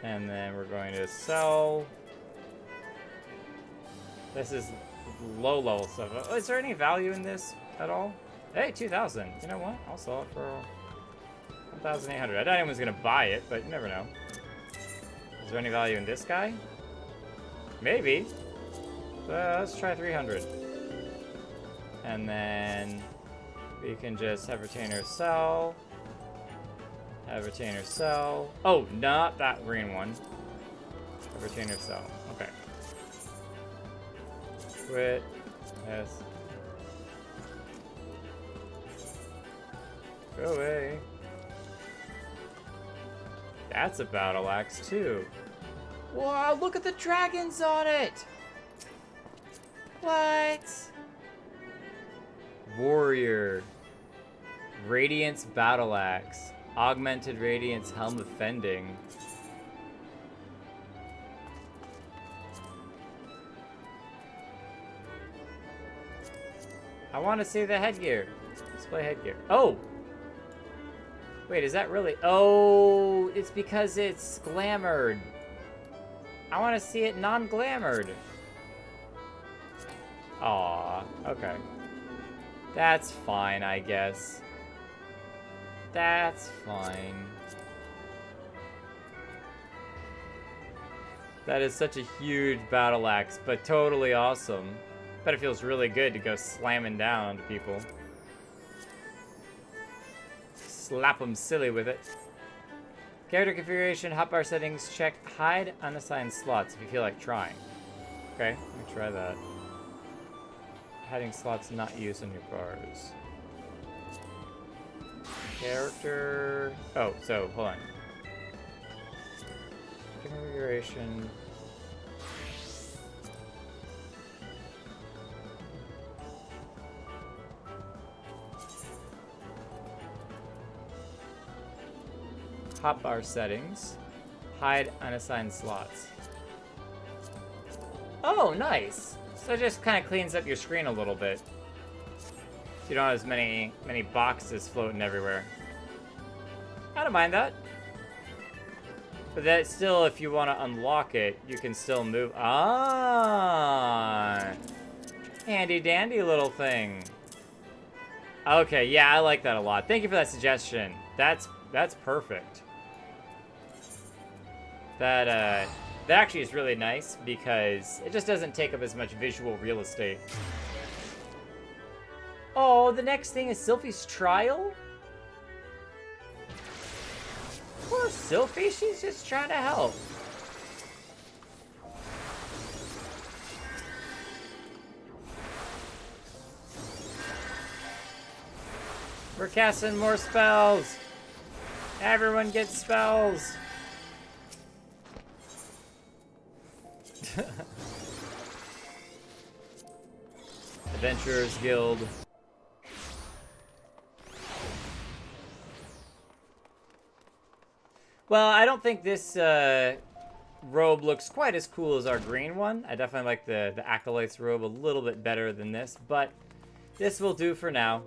And then we're going to sell. This is low level stuff. Oh, is there any value in this at all? Hey, 2,000. You know what? I'll sell it for 1,800. I doubt anyone's gonna buy it, but you never know. Is there any value in this guy? Maybe. Let's try 300. And then we can just have retainer sell. Have retainer sell. Oh, not that green one. Have retainer sell. Okay. Quit. Yes. Go away. That's a battle axe too. Wow, look at the dragons on it! What? Warrior. Radiance battle axe. Augmented Radiance Helm of Fending. I want to see the headgear. Display headgear. Oh! Wait, is that really... Oh, it's because it's glamoured. I want to see it non-glamoured. Aw, okay. That's fine, I guess. That's fine. That is such a huge battle axe, but totally awesome. But it feels really good to go slamming down onto people. Slap them silly with it. Character configuration, hotbar settings, check hide unassigned slots if you feel like trying. Okay, let me try that. Hiding slots not used on your bars. Character... Oh, so, hold on. Configuration... Hotbar settings. Hide unassigned slots. Oh, nice! So it just kind of cleans up your screen a little bit. So you don't have as many boxes floating everywhere. I don't mind that. But that still, if you want to unlock it, you can still move. Ah! Handy dandy little thing. Okay, yeah, I like that a lot. Thank you for that suggestion. That's perfect. That actually is really nice because it just doesn't take up as much visual real estate. Oh, the next thing is Sylphie's trial? Poor Sylphie, she's just trying to help. We're casting more spells. Everyone gets spells. Adventurers Guild. Well, I don't think this robe looks quite as cool as our green one. I definitely like the Acolyte's robe a little bit better than this, but this will do for now.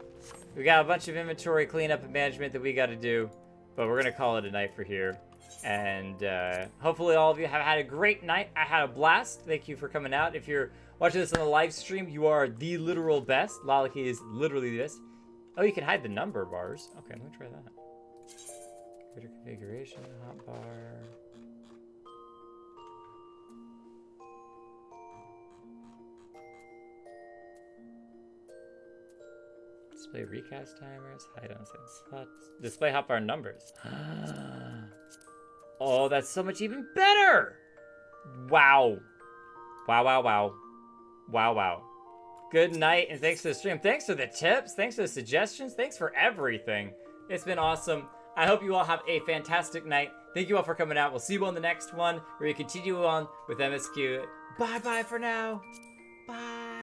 We got a bunch of inventory cleanup and management that we got to do, but we're going to call it a night for here. And hopefully all of you have had a great night. I had a blast. Thank you for coming out. If you're watching this on the live stream, you are the literal best. Lalaki is literally the best. Oh, you can hide the number bars. Okay, let me try that. Greater configuration, hotbar. Display recast timers, hide on same slots. Display hotbar numbers. Oh, that's so much even better! Wow. Wow, wow, wow. Wow, wow. Good night, and thanks for the stream. Thanks for the tips. Thanks for the suggestions. Thanks for everything. It's been awesome. I hope you all have a fantastic night. Thank you all for coming out. We'll see you on the next one, where we continue on with MSQ. Bye-bye for now. Bye.